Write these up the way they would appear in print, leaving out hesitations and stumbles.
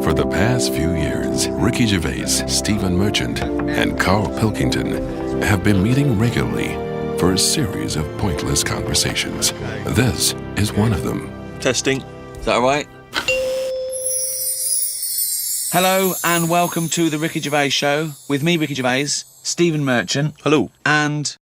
For the past few years, Ricky Gervais, Stephen Merchant, and Karl Pilkington have been meeting regularly for a series of pointless conversations. This is one of them. Testing. Is that all right? Hello and welcome to the Ricky Gervais Show with me, Ricky Gervais, Stephen Merchant. Hello. And...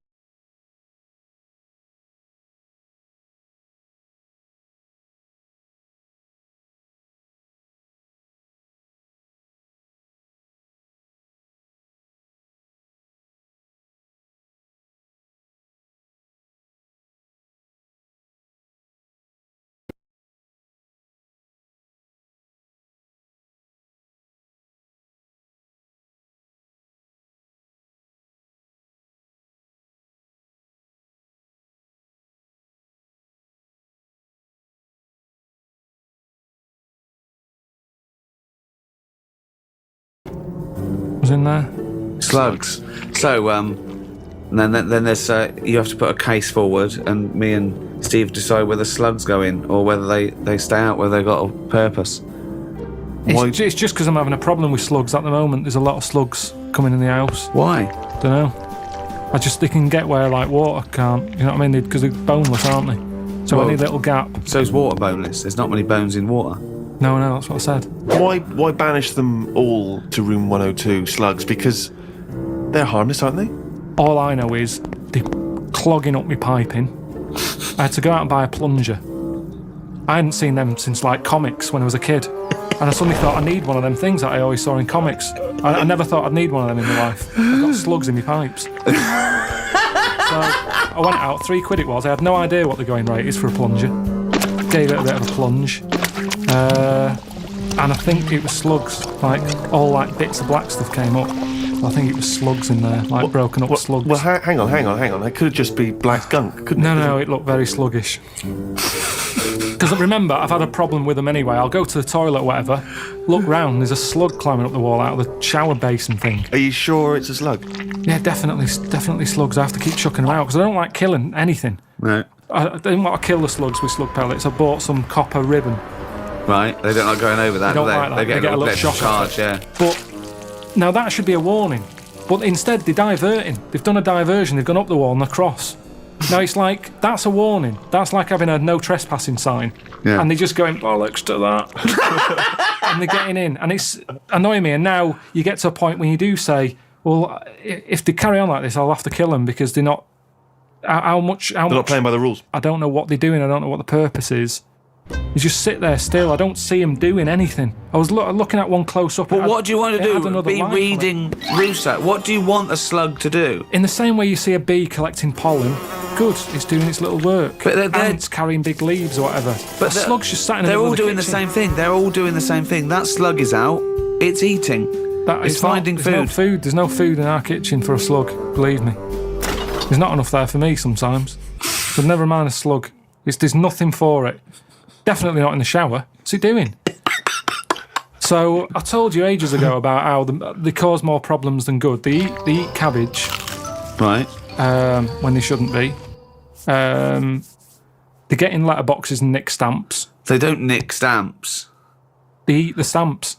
Was in there? Slugs. So, then there's, you have to put a case forward and me and Steve decide whether slugs go in or whether they stay out, whether they've got a purpose. It's just because I'm having a problem with slugs at the moment. There's a lot of slugs coming in the house. Why? Don't know. They can get where like water can't. You know what I mean? Because they're boneless, aren't they? So any little gap. So is water boneless? There's not many bones in water. No, that's what I said. Why banish them all to room 102, slugs? Because they're harmless, aren't they? All I know is they're clogging up my piping. I had to go out and buy a plunger. I hadn't seen them since like comics when I was a kid. And I suddenly thought I need one of them things that I always saw in comics. I never thought I'd need one of them in my life. I've got slugs in my pipes. So I went out, £3 it was. I had no idea what the going rate is for a plunger. Gave it a bit of a plunge. And I think it was slugs. All bits of black stuff came up. I think it was slugs in there, broken up slugs. Well, hang on. It could just be black gunk, couldn't it? No, it looked very sluggish. Because remember, I've had a problem with them anyway. I'll go to the toilet or whatever, look round, there's a slug climbing up the wall out of the shower basin thing. Are you sure it's a slug? Yeah, definitely slugs. I have to keep chucking them out because I don't like killing anything. No. I didn't want to kill the slugs with slug pellets. I bought some copper ribbon. Right, they don't like going over that, They don't like that. They get a little shock charge, yeah. But now that should be a warning. But instead, they're diverting. They've done a diversion. They've gone up the wall and across. Now it's like, that's a warning. That's like having a no trespassing sign. Yeah. And they're just going, bollocks to that. And they're getting in. And it's annoying me. And now you get to a point when you do say, well, if they carry on like this, I'll have to kill them because they're not... They're not playing by the rules. I don't know what they're doing. I don't know what the purpose is. You just sit there still. I don't see him doing anything. I was looking at one close up. But what do you want to do? Be reading Rousseau. What do you want a slug to do? In the same way you see a bee collecting pollen, good, it's doing its little work. But ants carrying big leaves or whatever. But slug's just sat in the middle of the kitchen. They're all doing the same thing. That slug is out. It's eating. It's finding food. There's no food in our kitchen for a slug, believe me. There's not enough there for me sometimes. But never mind a slug. There's nothing for it. Definitely not in the shower. What's he doing? So I told you ages ago about how they cause more problems than good. They eat cabbage, right? When they shouldn't be. They get in letterboxes and nick stamps. They don't nick stamps. They eat the stamps.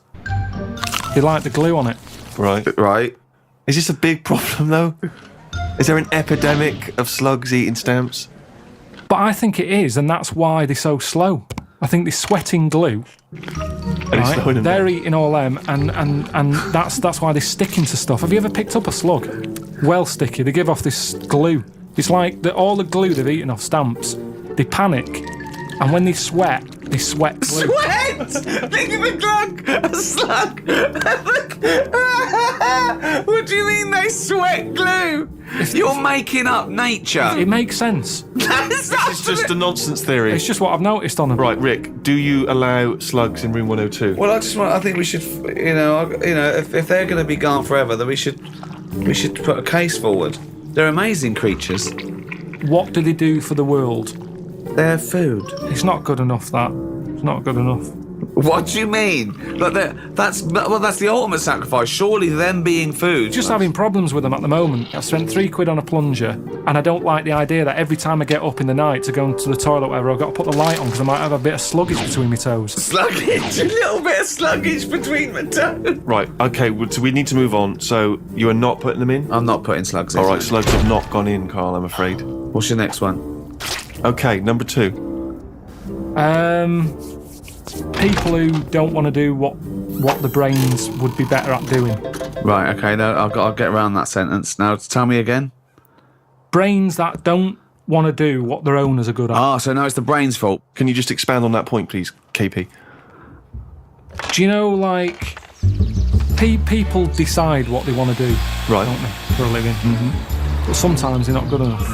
They like the glue on it. Right. Is this a big problem though? Is there an epidemic of slugs eating stamps? But I think it is, and that's why they're so slow. I think they're sweating glue. Right? They're eating all them, and that's why they're sticking to stuff. Have you ever picked up a slug? Well sticky. They give off this glue. It's like all the glue they've eaten off stamps. They panic, and when they sweat glue. Sweat? Think of a slug. What do you mean they sweat glue? You're making up nature. It makes sense. This is just a nonsense theory. It's just what I've noticed on them. Right, Rick, do you allow slugs in room 102? Well, I think we should, if they're going to be gone forever, then we should put a case forward. They're amazing creatures. What do they do for the world? They're food. It's not good enough, that. It's not good enough. What do you mean? Like that's the ultimate sacrifice. Surely them being food. Just having problems with them at the moment. I've spent £3 on a plunger, and I don't like the idea that every time I get up in the night to go into the toilet or whatever, I've got to put the light on because I might have a bit of sluggage between my toes. Sluggage, a little bit of sluggage between my toes. Right, okay, so we need to move on. So you are not putting them in? I'm not putting slugs in. All right, slugs have not gone in, Carl, I'm afraid. What's your next one? Okay, number 2. People who don't want to do what the brains would be better at doing. Right, okay, no, I'll get around that sentence. Now, tell me again. Brains that don't want to do what their owners are good at. Ah, so now it's the brain's fault. Can you just expand on that point, please, KP? Do you know, like, people decide what they want to do, Right. don't they, for a living? Mm-hmm. But sometimes they're not good enough.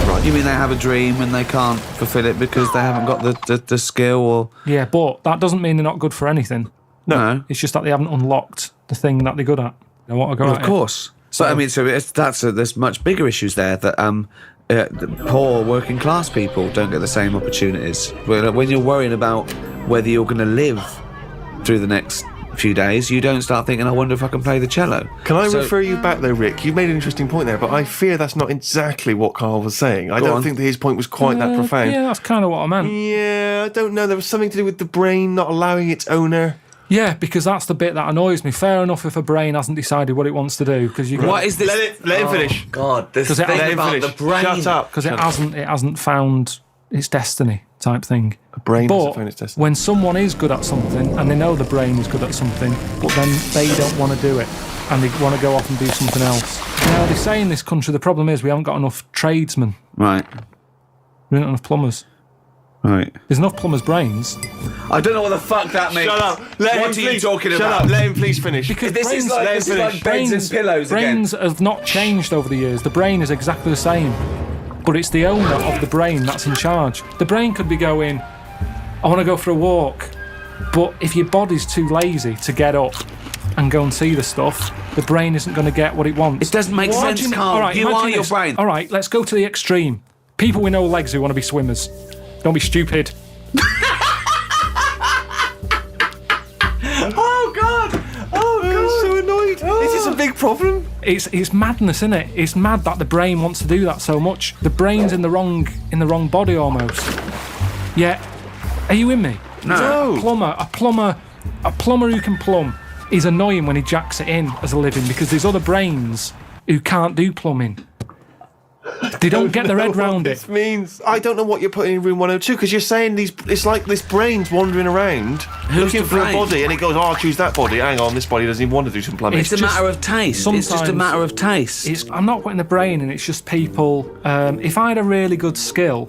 Right. You mean they have a dream and they can't fulfill it because they haven't got the skill or... Yeah, but that doesn't mean they're not good for anything. No. It's just that they haven't unlocked the thing that they're good at. They want to go Well, at of course. So I mean, there's much bigger issues there that the poor working class people don't get the same opportunities. When you're worrying about whether you're going to live through the next few days, you don't start thinking, I wonder if I can play the cello. Can I refer you back though, Rick? You've made an interesting point there, but I fear that's not exactly what Carl was saying. I don't think that his point was quite that profound. Yeah, that's kind of what I meant. Yeah, I don't know. There was something to do with the brain not allowing its owner. Yeah, because that's the bit that annoys me. Fair enough if a brain hasn't decided what it wants to do, because you. What is this? Let him finish. God, this Because it thing hasn't- about Let him the finish. brain. Shut up. Because it hasn't found its destiny type thing. A brain hasn't But found its destiny. when someone is good at something and they know the brain is good at something, but then they don't want to do it and they want to go off and do something else. Now they say in this country the problem is we haven't got enough tradesmen. Right, We don't have enough plumbers. right. There's enough plumbers' brains. I don't know what the fuck that means. Shut up. Let What him are you talking Shut about? up. Let him please finish. Because This is like beds and pillows brains again. have not changed over the years. The brain is exactly the same. But it's the owner of the brain that's in charge. The brain could be going, I want to go for a walk. But if your body's too lazy to get up and go and see the stuff, the brain isn't going to get what it wants. It doesn't make sense, Imagine- Carl. all right, You imagine are your this. brain. All right, let's go to the extreme. People with no legs who want to be swimmers. Don't be stupid. Oh God! Oh I'm so annoyed. Is this a big problem? It's madness, isn't it? It's mad that the brain wants to do that so much. The brain's in the wrong body almost. Yeah. Are you with me? No. A plumber who can plumb is annoying when he jacks it in as a living because there's other brains who can't do plumbing. They don't get their head round it. This means I don't know what you're putting in room 102 because you're saying these. It's like this brain's wandering around looking the for a brain? body, and it goes, "Oh, I'll choose that body." Hang on, this body doesn't even want to do some plumbing. It's a matter of taste. It's just a sometimes matter of taste. I'm not putting the brain in. It's just people. If I had a really good skill,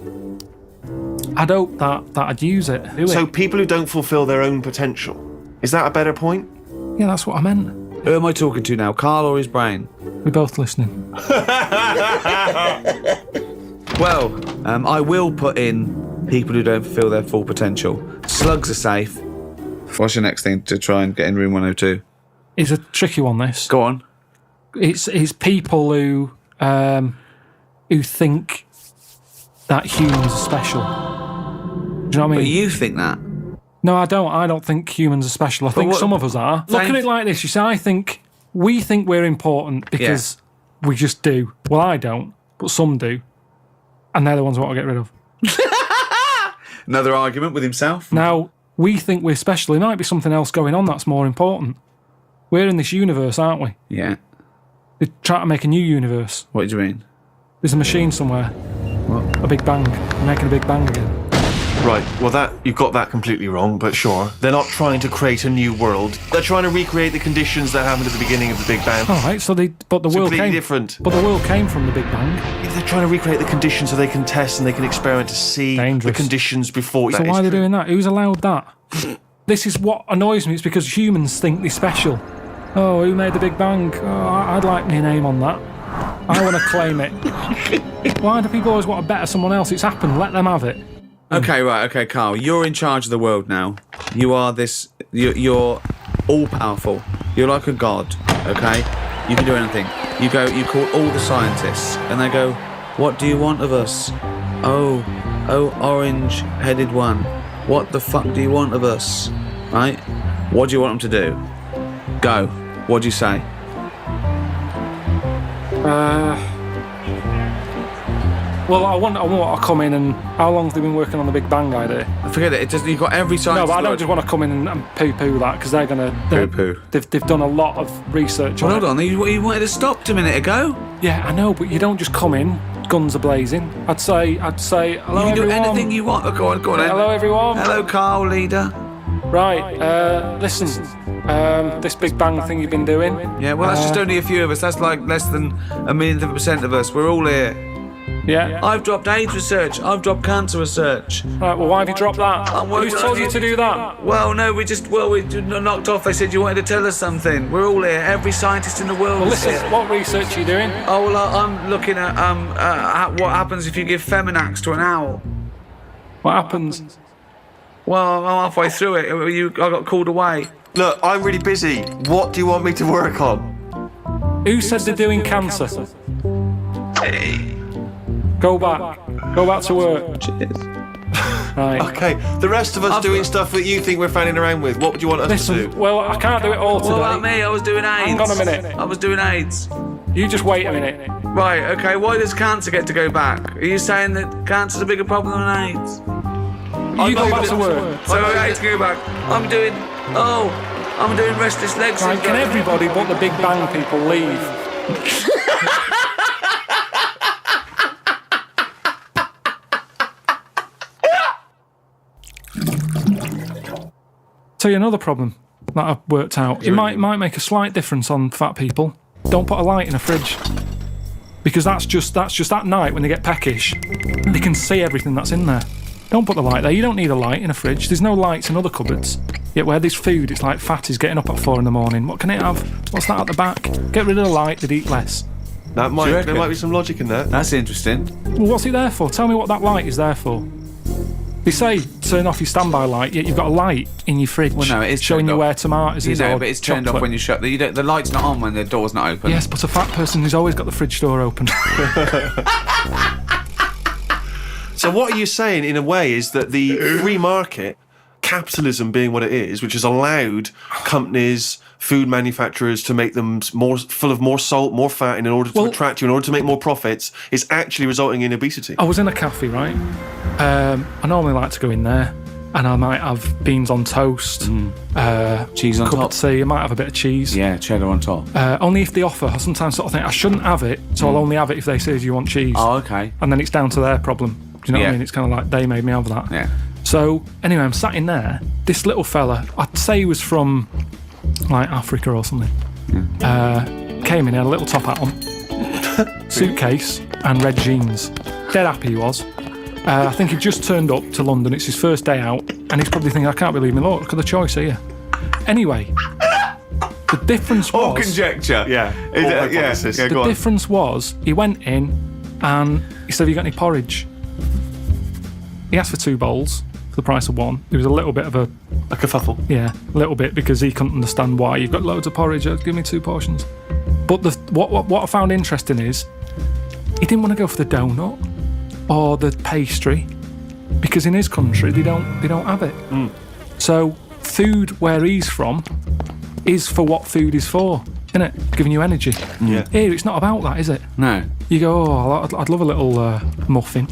I'd hope that I'd use it. Do So it. people who don't fulfil their own potential. Is that a better point? Yeah, that's what I meant. Who am I talking to now, Carl or his brain? We're both listening. Well, I will put in people who don't fulfil their full potential. Slugs are safe. What's your next thing to try and get in room 102? It's a tricky one. This. Go on. It's people who think that humans are special. Do you know what I But mean? you think that. No, I don't. I don't think humans are special. I think what- some of us are. Look at it like this. You see, we think we're important because we just do. Well, I don't, but some do. And they're the ones I want to get rid of. Another argument with himself. Now, we think we're special. There might be something else going on that's more important. We're in this universe, aren't we? Yeah. They're trying to make a new universe. What do you mean? There's a machine somewhere. What? A big bang. They're making a big bang again. Right. Well, you've got that completely wrong. But sure, they're not trying to create a new world. They're trying to recreate the conditions that happened at the beginning of the Big Bang. All right. So but the world Completely came different. But the world came from the Big Bang. If they're trying to recreate the conditions so they can test and they can experiment to see Dangerous. the conditions before. So That why is are they true. doing that? Who's allowed that? This is what annoys me. It's because humans think they're special. Oh, who made the Big Bang? Oh, I'd like my name on that. I want to claim it. Why do people always want to better someone else? It's happened. Let them have it. Okay, right, okay, Carl. You're in charge of the world now. You are this. You're all powerful. You're like a god. Okay, you can do anything. You call all the scientists, and they go, "What do you want of us?" Oh, orange-headed one. What the fuck do you want of us? right? What do you want them to do? Go. What do you say? Well, I want to come in and... How long have they been working on the Big Bang idea? Forget it. You've got every science. No, but I don't just want to come in and poo-poo that, because they're going to... Poo-poo. They've done a lot of research on Hold it. on, you wanted to stop a minute ago? Yeah, I know, but you don't just come in, guns are blazing. I'd say, hello, You can do everyone. anything you want. Go on. Hello, everyone. Hello, Carl, leader. Right, listen, this Big Bang thing you've been doing... Yeah, well, that's just only a few of us. That's like less than 1,000,000% of us. We're all here. Yeah? I've dropped AIDS research. I've dropped cancer research. Right, well, why have you dropped that? Who's told you to do that? Well, no, we knocked off. They said you wanted to tell us something. We're all here. Every scientist in the world Well, is listen, here. what research are you doing? Oh, well, I'm looking at what happens if you give Feminax to an owl. What happens? Well, I'm halfway through it. I got called away. Look, I'm really busy. What do you want me to work on? Who said they're doing cancer? Go back to work. Cheers. Right. Okay, the rest of us doing stuff that you think we're fanning around with. What would you want us to Listen, do? well, I can't do it all today. What about me? I was doing AIDS. Hang on a minute. I was doing AIDS. You just wait a minute. Right, okay, why does cancer get to go back? Are you saying that cancer's a bigger problem than AIDS? You go back to work. So AIDS go back. I'm doing restless leg Right, syndrome. can everybody but the Big Bang people leave? Tell you another problem that I've worked out. It might make a slight difference on fat people. Don't put a light in a fridge. Because that's just that night when they get peckish, they can see everything that's in there. Don't put the light there. You don't need a light in a fridge. There's no lights in other cupboards. Yet where there's food, it's like fatties getting up at 4 in the morning. What can it have? What's that at the back? Get rid of the light, they'd eat less. There might be some logic in that. That's interesting. Well, what's it there for? Tell me what that light is there for. They say turn off your standby light, yet you've got a light in your fridge. Well, no, it is showing turned you off. where tomatoes is. But it's turned off when you shut the light's not on when the door's not open. Yes, but a fat person who's always got the fridge door open. So what are you saying, in a way, is that the free market, capitalism being what it is, which has allowed companies, food manufacturers to make them more full of more salt, more fat in order to attract you, in order to make more profits, is actually resulting in obesity? I was in a cafe, right? I normally like to go in there, and I might have beans on toast, cheese on cup top. of tea. I might have a bit of cheese. Yeah, cheddar on top. Only if they offer. I sometimes sort of think I shouldn't have it, so I'll only have it if they say, "Do you want cheese?" Oh, okay. And then it's down to their problem. Do you know what I Yeah. mean? It's kind of like they made me have that. Yeah. So anyway, I'm sat in there. This little fella, I'd say he was from like Africa or something. Came in, had a little top hat on, suitcase, and red jeans. Dead happy he was. I think he just turned up to London. It's his first day out, and he's probably thinking, I can't believe me. Look at the choice here. Anyway, the difference was... All conjecture. Yeah. The difference was, he went in, and he said, have you got any porridge? He asked for 2 bowls for the price of 1. It was a little bit of a kerfuffle. Yeah, a little bit, because he couldn't understand why. You've got loads of porridge, give me 2 portions. But what I found interesting is he didn't want to go for the donut or the pastry, because in his country they don't have it. So food where he's from is for what food is for, isn't it? Giving you energy. Yeah. Here it's not about that, is it? No. You go, I'd love a little muffin.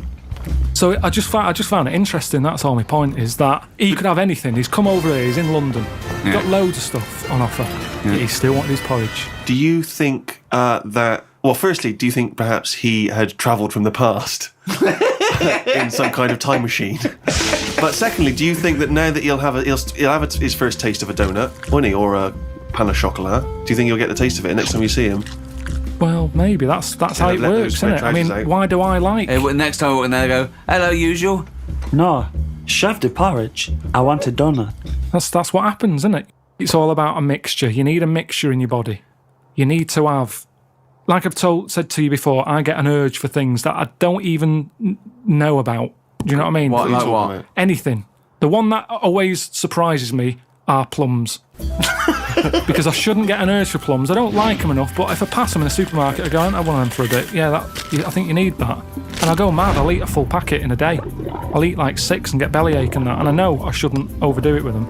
So I just found it interesting. That's all my point is, that he could have anything. He's come over here, he's in London, he's got loads of stuff on offer, yet he still wanted his porridge. Do you think that... Well, firstly, do you think perhaps he had travelled from the past in some kind of time machine? But secondly, do you think that now that he'll have his first taste of a donut, won't he, or a pain au chocolat, do you think he'll get the taste of it next time you see him? Well, maybe that's how it let those works, isn't it? I mean, out. why do I like? Next time when they go, hello, usual. No, shove the porridge. I want a donut. That's what happens, isn't it? It's all about a mixture. You need a mixture in your body. You need to have, like I've said to you before, I get an urge for things that I don't even know about. Do you know what I mean? What, like what? Anything. The one that always surprises me are plums. Because I shouldn't get an urge for plums. I don't like them enough, but if I pass them in a supermarket, I go, I want them for a bit. Yeah, I think you need that. And I'll go mad. I'll eat a full packet in a day. I'll eat like 6 and get bellyache and that. And I know I shouldn't overdo it with them.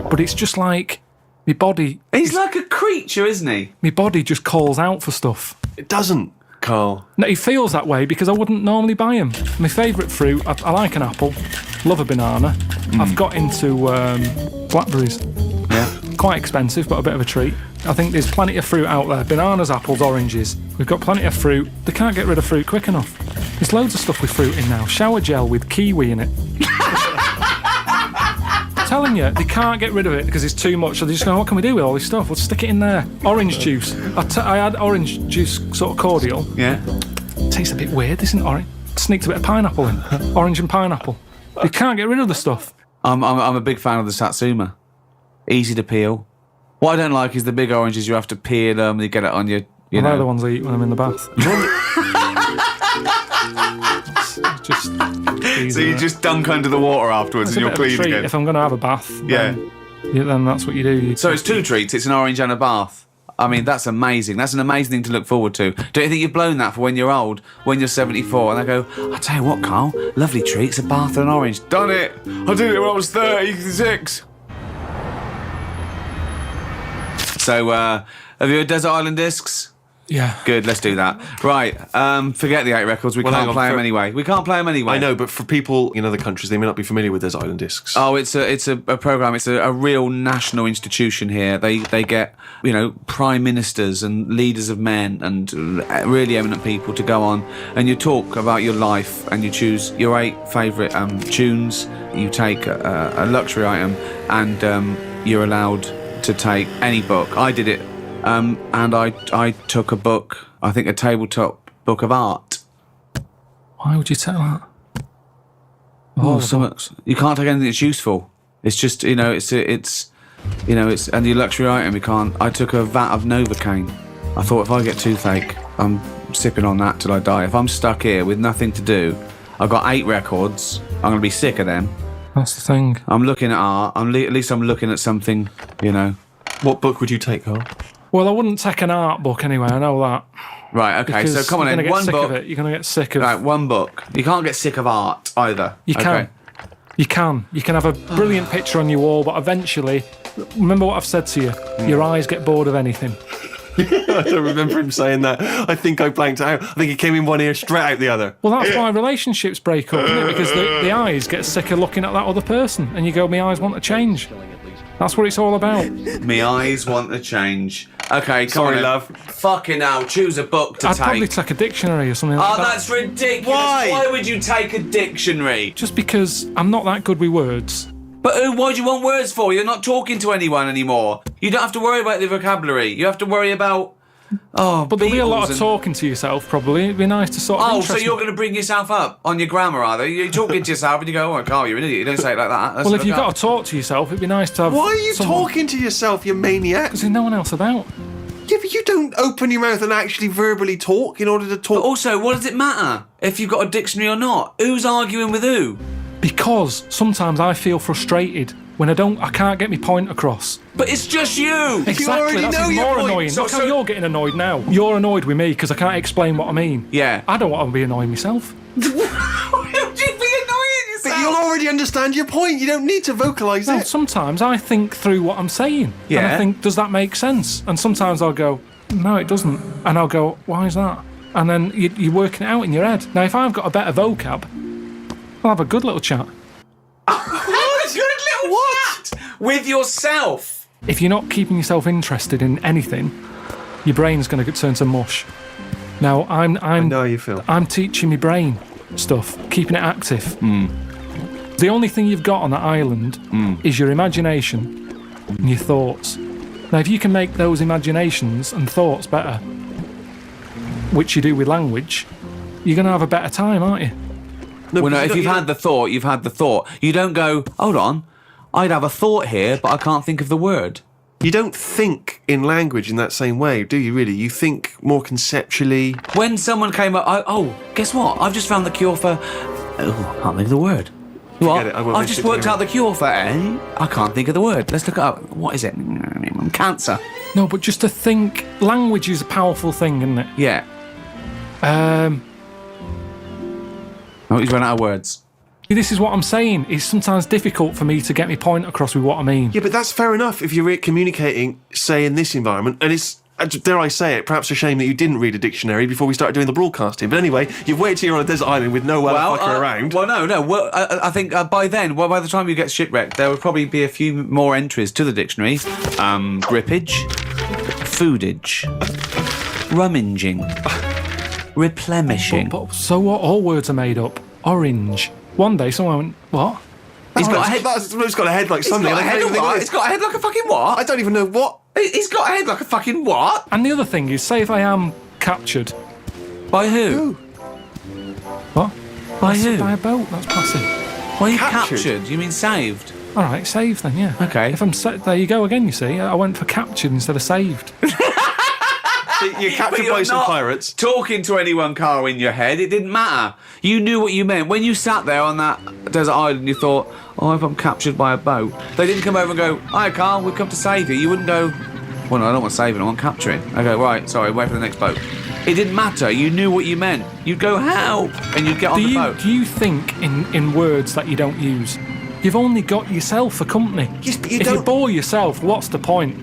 but it's just like my body. He's like a creature, isn't he? My body just calls out for stuff. It doesn't, Carl. No, he feels that way because I wouldn't normally buy them. My favourite fruit, I like an apple, love a banana. I've got into blackberries. Yeah. Quite expensive, but a bit of a treat. I think there's plenty of fruit out there. Bananas, apples, oranges. We've got plenty of fruit. They can't get rid of fruit quick enough. There's loads of stuff with fruit in now. Shower gel with kiwi in it. I'm telling you, they can't get rid of it because it's too much. So they're just going, what can we do with all this stuff? We'll stick it in there. Orange juice. I had orange juice sort of cordial. Yeah. Tastes a bit weird, isn't orange? Sneaked a bit of pineapple in. Orange and pineapple. You can't get rid of the stuff. I'm a big fan of the Satsuma. Easy to peel. What I don't like is the big oranges. You have to peel them. You get it on your. You know. They're the ones I eat when I'm in the bath. It's just easy, So you just dunk under the water afterwards, it's and a you're bit of a clean treat. again. If I'm going to have a bath, then that's what you do. So it's 2 treats. It's an orange and a bath. I mean, that's amazing. That's an amazing thing to look forward to. Don't you think you've blown that for when you're old, when you're 74, and they go, I tell you what, Carl, lovely treat. It's a bath and an orange. Done it. I did it when I was 36. So, have you heard Desert Island Discs? Yeah. Good, let's do that. Right, forget the 8 records. We Well, hang can't on, play them anyway. We can't play them anyway. I know, but for people in other countries, they may not be familiar with Desert Island Discs. Oh, it's a program. It's a real national institution here. They get prime ministers and leaders of men and really eminent people to go on, and you talk about your life and you choose your 8 favourite tunes. You take a luxury item and you're allowed to take any book. I did it, and I took a book. I think a tabletop book of art. Why would you take that? You can't take anything that's useful. It's just it's and your luxury item. You can't. I took a vat of Novocaine. I thought if I get toothache, I'm sipping on that till I die. If I'm stuck here with nothing to do, I've got 8 records. I'm gonna be sick of them. That's the thing. I'm looking at art. At least I'm looking at something. What book would you take, Carl? Well, I wouldn't take an art book anyway. I know that. Right. Okay. Because So come on you're in. gonna get One sick book. of it. You're going to get sick of. Right. One book. You can't get sick of art either. You can. Okay. You can. You can have a brilliant picture on your wall, but eventually, remember what I've said to you. Your eyes get bored of anything. I don't remember him saying that. I think I blanked out. I think he came in one ear, straight out the other. Well, that's why relationships break up, isn't it? Because the eyes get sick of looking at that other person, and you go, "My eyes want to change." That's what it's all about. Me eyes want to change. Okay, come Sorry, on, love. Fucking hell, choose a book to I'd probably take. take a dictionary or something Oh, like that. that's ridiculous. Why? Why would you take a dictionary? Just because I'm not that good with words. But what do you want words for? You're not talking to anyone anymore. You don't have to worry about the vocabulary. You have to worry about. Oh, But there'll be a lot of and- talking to yourself, probably. It'd be nice to sort of Oh, so interest you're me. going to bring yourself up on your grammar, are they? You're talking to yourself and you go, oh, Carl, you're an idiot. You don't say it like that. Let's Well, if look you've up. got to talk to yourself, it'd be nice to have. Why are you someone- talking to yourself, you maniac? Because there's no one else about. Yeah, but you don't open your mouth and actually verbally talk in order to talk. But also, what does it matter if you've got a dictionary or not? Who's arguing with who? Because sometimes I feel frustrated when I can't get my point across. But it's just you. Exactly, already that's know your more point. annoying. So- Look how so- you're getting annoyed now. You're annoyed with me because I can't explain what I mean. Yeah. I don't want to be annoying myself. Why would you be annoying But yourself? you'll already understand your point. You don't need to vocalise No, it. sometimes I think through what I'm saying. And Yeah. I think, does that make sense? And sometimes I'll go, no, it doesn't. And I'll go, why is that? And then you're working it out in your head. Now, if I've got a better vocab, I'll have a good little chat. What? Good little what? With yourself. If you're not keeping yourself interested in anything, your brain's going to turn to mush. Now, I know how you feel. I'm teaching my brain stuff, keeping it active. The only thing you've got on that island is your imagination and your thoughts. Now, if you can make those imaginations and thoughts better, which you do with language, you're going to have a better time, aren't you? No, Well, no, because if you you've don't- had the thought, you've had the thought. You don't go, hold on, I'd have a thought here, but I can't think of the word. You don't think in language in that same way, do you really? You think more conceptually. When someone came up, guess what? I've just found the cure for. Oh, I can't think of the word. What? it, I won't I've mention just it worked anymore. out the cure for. I can't think of the word. Let's look it up. What is it? Cancer. No, but just to think, language is a powerful thing, isn't it? Yeah. Oh, he's run out of words. This is what I'm saying. It's sometimes difficult for me to get my point across with what I mean. Yeah, but that's fair enough if you're communicating, say, in this environment, and it's, dare I say it, perhaps a shame that you didn't read a dictionary before we started doing the broadcasting. But anyway, you've waited till you're on a desert island with no motherfucker around. Well, no. Well, I think by then, by the time you get shipwrecked, there would probably be a few more entries to the dictionary. Grippage, foodage, rummaging, replenishing. So what? All words are made up. Orange. One day someone went, what? He's got a head. It's got a head like something. It's got a head like a fucking what? I don't even know what. He's got a head like a fucking what? And the other thing is, say if I am captured. By who? What? By who? By a boat, that's passive. Why are you captured? You mean saved? All right, saved then, yeah. Okay. If I'm there you go again, you see. I went for captured instead of saved. You're captured by some pirates. Talking to anyone, Carl, in your head, it didn't matter. You knew what you meant. When you sat there on that desert island, you thought, oh, if I'm captured by a boat. They didn't come over and go, hi, Carl, we've come to save you. You wouldn't go, well, no, I don't want saving, I want capturing. I go, right, sorry, wait for the next boat. It didn't matter. You knew what you meant. You'd go, help, and you'd get on the boat. Do you think in words that you don't use? You've only got yourself for company. Yes, but if you bore yourself, what's the point?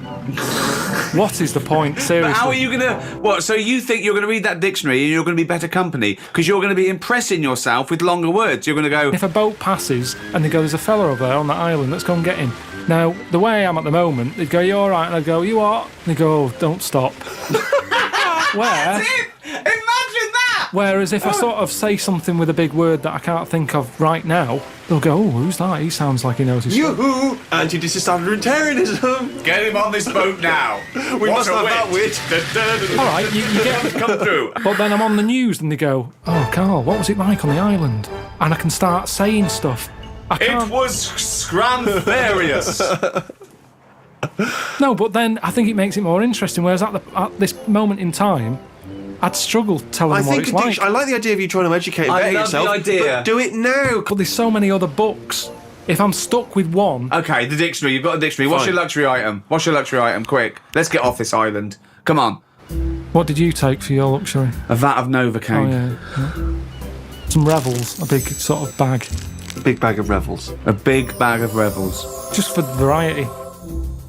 What is the point, seriously? But how are you going to... What, so you think you're going to read that dictionary and you're going to be better company because you're going to be impressing yourself with longer words. You're going to go... If a boat passes and they go, there's a fella over there on that island, let's go and get him. Now, the way I am at the moment, they'd go, you all right? And I'd go, you what? And they'd go, oh, don't stop. Where... That's it! Imagine that! Whereas if I sort of say something with a big word that I can't think of right now, they'll go, oh, who's that? He sounds like he knows his stuff. Yoo-hoo! Anti-disassemblementarianism! Get him on this boat now! We must have that wit! All right, you get... Come through. But then I'm on the news and they go, oh, Carl, what was it like on the island? And I can start saying stuff. It was scramblerious. No, but then I think it makes it more interesting, whereas at this moment in time, I'd struggle telling them what it's like. I like the idea of you trying to educate and better yourself. I love the idea. But do it now! But there's so many other books. If I'm stuck with one... Okay, the dictionary. You've got a dictionary. What's Fine. your luxury item? What's your luxury item? Quick. Let's get off this island. Come on. What did you take for your luxury? A vat of Novocaine. Oh, yeah. Some Revels, a big sort of bag. A big bag of Revels. A big bag of Revels. Just for variety.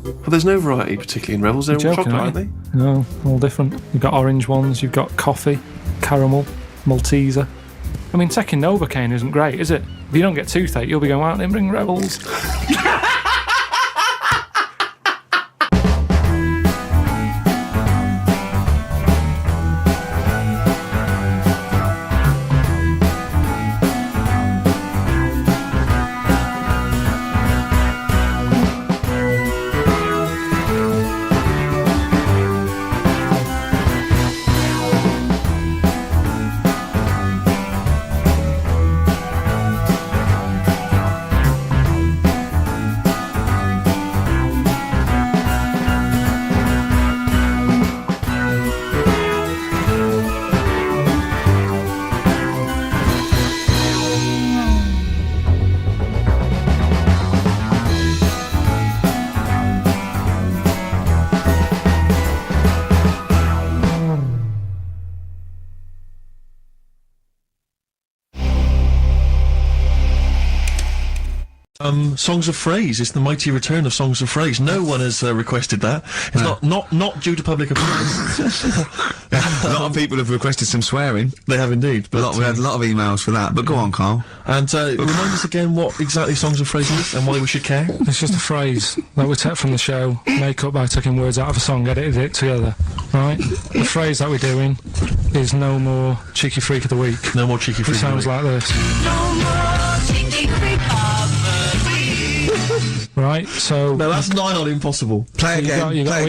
But there's no variety particularly in Revels. They're all chocolate, aren't they? No, all different. You've got orange ones, you've got coffee, caramel, Malteser. I mean, taking Novocaine isn't great, is it? If you don't get toothache, you'll be going, why don't they bring Revels? Songs of Phrase. It's the mighty return of Songs of Phrase. No one has requested that. It's not due to public appeal. A lot of people have requested some swearing. They have indeed. But We had a lot of emails for that. But go on, Carl. And remind us again what exactly Songs of Phrase is and why we should care. It's just a phrase that we take from the show, make up by taking words out of a song, edited it together, right? The phrase that we're doing is no more cheeky freak of the week. No more cheeky freak. It sounds like this. No more cheeky freak of the week. Right, so... No, that's nigh on impossible. Play again. You got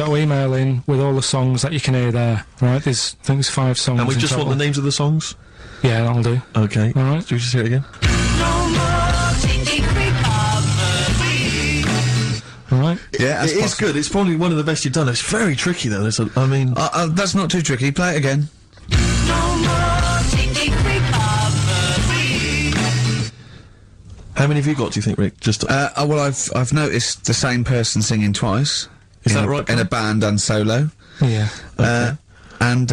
to email in with all the songs that you can hear there, right? I think there's 5 songs And we in just total. want the names of the songs? Yeah, that'll do. Okay. All right. Do we just hear it again? No more cheeky freak of the week. All right. Yeah, It is good. It's probably one of the best you've done. It's very tricky, though. That's not too tricky. Play it again. No more cheeky freak of the week. How many have you got, do you think, Rick? Just Well, I've noticed the same person singing twice. Is that right, In a Carl? band and solo. Yeah. And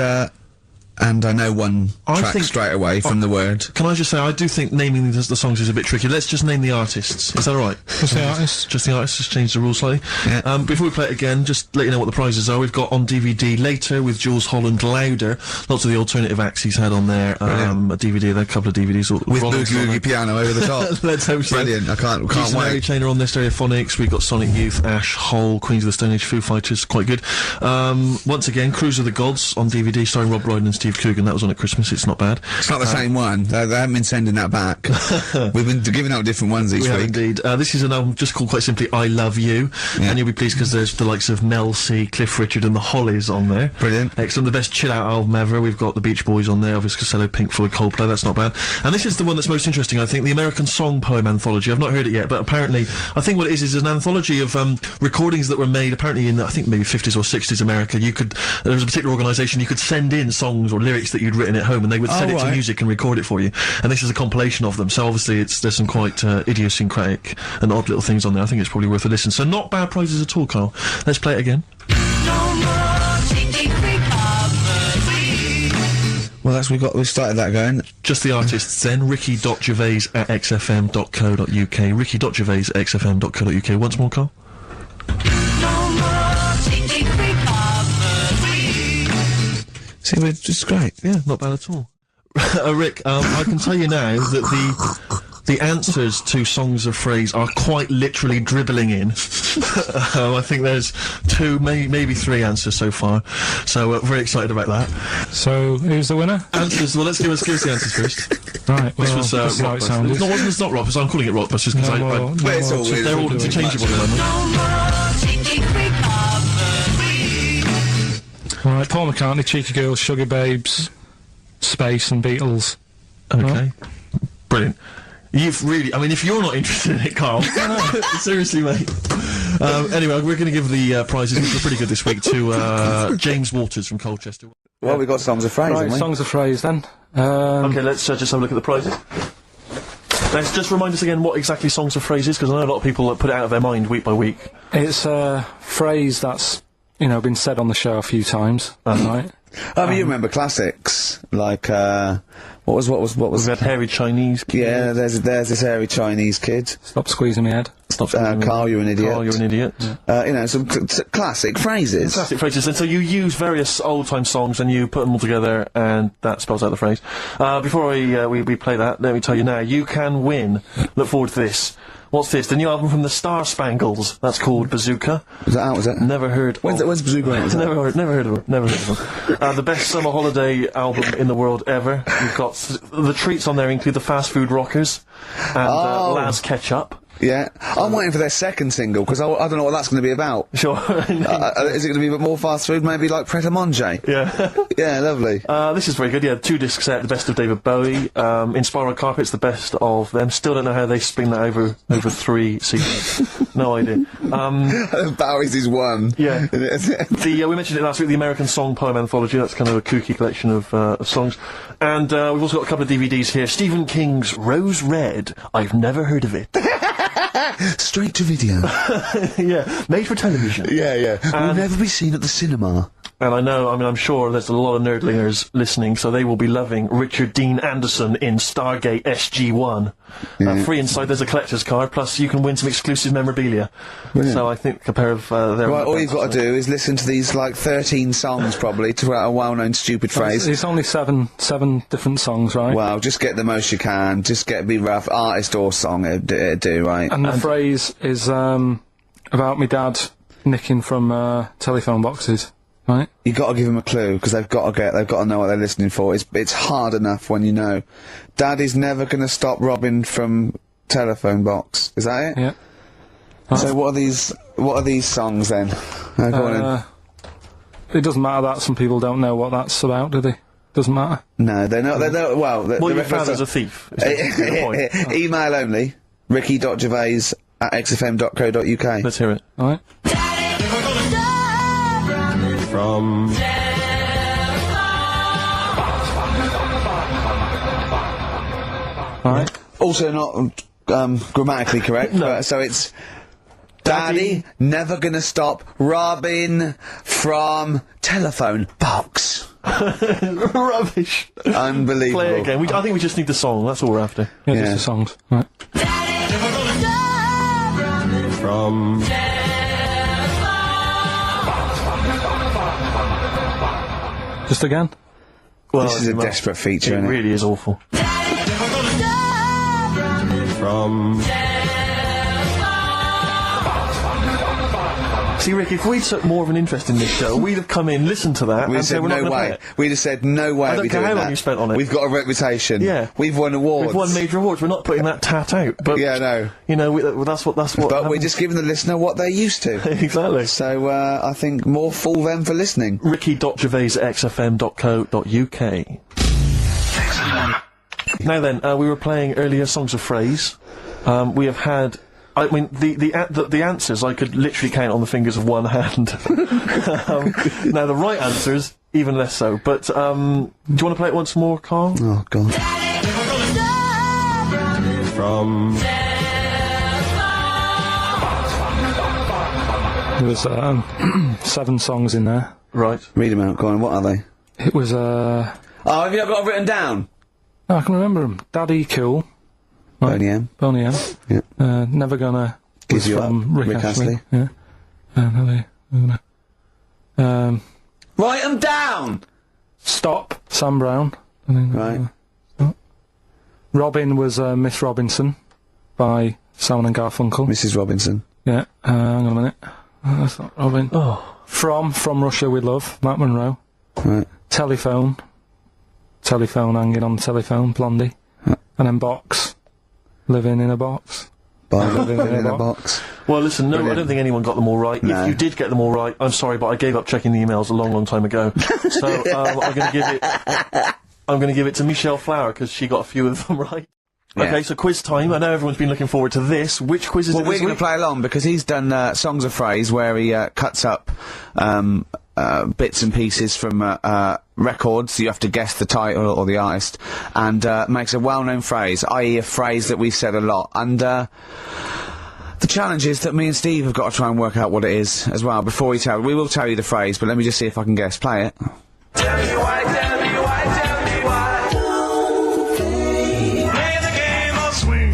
and I know one I track think- straight away from the word. Can I just say, I do think naming the songs is a bit tricky. Let's just name the artists. Is that alright? What's the artist? Just the artists, just change the rules slightly. Yeah. Before we play it again, just let you know what the prizes are. We've got on DVD Later with Jules Holland Louder. Lots of the alternative acts he's had on there. A DVD, a couple of DVDs. With Rollins Boogie on there. Woogie piano over the top. Let's hope so. Brilliant. I can't Jason Mary wait. Chain are on there, Stereophonics. We've got Sonic Youth, Ash, Hole, Queens of the Stone Age, Foo Fighters, quite good. Once again, Cruise of the Gods on DVD, starring Rob Brydon and Steve Coogan. That was on at Christmas. It's not bad. It's not the same one. They haven't been sending that back. We've been giving out different ones each We have week. indeed. This is an album just called quite simply I Love You, and you'll be pleased because there's the likes of Mel C, Cliff Richard and the Hollies on there. Brilliant. Excellent. The best chill out album ever. We've got the Beach Boys on there, obviously Costello, Pink Floyd, Coldplay. That's not bad. And this is the one that's most interesting, I think, the American Song Poem Anthology. I've not heard it yet, but apparently, I think what it is an anthology of recordings that were made apparently in, I think, maybe 50s or 60s America. There was a particular organisation, you could send in songs or lyrics that you'd written at home, and they would send it to music and record it for you. And this is a compilation of them. So obviously, there's some quite idiosyncratic and odd little things on there. I think it's probably worth a listen. So not bad prizes at all, Carl. Let's play it again. No more changing freak. Well, we started that going. Just the artists then. ricky.gervais@xfm.co.uk. ricky.gervais@xfm.co.uk. Once more, Carl. No more changing freak. See, we're just great. Yeah, not bad at all. Rick, I can tell you now that the answers to songs of phrase are quite literally dribbling in. I think there's two, maybe three answers so far. So very excited about that. So, who's the winner? Answers. Well, let's give us the answers first. Right, This well, was this is how it Rockbusters. sounded. No, it's not Rockbusters. I'm calling it Rockbusters because But it's all they're all interchangeable at the moment. No more changing freak. Right, Paul McCartney, Cheeky Girls, Sugar Babes, Space and Beatles. Okay. Brilliant. You've really, I mean, if you're not interested in it, Carl, seriously, mate. Anyway, we're going to give the prizes, which are pretty good this week, to James Waters from Colchester. Well, we got songs of phrase, Right, haven't we? songs of phrase then. Okay, let's just have a look at the prizes. Let's just remind us again what exactly songs of phrase is, because I know a lot of people put it out of their mind week by week. It's a phrase that's, been said on the show a few times, right? I mean, you remember classics like what was We've had Hairy Chinese Kid. yeah? There's this hairy Chinese kid. Stop squeezing my head. Carl, you're an idiot. Carl, you're an idiot. Some classic phrases. Classic phrases, and so you use various old-time songs and you put them all together, and that spells out the phrase. Before we play that, let me tell you now, you can win. Look forward to this. What's this? The new album from the Star Spangles. That's called Bazooka. Was that out? Was it? Never heard. When's Bazooka out? Never heard of them. The best summer holiday album in the world ever. You've got the treats on there include the Fast Food Rockers and Laz Ketchup. Yeah, I'm waiting for their second single because I don't know what that's going to be about. Sure. Is it going to be a bit more fast food? Maybe like Pret a Manger? Yeah. Yeah, lovely. This is very good. Yeah, 2 disc set, the best of David Bowie. Inspiral Carpets, the best of them. Still don't know how they spin that over 3 seasons. No idea. Bowie's is one. Yeah. We mentioned it last week, the American Song Poem Anthology. That's kind of a kooky collection of songs. And we've also got a couple of DVDs here. Stephen King's Rose Red. I've never heard of it. Straight to video. Yeah, made for television. Yeah. Will never be seen at the cinema. And I'm sure there's a lot of nerdlingers listening, so they will be loving Richard Dean Anderson in Stargate SG-1. Free inside, there's a collector's card, plus you can win some exclusive memorabilia. Brilliant. So I think a pair of their... Right, all you've got to do is listen to these, 13 songs, probably, to write a well-known stupid phrase. It's only seven different songs, right? Well, just get the most you can. Just be rough. Artist or song, it'd do, right? And the phrase is about me dad nicking from telephone boxes, right? You got to give them a clue because they've got to know what they're listening for. It's hard enough when you know. Daddy's never going to stop robbing from telephone box. Is that it? Yeah. So what are these songs then? Go on then. It doesn't matter that some people don't know what that's about, do they? Doesn't matter. No, they're not. Well, your father's a thief. Is the point. Email only. ricky.gervais@xfm.co.uk. Let's hear it. All right. From... All right. Also not grammatically correct. No. So it's Daddy never gonna stop robbing from telephone box. Rubbish. Unbelievable. Play it again. I think we just need the song. That's all we're after. Yeah, Yeah. just the songs. Right. From Just again. Well, This is a desperate feature, It isn't it? really is awful. from See, Rick, if we took more of an interest in this show, we'd have come in, listened to that, We'd and said said we're not no going to play way. it. We'd have said no way. I don't we're care doing how long that. you spent on it. We've got a reputation. Yeah. We've won awards. We've won major awards. We're not putting that tat out. But Yeah, no. You know, that's what. But we're happens. just giving the listener what they're used to. Exactly. So I think more fool them for listening. Ricky.gervais@xfm.co.uk. Now then, we were playing earlier songs of phrase. We have had. I mean, the answers I could literally count on the fingers of one hand. Now the right answers, even less so. But do you want to play it once more, Carl? Oh God. from There was 7 songs in there. Right. Read them out. Go on. What are they? It was Oh, have you not got them written down? oh, I can remember them. Daddy Cool. Boney M. Boney M. Yeah. Never Gonna. Give was You from Up, Rick Rick Astley. Astley. Yeah. Never Gonna. Write them down. Stop. Sam Brown. I think, Right. Robin was Miss Robinson by Simon and Garfunkel. Mrs. Robinson. Yeah. Hang on a minute. That's not Robin. Oh. From Russia with Love. Matt Monro. Right. Telephone hanging on the telephone, Blondie. And then Box, Living in a Box. By Living in a Box. Well, listen, no, I Brilliant. don't think anyone got them all right. No. If you did get them all right, I'm sorry, but I gave up checking the emails a long, long time ago. So I'm going to give it to Michelle Flower because she got a few of them right. Yeah. Okay, so quiz time. I know everyone's been looking forward to this. Which quiz is Well, it we're this going to week? play along because he's done songs of phrase where he cuts up bits and pieces from records. You have to guess the title or the artist, and makes a well-known phrase, i.e., a phrase that we've said a lot. And the challenge is that me and Steve have got to try and work out what it is as well. Before we will tell you the phrase, but let me just see if I can guess. Play it. Tell me why, tell me why, tell me why. Play the game of swing.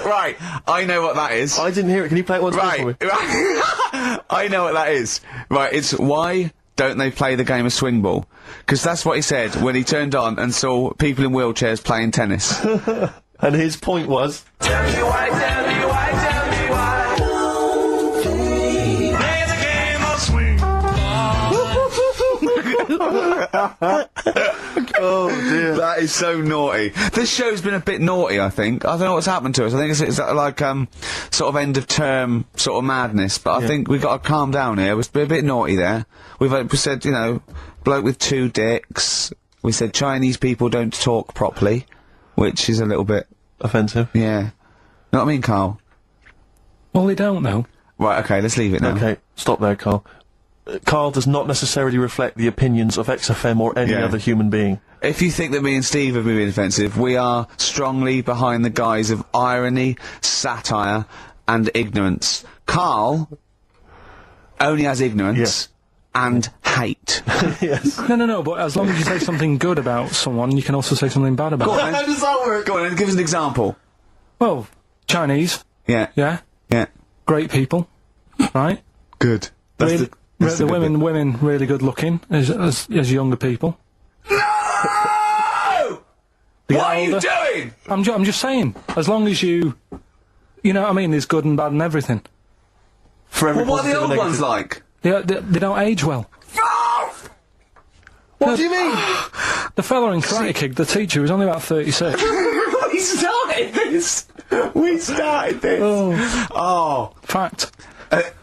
Right, I know what that is. I didn't hear it. Can you play it once more for me? Right. I know what that is. Right, it's why don't they play the game of swing ball? Because that's what he said when he turned on and saw people in wheelchairs playing tennis. And his point was... Tell me why, tell me why, tell me why. Play the game of swing. Oh, dear. That is so naughty. This show's been a bit naughty, I think. I don't know what's happened to us. I think it's like, sort of end of term sort of madness, but I think we've got to calm down here. We've been a bit naughty there. We said, you know, bloke with 2 dicks. We said Chinese people don't talk properly, which is a little bit, Offensive. yeah. Know what I mean, Carl? Well, they don't know. Right, okay, let's leave it now. Okay, stop there, Carl. Carl does not necessarily reflect the opinions of XFM or any Yeah. other human being. If you think that me and Steve have been being offensive, we are strongly behind the guise of irony, satire, and ignorance. Carl only has ignorance and hate. Yes. No, but as long as you say something good about someone, you can also say something bad about them. How does that work? Go on, and give us an example. Well, Chinese, Yeah, yeah, yeah. great people, right? Good. Really, the women really good looking as younger people. No! They get What are you older. doing? I'm just saying, as long as you know what I mean, there's good and bad and everything. For every Well, what are the positive old and ones negative. like? They don't age well. What do you mean? The fella in Karate Kid, the teacher, was only about 36. We started this. We started this. Oh. Fact.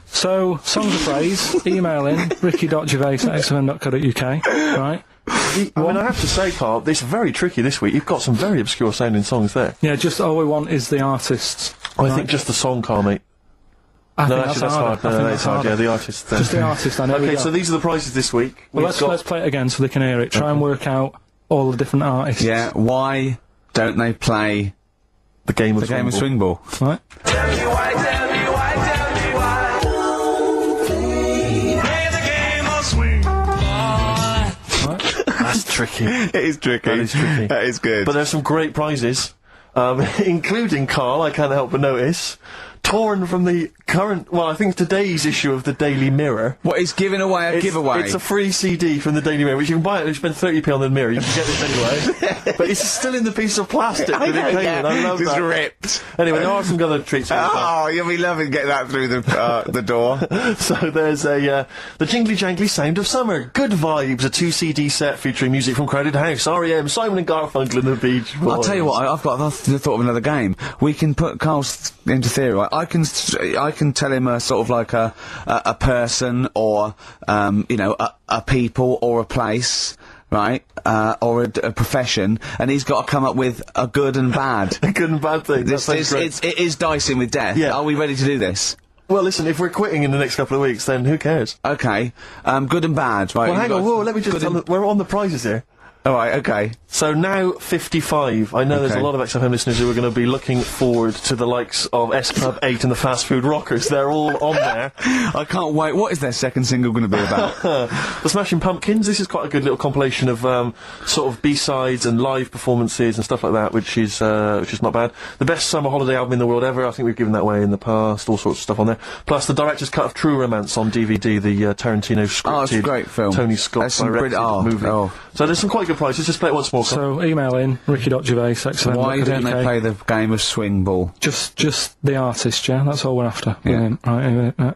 So, songs of phrase, email in, ricky.gervais@xfm.co.uk, right? I mean, I have to say, Carl, it's very tricky this week. You've got some very obscure sounding songs there. Yeah, just all we want is the artists. I think just the song, Carl, mate. I No, think actually, that's harder. hard. I No, think that's hard. Yeah, the artist. Just the artist, I know. Okay, so these are the prizes this week. Well, We've let's play it again so they can hear it. Try and work out all the different artists. Yeah, why don't they play the game of the game of swing ball? Right? Tell me why, tell me why, tell me why. Play the game of swing. tricky. It is tricky. That is tricky. That is good. But there's some great prizes, including, Carl, I can't help but notice, torn from the current, well, I think today's issue of the Daily Mirror. What, he's giving away a giveaway? It's a free CD from the Daily Mirror, which you can buy it, you spend 30p on the Mirror, you can get this anyway. But it's still in the piece of plastic that it came in, I love just that. ripped. Anyway, there are some other treats. Oh, you'll be loving getting that through the door. So there's the Jingly Jangly Sound of Summer, Good Vibes, a 2 CD set featuring music from Crowded House, R.E.M., Simon and Garfunkel and the Beach Boys. I'll tell you what, I've thought of another game. We can put Carl's into theory, right? I can tell him a sort of like a person or, you know, a people or a place, right? Or a profession, and he's got to come up with a good and bad. A good and bad thing. It is dicing with death. Yeah. Are we ready to do this? Well, listen, if we're quitting in the next couple of weeks, then who cares? Okay. Good and bad, right? Well, hang on, whoa, let me just tell we're on the prizes here. Alright, okay. So now 55. I know there's a lot of XFM listeners who are going to be looking forward to the likes of S Club 8 and the Fast Food Rockers. They're all on there. I can't wait. What is their second single going to be about? The Smashing Pumpkins. This is quite a good little compilation of sort of B-sides and live performances and stuff like that, which is not bad. The best summer holiday album in the world ever. I think we've given that away in the past. All sorts of stuff on there. Plus the director's cut of True Romance on DVD. The Tarantino scripted. Oh, it's a great film. Tony Scott directed movie. So there's some quite good prizes. Just play it once more. So email in ricky.gervais. Why don't they play the game of swing ball? Just the artist, yeah. That's all we're after. Yeah. Right. Anyway, Tell me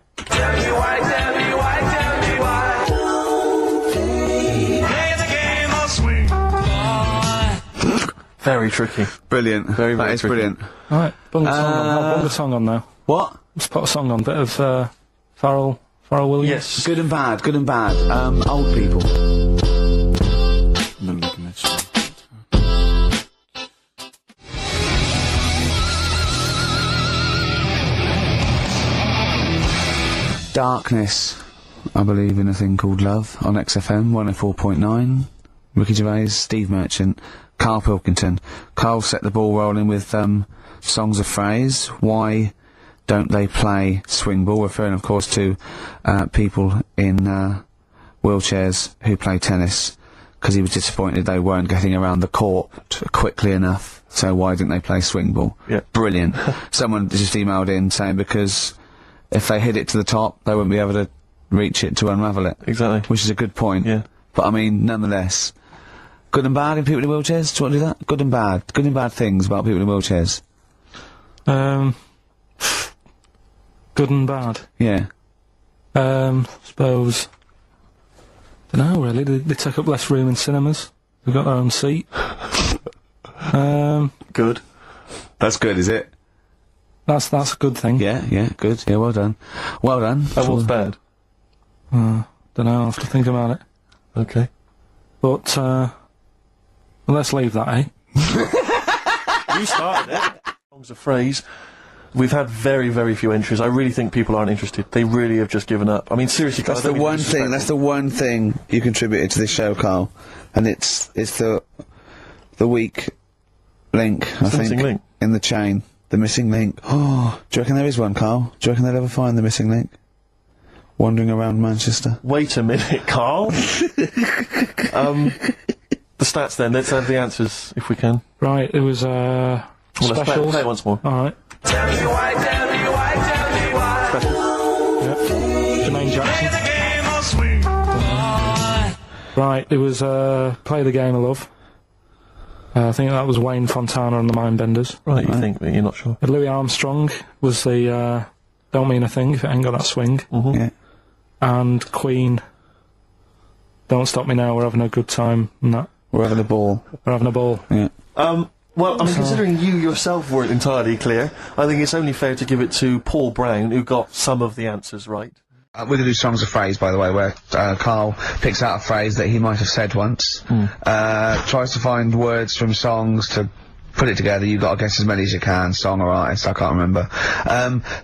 why, tell me why, tell me why. Play the game of swing, boy. Very tricky. Brilliant. That is brilliant. Right, bung the song on. I'll bung the song on now. What? Let's put a song on. Bit of Pharrell Williams. Yes. Good and bad. Good and bad. Old people. Darkness. I believe in a thing called love on XFM 104.9. Ricky Gervais, Steve Merchant, Karl Pilkington. Karl set the ball rolling with songs of phrase. Why don't they play swing ball? Referring, of course, to people in wheelchairs who play tennis, because he was disappointed they weren't getting around the court quickly enough. So why didn't they play swing ball? Yeah. Brilliant. Someone just emailed in saying because if they hit it to the top, they wouldn't be able to reach it to unravel it. Exactly. Which is a good point. Yeah. But I mean, nonetheless, good and bad in people in wheelchairs? Do you want to do that? Good and bad. Good and bad things about people in wheelchairs. Good and bad. Yeah. Suppose. Don't know really. They take up less room in cinemas. They've got their own seat. Good. That's good, is it? That's a good thing. Yeah, good. Yeah, well done. Well done. And what's bad? Don't know. I'll have to think about it. Okay. But well, let's leave that, eh? You started it. Songs of phrase. We've had very, very few entries. I really think people aren't interested. They really have just given up. I mean, seriously, That's the one thing. That's the one thing you contributed to this show, Carl, and it's the weak link. I think missing link. in the chain. The missing link. Oh, do you reckon there is one, Carl? Do you reckon they'll ever find the missing link? Wandering around Manchester. Wait a minute, Carl. The stats then. Let's have the answers if we can. Right. It was Well, let's specials. play it once more. All right. Tell me why, tell me why, tell me why. Yep. Jermaine Jackson. Play the game of swing, boy. Right. It was Play the Game of Love. I think that was Wayne Fontana and the Mindbenders. Right, you think, but you're not sure. Louis Armstrong was the Don't Mean a Thing if it ain't got that swing. Yeah. And Queen, Don't Stop Me Now, We're Having a Good Time. And that. We're having a ball. We're having a ball. Yeah. Well, I mean, considering you yourself weren't entirely clear, I think it's only fair to give it to Paul Brown, who got some of the answers right. We're going to do songs of phrase, by the way, where Carl picks out a phrase that he might have said once, tries to find words from songs to put it together. You've got to guess as many as you can, song or artist, I can't remember.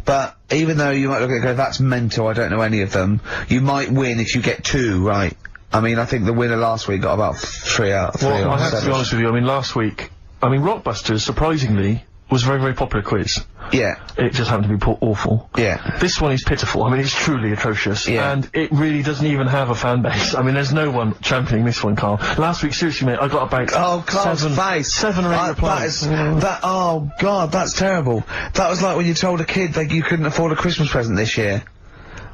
But even though you might look at it and go, that's mental, I don't know any of them, you might win if you get 2 right. I mean, I think the winner last week got about 3 out of 3 Well, or I have 7. to be honest with you, I mean, last week, Rockbusters, surprisingly, was a very, very popular quiz. Yeah. It just happened to be awful. Yeah. This one is pitiful. I mean, it's truly atrocious. Yeah. And it really doesn't even have a fan base. I mean, there's no one championing this one, Carl. Last week, seriously, mate, I got about Carl's face. 7 or 8 replies. Oh God, that's terrible. That was like when you told a kid that you couldn't afford a Christmas present this year.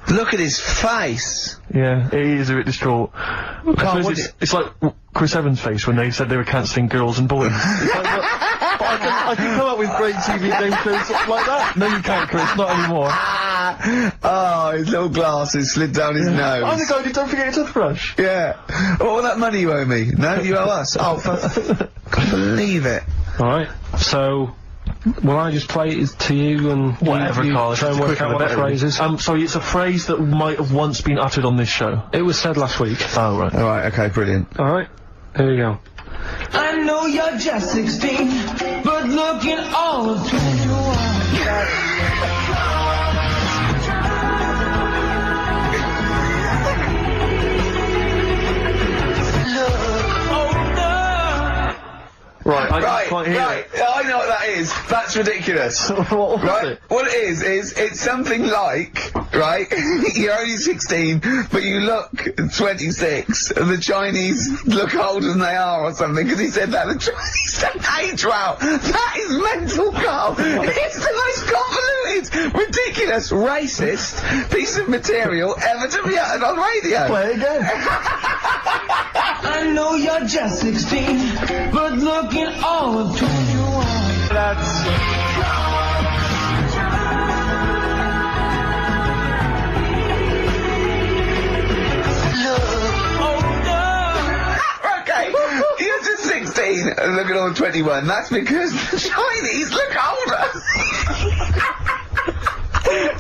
Look at his face. Yeah, he is a bit distraught. I suppose it's like Chris Evans' face when they said they were cancelling Girls and Boys. It's like, but I can come up with great TV game shows like that. No, you can't, Chris, not anymore. Oh, his little glasses slid down his nose. I'm the guy who don't forget your toothbrush. Yeah. All that money you owe me. No, you owe us. Oh, can't believe it. Alright, so will I just play it to you and Whatever, you Carl. try and work out what the phrase is? Sorry, it's a phrase that might have once been uttered on this show. It was said last week. Oh, right. Alright, okay, brilliant. Alright, here we go. I know you're just 16, but looking all of 21. Right, I can't hear Right, I know what that is. That's ridiculous. What was Right? it? What it is it's something like, right, you're only 16, but you look 26, and the Chinese look older than they are or something, because he said that, the Chinese don't age well. That is mental, Carl. It's the most convoluted, ridiculous, racist piece of material ever to be uttered on radio. Play again. I know you're just 16, but looking all of 21. Okay, you're just 16 and looking all 21. That's because the Chinese look older.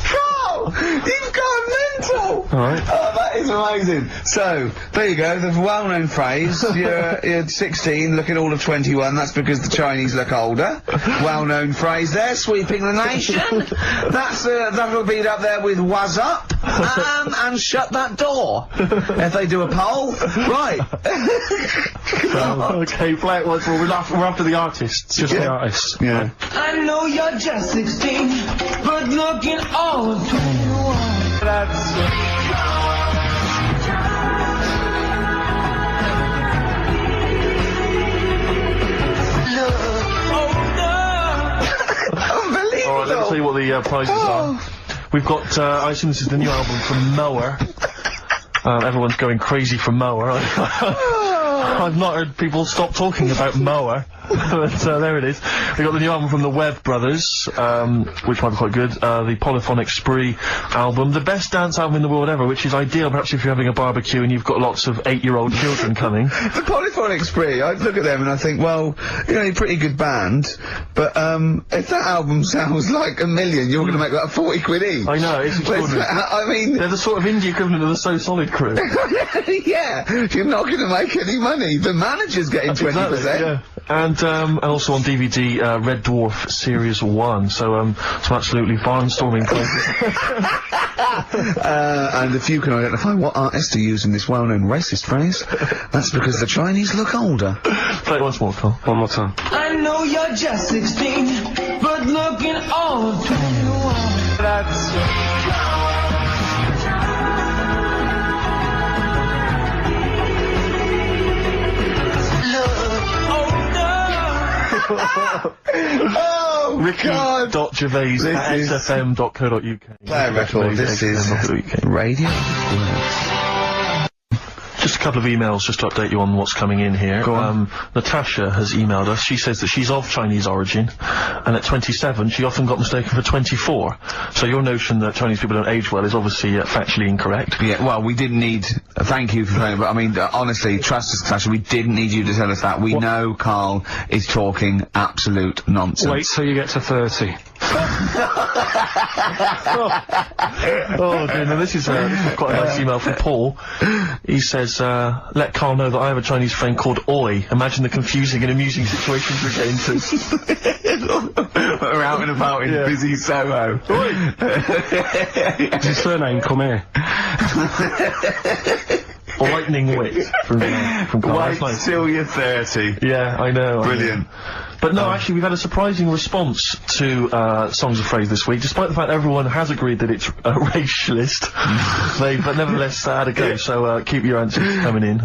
Carl, you've gone mental. Alright. Oh, that is amazing. So, there you go, the well-known phrase, you're 16, looking all of 21, that's because the Chinese look older. Well-known phrase there, sweeping the nation. That'll be up there with "was up," and "shut that door." If they do a poll. Right. Okay, play it once more. We're after the artists. Just the artists. Yeah. I know you're just 16, but looking all of 21. Unbelievable. Alright, let me tell you what the prizes are. We've got, I assume this is the new album from Mower. Everyone's going crazy for Mower. I've not heard people stop talking about Mower. But there it is. We got the new album from the Webb Brothers, which might be quite good. The Polyphonic Spree album, the best dance album in the world ever, which is ideal perhaps if you're having a barbecue and you've got lots of 8-year-old children coming. The Polyphonic Spree, I look at them and I think, well, you know, you're a pretty good band, but if that album sounds like $1 million, you're going to make that 40 quid each. I know, it's extraordinary. I mean... They're the sort of indie equivalent of the So Solid crew. Yeah, you're not going to make any money. The manager's getting 20%. Exactly, yeah. And also on DVD, Red Dwarf Series 1, so some absolutely barnstorming places. And if you can identify what artist to use in this well-known racist phrase, that's because the Chinese look older. Play it once more, Carl. One more time. I know you're just 16, but looking all of 21. Oh, God. Ricky.Gervais at sfm.co.uk. Play a record. This is Radio. Just a couple of emails just to update you on what's coming in here. Go on. Natasha has emailed us. She says that she's of Chinese origin, and at 27 she often got mistaken for 24. So your notion that Chinese people don't age well is obviously factually incorrect. Yeah, well, we didn't need... thank you for saying, but I mean, honestly, trust us, Natasha, we didn't need you to tell us that. We know Carl is talking absolute nonsense. Wait till you get to 30. Oh dear, no, this is quite a nice email from Paul. He says, let Carl know that I have a Chinese friend called Oi. Imagine the confusing and amusing situations we get into. We're out and about in busy Soho. Does his surname come here? Lightning wit from Carl. Wait That's nice. till you're 30. Yeah, I know. Brilliant. But no, actually, we've had a surprising response to Songs of Phrase this week, despite the fact everyone has agreed that it's racialist. But nevertheless had a go. So keep your answers coming in,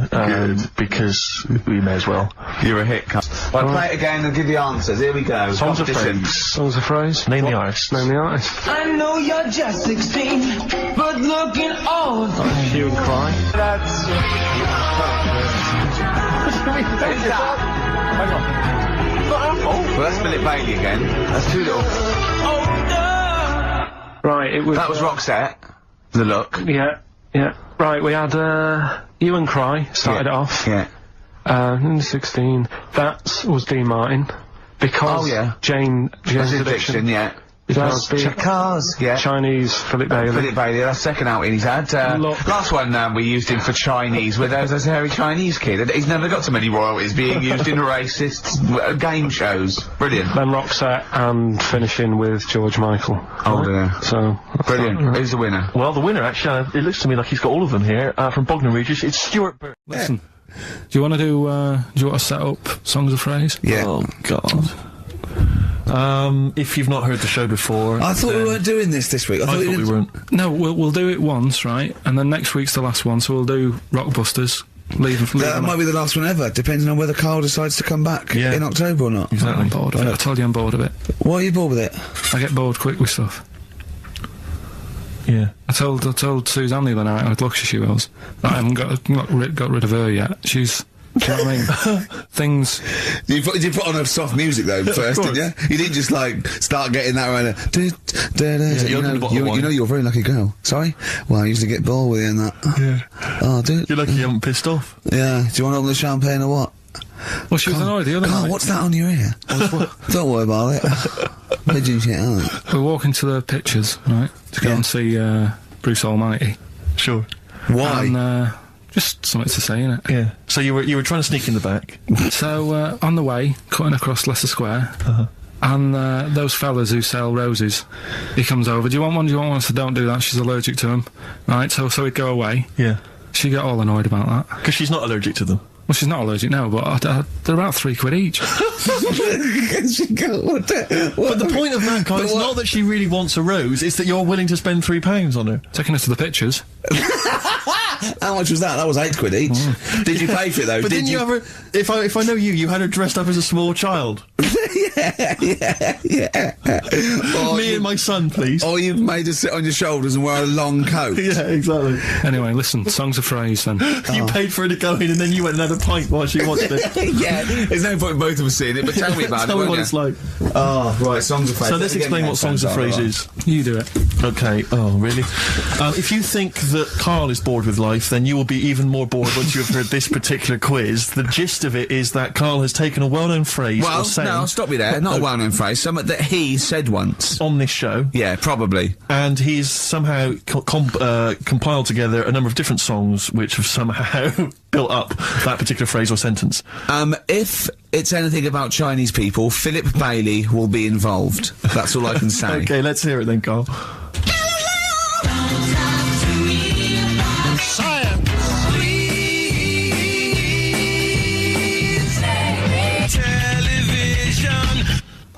because we may as well. You're a hit. Right, play it again and give the answers. Here we go. Songs of Phrase. Songs of Phrase. Name the artist. Name the artist. I know you're just 16, but looking old. Hue and Cry. That's Well, that's Philip Bailey again. That's too little. Right, it was... That was Roxette. The Look. Yeah. Right, we had, Hue and Cry started it off. Yeah. 16. That was Dean Martin. Because Jane's Addiction. Yeah. Because Cars. Yeah. Chinese Philip Bailey. Philip Bailey, that's second outing he's had. Last one we used him for Chinese, with as a hairy Chinese kid. He's never got so many royalties being used in racist game shows. Brilliant. Then Roxette and finishing with George Michael. Oh dear. So Brilliant. Who's the winner? Well, the winner, actually, it looks to me like he's got all of them here, from Bognor Regis. It's Stuart Burke. Listen, do you want to set up Songs of Phrase? Yeah. Oh, God. If you've not heard the show before... I thought we weren't doing this week. I thought we weren't. No, we'll do it once, right? And then next week's the last one, so we'll do Rockbusters. That might be the last one ever, depending on whether Carl decides to come back in October or not. I'm bored of it. I told you I'm bored of it. Why are you bored with it? I get bored quick with stuff. Yeah. I told Suzanne the other night, how lucky she was, that I haven't got rid of her yet. She's... Do you know what I mean? Things... You put on a soft music, though, first, didn't you? You didn't just, like, start getting that around you know you're a very lucky girl. Sorry? Well, I usually get bored with you and that. Yeah. Oh, dude. You're lucky you haven't pissed off. Yeah. Do you want to open the champagne or what? Well, she was annoyed the other night. What's that on your ear? Don't worry about it. Pigeon shit, aren't it? We're walking to the pictures, right, to go and see Bruce Almighty. Sure. Why? And, just something to say, innit? Yeah. So you were trying to sneak in the back. So, on the way, cutting across Leicester Square, and those fellas who sell roses, he comes over, do you want one? I said, don't do that, she's allergic to them. Right, so he'd go away. Yeah. She got all annoyed about that. Because she's not allergic to them. Well, she's not allergic now, but they're about £3 each. But the point of that, Carl, is not that she really wants a rose, it's that you're willing to spend £3 on her. Taking us to the pictures. How much was that? That was £8 each. Did you pay for it though? But didn't you have her? If I know you had her dressed up as a small child. yeah. Me and my son, please. Or you made her sit on your shoulders and wear a long coat. Yeah, exactly. Anyway, listen, Songs of Phrase then. You paid for her to go in and then you went and had a pint while she watched it. Yeah, there's no point in both of us seeing it, but tell me about it. Tell me what it's like. Oh, right, Songs of Phrase. So let's explain what Songs of Phrase is. You do it. Okay. Oh, really? If you think that Carl is bored with life, then you will be even more bored once you have heard this particular quiz. The gist of it is that Carl has taken a well-known phrase or saying... no, stop me there. Not a well-known phrase. Something that he said once. On this show. Yeah, probably. And he's somehow compiled together a number of different songs which have somehow built up that particular phrase or sentence. If it's anything about Chinese people, Philip Bailey will be involved. That's all I can say. Okay, let's hear it then, Carl.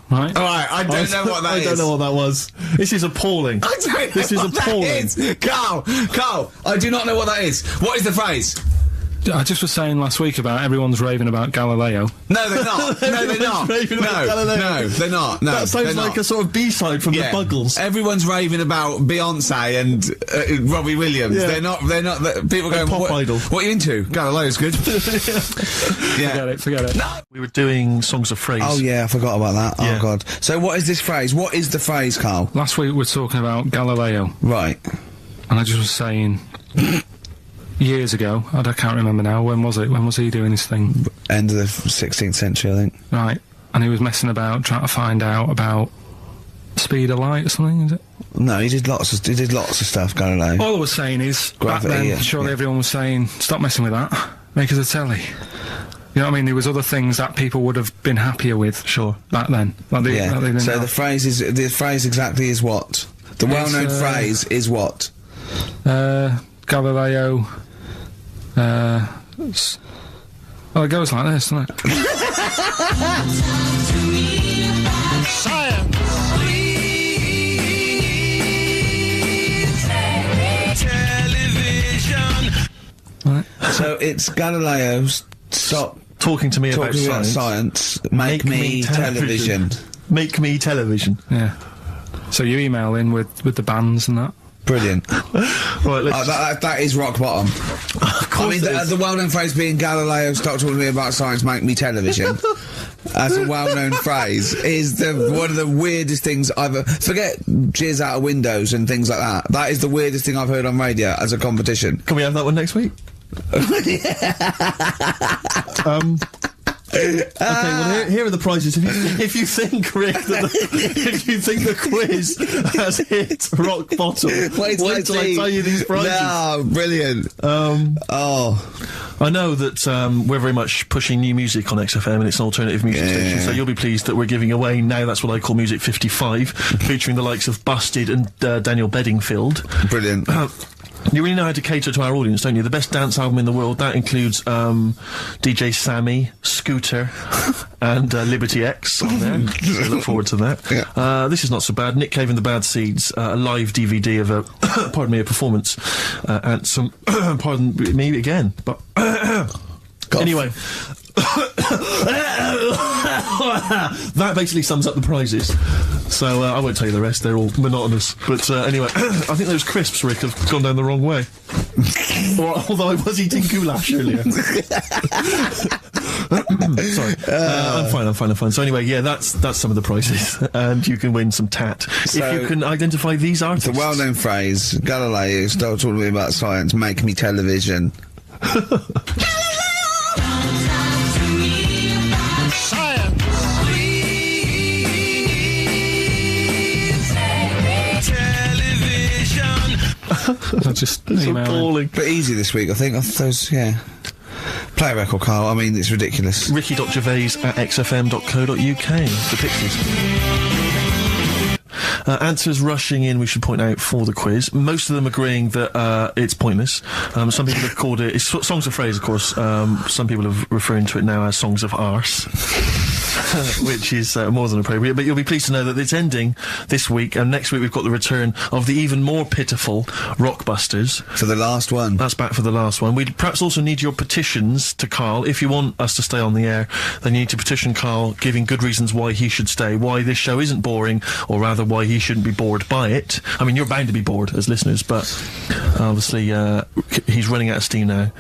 Right. Alright, I don't know what that is. I don't know what that was. This is appalling. I don't know This is what appalling. that is. Carl, I do not know what that is. What is the phrase? I just was saying last week about everyone's raving about Galileo. No, they're not. No, they're not. Raving about Galileo. No, they're not. No, That sounds they're like not. a sort of B-side from the Buggles. Everyone's raving about Beyonce and Robbie Williams. Yeah. They're not. People going, Pop what, Idol. What are you into? Galileo's good. Forget it. No. We were doing Songs of Phrase. Oh yeah, I forgot about that. Yeah. Oh god. So what is this phrase? What is the phrase, Carl? Last week we were talking about Galileo, Right. and I just was saying... years ago, I can't remember now, when was it? When was he doing his thing? End of the 16th century, I think. Right, and he was messing about, trying to find out about speed of light or something, is it? No, he did lots of stuff, Galileo. All I was saying is, Gravity, back then, yeah, surely yeah. everyone was saying, stop messing with that, make us a telly. You know what I mean? There was other things that people would have been happier with. Sure. Back then. Like they didn't So have. the phrase exactly is what? The well-known phrase is what? Galileo, Well, it goes like this, doesn't it? Science. Television. Right. So it's Galileo. Stop Talking to me about talking about science. science. Make me television. Make me television. Yeah. So you email in with the bands and that. Brilliant. Right, let's... That is rock bottom. I mean, the well-known phrase being Galileo, stop talking to me about science, make me television. As a well-known phrase is one of the weirdest things I've forget jizz out of windows and things like that. That is the weirdest thing I've heard on radio as a competition. Can we have that one next week? Okay, well here are the prizes. If you think, Rick, if you think the quiz has hit rock bottom, wait till I tell you these prizes. No, brilliant. I know that we're very much pushing new music on XFM, and it's an alternative music station, so you'll be pleased that we're giving away now, that's what I call Music 55, featuring the likes of Busted and Daniel Bedingfield. Brilliant. You really know how to cater to our audience, don't you? The best dance album in the world, that includes DJ Sammy, Scooter, and Liberty X on there. So look forward to that. Yeah. This is not so bad. Nick Cave and the Bad Seeds, a live DVD of a, pardon me, a performance at some, pardon me again, but anyway. That basically sums up the prizes. So I won't tell you the rest, they're all monotonous. But anyway, I think those crisps, Rick, have gone down the wrong way. Although I was eating goulash earlier. Sorry. I'm fine. So anyway, yeah, that's some of the prizes. And you can win some tat. So if you can identify these artists. The well-known phrase, Galileo, stop talking to me about science, make me television. That's just appalling. But easy this week, I think. Those, yeah. Play a record, Carl. I mean, it's ridiculous. Ricky.gervais@xfm.co.uk. The pictures. Answers rushing in, we should point out, for the quiz. Most of them agreeing that it's pointless. Some people have called it... It's songs of phrase, of course. Some people are referring to it now as songs of arse. Which is more than appropriate, but you'll be pleased to know that it's ending this week, and next week we've got the return of the even more pitiful Rockbusters. For the last one. That's back for the last one. We'd perhaps also need your petitions to Karl. If you want us to stay on the air, then you need to petition Karl, giving good reasons why he should stay, why this show isn't boring, or rather why he shouldn't be bored by it. I mean, you're bound to be bored as listeners, but obviously he's running out of steam now.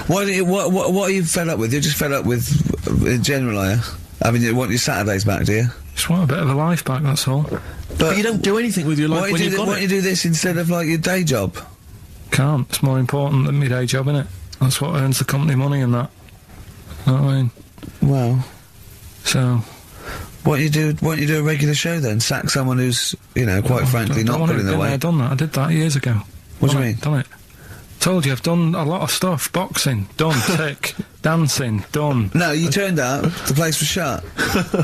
What are you fed up with? You're just fed up with in general, are you? I mean, you want your Saturdays back, do you? Just want a bit of a life back, that's all. But you don't do anything with your life when you've got it. Why don't you do this instead of, like, your day job? Can't. It's more important than my day job, innit? That's what earns the company money and that. You know what I mean? Well... So... Why don't you do a regular show then? Sack someone who's, you know, quite frankly not putting their weight. I've done that. I did that years ago. What do you mean? Done it. Told you, I've done a lot of stuff. Boxing, done. Tick. Dancing, done. No, you turned up, the place was shut.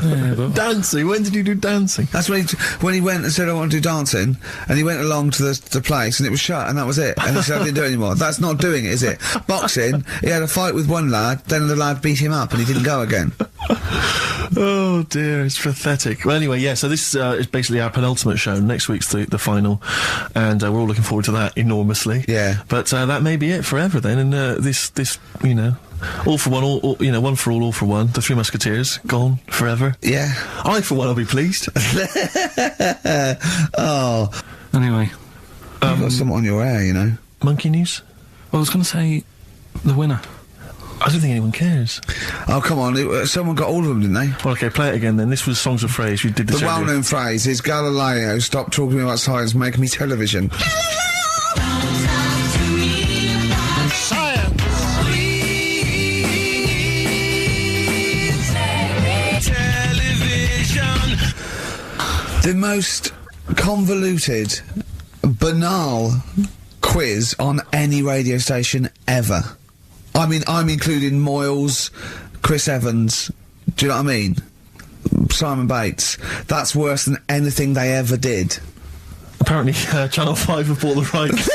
Yeah, but... Dancing? When did you do dancing? That's when he went and said, I want to do dancing, and he went along to the place, and it was shut, and that was it. And he said, I didn't do it anymore. That's not doing it, is it? Boxing, he had a fight with one lad, then the lad beat him up, and he didn't go again. Oh dear, it's pathetic. Well, anyway, yeah, so this is basically our penultimate show. Next week's the final, and we're all looking forward to that enormously. Yeah. But that may be it forever then, and this, you know, all for one, all, you know, one for all for one. The Three Musketeers, gone forever. Yeah. I, for one, will be pleased. Oh. Anyway. You've got something on your hair, you know. Monkey news? Well, I was going to say the winner. I don't think anyone cares. Oh, come on. Someone got all of them, didn't they? Well, okay, play it again then. This was Songs of Phrase. We did this The earlier. well-known phrase is, Galileo, stop talking about science, make me television. The most convoluted, banal quiz on any radio station ever. I mean, I'm including Moyles, Chris Evans, do you know what I mean? Simon Bates. That's worse than anything they ever did. Apparently, Channel 5 have bought the rights.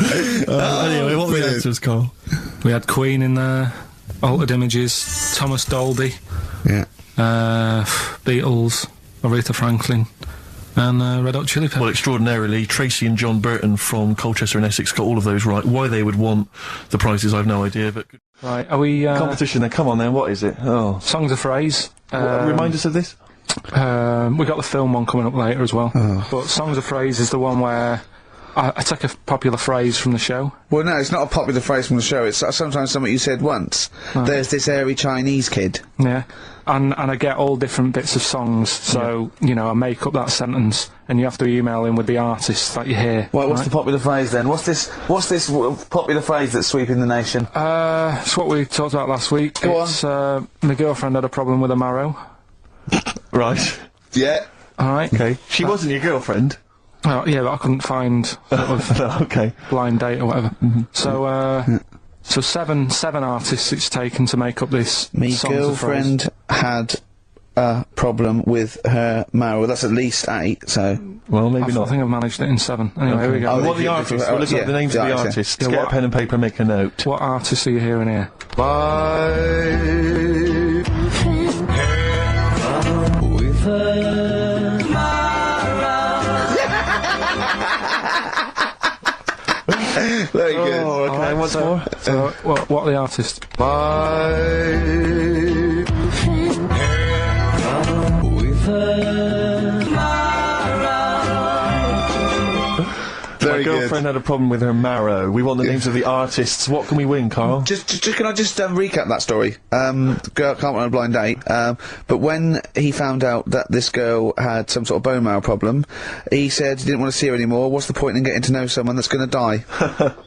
Anyway, what were the answers, Carl? We had Queen in there, Altered Images, Thomas Dolby, Yeah. Beatles, Aretha Franklin, and Red Hot Chili Peppers. Well, extraordinarily, Tracy and John Burton from Colchester and Essex got all of those right. Why they would want the prizes, I've no idea, but... Right, are we... Competition then, come on then, what is it? Oh. Songs of Phrase. Remind us of this? We got the film one coming up later as well. But Songs of Phrase is the one where I take a popular phrase from the show. Well, no, it's not a popular phrase from the show. It's sometimes something you said once. There's this airy Chinese kid. Yeah. And I get all different bits of songs, so, you know, I make up that sentence, and you have to email in with the artist that you hear. Well, what's the popular phrase then? What's this popular phrase that's sweeping the nation? It's what we talked about last week. Go on. My girlfriend had a problem with a marrow. Right. Yeah. Alright. Okay. She wasn't your girlfriend? Oh, yeah, but I couldn't find sort of Okay. blind date or whatever. So seven artists it's taken to make up this. Me Songs of Phrase. girlfriend had a problem with her marrow. That's at least 8, so... Well, maybe I not. think I've managed it in 7. Anyway, here we go. What are the artists? Well, look up the names of the artists. Yeah, Get what- a pen and paper, make a note. What artists are you hearing here? Very good. Oh, okay, once more. So, what are the artists? Very My girlfriend had a problem with her marrow. We want the names of the artists. What can we win, Carl? Just can I just recap that story? The girl can't run a blind date. But when he found out that this girl had some sort of bone marrow problem, he said he didn't want to see her anymore. What's the point in getting to know someone that's going to die?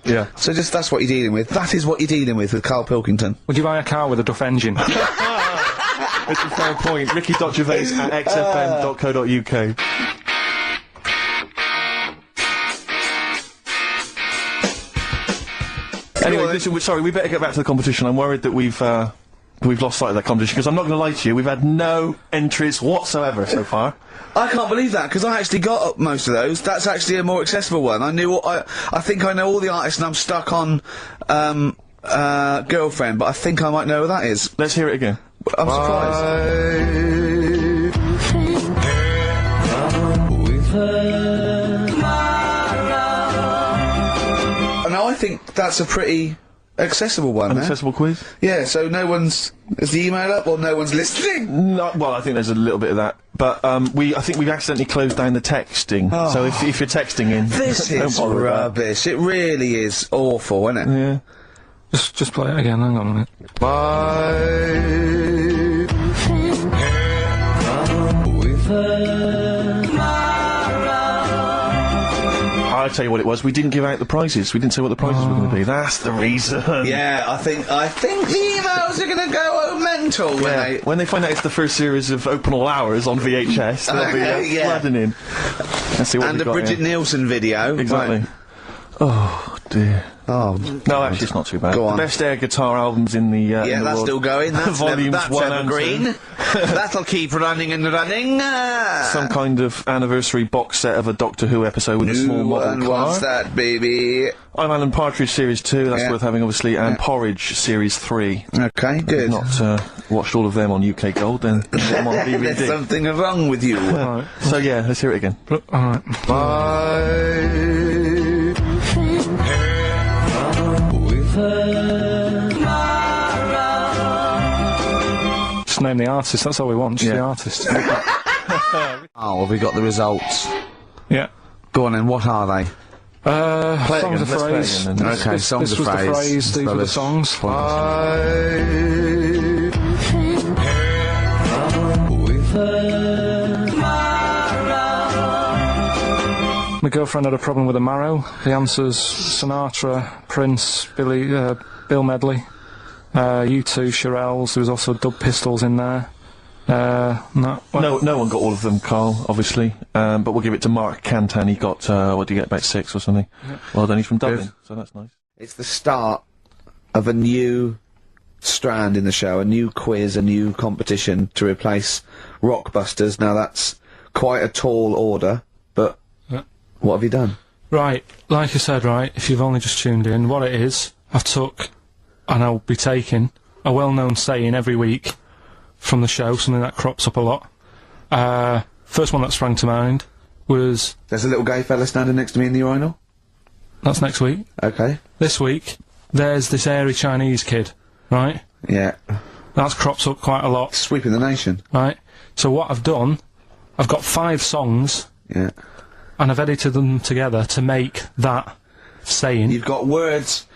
Yeah. So that's what you're dealing with. That is what you're dealing with Karl Pilkington. Would you buy a car with a Duff engine? It's a fair point. Ricky.Gervais at xfm.co.uk. Anyway, listen, sorry, we better get back to the competition. I'm worried that we've lost sight of that competition, because I'm not going to lie to you, we've had no entries whatsoever so far. I can't believe that, because I actually got up most of those. That's actually a more accessible one. I think I know all the artists, and I'm stuck on Girlfriend, but I think I might know who that is. Let's hear it again. I'm surprised. Now I think that's a pretty accessible one. An there. accessible quiz? Yeah, so no one's... Is the email up or no one's listening? No, well, I think there's a little bit of that. But, I think we've accidentally closed down the texting. So if you're texting in... This don't is bother with that. rubbish. It really is awful, isn't it? Yeah. just play it again, hang on a minute. I'll tell you what it was, we didn't give out the prizes. We didn't say what the prizes were going to be. That's the reason. Yeah, I think the emails are going to go mental When they find out it's the first series of Open All Hours on VHS, they'll be flooding in. Let's see what and we've the got Bridget here. Nielsen video. Exactly. Right. Oh, dear. Oh, No, actually, it's not too bad. Go on. The best air guitar albums in the yeah, in the that's world. still going. That's, Volumes that's 1 and evergreen. 2. That'll keep running and running. Some kind of anniversary box set of a Doctor Who episode with a small Who model car. wants that, baby? I'm Alan Partridge Series 2, that's Yeah. worth having, obviously, and Porridge Series 3. Okay, good. Not watched all of them on UK Gold, then get them on There's DVD. something wrong with you. Alright. So yeah, let's hear it again. Alright. Just name the artist, that's all we want, just the artist. Oh, have we got the results? Yeah. Go on then, what are they? Play it Songs again, of let's play it Phrase. again then. Okay, songs This of was phrase. the phrase, these were the Rubbish. songs. My girlfriend had a problem with a marrow. The answer's Sinatra, Prince, Bill Medley, U2, Shirelles. There was also Dub Pistols in there. No one got all of them, Carl, obviously. But we'll give it to Mark Cantan. He got, what do you get, about 6 or something? Yeah. Well done, he's from Dublin, so that's nice. It's the start of a new strand in the show, a new quiz, a new competition to replace Rockbusters. Now that's quite a tall order, but Yeah. what have you done? Right, like I said, right, if you've only just tuned in, what it is, I've took, and I'll be taking, a well-known saying every week from the show, something that crops up a lot. First one that sprang to mind was... There's a little gay fella standing next to me in the urinal? That's next week. Okay. This week, there's this airy Chinese kid, right? Yeah. That's cropped up quite a lot. Sweeping the nation. Right. So what I've done, I've got 5 songs, Yeah. and I've edited them together to make that saying. You've got words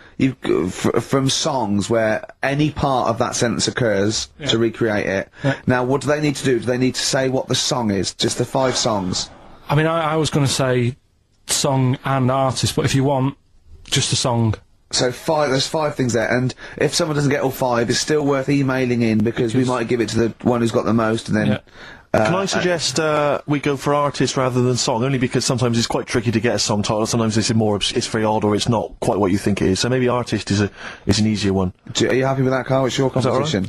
from songs where any part of that sentence occurs to recreate it. Yeah. Now, what do they need to do? Do they need to say what the song is? Just the 5 songs? I mean, I was going to say song and artist, but if you want, just a song. So there's 5 things there, and if someone doesn't get all 5, it's still worth emailing in because we might give it to the one who's got the most, and then... Yeah. Can I suggest we go for artist rather than song? Only because sometimes it's quite tricky to get a song title. Sometimes it's it's very odd, or it's not quite what you think it is. So maybe artist is an easier one. Are you happy with that, Carl? It's your that all right? composition.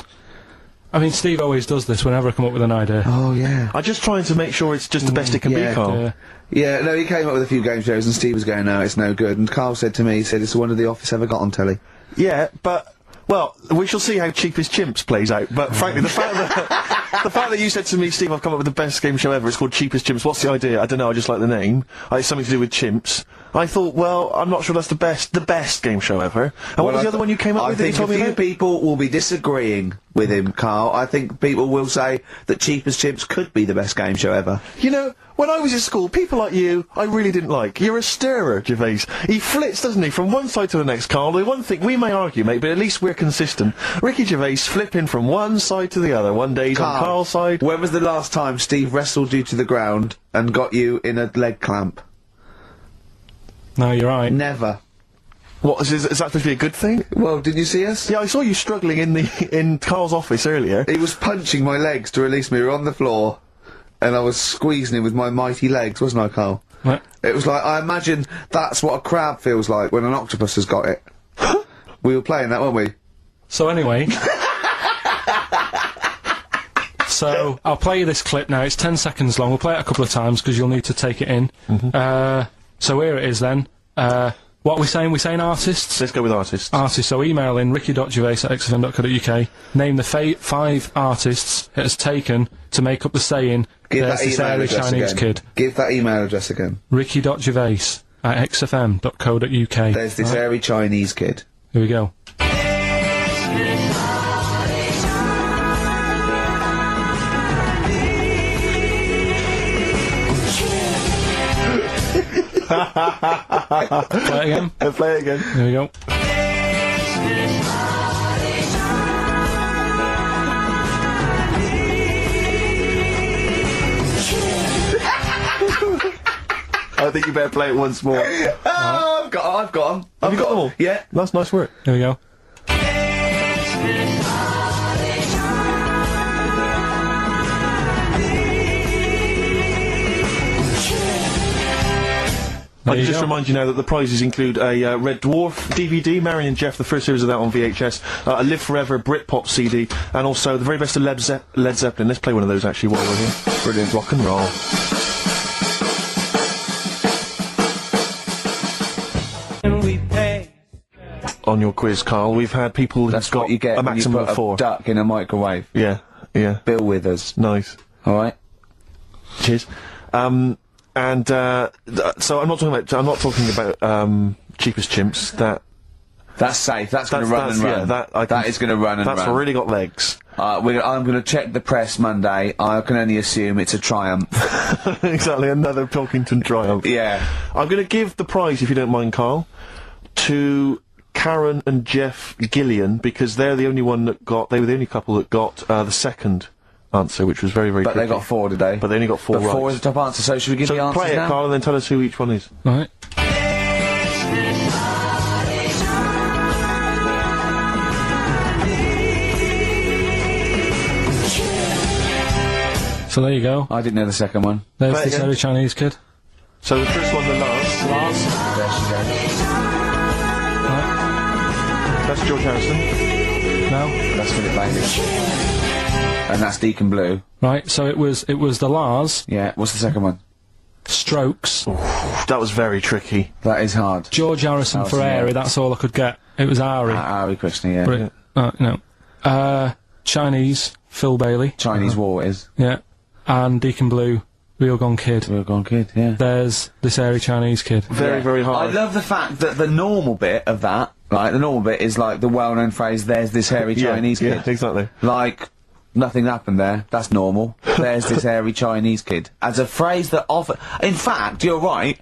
I mean, Steve always does this whenever I come up with an idea. Oh, yeah. I'm just trying to make sure it's just the best it can be, Carl. Yeah. Yeah, no, he came up with a few game shows and Steve was going, no, it's no good. And Carl said to me, he said, it's the one of The Office ever got on telly. Yeah, but... Well, we shall see how Cheapest Chimps plays out, but frankly, the fact that you said to me, Steve, I've come up with the best game show ever, it's called Cheapest Chimps, what's the idea? I don't know, I just like the name. It's something to do with chimps. I thought, well, I'm not sure that's the best game show ever. And what was the other one you came up with that you told me I think about? a few people will be disagreeing with him, Carl. I think people will say that Cheapest Chimps could be the best game show ever. You know, when I was at school, people like you, I really didn't like. You're a stirrer, Gervais. He flits, doesn't he, from one side to the next, Carl. The one thing, we may argue, mate, but at least we're consistent. Ricky Gervais flipping from one side to the other. One day he's on Carl's side. When was the last time Steve wrestled you to the ground and got you in a leg clamp? No, you're right. Never. What, is that supposed to be a good thing? Well, did you see us? Yeah, I saw you struggling in Carl's office earlier. He was punching my legs to release me. We were on the floor, and I was squeezing him with my mighty legs, wasn't I, Carl? What? It was like, I imagine that's what a crab feels like when an octopus has got it. We were playing that, weren't we? So anyway... So, I'll play you this clip now. It's 10 seconds long. We'll play it a couple of times because you'll need to take it in. So here it is then. What are we saying? We're saying artists? Let's go with artists. Artists. So email in ricky.gervais@xfm.co.uk. Name the 5 artists it has taken to make up the saying, Give there's that this email airy address Chinese again. kid. Give that email address again. ricky.gervais@xfm.co.uk. There's this airy Chinese kid. Here we go. Play it again. Play it again. Here we go. I think you better play it once more. Oh, I've got them. Have you got them all? Yeah. That's nice work. Here we go. I can just remind you now that the prizes include a Red Dwarf DVD, Marion and Jeff, the first series of that on VHS, a Live Forever Britpop CD, and also the very best of Led Zeppelin. Let's play one of those actually while we're here. Brilliant. Rock and roll. On your quiz, Carl, we've had people That's who've got what you get a when you maximum put of 4. a duck in a microwave. Yeah, yeah. Bill Withers. Nice. Alright? Cheers. So I'm not talking about Cheapest Chimps. That's safe. That's going to run and run. Yeah, that is going to run and run. That's really got legs. I'm going to check the press Monday. I can only assume it's a triumph. Exactly, another Pilkington triumph. Yeah. I'm going to give the prize, if you don't mind, Carl, to Karen and Jeff Gillian, because they're the only they were the only couple that got the second answer, which was very, very But tricky. they got 4 today. But they only got 4 right. 4 is the top answer, so should we give the answers play it, now? Carl, and then tell us who each one is. Right. So there you go. I didn't know the second one. There's Play it this again. airy Chinese kid. So the first one, the Lars. There she goes. That's George Harrison. No. That's Philip Bailey. And that's Deacon Blue. Right. So it was the Lars. Yeah, what's the second one? Strokes. That was very tricky. That is hard. George Harrison for yeah. Airy, that's all I could get. It was Ari. Ari Krishna, yeah. No. Chinese, Phil Bailey. Chinese War is. Yeah. And Deacon Blue, Real Gone Kid. Real Gone Kid, yeah. There's this Airy Chinese kid. Very, very hard. I love the fact that the normal bit of that, like, the normal bit is like the well-known phrase, there's this hairy Chinese kid. Yeah, exactly. Like, nothing happened there. That's normal. There's this hairy Chinese kid. As a phrase that often... In fact, you're right.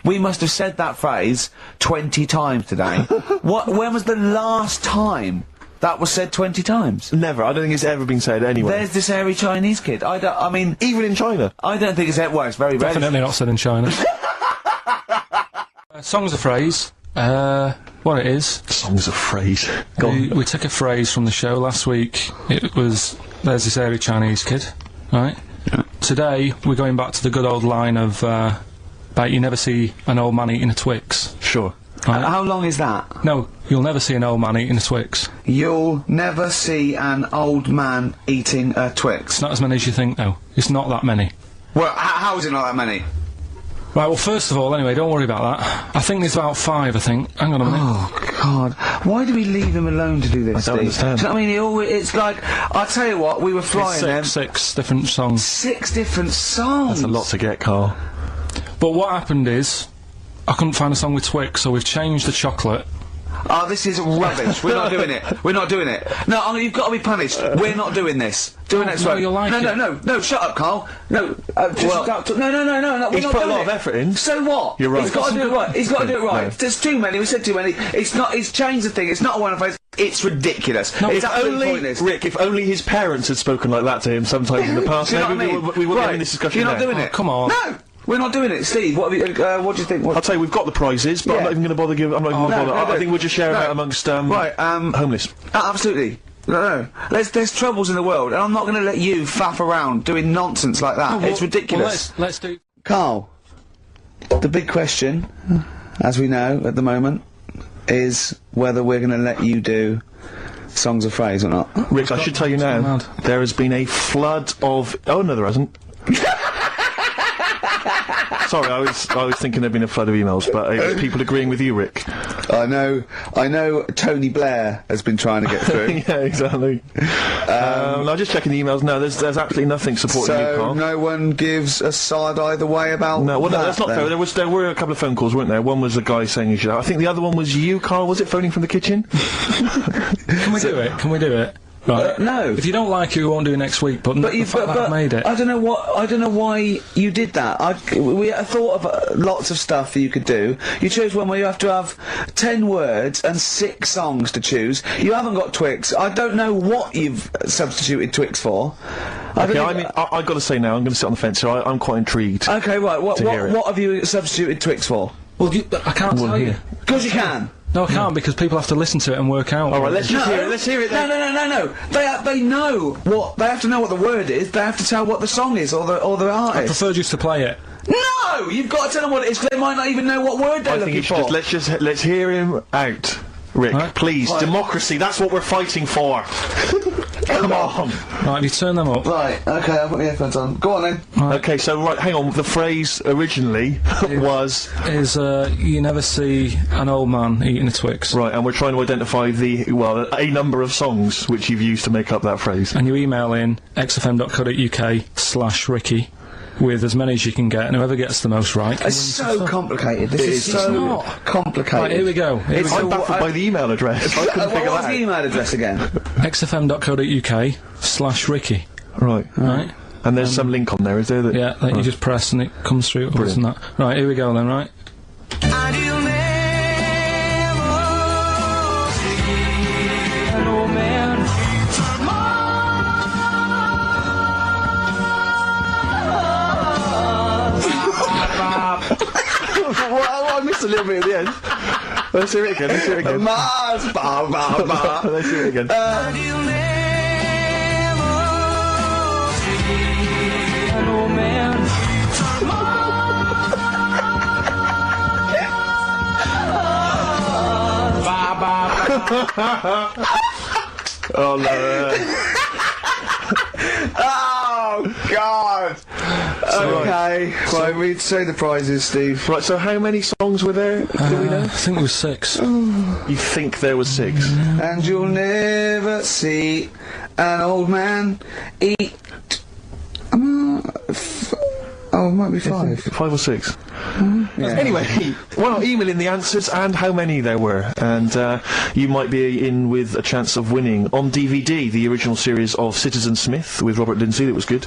We must have said that phrase 20 times today. When was the last time that was said 20 times? Never. I don't think it's ever been said anyway. There's this hairy Chinese kid. I mean... Even in China. I don't think it's... Well, it's very rare. Definitely not said in China. Song's a phrase. What it is. Song's a phrase. Go on. We took a phrase from the show last week. It was, there's this hairy Chinese kid, right? Yeah. Today, we're going back to the good old line of, about you never see an old man eating a Twix. Sure. Right? How long is that? No, you'll never see an old man eating a Twix. You'll never see an old man eating a Twix. It's not as many as you think, though. It's not that many. Well, how is it not that many? Right, well, first of all, anyway, don't worry about that. I think there's about 5, I think. Hang on a minute. Oh, God. Why do we leave him alone to do this, I don't understand. Do you know what I mean? He always, it's like... I'll tell you what, we were flying them... Six different songs. 6 different songs! That's a lot to get, Carl. But what happened is, I couldn't find a song with Twix, so we've changed the chocolate. Oh, this is rubbish. We're not doing it. We're not doing it. No, you've got to be punished. We're not doing this. Do it next week. you'll like it. No, shut up, Carl. No, just Well, no, we're he's not put a doing lot of it. effort in. So what? You're right. He's got to do it right. He's got to do it right. No. There's too many. We said too many. It's not. He's changed the thing. It's not a one phrase. It's ridiculous. No, it's If absolutely only, pointless. Rick, if only his parents had spoken like that to him sometimes in the past, Do you know maybe what I mean? we wouldn't Right. have this discussion You're not now. doing it. Come on. No, we're not doing it. Steve, what have you? What do you think? I'll tell you, we've got the prizes, but I'm Yeah. not even going to bother giving. I'm not even going to no, bother. no, I think we'll just share them no. out amongst Right, homeless. Absolutely. No. There's troubles in the world, and I'm not going to let you faff around doing nonsense like that. It's ridiculous. Well, let's do... Carl, the big question, as we know at the moment, is whether we're going to let you do songs of phrase or not. Rick, I should tell you now, mad. there has been a flood of... Oh, no, there hasn't. Sorry, I was thinking there'd been a flood of emails, but it was people agreeing with you, Rick. I know Tony Blair has been trying to get through. Yeah, exactly. I'm just checking the emails now. There's absolutely nothing supporting you, So Carl. no one gives a side either way about No, well, no, that, that's not then? fair. There were a couple of phone calls, weren't there? One was a guy saying you should. I think the other one was you, Carl. Was it phoning from the kitchen? Can we do it? Can we do it? Right. No. If you don't like it, we won't do it next week, but the fact that I've made it... I don't know why you did that. We thought of lots of stuff that you could do. You chose one where you have to have 10 words and 6 songs to choose. You haven't got Twix. I don't know what you've substituted Twix for. Okay, I mean, I've got to say now, I'm going to sit on the fence, so I'm quite intrigued. Okay, right. What hear it. have you substituted Twix for? Well, I can't tell you. Because you can. No, I can't, because people have to listen to it and work out. All right, let's just hear it. Let's hear it then. No. They know what they have to know what the word is. They have to tell what the song is or the I artist. prefer just to play it. No, you've got to tell them what it is. 'Cause they might not even know what word they're I think looking you should for. let's hear him out, Rick. Right. Please, democracy. That's what we're fighting for. Come on. Right, have you turned them up? Right. Okay, I'll put the headphones on. Go on then. Okay, so right, hang on. The phrase originally was Is, you never see an old man eating a Twix. right, and we're trying to identify a number of songs which you've used to make up that phrase. And you email in xfm.co.uk/Ricky with as many as you can get, and whoever gets the most right... It's so complicated. This is so not. complicated. Right, here we go. I'm baffled by the email address. I couldn't What figure was that the out. email address again? xfm.co.uk/Ricky. Right. Right? And there's some link on there, is there? That Yeah, that you just press and it comes through upwards and that. Right, here we go then, right? I missed a little bit at the end. Let's hear it again. Mars, ba ba ba. Let's hear it again. Oh no. Oh God! Okay, right, we'd say the prizes, Steve. Right, so how many songs were there? Do we know? I think there was 6. You think there was 6? And you'll never see an old man eat. It might be 5. 5 or 6. Yeah. Anyway, well, email in the answers and how many there were, and you might be in with a chance of winning on DVD the original series of Citizen Smith with Robert Lindsay. That was good.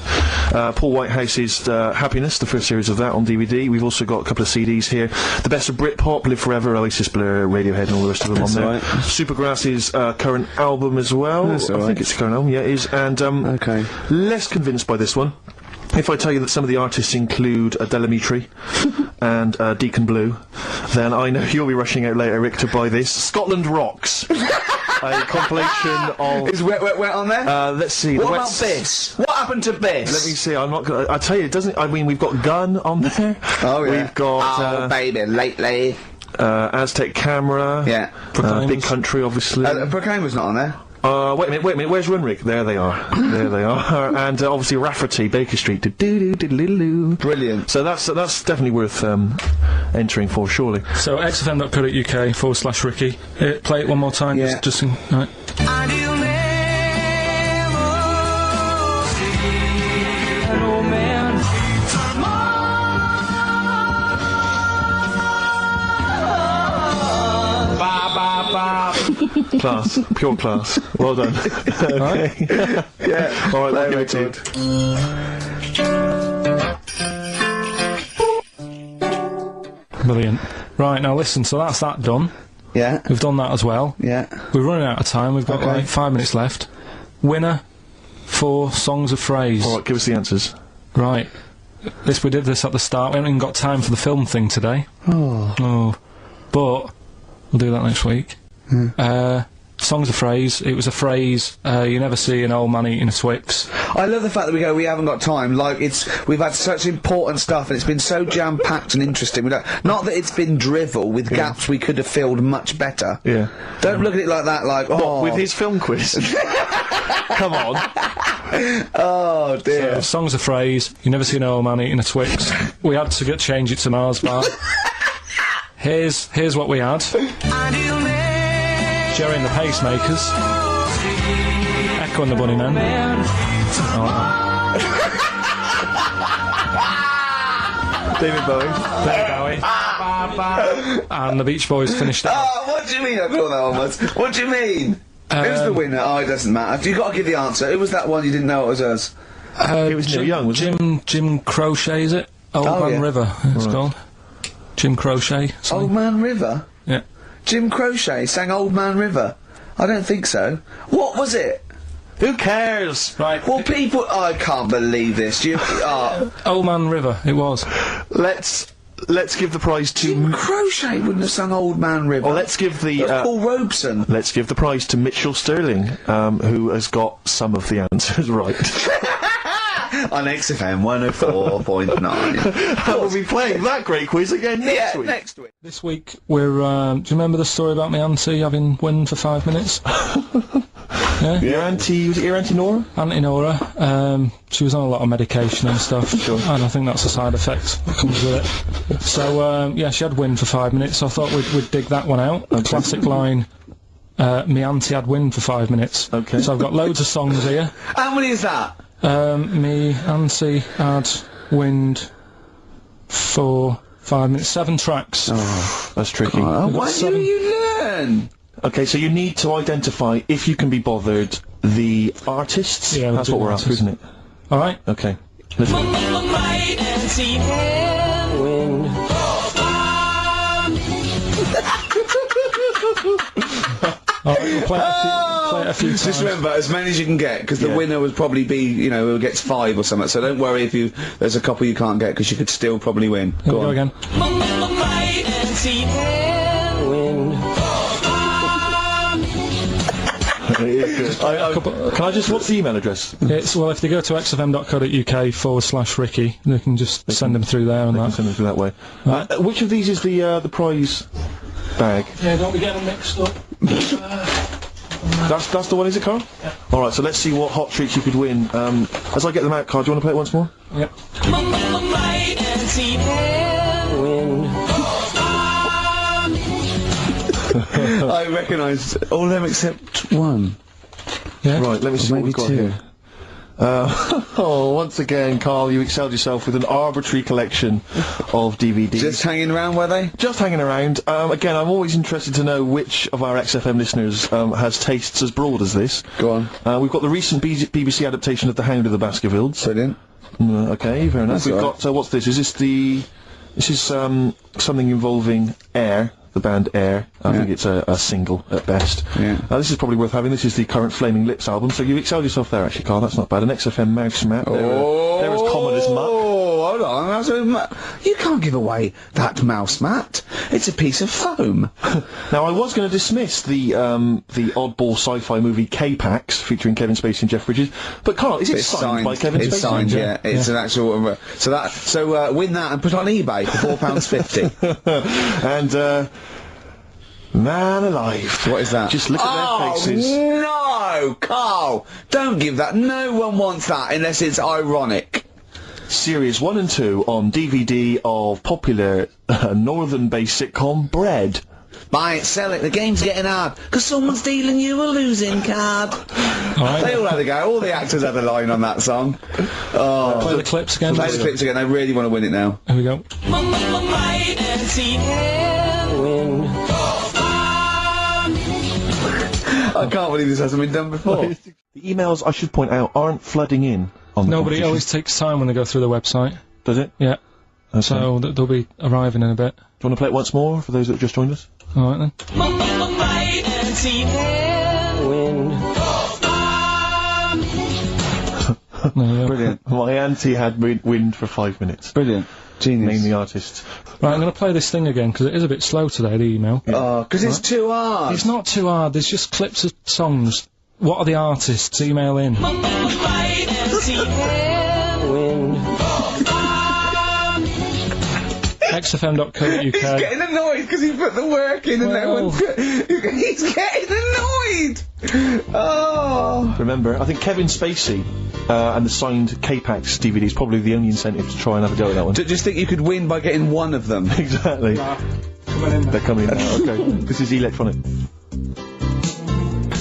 Paul Whitehouse's Happiness, the first series of that on DVD. We've also got a couple of CDs here. The Best of Britpop, Live Forever, Oasis, Blur, Radiohead, and all the rest of them on there. Right. Supergrass's current album as well. That's I think it's a current album. Yeah, it is. And Okay. less convinced by this one. If I tell you that some of the artists include Delamitri and Deacon Blue, then I know you'll be rushing out later, Rick, to buy this. Scotland Rocks. A compilation of... Is Wet on there? Let's see. What about Biss? What happened to Biss? Let me see, I'm not gonna... I tell you, it doesn't... I mean, we've got Gun on there. Oh, yeah. We've got... baby, lately. Aztec Camera. Yeah. Big Country, obviously. Proclaimer's not on there. Wait a minute, where's Runrig? There they are. There they are. And obviously Rafferty, Baker Street. Do-do-do-do-do-do. Brilliant. So that's definitely worth entering for, surely. So xfm.co.uk/Ricky. Play it one more time. Yeah. Just right. And you'll never see an old man Class. Pure class. Well done. Okay. Yeah. All right, Very we'll give it to you. Brilliant. Right, now listen, so that's that done. Yeah. We've done that as well. Yeah. We're running out of time. We've got Okay. like 5 minutes left. Winner for Songs of Phrase. All right, give us the answers. Right. We did this at the start. We haven't even got time for the film thing today. Oh. But we'll do that next week. Songs of Phrase. It was a phrase you never see an old man eating a Twix. I love the fact that we haven't got time. Like, we've had such important stuff, and it's been so jam-packed and interesting. Not that it's been drivel with gaps we could have filled much better. Yeah. Don't look at it like that, like, oh. What, with his film quiz? Come on. Oh, dear. So, Songs of Phrase. You never see an old man eating a Twix. We had to change it to Mars Bar. Here's what we had. Jerry and the Pacemakers. Echo and the Bunnymen. David Bowie. And the Beach Boys finished it. Oh, what do you mean I thought that one was? What do you mean? Who's the winner? Oh, it doesn't matter. You got to give the answer. Who was that one you didn't know it was us? It was Neil Young, wasn't it? Jim Crochet, is it? Old Oh, Man yeah. River, it's called. Jim Crochet. Old Man River? Yeah. Jim Crochet sang Old Man River? I don't think so. What was it? Who cares? Right. Well, people... I can't believe this. Old Man River, it was. Let's give the prize to... Jim Crochet wouldn't have sung Old Man River. Well, let's give the... That's Paul Robeson. Let's give the prize to Mitchell Sterling, who has got some of the answers right. On XFM 104.9. We'll be playing that great quiz again next week. next week. This week we're, do you remember the story about my auntie having wind for 5 minutes? Yeah? Your auntie, was it your auntie Nora? Auntie Nora, she was on a lot of medication and stuff, and I think that's a side effect that comes with it. So, yeah, she had wind for 5 minutes, so I thought we'd dig that one out. A classic line, me auntie had wind for 5 minutes. Okay. So I've got loads of songs here. How many is that? Me auntie had wind for 5 minutes. 7 tracks. That's tricky. Oh, got why do 7. you learn? Okay, so you need to identify, if you can be bothered, the artists. Yeah, we'll that's do what we're the after, isn't it? Alright? Okay. Listen. Alright, we'll play it a few times. Just remember, as many as you can get, because the winner would probably be, you know, who gets 5 or something. So don't worry if there's a couple you can't get, because you could still probably win. Here we go again. Can I just, what's the email address? It's, well, if they go to xfm.co.uk/Ricky, they can just send them through there and that. Send it through that way. Which of these is the prize bag? Yeah, don't be getting them mixed up. That's the one, is it, Carl? Yeah. Alright, so let's see what hot treats you could win. As I get them out, Carl, do you want to play it once more? Yep. I recognise all of them except one. Yeah. Right, let me see what we've got here. Once again, Carl, you excelled yourself with an arbitrary collection of DVDs. Just hanging around, were they? Just hanging around. Again, I'm always interested to know which of our XFM listeners has tastes as broad as this. Go on. We've got the recent BBC adaptation of The Hound of the Baskervilles. Brilliant. Okay, fair enough. That's We've all got, what's this? Is this this is something involving Air, the band Air. I think it's a single at best. Yeah. This is probably worth having. This is the current Flaming Lips album, so you excelled yourself there actually, Carl. That's not bad. An XFM mouse mat. They're as common as muck. Oh, hold on. You can't give away that mouse mat. It's a piece of foam. Now, I was going to dismiss the oddball sci-fi movie K-Pax featuring Kevin Spacey and Jeff Bridges, but Carl, is it signed by Kevin Spacey? It's signed, yeah. It's an actual. So win that and put it on eBay for £4.50. And man alive! What is that? Just look at their faces. No, Carl! Don't give that. No one wants that unless it's ironic. Series 1 and 2 on DVD of popular northern-based sitcom Bread. Buy it, sell it. The game's getting hard because someone's dealing you a losing card. They all had a go. All the actors had a line on that song. Oh, Play the clips again. play the clips again. They really want to win it now. Here we go. I can't believe this hasn't been done before. The emails, I should point out, aren't flooding in on the No, but it competition. always takes time when they go through the website. Does it? Yeah. Okay. So they'll be arriving in a bit. Do you want to play it once more for those that have just joined us? All right then. There you go. Brilliant. My auntie had wind for 5 minutes. Brilliant. Genius. Name the artist. Right, I'm going to play this thing again because it is a bit slow today, the email. Oh, because it's too hard. It's not too hard, there's just clips of songs. What are the artists? Email in. xfm.co.uk. He's getting annoyed because he put the work in and no Well. one's... He's getting annoyed! Oh. Remember, I think Kevin Spacey and the signed K-Pax DVD is probably the only incentive to try and have a go at that one. Do you just think you could win by getting one of them? Exactly. They're coming in now. Okay. This is electronic.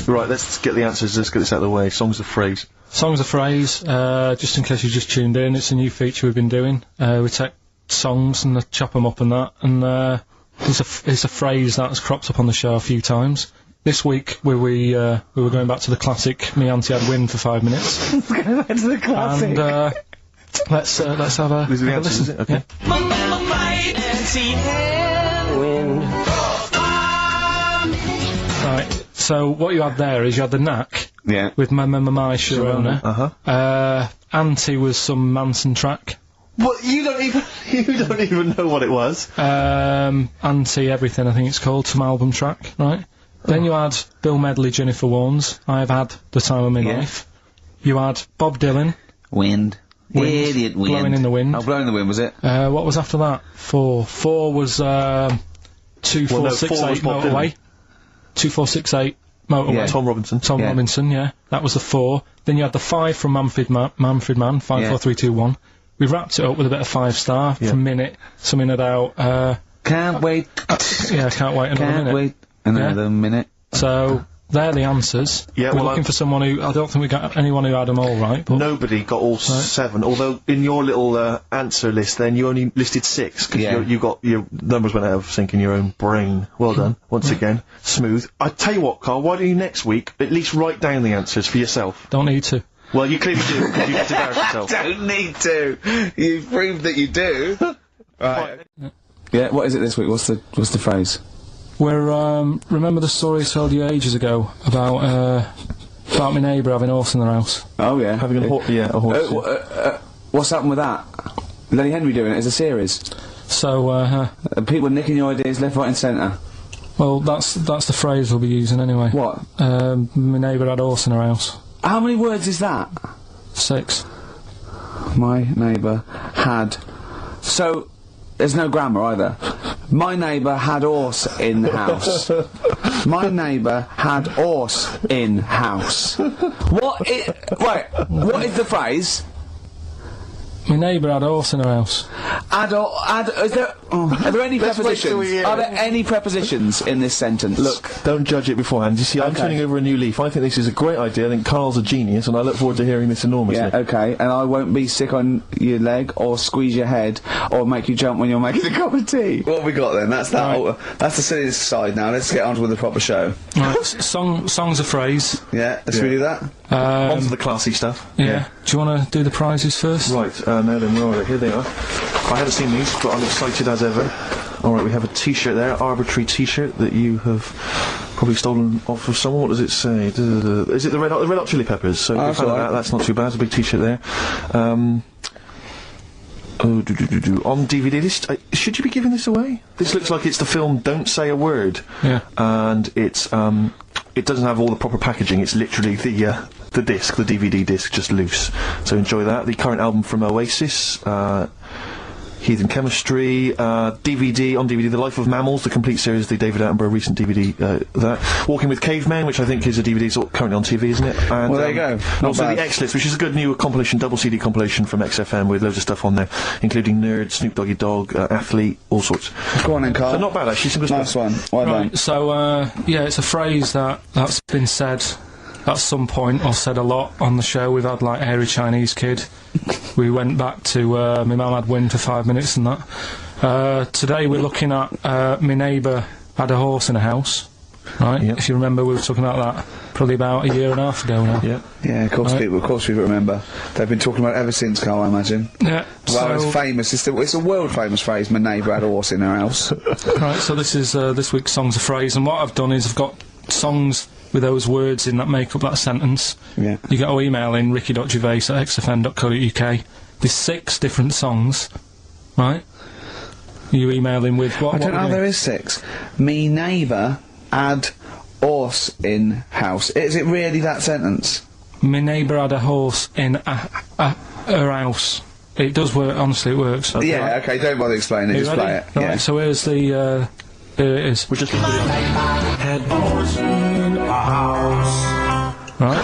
Right, let's get the answers. Let's get this out of the way. Songs of phrase. Songs of phrase, just in case you just tuned in, it's a new feature we've been doing. We take songs and chop them up and that, and it's a phrase that's cropped up on the show a few times. This week we were going back to the classic "Me Auntie Had Wind" for 5 minutes. Going back to the classic. And let's have a These are the have a answers, is listen. it? Okay. Right. So what you had there is you had the knack Yeah. with my Sharona. Uh-huh. Auntie was some Manson track. What? You don't even know what it was. Auntie Everything, I think it's called, some album track, right? Then you had Bill Medley, Jennifer Warnes, I've Had the Time of My Yeah. Life. You had Bob Dylan, Wind. Idiot wind. Blowing in the Wind. Oh, Blowing in the Wind, was it? What was after that? Four was 2468 Bob Dylan. Motorway. 2468 Motorway. Yeah. Tom Robinson. Tom Yeah. Robinson, yeah. That was the 4. Then you had the 5 from Manfred Man, 5, 4, 3, 2, 1. We wrapped it up with a bit of 5-star for Minute, something about, Can't wait. yeah, can't wait another Can't minute. wait another minute. So, they're the answers. Yeah, We're well, looking for someone who, I don't think we got anyone who had them all right, but Nobody got all 7, although in your little answer list then you only listed 6, because Yeah. you got your numbers went out of sync in your own brain. Well done, once again. Smooth. I tell you what, Carl, why don't you next week at least write down the answers for yourself? don't need to. Well, you clearly do, because you get to embarrass yourself. Don't need to. You've proved that you do. Right. Yeah, what is it this week? What's the phrase? We're, remember the story I told you ages ago about my neighbour having a horse in their house? Oh, yeah. Having a horse. What's happened with that? Lenny Henry doing it as a series? So, People nicking your ideas left, right and centre. well, that's the phrase we'll be using anyway. What? My neighbour had a horse in her house. How many words is that? 6. My neighbour had... So, there's no grammar either. My neighbour had horse in house. My neighbour had horse in house. What is... Right, what is the phrase? My neighbour had a horse in her house. Are there any prepositions? Are there any prepositions in this sentence? Look, don't judge it beforehand. You see, I'm turning over a new leaf. I think this is a great idea. I think Carl's a genius, and I look forward to hearing this enormously. Yeah, okay, and I won't be sick on your leg, or squeeze your head, or make you jump when you're making a cup of tea. What have we got then? That's that. Right. That's the silliest side now. Let's get on with the proper show. Right, song's a phrase. Yeah, let's do that. On to the classy stuff. Yeah. Do you want to do the prizes first? Right, now then, where are they? Here they are. I haven't seen these, but I'm excited as ever. Alright, we have a t-shirt there, arbitrary t-shirt that you have probably stolen off of someone. What does it say? Is it the Red Hot Chili Peppers? So that's we've had right. that. That's not too bad. It's a big t-shirt there. On DVD, this should you be giving this away? This looks like it's the film Don't Say a Word. Yeah. And it's it doesn't have all the proper packaging. It's literally the disc, the DVD disc, just loose. So enjoy that. The current album from Oasis. Heathen Chemistry, DVD, on DVD, The Life of Mammals, the complete series, the David Attenborough recent DVD, that. Walking with Cavemen, which I think is a DVD, it's currently on TV, isn't it? And, Well, there you go. And Not also bad. the X-List, which is a good new compilation, double CD compilation from XFM with loads of stuff on there, including Nerd, Snoop Doggy Dogg, Athlete, all sorts. Go on then, Carl. So not bad, actually, some good Nice stuff. one. Well done. Right, so, yeah, it's a phrase that's been said at some point, or said a lot on the show. We've had, like, Hairy Chinese Kid. We went back to, my mum had Win for 5 minutes and that. Today we're looking at, my neighbour had a horse in a house. Right? Yep. If you remember, we were talking about that probably about a year and a half ago now. Yeah. Yeah, of course, Right. people remember. They've been talking about it ever since, Carl, I imagine. Yeah. Well, so, it's famous. It's a world famous phrase. My neighbour had a horse in her house. right, so this is this week's Song's a Phrase, and what I've done is I've got songs with those words in that make up that sentence. Yeah. You get to email in ricky.gervais@xfm.co.uk. There's 6 different songs, right? You email in with what? I don't know. There is 6. Me neighbour had horse in house. Is it really that sentence? My neighbour had a horse in her house. It does work. Honestly, it works. Yeah. Okay. Don't bother explaining it. Are you Just ready? play it. Right, Yeah. so here's the. Here it is. We're just Right.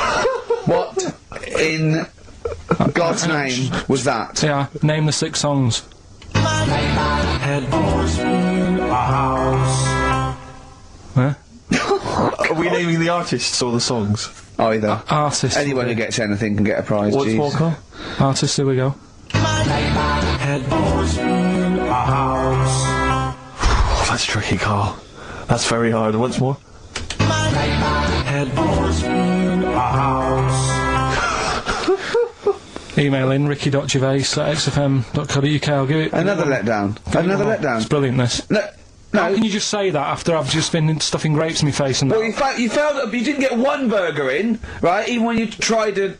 What in God's name was that? Yeah. Name the 6 songs. Huh? Are we naming the artists or the songs? Either. Artist. Anyone who gets anything can get a prize. What's jeez. more, Carl? Artist. Here we go. Oh, that's tricky, Carl. That's very hard. Once more. Email in ricky.gervais@xfm.co.uk. I'll give it. Another letdown. Another letdown. It's brilliant, this. No. How No. can you just say that after I've just been stuffing grapes in my face and Well, that? you failed. You didn't get 1 burger in, right? Even when you tried to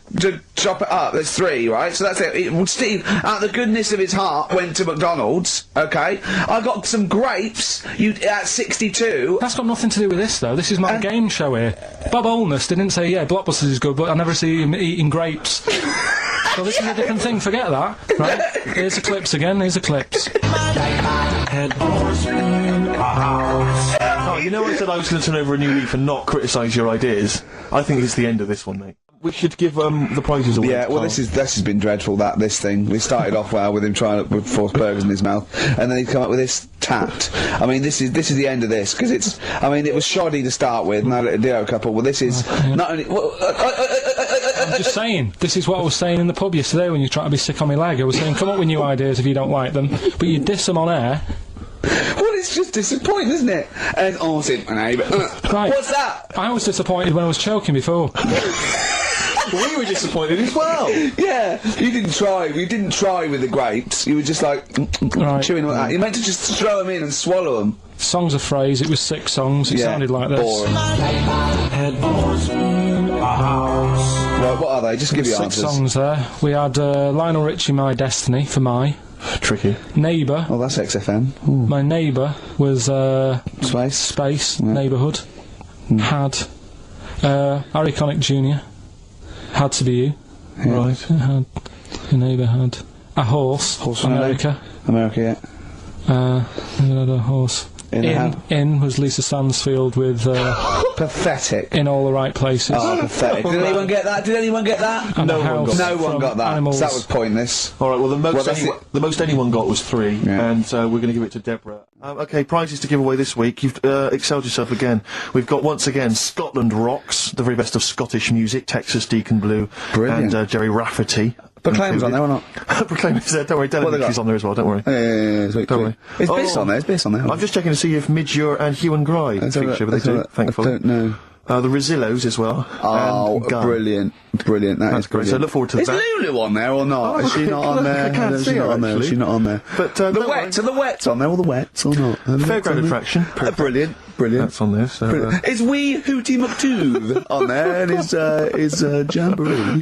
chop it up, there's 3, right? So that's it. Well, Steve, out of the goodness of his heart, went to McDonald's. Okay, I got some grapes. You at 62. That's got nothing to do with this, though. This is my game show here. Bob Holness didn't say, yeah, Blockbusters is good, but I never see him eating grapes. So this is a different thing. Forget that. Right? Here's the clips again. Here's the clips. Oh, you know I said I was going to turn over a new leaf and not criticise your ideas? I think it's the end of this one, mate. We should give the prizes away. Yeah, to well, Carl. this has been dreadful. This thing. We started off well with him trying to force burgers in his mouth, and then he's come up with this tat. I mean, this is the end of this because it's. I mean, it was shoddy to start with. Now a deal couple. Well, this is not only. I'm just saying. This is what I was saying in the pub yesterday when you try to be sick on my leg. I was saying, come up with new ideas if you don't like them, but you diss them on air. Well, it's just disappointing, isn't it? And awesome, neighbour. Right. What's that? I was disappointed when I was choking before. We were disappointed as well. Yeah, you didn't try. You didn't try with the grapes. You were just like Right. chewing like that. You meant to just throw them in and swallow them. Songs a phrase. It was 6 songs. It sounded like this. Boring. Right, what are they? Just give your 6 answers. songs there. We had Lionel Richie, My Destiny, for My. Tricky. Neighbour. Oh, that's XFM. My neighbour was Space. Space, Neighbourhood. Had Harry Connick Jr. Had to be you. Right. Had your neighbour had a horse. Horse America. America, yeah. Had a horse. In was Lisa Stansfield with Pathetic. In All the Right Places. Oh, pathetic. Did anyone get that? And No a one house got that. Animals. So that was pointless. All right, well, the most anyone got was 3, Yeah. and we're going to give it to Deborah. Okay, prizes to give away this week. You've excelled yourself again. We've got, once again, Scotland Rocks, the very best of Scottish music, Texas Deacon Blue, Brilliant. and Jerry Rafferty. Proclaim's on there or not? Proclaim's there, don't worry. Delicacy's on there as well, don't worry. Yeah, sweet. Don't worry. It's Biss on there, it's Biss on there. I'm just checking to see if Midge and Hugh and Gry feature, but they do, thankfully. I don't know. The Rosillos as well. Oh, and Gun. brilliant. That's great. So I look forward to Is that. Lulu on there or not? Is she not on there? I can't see her, actually. Is she not on there? But the Wets, are the Wets on there? All the Wets or not? Fairground attraction. Brilliant. That's on there. So, Is Wee Hootie McTooth on there? And is Jamboree?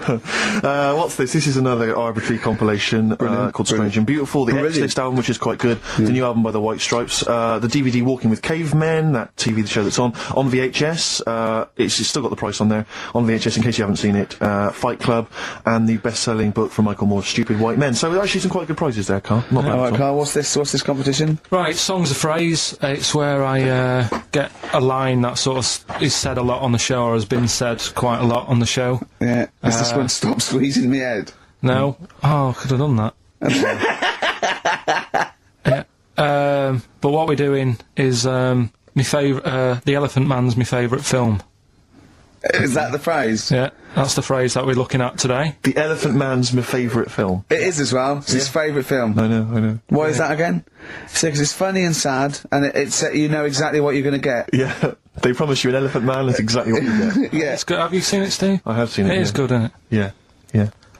what's this? This is another arbitrary compilation called Strange and Beautiful. The X-List album, which is quite good. The new album by the White Stripes. The DVD Walking with Cavemen, that TV show that's on VHS. It's still got the price on there. On VHS, in case you haven't seen it. Fight Club, and the best-selling book from Michael Moore's Stupid White Men. So actually some quite good prizes there, Carl. Not bad All at right, all. Carl, what's this competition? Right, Songs of Phrase. It's where I get a line that sort of is said a lot on the show, or has been said quite a lot on the show. Yeah, is this one Stop Squeezing Me Head? No. Oh, I could have done that. Yeah. But what we're doing is my favourite. The Elephant Man's my favourite film. Is that the phrase? Yeah, that's the phrase that we're looking at today. The Elephant Man's my favourite film. It is as well. It's his favourite film. I know. Why is that again? Because it's funny and sad, and it's you know exactly what you're going to get. Yeah, they promise you an Elephant Man, that's exactly what you get. Yeah. It's good. Have you seen it, Steve? I have seen it. It is good, isn't it? Yeah.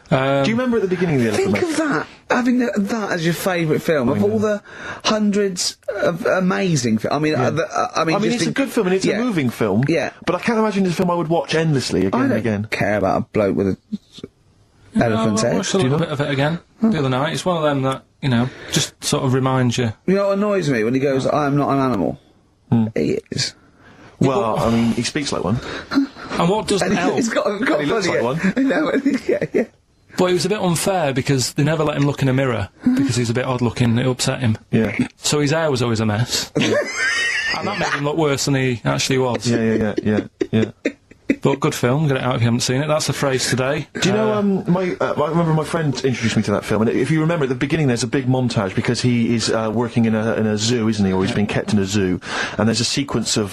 Do you remember at the beginning of the Elephant Think Man? of that, having that as your favourite film of all the hundreds of amazing films. I mean, I mean, it's a good film and it's a moving film. Yeah. But I can't imagine it's a film I would watch endlessly again I and don't again. care about a bloke with a elephant's I head. watched a little bit of it again the other night. It's one of them that, you know, just sort of reminds you. You know what annoys me when he goes, "I am not an animal." He is. Well, I mean, he speaks like one. And what doesn't And help? he's got he looks like one. I know. Yeah. But it was a bit unfair because they never let him look in a mirror because he's a bit odd looking. It upset him. Yeah. So his hair was always a mess. And that made him look worse than he actually was. Yeah. But good film. Get it out if you haven't seen it. That's the phrase today. Do you know, I remember my friend introduced me to that film, and if you remember at the beginning there's a big montage because he is working in a zoo, isn't he, or he's being kept in a zoo, and there's a sequence of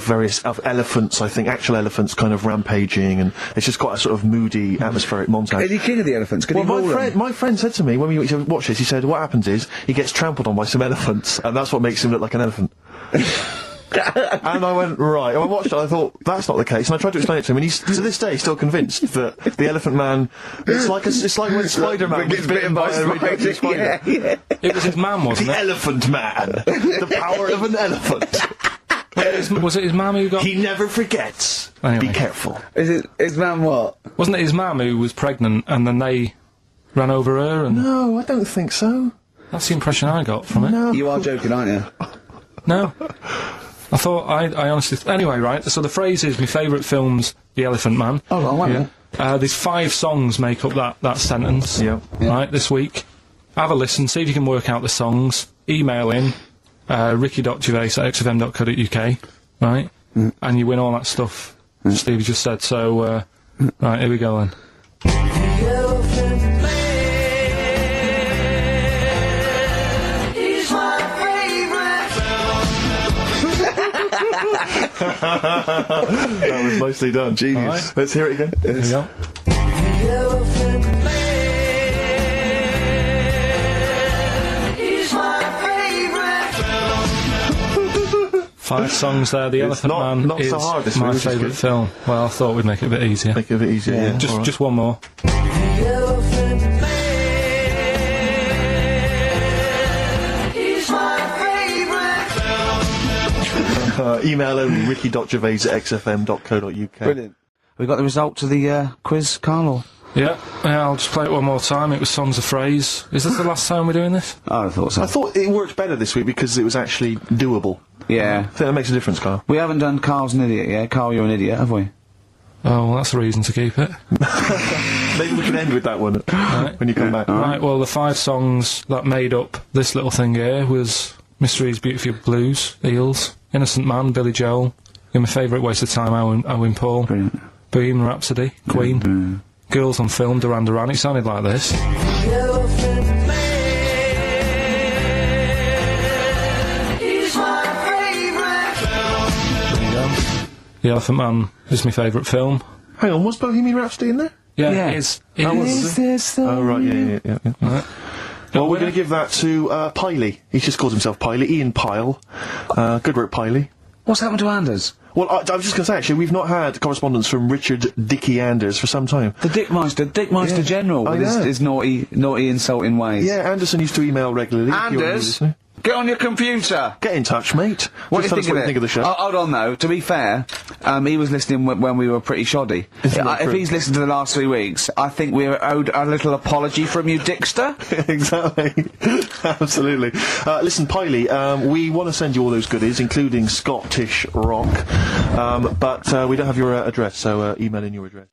various elephants, I think, actual elephants kind of rampaging, and it's just quite a sort of moody, atmospheric montage. Is he king of the elephants? Can he maul them? My friend said to me when we watched this, he said, what happens is he gets trampled on by some elephants, and that's what makes him look like an elephant. And I went, right. And I watched it, I thought, that's not the case. And I tried to explain it to him, and he's, to this day, still convinced that the Elephant Man, it's like when Spider-Man gets bitten by a radioactive spider. Yeah. It was his man, wasn't The it? Elephant Man. The power of an elephant. Was it his mum who got... He never forgets. Anyway. Be careful. Is man what? Wasn't it his mum who was pregnant and then they ran over her and... No, I don't think so. That's the impression I got from it. No. You are joking, aren't you? No. I thought, I honestly... Anyway, right, so the phrase is, my favourite film's The Elephant Man. Oh, well, wait a minute. There's 5 songs make up that sentence. Yeah. Right, this week. Have a listen, see if you can work out the songs. Email in, ricky.gervais@xfm.co.uk, right? And you win all that stuff Steve just said, so, right, here we go then. That was nicely done. Genius. Right. Let's hear it again. Here we go. 5 songs there. The Elephant Man not is so hard, this my one, which is favourite good. film. Well, I thought we'd make it a bit easier. Make it a bit easier, yeah. Just one more. Email only, ricky.gervais@xfm.co.uk. Brilliant. We got the result of the quiz, Carl? Yeah, I'll just play it one more time. It was Songs of Phrase. Is this the last time we're doing this? Oh, I thought so. I thought it worked better this week because it was actually doable. Yeah. I think that makes a difference, Carl. We haven't done Carl's an idiot yet. Carl, you're an idiot, have we? Oh, well, that's a reason to keep it. Maybe we can end with that one when you come back. Right, well, the 5 songs that made up this little thing here was Mysteries, Beautiful Blues, Eels, Innocent Man, Billy Joel. You're my favourite Waste of Time, Owen Paul. Brilliant. Bohemian Rhapsody, Queen. Girls on Film, Duran Duran. It sounded like this. The Elephant Man is my favourite film. Hang on, was Bohemian Rhapsody in there? Yeah, it is. It is. Oh, right, yeah. Right. Well, we're going to give that to Piley. He just calls himself Piley. Ian Pyle. Good work, Piley. What's happened to Anders? Well, I was just going to say, actually, we've not had correspondence from Richard Dickie Anders for some time. The Dickmeister General, I with know. his naughty, insulting ways. Yeah, Anderson used to email regularly. Anders, get on your computer. Get in touch, mate. What do Just you tell us think of the show. Oh, hold on, though. To be fair, he was listening when we were pretty shoddy. Isn't that If true? he's listened to the last 3 weeks, I think we're owed a little apology from you, Dickster. Exactly. Absolutely. Listen, Piley, we want to send you all those goodies, including Scottish rock, but we don't have your address, so email in your address.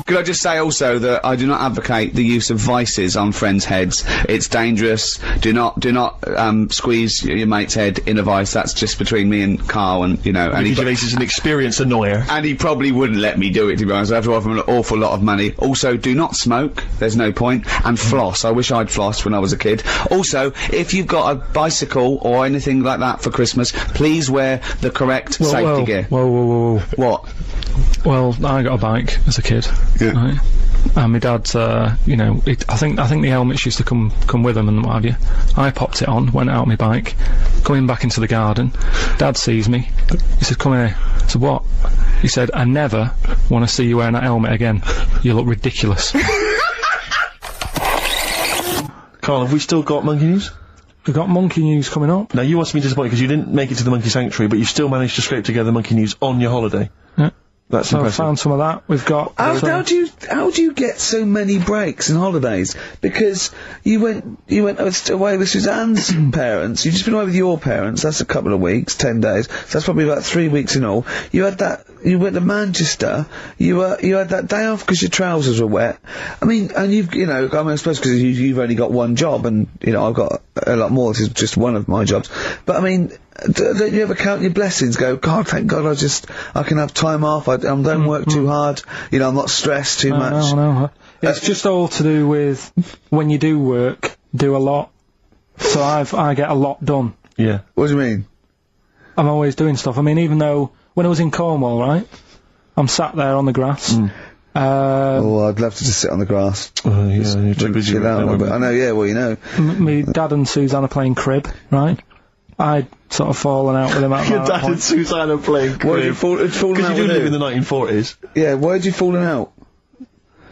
Could I just say also that I do not advocate the use of vices on friends' heads. It's dangerous. Do not squeeze your mate's head in a vice. That's just between me and Carl, and you know. And Gervais is an experienced annoyer. And he probably wouldn't let me do it, to be honest. I have to offer him an awful lot of money. Also, do not smoke. There's no point. And floss. I wish I'd flossed when I was a kid. Also, if you've got a bicycle or anything like that for Christmas, please wear the correct safety gear. Whoa. What? Well, I got a bike as a kid. Yeah. Right? And my dad, you know, I think the helmets used to come with them and what have you. I popped it on, went out on my bike, going back into the garden. Dad sees me. He said, "Come here." I said, "What?" He said, "I never want to see you wearing that helmet again. You look ridiculous." Carl, have we still got Monkey News? We've got Monkey News coming up. Now, you must be disappointed because you didn't make it to the Monkey Sanctuary, but you still managed to scrape together Monkey News on your holiday. Yeah. That's So I impressive. found some of that. We've got. How do you get so many breaks and holidays? Because you went away with Suzanne's parents. You've just been away with your parents. That's a couple of weeks, 10 days. So that's probably about 3 weeks in all. You had that. You went to Manchester. You had that day off because your trousers were wet. I mean, and I suppose because you've only got one job, and I've got a lot more. This is just one of my jobs. But I mean, don't you ever count your blessings? Go, God, thank God, I can have time off. I don't work too hard. I'm not stressed too much. No. It's just all to do with when you do work, do a lot. So I get a lot done. Yeah. What do you mean? I'm always doing stuff. I mean, even though when I was in Cornwall, right, I'm sat there on the grass. I'd love to just sit on the grass. You're too busy. Chill out a little bit. I know, yeah, well, Me dad and Suzanne are playing crib, right? I'd sort of fallen out with him at Your that dad point. and Suzanne are playing Why had you fallen Because out you do with live who? in the 1940s. Yeah, why had you fallen out?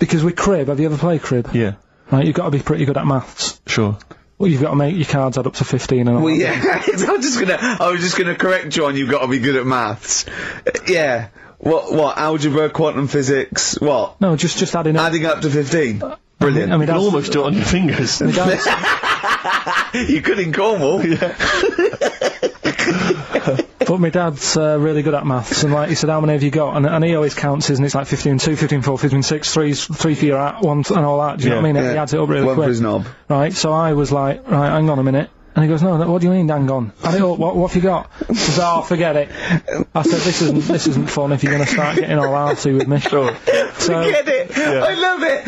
Because with crib, have you ever played crib? Yeah. Right, you've got to be pretty good at maths. Sure. Well, you've got to make your cards add up to 15 and all. Well, yeah, I was just gonna correct you on you've got to be good at maths. Yeah. What, algebra, quantum physics, what? No, just adding up. Adding up to 15. Brilliant. I mean, You can almost do it on your fingers. my dad's, You could in Cornwall. but my dad's really good at maths, and like he said, how many have you got? And he always counts his, and it's like 15, 2, 15, 4, 15, 6, 3 for your at, 1, and all that. Do you know what I mean? He adds it up really One quick. for his knob. Right, so I was like, right, hang on a minute. And he goes, no, what do you mean, hang on? Add it up, what have you got? He says, oh, forget it. I said, this isn't fun if you're going to start getting all arty with me. Sure. So, Forget it. yeah. I love it.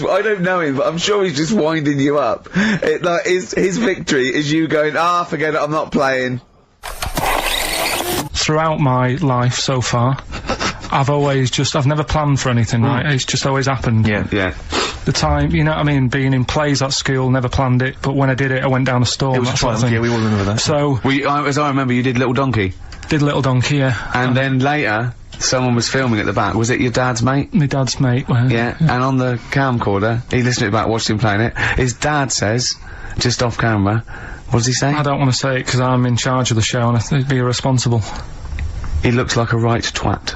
But I don't know him, but I'm sure he's just winding you up. His victory is you going, forget it, I'm not playing. throughout my life so far, I've never planned for anything, right? It's just always happened. Yeah. The time, you know what I mean, being in plays at school, never planned it, but when I did it, I went down a storm. It was that sort of fun, thing. yeah, we all remember that. So, As I remember, you did Little Donkey. did Little Donkey, yeah. And then later, someone was filming at the back. Was it your dad's mate? My dad's mate. Yeah. And on the camcorder, he listened to it back, watched him playing it. His dad says, just off camera, what does he say? I don't want to say it because I'm in charge of the show and I think it'd be irresponsible. He looks like a right twat.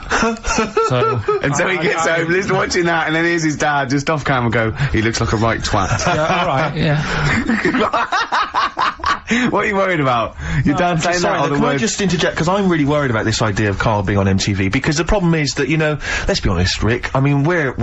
So, And so he gets home, listening, watching that, and then here's his dad just off camera go, he looks like a right twat. yeah, alright, yeah. What are you worried about? Your dad saying that on the Can I word? just interject, because I'm really worried about this idea of Karl being on MTV, because the problem is that, let's be honest, Rick, I mean, we're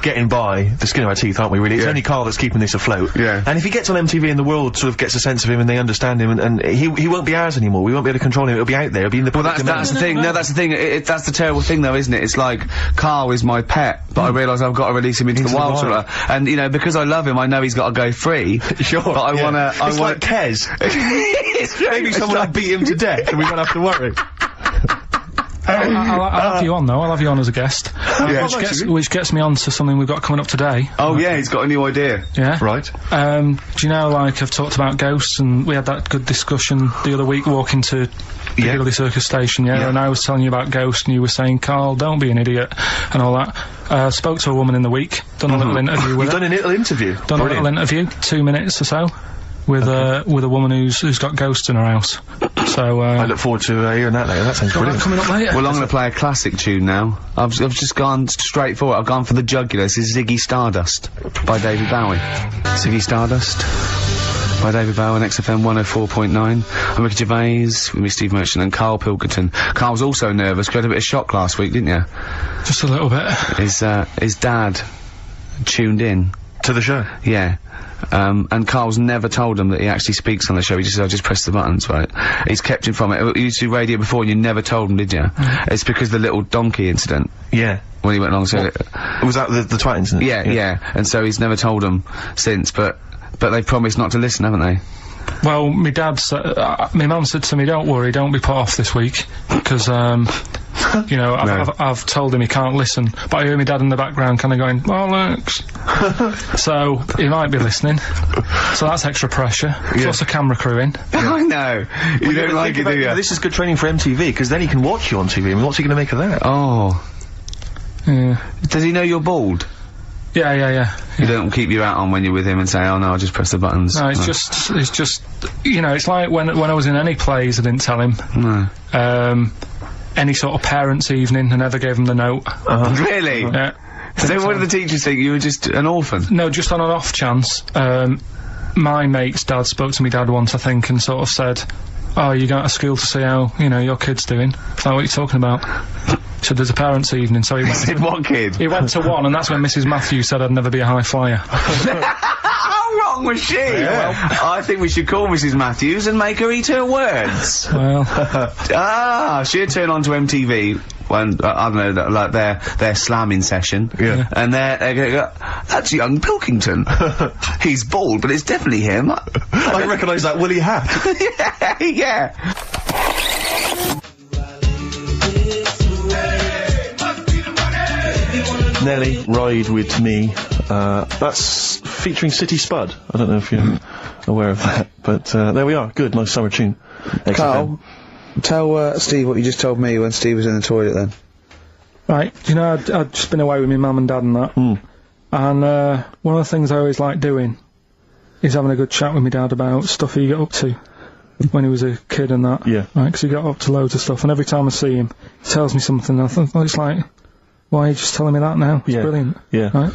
getting by the skin of our teeth, aren't we, really? It's only Karl that's keeping this afloat. Yeah. And if he gets on MTV and the world sort of gets a sense of him and they understand him, and he won't be ours anymore, we won't be able to control him, it'll be out there, it'll be in the public domain. That's the thing. No, that's the thing. That's the terrible thing, though, isn't it? It's like Karl is my pet, but I realise I've got to release him into the wild, sort of. And because I love him, I know he's got to go free. Sure. But I wanna. It's like Kez. Maybe someone will beat him to death, and we won't have to worry. I'll have you on though, I'll have you on as a guest. Which gets me on to something we've got coming up today. Oh yeah, he's got a new idea. Yeah. Right. Do you know, like, I've talked about ghosts, and we had that good discussion the other week walking to Piccadilly Circus Station, and I was telling you about ghosts, and you were saying, Karl, don't be an idiot, and all that. Spoke to a woman in the week, done a little interview with You've her. done a little interview. Done a little interview, 2 minutes or so, with a woman who's got ghosts in her house. So, I look forward to hearing that later. That sounds brilliant. coming up later. Well, I'm going to play a classic tune now. I've just gone straight for it. I've gone for the jugular. This is Ziggy Stardust by David Bowie. Ziggy Stardust by David Bowie on XFM 104.9. I'm Ricky Gervais with me, Steve Merchant, and Karl Pilkington. Karl was also nervous. You had a bit of shock last week, didn't you? Just a little bit. His dad tuned in. To the show. Yeah. And Karl's never told him that he actually speaks on the show. He just said, I just press the buttons, right? He's kept him from it. You used to do radio before and you never told him, did you? It's because of the little donkey incident. Yeah. When he went along, so... Was that the twat incident? Yeah. And so he's never told him since, but they promised not to listen, haven't they? Well, my mum said to me, don't worry, don't be put off this week, because, I've told him he can't listen, but I hear my dad in the background kind of going, bollocks. So, he might be listening. So that's extra pressure. Plus a camera crew in. I know. You don't like it, do you? This is good training for MTV, because then he can watch you on TV. I mean, what's he going to make of that? Oh. Yeah. Does he know you're bald? Yeah. You don't keep your hat on when you're with him and say, oh no, I'll just press the buttons. No, it's just, it's like when I was in any plays, I didn't tell him. No. any sort of parents' evening and never gave them the note. Really? Yeah. So what did the teachers think? You were just an orphan? No, just on an off chance. My mate's dad spoke to me dad once, I think, and sort of said, "Oh, you going to school to see how, you know, your kid's doing?" Is that what you're talking about? So there's a parents' evening, so he went Said what kid? he went to one, and that's when Mrs. Matthews said I'd never be a high flyer. How wrong was she? Well, I think we should call Mrs. Matthews and make her eat her words. Well, She'd turn on to MTV when, I don't know, like their slamming session. Yeah. And they're gonna go, "That's young Pilkington. He's bald, but it's definitely him." I recognise that woolly hat. Yeah. Nelly, Ride With Me. That's featuring City Spud. I don't know if you're aware of that, but there we are. Good, nice summer tune. Carl, tell Steve what you just told me when Steve was in the toilet then. right, do you know, I'd just been away with my mum and dad and that. And one of the things I always like doing is having a good chat with my dad about stuff he got up to when he was a kid and that. Yeah. Right, because he got up to loads of stuff, and every time I see him, he tells me something, and I think, it's like, why are you just telling me that now? It's Yeah. brilliant. Yeah. Right?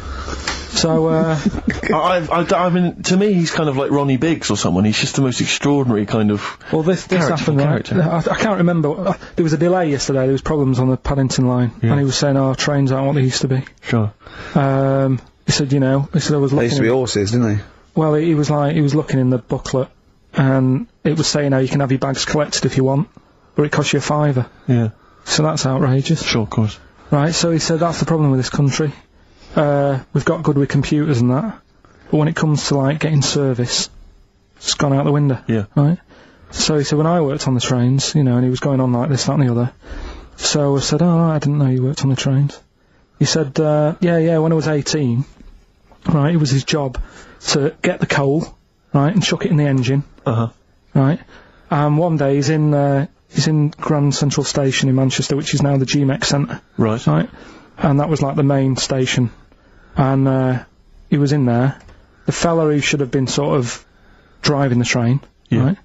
So, I mean, to me, he's kind of like Ronnie Biggs or someone. He's just the most extraordinary kind of. well, this happened, right? character. I can't remember. There was a delay yesterday, there was problems on the Paddington line, Yeah. and he was saying, oh, trains aren't what they used to be. Sure. He said, I was They looking used to be horses, didn't they? well, he was looking in the booklet, and it was saying how you can have your bags collected if you want, but it costs you £5. Yeah. So that's outrageous. Sure, of course. Right, so he said that's the problem with this country. We've got good with computers and that, but when it comes to, like, getting service, it's gone out the window. Yeah. Right? So he said, when I worked on the trains, and he was going on like this, that and the other. So I said, oh, I didn't know you worked on the trains. He said, yeah, when I was 18, right, it was his job to get the coal, right, and chuck it in the engine. Right? And one day he's in Grand Central Station in Manchester, which is now the GMEX Centre. Right. Right? And that was like the main station. And he was in there. The fella who should have been sort of driving the train, Yeah. right?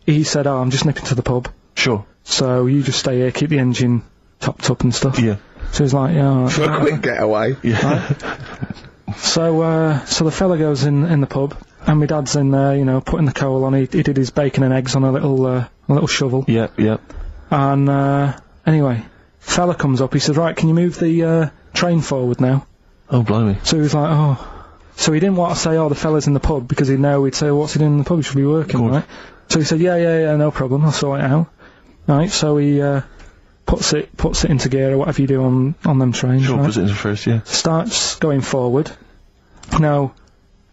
He said, oh, I'm just nipping to the pub. Sure. So you just stay here, keep the engine topped up and stuff. Yeah. So he's like, yeah, all right, For a quick getaway. Yeah. So the fella goes in the pub, and my dad's in there, putting the coal on. He did his bacon and eggs on a little shovel. Yeah. Yeah. And anyway, fella comes up. He says, right, can you move the train forward now? Oh, blimey. So he was like, oh. So he didn't want to say, oh, the fella's in the pub, because he'd know we'd say, what's he doing in the pub? He should be working, right? So he said, yeah, no problem, I'll sort it out. Right, so he puts it into gear, or whatever you do on them trains. Sure, right? puts it into first, yeah. Starts going forward. Now,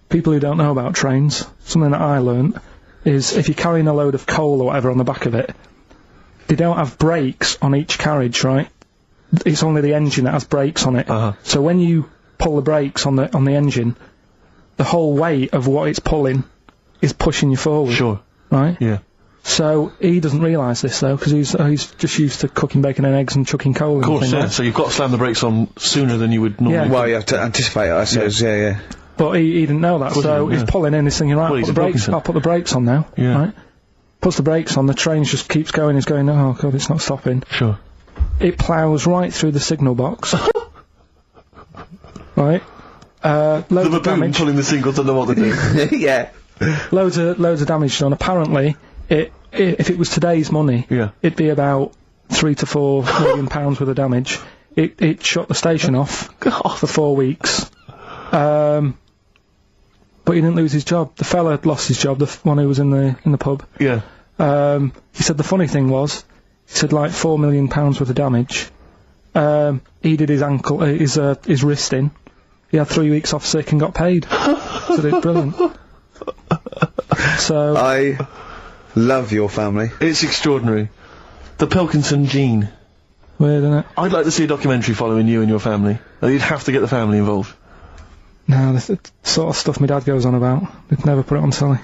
people who don't know about trains, something that I learnt is if you're carrying a load of coal or whatever on the back of it, they don't have brakes on each carriage, right? It's only the engine that has brakes on it. So when you pull the brakes on the engine, the whole weight of what it's pulling is pushing you forward. Sure. Right? Yeah. So he doesn't realise this though, because he's just used to cooking bacon and eggs and chucking coal. Of course, and yeah. right? So you've got to slam the brakes on sooner than you would normally. Yeah. Well, you have to anticipate it, I suppose, yeah. But he didn't know that, course so he he's didn't, pulling in, he's thinking, right, Well, he's a Pilkington. I'll put the brakes on now. Yeah. Right? Puts the brakes on, the train just keeps going, he's going, oh god, it's not stopping. Sure. It ploughs right through the signal box. Right? Loads The of baboon damage. pulling the single to know what to do. Yeah. Loads of damage done. Apparently, if it was today's money, Yeah. it'd be about £3 to £4 million worth of damage. It shut the station off for 4 weeks. But he didn't lose his job. The fella had lost his job, the one who was in the pub. Yeah. He said the funny thing was, he said like £4 million worth of damage. He did his ankle, his wrist in. He had 3 weeks off sick and got paid. So it's brilliant. So I love your family. It's extraordinary. The Pilkington gene. weird, isn't it? I'd like to see a documentary following you and your family. You'd have to get the family involved. No, the sort of stuff my dad goes on about. They'd never put it on telly.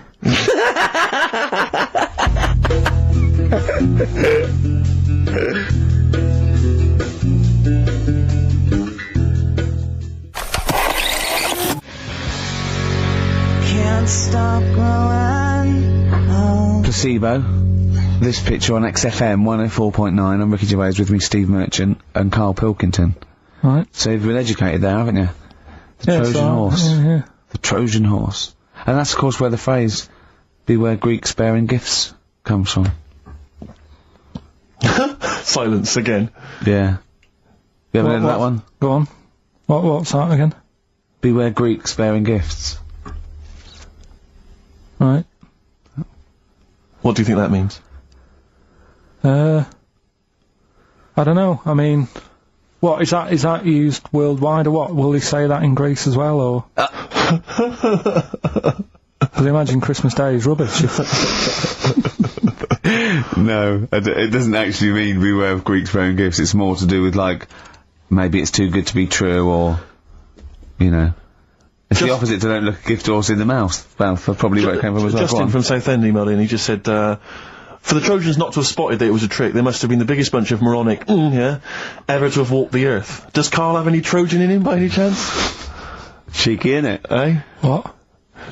Can't stop growing. Oh. Placebo. this picture on XFM 104.9. I'm Ricky Gervais, with me Steve Merchant and Karl Pilkington. Right. So you've been educated there, haven't you? The Trojan horse. Yeah. The Trojan horse. And that's, of course, where the phrase, beware Greeks bearing gifts, comes from. Silence again. Yeah. You ever heard of that one? Go on. What's that again? Beware Greeks bearing gifts. Right. What do you think that means? I don't know. I mean, what is that? Is that used worldwide or what? Will they say that in Greece as well, or? Because imagine Christmas Day is rubbish. No, it doesn't actually mean beware of Greeks bearing gifts. It's more to do with, like, maybe it's too good to be true, or, you know. It's the opposite to don't look a gift horse in the mouth. Well, that's probably where it came from as well. Justin from Southend emailed in, he just said, for the Trojans not to have spotted that it was a trick, they must have been the biggest bunch of moronic, ever to have walked the earth. Does Karl have any Trojan in him by any chance? Cheeky, innit? Eh? What?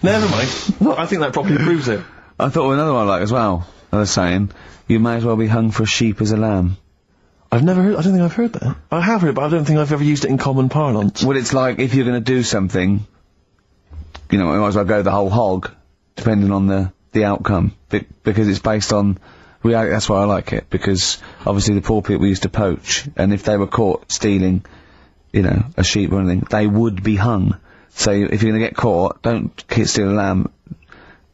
Never mind. I think that probably proves it. I thought of another one I like as well. I was saying, you may as well be hung for a sheep as a lamb. I've never heard, I don't think I've heard that. I have heard it, but I don't think I've ever used it in common parlance. Well, it's like, if you're going to do something, you know, you might as well go the whole hog, depending on the outcome, because it's based on reality. That's why I like it, because obviously the poor people used to poach, and if they were caught stealing, you know, a sheep or anything, they would be hung. So if you're going to get caught, don't steal a lamb,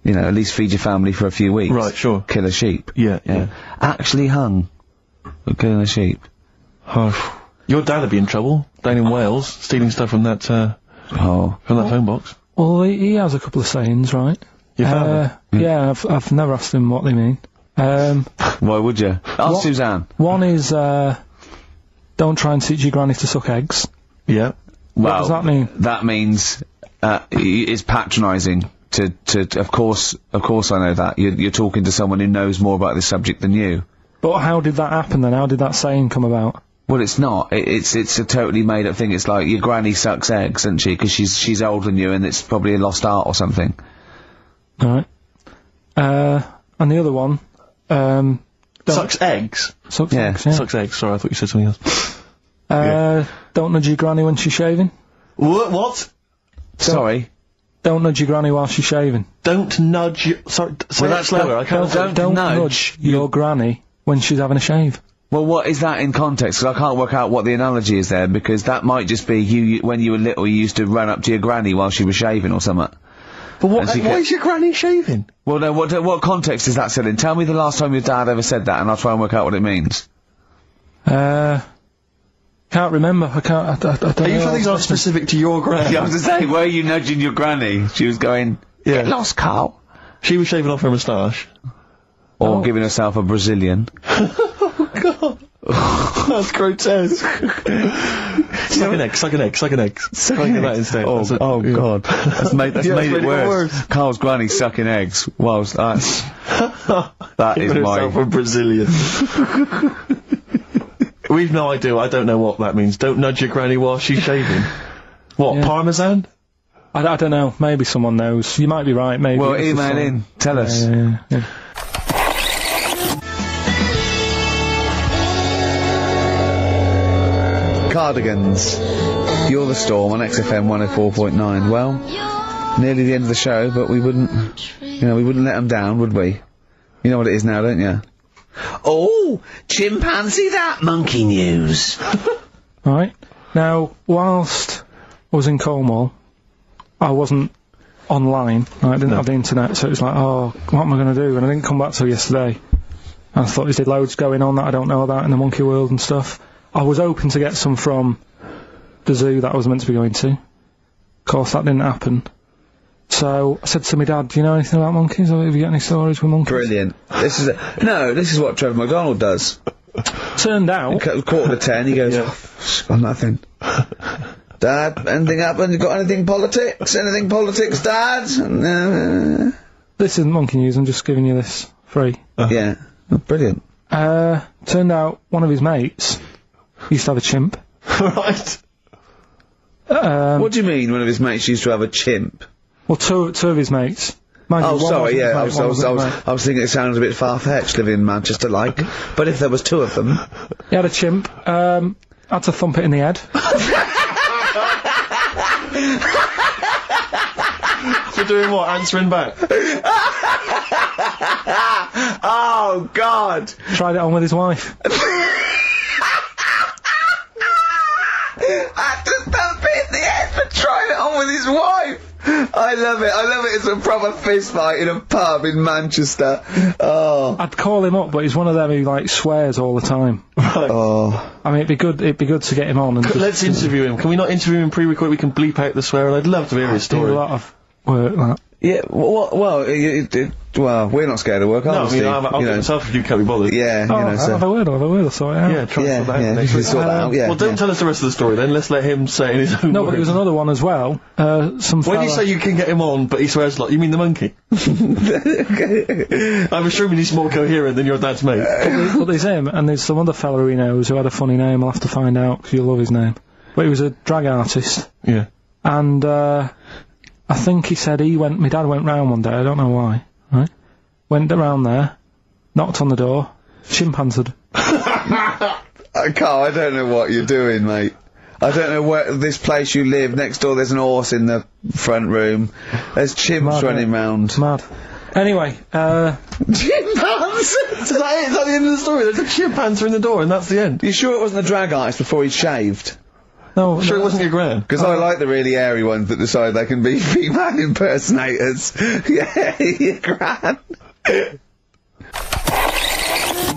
you know, at least feed your family for a few weeks. Right, sure. Kill a sheep. Yeah. Actually hung for killing a sheep. Oh, your dad would be in trouble, down in Wales, stealing stuff from that, from that phone box. Well, he has a couple of sayings, right? Your father? Yeah, I've never asked him what they mean. Why would you? Ask Suzanne. One is, don't try and teach your granny to suck eggs. Yeah. Well, What does that mean? That means, it's patronising to, of course I know that. You're talking to someone who knows more about this subject than you. But how did that happen then? How did that saying come about? Well, it's not. It's a totally made up thing. It's like, your granny sucks eggs, doesn't she? Because she's older than you, and it's probably a lost art or something. Alright. And the other one, Sucks eggs? Sucks Yeah. eggs, yeah. Sucks eggs, sorry, I thought you said something else. Don't nudge your granny when she's shaving. What? Sorry? Don't nudge your granny while she's shaving. Don't nudge your... Sorry, say that slower, I can't... Don't nudge your granny when she's having a shave. Well, what is that in context? Because I can't work out what the analogy is there, because that might just be you when you were little, you used to run up to your granny while she was shaving or something. But why is your granny shaving? Well, no, what context is that said in? Tell me the last time your dad ever said that, and I'll try and work out what it means. Can't remember. I don't know. Are you sure these aren't specific to your granny? Yeah, I was to say, were you nudging your granny? She was going, Yeah. get lost, Carl. She was shaving off her moustache. Or giving herself a Brazilian. God. That's grotesque. Suck an egg. Suck that instead. God. That's made it worse. Carl's granny sucking eggs whilst that's... that is Giving my... herself a Brazilian. We've no idea. I don't know what that means. Don't nudge your granny while she's shaving. What, Yeah. Parmesan? I don't know. Maybe someone knows. You might be right. Maybe. Well, it's a email song. in. Tell us. Yeah. Cardigans. You're the Storm on XFM 104.9. Well, nearly the end of the show, but we wouldn't let them down, would we? You know what it is now, don't you? Oh, chimpanzee that monkey news. Right. Now, whilst I was in Cornwall, I wasn't online. Right, I didn't have the internet, so it was like, oh, what am I going to do? And I didn't come back till yesterday. And I thought there's loads going on that I don't know about in the monkey world and stuff. I was hoping to get some from the zoo that I was meant to be going to. Of course, that didn't happen. So I said to my dad, do you know anything about monkeys? Or have you got any stories with monkeys? Brilliant. This is what Trevor McDonald does. Turned out... Quarter to 10, he goes, oh, got nothing. Dad, anything happened? You got anything politics? Anything politics, Dad? This isn't monkey news, I'm just giving you this free. Yeah. Oh, brilliant. Turned out one of his mates used to have a chimp. Right. What do you mean one of his mates used to have a chimp? Well, two of his mates. Mind you, Oh, one sorry, wasn't yeah, his mate, one wasn't his mate. I was thinking it sounds a bit far-fetched living in Manchester, like. But if there was two of them... He had a chimp, had to thump it in the head. For doing what? Answering back? Oh, God! Tried it on with his wife. Had to thump it in the head for trying it on with his wife! I love it. It's a proper fist fight in a pub in Manchester. Oh. I'd call him up, but he's one of them who, like, swears all the time. Oh. I mean, it'd be good to get him on and just, Let's interview him. Can we not interview him pre-record? We can bleep out the swear, and I'd love to hear his do story. a lot of work, that. Yeah, well, we're not scared of work, No, are we, Steve? I'll get myself if you can't be bothered. Yeah, Oh, you know, I'll so... have a word, I'll sort it out. Yeah, try and sort that out Yeah, next you week. sort that out, yeah. Well, don't yeah. tell us the rest of the story then. Let's let him say it in his own No, words. but there was another one as well. Some When you fella- say you can get him on, but he swears a lot, you mean the monkey? I'm assuming he's more coherent than your dad's mate. But there's him, and there's some other fella he knows who had a funny name. I'll have to find out, 'cause you'll love his name. But he was a drag artist. Yeah. And, I think he said my dad went round one day, I don't know why, right? Went around there, knocked on the door, chimpanzeed. Carl, I don't know what you're doing, mate. I don't know where this place you live. Next door, there's an horse in the front room. There's chimps Mad, running mate. round. Mad. Anyway, Chimpanzees! Is that it? Is that the end of the story? There's a chimpanzee in the door and that's the end? You sure it wasn't a drag artist before he'd shaved? no, Sure it wasn't your gran? Because I like the really airy ones that decide they can be female impersonators. Yeah, your gran.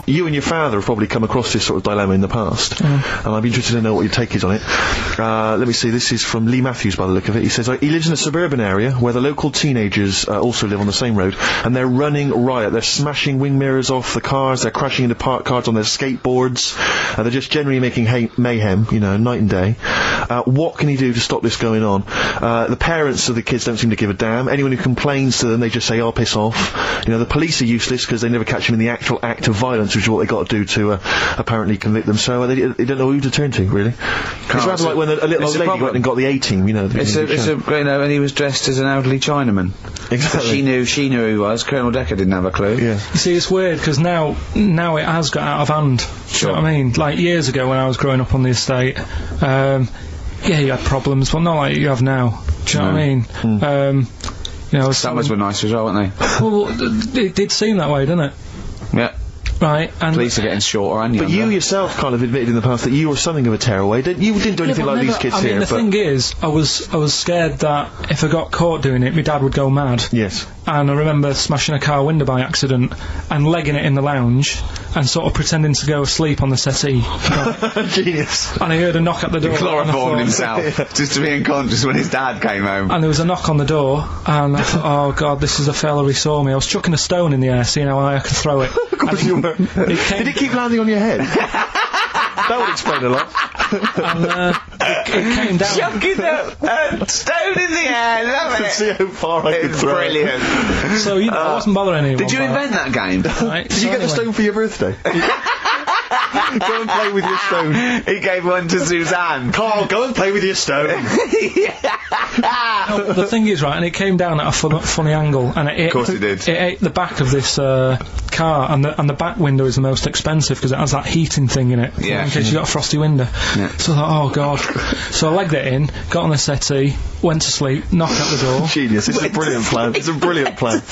You and your father have probably come across this sort of dilemma in the past, and I'd be interested to know what your take is on it. Let me see, this is from Lee Matthews by the look of it. He says, he lives in a suburban area where the local teenagers also live on the same road, and they're running riot. They're smashing wing mirrors off the cars, they're crashing into parked cars on their skateboards, they're just generally making mayhem, you know, night and day. What can he do to stop this going on? The parents of the kids don't seem to give a damn. Anyone who complains to them, they just say, "Oh, piss off." You know, the police are useless because they never catch them in the actual act of violence, which is what they got to do to apparently convict them. So they don't know who to turn to, really. It's rather like when a little old lady went and got the A-team, you know. You know, and he was dressed as an elderly Chinaman. Exactly. She knew who he was. Colonel Decker didn't have a clue. Yeah. You see, it's weird, because now it has got out of hand. Do you know what I mean? Like, years ago when I was growing up on the estate, yeah, you had problems, but not like you have now. Do you know what I mean? You know, Summers were nicer as well, weren't they? well, it did seem that way, didn't it? Yeah. Right, and... Police are getting shorter and younger. But you yourself kind of admitted in the past that you were something of a tearaway. You didn't do anything but like never- these kids I mean, here, the but... thing is, I was scared that if I got caught doing it, my dad would go mad. Yes. And I remember smashing a car window by accident and legging it in the lounge and sort of pretending to go asleep on the settee. Right. Genius. And I heard a knock at the door. and I Chloroformed thought- himself, just to be unconscious when his dad came home. And there was a knock on the door, and I thought, oh god, this is a fella who saw me. I was chucking a stone in the air, seeing how high I could throw it. Of course you were. Did it keep landing on your head? That would explain a lot. And it came down. Chucking a stone in the air, love To see how far I could It's throw brilliant. So, you know, I wasn't bothering anyone. Did you but- invent that game? Right, Did you get the stone for your birthday? Go and play with your stone. He gave one to Suzanne. Carl, go and play with your stone. The thing is, right, and it came down at a funny angle, and it ate, Of course it did. It ate the back of this car, and the back window is the most expensive because it has that heating thing in it, Yeah. in case you got a frosty window. Yeah. So I thought, oh god. So I legged it in, got on the settee, went to sleep, knocked at the door. Genius. It's a brilliant plan. It's a brilliant plan.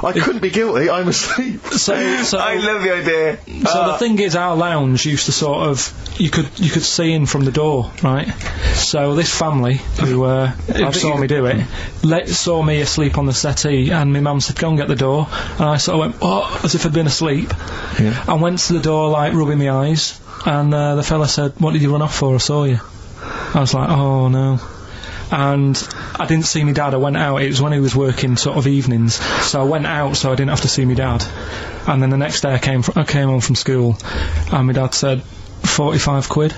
I couldn't be guilty. I'm asleep. So I love the idea. So the thing is, our lounge used to sort of you could see in from the door, right? So this family who saw me do it saw me asleep on the settee, and my mum said, "Go and get the door," and I sort of went, "What?" as if I'd been asleep, and went to the door like rubbing my eyes, and the fella said, "What did you run off for? I saw you." I was like, "Oh no." And I didn't see my dad. I went out. It was when he was working sort of evenings, so I went out so I didn't have to see my dad. And then the next day I came home from school, and my dad said, 45 quid.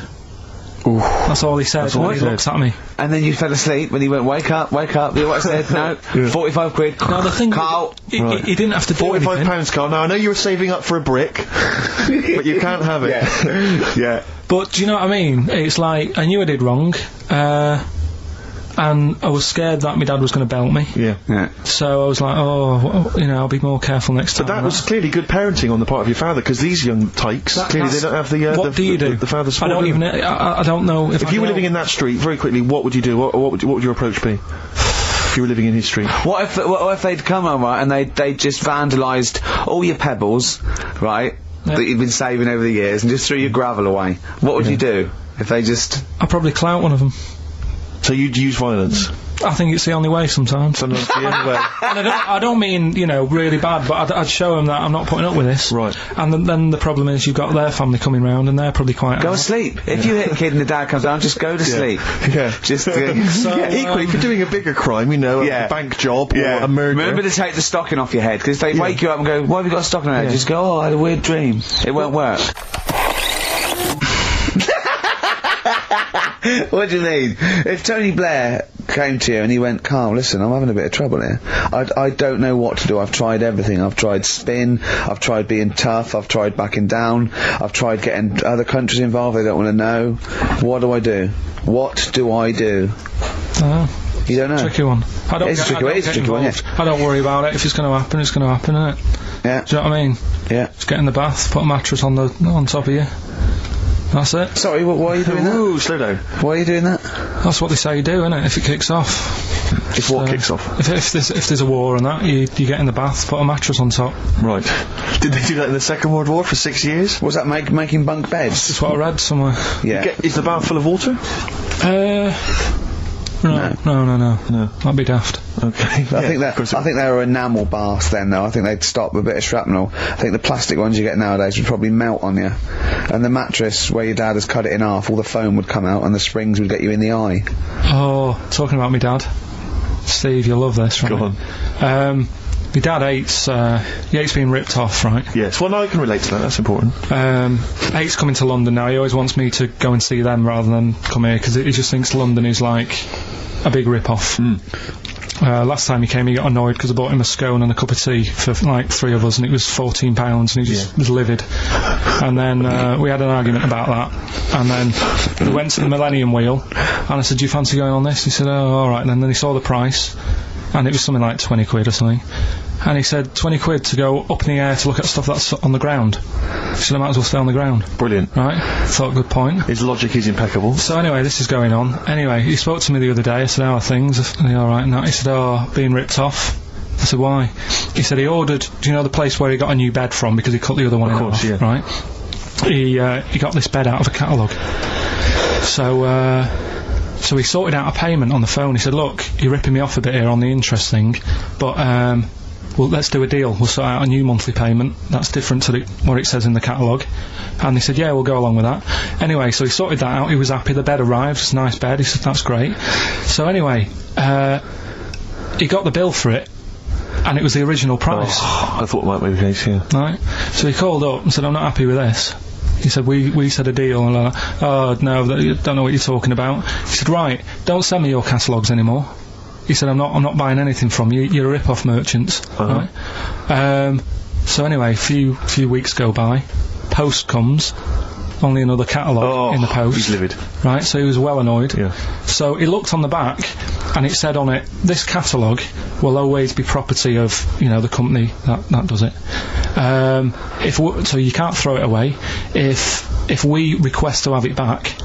Ooh. That's all he said when he looked at me. And then you fell asleep when he went, wake up. You know what I said? No, 45 quid. No, the thing Carl. he didn't have to do anything. £45, Carl. Now, I know you were saving up for a brick, but you can't have it. Yeah. But do you know what I mean? It's like, I knew I did wrong. and I was scared that my dad was going to belt me. Yeah. So I was like, I'll be more careful next time. But that was clearly good parenting on the part of your father, because these young tykes, clearly they don't have the what do you do? The father's I don't even. I don't know if you were living in that street. Very quickly, what would you do? What would your approach be? If you were living in his street. What if they'd come on, right, and they just vandalised all your pebbles, right, that you've been saving over the years, and just threw your gravel away? What would you do if they just? I'd probably clout one of them. So you'd use violence? I think it's the only way sometimes. Sometimes the only way. And I don't mean, really bad, but I'd show them that I'm not putting up with this. Right. And then the problem is you've got their family coming round, and they're probably quite... Go to sleep. If you hit a kid and the dad comes down, just go to sleep. Yeah. Just... equally, if you're doing a bigger crime, a bank job or a murder... Remember to take the stocking off your head, because if they wake you up and go, why have you got a stocking on your head? Just go, I had a weird dream. It won't work. What do you mean? If Tony Blair came to you and he went, Carl, listen, I'm having a bit of trouble here. I don't know what to do. I've tried everything. I've tried spin. I've tried being tough. I've tried backing down. I've tried getting other countries involved. They don't want to know. What do I do? What do I do? You don't know? Tricky one. It's a tricky one, yeah. I don't worry about it. If it's going to happen, it's going to happen, isn't it? Yeah. Do you know what I mean? Yeah. Just get in the bath, put a mattress on top of you. That's it. Sorry, why are you doing that? Ooh, slow down. Why are you doing that? That's what they say you do, isn't it? If it kicks off. If what kicks off? If there's a war and that, you get in the bath, put a mattress on top. Right. Did they do that in the Second World War for 6 years? Was that making bunk beds? That's what I read somewhere. Yeah. Is the bath full of water? No. That'd be daft. Okay. I think they were enamel baths then, though. I think they'd stop a bit of shrapnel. I think the plastic ones you get nowadays would probably melt on you. And the mattress, where your dad has cut it in half, all the foam would come out and the springs would get you in the eye. Oh, talking about my dad. Steve, you'll love this, right? Go on. My dad hates being ripped off, right? Yes, well, I can relate to that, that's important. Hates coming to London now. He always wants me to go and see them rather than come here, because he just thinks London is like a big rip-off. Last time he came, he got annoyed because I bought him a scone and a cup of tea for like 3 of us, and it was £14, and he just was livid. And then we had an argument about that, and then we went to the Millennium Wheel, and I said, do you fancy going on this? He said, oh, alright. And then he saw the price, and it was something like 20 quid or something. And he said, 20 quid to go up in the air to look at stuff that's on the ground. He said, I might as well stay on the ground. Brilliant. Right? Thought, good point. His logic is impeccable. So anyway, this is going on. Anyway, he spoke to me the other day. I said, how are things? Are they alright? And that? He said, being ripped off. I said, why? He said he ordered, do you know the place where he got a new bed from, because he cut the other one off, yeah. right? He got this bed out of a catalogue. So he sorted out a payment on the phone. He said, look, you're ripping me off a bit here on the interest thing, but well, let's do a deal. We'll sort out a new monthly payment that's different to what it says in the catalogue. And he said, yeah, we'll go along with that. Anyway, so he sorted that out. He was happy. The bed arrived. It's a nice bed. He said, that's great. So anyway, he got the bill for it, and it was the original price. Oh, I thought that might be the case, yeah. Right? So he called up and said, I'm not happy with this. He said, we said a deal. And oh, no, don't know what you're talking about. He said, right, don't send me your catalogues anymore. He said, I'm not buying anything from you. You're a rip-off merchant. Right? So anyway, a few weeks go by. Post comes. Only another catalogue in the post. He's livid. Right, so he was well annoyed. Yeah. So he looked on the back, and it said on it, this catalogue will always be property of, the company that does it. So you can't throw it away. If we request to have it back,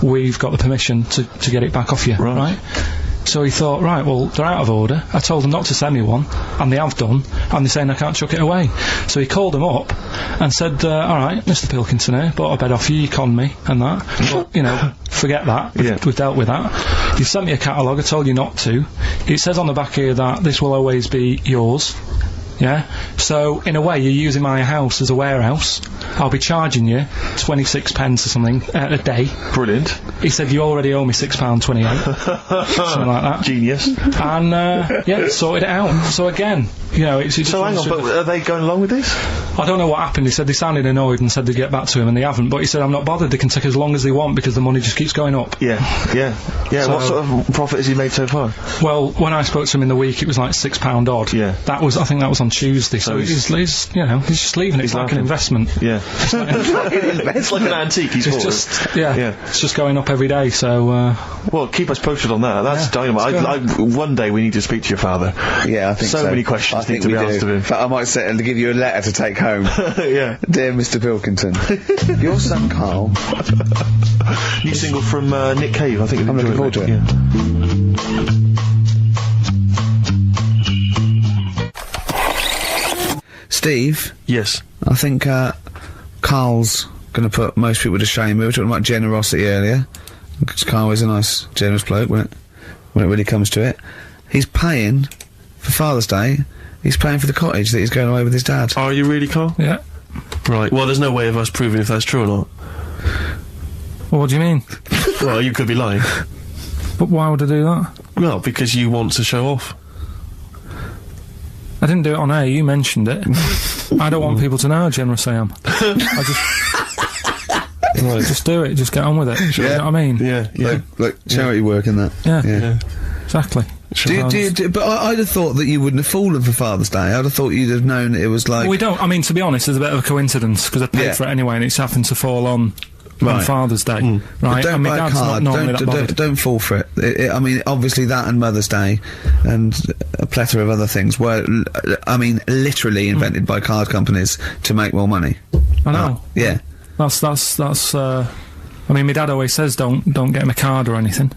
we've got the permission to get it back off you. Right? So he thought, right, well, they're out of order. I told them not to send me one, and they have done, and they're saying I can't chuck it away. So he called them up and said, all right, Mr. Pilkington here, bought a bed off you, you conned me, and that. But, forget that. We've dealt with that. You sent me a catalogue, I told you not to. It says on the back here that this will always be yours. Yeah? So, in a way, you're using my house as a warehouse. I'll be charging you 26 pence or something a day. Brilliant. He said, you already owe me £6.28. Something like that. Genius. And, sorted it out. So again, it's... So hang on, but are they going along with this? I don't know what happened. He said they sounded annoyed and said they'd get back to him, and they haven't. But he said, I'm not bothered. They can take as long as they want because the money just keeps going up. Yeah. So, what sort of profit has he made so far? Well, when I spoke to him in the week, it was like £6 odd. Yeah. I think that was on Tuesday, so he's you know, he's just leaving it. It's like an investment. Yeah. It's like an antique he's bought. It's just going up every day, so... well, keep us posted on that. That's dynamite. One day we need to speak to your father. Yeah, I think so. So many questions need to be asked of him. In fact, I might set him to give you a letter to take home. Yeah. Dear Mr. Pilkington, your son Karl. New single from Nick Cave, I think. I'm looking forward to it. Yeah. Steve? Yes. I think Karl's going to put most people to shame. We were talking about generosity earlier. Because Karl is a nice, generous bloke when it really comes to it. He's paying for Father's Day. He's paying for the cottage that he's going away with his dad. Are you really, Karl? Yeah. Right. Well, there's no way of us proving if that's true or not. Well, what do you mean? Well, you could be lying. But why would I do that? Well, because you want to show off. I didn't do it on air, you mentioned it. I don't want people to know how generous I am. I just do it, just get on with it. You know what I mean? Yeah. Look, charity work in that. Yeah. Exactly. But I'd have thought that you wouldn't have fallen for Father's Day. I'd have thought you'd have known it was like... Well, we don't, I mean, to be honest, there's a bit of a coincidence, because I paid for it anyway, and it's happened to fall on Father's Day. Right? But don't and my buy a dad's card. not normally that bothered. Don't fall for it. I mean, obviously that and Mother's Day and a plethora of other things were, I mean, literally invented by card companies to make more money. I know. Yeah. That's I mean, my dad always says don't get him a card or anything.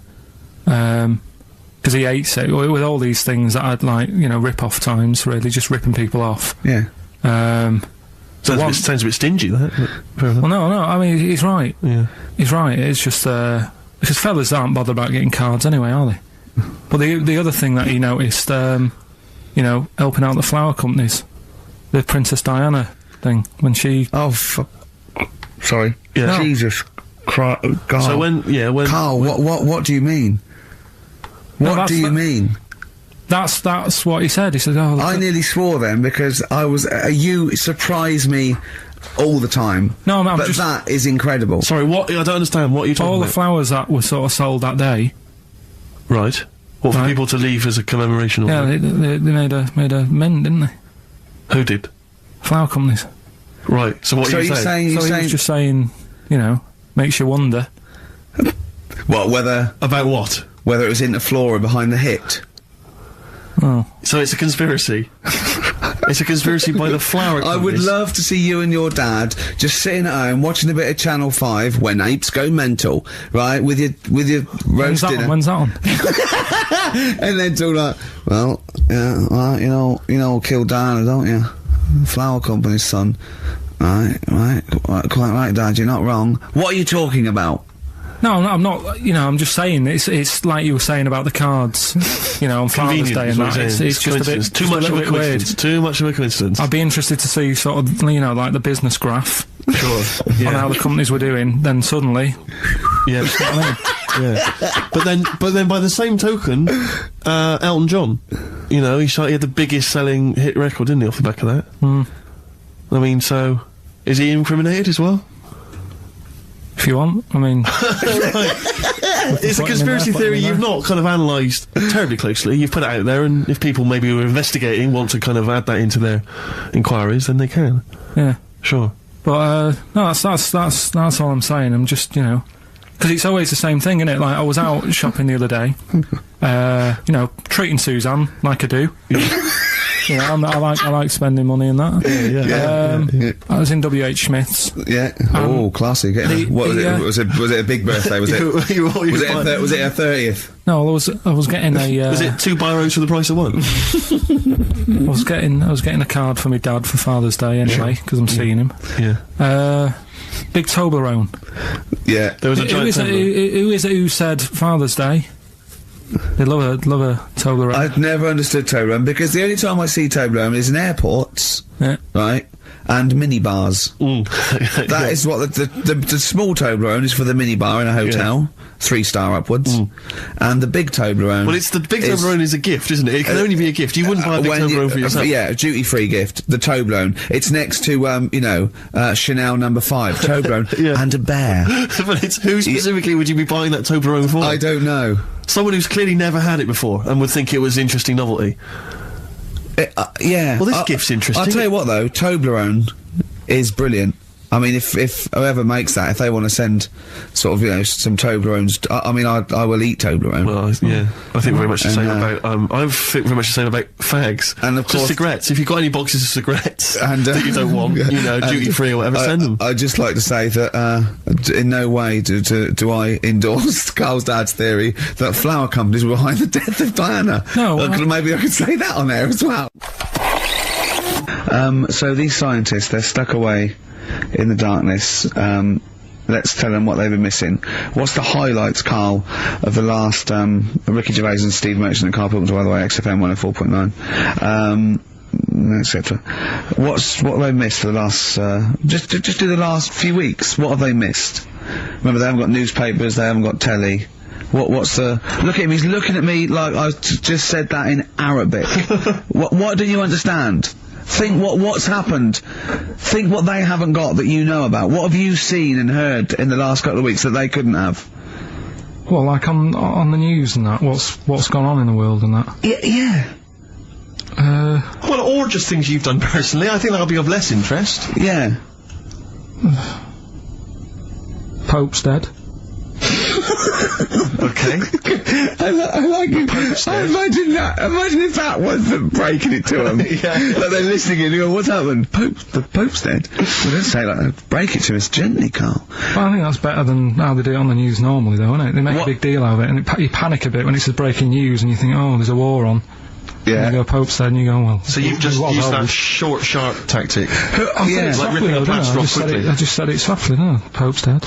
Because he hates it. With all these things that I'd like, you know, rip-off times, really, just ripping people off. Yeah. Sounds a bit stingy, that. Fair enough. Well, no, I mean, he's right. Yeah. He's right. It's just, because fellas aren't bothered about getting cards anyway, are they? But the other thing that he noticed, you know, helping out the flower companies, the Princess Diana thing, when she... Oh, sorry. Yeah. No. Jesus Christ. So when... Karl, what do you mean? What do you mean? That's what he said. He said, "Oh, I nearly swore then because I was. You surprise me all the time. No, but that is incredible. Sorry, what? I don't understand. What are you talking about? All the flowers that were sort of sold that day. Right. What, for people to leave as a commemoration? Or yeah, they made a mint, didn't they? Who did? Flower companies. Right. So what are you saying? He was just saying, you know, makes you wonder. What? About what? Whether it was in the floor or behind the hit. Oh. So it's a conspiracy. It's a conspiracy by the flower companies. I would love to see you and your dad just sitting at home watching a bit of Channel 5 when apes go mental, right? With your roast dinner. When's that on? And then talk like, well, yeah, well, you know, kill Diana, don't you? Flower company's son. Right, quite right, Dad, you're not wrong. What are you talking about? No, I'm not. You know, I'm just saying it's like you were saying about the cards. You know, on Father's Day and that. It's just a bit too much of a coincidence. Too much of a coincidence. I'd be interested to see sort of, you know, like the business graph. Sure. On how the companies were doing. Then suddenly, yeah. You know what I mean? Yeah. But then by the same token, Elton John, you know, he had the biggest selling hit record, didn't he, off the back of that? Mm. I mean, so is he incriminated as well? If you want, I mean... It's a conspiracy theory you've not kind of analysed terribly closely. You've put it out there, and if people maybe who are investigating want to kind of add that into their inquiries, then they can. Yeah. Sure. But, no, that's all I'm saying. I'm just, you know... Because it's always the same thing, isn't it? Like, I was out shopping the other day, you know, treating Suzanne, like I do. You know, I like spending money and that. Yeah. I was in WH Smith's. Yeah. Oh, classy. Was it a big birthday? Was it? Was it a 30th? No, I was getting a. Was it 2 biros for the price of 1? I was getting a card for my dad for Father's Day anyway, because I'm seeing him. Yeah. Big Toblerone. Yeah. There was a giant who is it who said Father's Day? They love a Toblerone. I've never understood Toblerone because the only time I see Toblerone is in airports, right, and minibars. That is what the small Toblerone is for the minibar in a hotel, 3-star upwards, and the big Toblerone. Well, it's the big Toblerone is a gift, isn't it? It can only be a gift. You wouldn't buy a big Toblerone for yourself. Yeah, a duty-free gift. The Toblerone. It's next to you know, Chanel No. 5 Toblerone and a bear. But it's who specifically would you be buying that Toblerone for? I don't know. Someone who's clearly never had it before and would think it was interesting novelty. Yeah. Well, this gift's interesting. I'll tell you what, though, Toblerone is brilliant. I mean, if whoever makes that, if they want to send sort of, you know, some Toblerones, I mean, I will eat Toblerone. Well, yeah, I think very much the same about, I think very much the same about fags. And of course, cigarettes. If you've got any boxes of cigarettes and, that you don't want, you know, duty-free or whatever, send them. I'd just like to say that, in no way do I endorse Carl's dad's theory that flower companies were behind the death of Diana. No. Maybe I could say that on there as well. So these scientists, they're stuck away in the darkness. Let's tell them what they've been missing. What's the highlights, Carl, of the last Ricky Gervais and Steve Merchant and Karl Pilkington, by the way, XFM 104.9, etc. What have they missed for the last just do the last few weeks? What have they missed? Remember, they haven't got newspapers, they haven't got telly. What's the... Look at him, he's looking at me like I just said that in Arabic. What do you understand? Think what's happened. Think what they haven't got that you know about. What have you seen and heard in the last couple of weeks that they couldn't have? Well, like on the news and that, what's gone on in the world and that. Yeah. Well, or just things you've done personally. I think that'll be of less interest. Yeah. Pope's dead. Okay. I like it. I imagine that. Imagine if that was them breaking it to them. Yeah. Like they're listening and you go, what's happened? The Pope's dead. Well, don't say like that. Break it to us gently, Carl. Well, I think that's better than how they do it on the news normally, though, isn't it? They make a big deal out of it, and you panic a bit when it says breaking news, and you think, oh, there's a war on. Yeah. And you go, Pope's dead, and you go, well... So you've just used that short, sharp tactic. Yeah. Like ripping a plaster off quickly. I just said it softly, no, Pope's dead.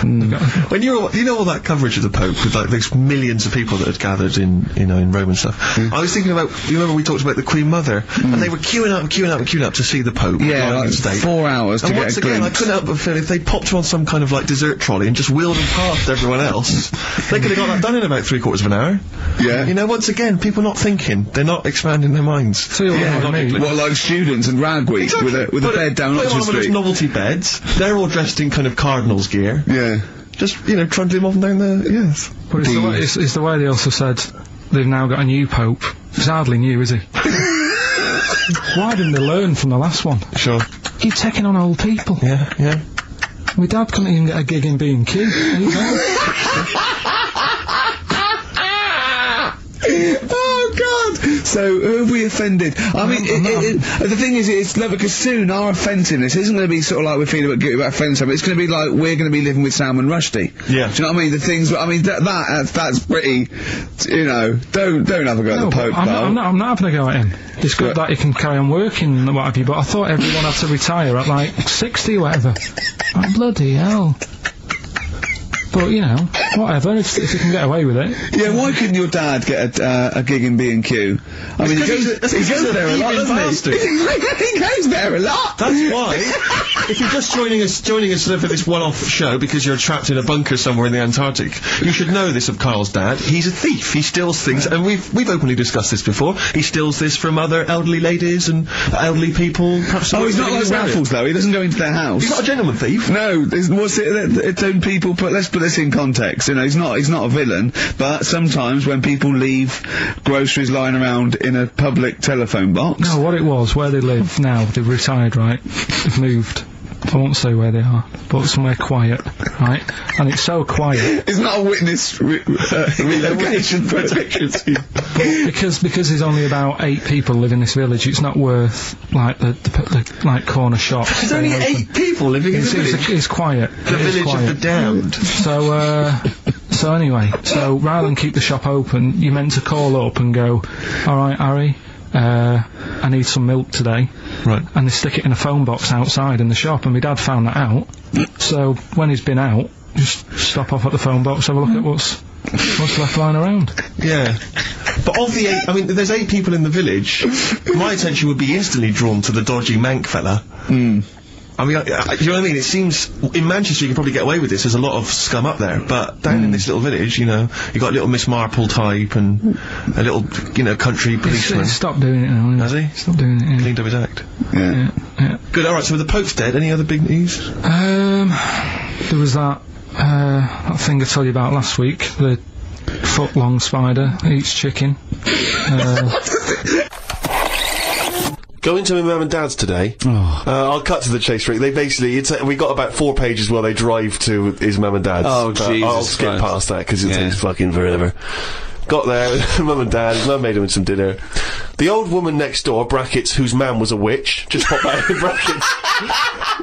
When you know all that coverage of the Pope with like those millions of people that had gathered in Rome and stuff, I was thinking about, you remember we talked about the Queen Mother, and they were queuing up to see the Pope. Yeah, like state. 4 hours to and get once a again, glimpse. I couldn't help but feel if they popped on some kind of like dessert trolley and just wheeled them past everyone else, they could have got that done in about 3/4 of an hour. Yeah. You know, once again, people not thinking, they're not expanding their minds. So you're logically. What, like students and Rag Week Exactly. with a bed down Put them Oxford on one of those Street? novelty beds. They're all dressed in kind of cardinals gear. Yeah. Just, trundling them off and down the... Yes. But it's the way they also said they've now got a new Pope. He's hardly new, is he? Why didn't they learn from the last one? Sure. You're taking on old people. Yeah. My dad couldn't even get a gig in B&Q. There you go. Oh God! So who have we offended? I mean, the thing is, it's like, because soon our offensiveness isn't going to be sort of like we're feeling a bit guilty about offending someone. It's going to be like we're going to be living with Salman Rushdie. Yeah. Do you know what I mean? The things. I mean, that's pretty. Don't have a go at the Pope. I'm not having a go at him. It's good that he can carry on working and what have you. But I thought everyone had to retire at like 60 or whatever. Oh, bloody hell. But, whatever, if you can get away with it. Yeah, why couldn't your dad get a gig in B&Q? I mean, he goes there a lot, doesn't he? He goes there a lot! That's why, if you're just joining us for this one-off show because you're trapped in a bunker somewhere in the Antarctic, you should know this of Carl's dad. He's a thief. He steals things, and we've openly discussed this before. He steals this from other elderly ladies and elderly people. Perhaps he's not like Raffles, though. He doesn't go into their house. He's not a gentleman thief. No, it's own people. Let's put this in context. He's not a villain, but sometimes when people leave groceries lying around in a public telephone box. No, what it was, where they live now, they've retired, right? They've moved. I won't say where they are, but somewhere quiet, right? And it's so quiet. It's not a witness relocation protection scheme. Because there's only about 8 people live in this village, it's not worth like the like corner shops. There's only 8 people living in the village. It's quiet. The village of the damned. So anyway, rather than keep the shop open, you're meant to call up and go, all right, Harry, I need some milk today. Right. And they stick it in a phone box outside in the shop, and my dad found that out. So when he's been out, just stop off at the phone box, have a look at what's left lying around. Yeah. But of the 8, I mean, there's 8 people in the village. My attention would be instantly drawn to the dodgy Manc fella. I mean, you know what I mean? It seems, in Manchester you can probably get away with this, there's a lot of scum up there, but down in this little village, you got a little Miss Marple type and a little, country policeman. He's stopped doing it now. Has he? Stopped doing it, yeah. Cleaned up his act. Yeah. Good, alright, so with the Pope's dead, any other big news? There was that thing I told you about last week, the foot-long spider eats chicken. Go into my mum and dad's today. I'll cut to the chase, Rick. They basically, we got about 4 pages while they drive to his mum and dad's. Oh, Jesus I'll skip Christ. past that because it takes fucking forever. Got there, mum and dad, his mum made him some dinner. The old woman next door, brackets, whose mam was a witch, just pop that in brackets.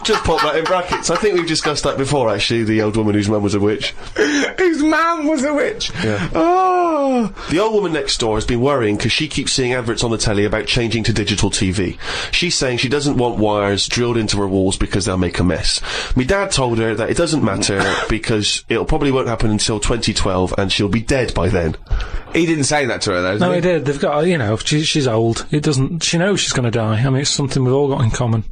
Just pop that in brackets. I think we've discussed that before, actually, the old woman whose mum was a witch. Whose man was a witch? Yeah. Oh. The old woman next door has been worrying because she keeps seeing adverts on the telly about changing to digital TV. She's saying she doesn't want wires drilled into her walls because they'll make a mess. Me dad told her that it doesn't matter because it'll probably won't happen until 2012 and she'll be dead by then. He didn't say that to her, though, did No, he? he did. They've got, you know, she's old. It doesn't. She knows she's going to die. I mean, it's something we've all got in common.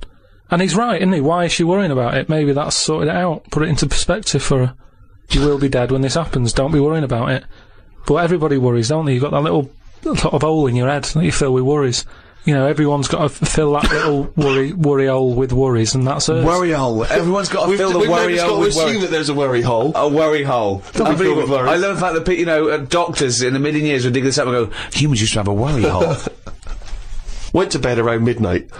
And he's right, isn't he? Why is she worrying about it? Maybe that's sorted it out. Put it into perspective for her. You will be dead when this happens. Don't be worrying about it. But everybody worries, don't they? You've got that little sort of hole in your head that you fill with worries. You know, everyone's got to fill that little worry hole with worries, and that's it. Worry hole. Everyone's got to fill the worry hole with We've got to worry. assume that there's a worry hole. A worry hole. Don't be filled with worries. I love the fact that, you know, doctors in a million years would dig this up and go, humans used to have a worry hole. Went to bed around midnight.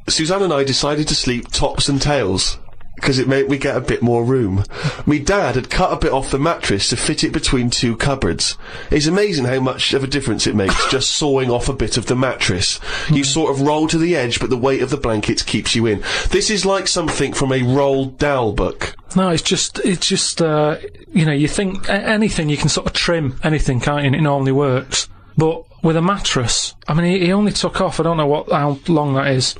Suzanne and I decided to sleep tops and tails, because it meant we get a bit more room. Me dad had cut a bit off the mattress to fit it between 2 cupboards. It's amazing how much of a difference it makes just sawing off a bit of the mattress. You sort of roll to the edge, but the weight of the blankets keeps you in. This is like something from a Roald Dahl book. No, it's just, you know, you think anything, you can sort of trim anything, can't you? And it normally works. But with a mattress, I mean, he only took off, I don't know how long that is,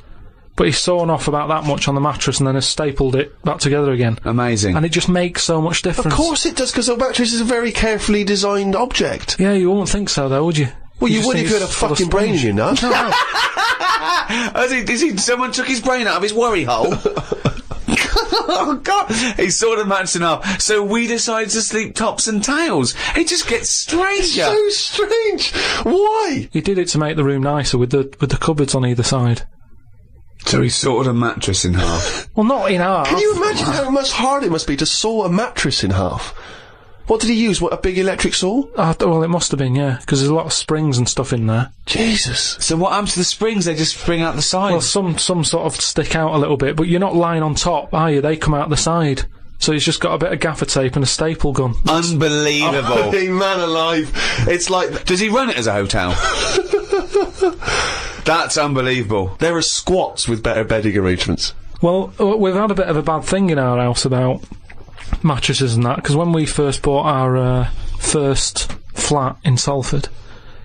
but he's sawn off about that much on the mattress and then has stapled it back together again. Amazing. And it just makes so much difference. Of course it does, because a mattress is a very carefully designed object. Yeah, you wouldn't think so, though, would you? Well, you just would think if you had a it's full of fucking brain in sponge. your nut. Someone took his brain out of his worry hole? Oh, God. He sawed a mattress in half. So we decided to sleep tops and tails. It just gets stranger. So strange. Why? He did it to make the room nicer with the cupboards on either side. So he sawed a mattress in half. Well, not in half. Can you imagine how much harder it must be to saw a mattress in half? What did he use? What, a big electric saw? Well, it must have been, yeah, because there's a lot of springs and stuff in there. Jesus. So what happens to the springs? They just spring out the Well, sides. some sort of stick out a little bit, but you're not lying on top, are you? They come out the side. So he's just got a bit of gaffer tape and a staple gun. Unbelievable. Hey, man alive. It's like... Does he run it as a hotel? That's unbelievable. There are squats with better bedding arrangements. Well, we've had a bit of a bad thing in our house about mattresses and that, because when we first bought our first flat in Salford,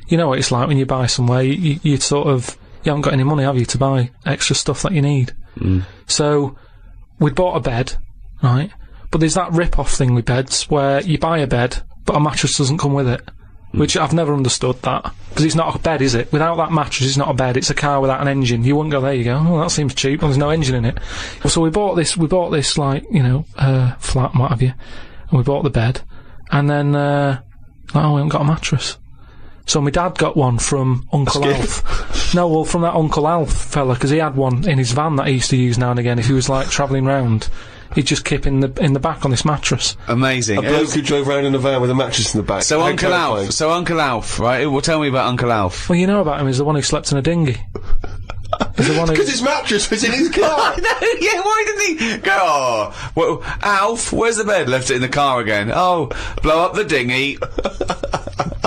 you know what it's like when you buy somewhere, you sort of, you haven't got any money, have you, to buy extra stuff that you need. So we'd bought a bed, right, but there's that rip-off thing with beds where you buy a bed but a mattress doesn't come with it, which I've never understood that, because it's not a bed, is it? Without that mattress it's not a bed, it's a car without an engine. You wouldn't go, there you go, oh, that seems cheap, well, there's no engine in it. So we bought this like, you know, flat and what have you, and we bought the bed, and then we haven't got a mattress. So my dad got one from Uncle Alf. No, well, from that Uncle Alf fella, because he had one in his van that he used to use now and again if he was like travelling round. He'd just keep in the back on this mattress. Amazing. A bloke who drove around in a van with a mattress in the back. So How Uncle terrifying. Alf. So Uncle Alf, right? Well, tell me about Uncle Alf. Well, you know about him, he's the one who slept in a dinghy. He's the one who... Because his mattress was in his car. Yeah, why didn't he go, oh, well, Alf, where's the bed? Left it in the car again. Oh, blow up the dinghy.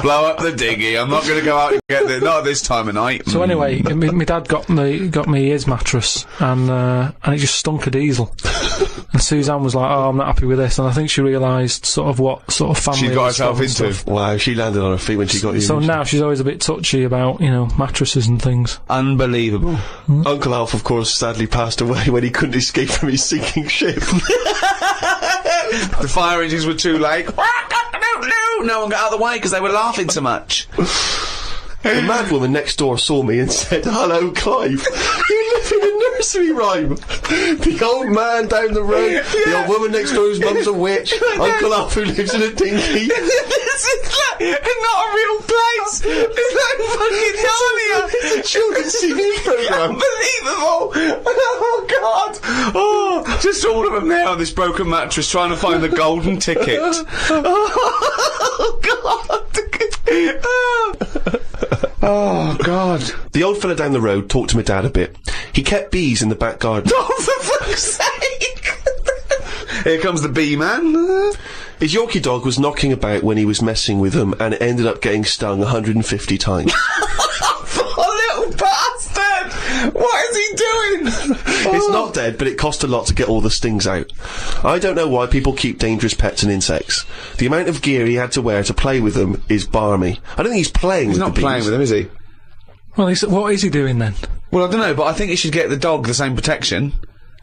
Blow up the dinghy. I'm not going to go out and get it. Not at this time of night. So anyway, my dad got me his mattress, and it just stunk of diesel. And Suzanne was like, oh, I'm not happy with this, and I think she realised sort of what sort of family She got stuff herself and into. stuff. Wow, she landed on her feet when she got you. So now she's always a bit touchy about, you know, mattresses and things. Unbelievable. Uncle Alf, of course, sadly passed away when he couldn't escape from his sinking ship. The fire engines were too late. No one got out of the way because they were laughing so much. The mad woman next door saw me and said, "Hello, Clive. You live in a nursery rhyme. The old man down the road, the old woman next door whose mum's a witch, Uncle Alf who lives in a dinghy." This is like not a real place. It's like fucking Narnia. It's a children's TV programme. Unbelievable. Oh, God. Oh, just all of them there on this broken mattress trying to find the golden ticket. Oh, God. Oh, God. The old fella down the road talked to my dad a bit. He kept bees in the back garden. Oh, for fuck's sake! Here comes the bee man. His Yorkie dog was knocking about when he was messing with them, and it ended up getting stung 150 times. Oh, little bastard! What is he doing? It's not dead, but it cost a lot to get all the stings out. I don't know why people keep dangerous pets and insects. The amount of gear he had to wear to play with them is barmy. I don't think he's playing with the bees. He's not playing with them, is he? Well, what is he doing then? Well, I don't know, but I think he should get the dog the same protection.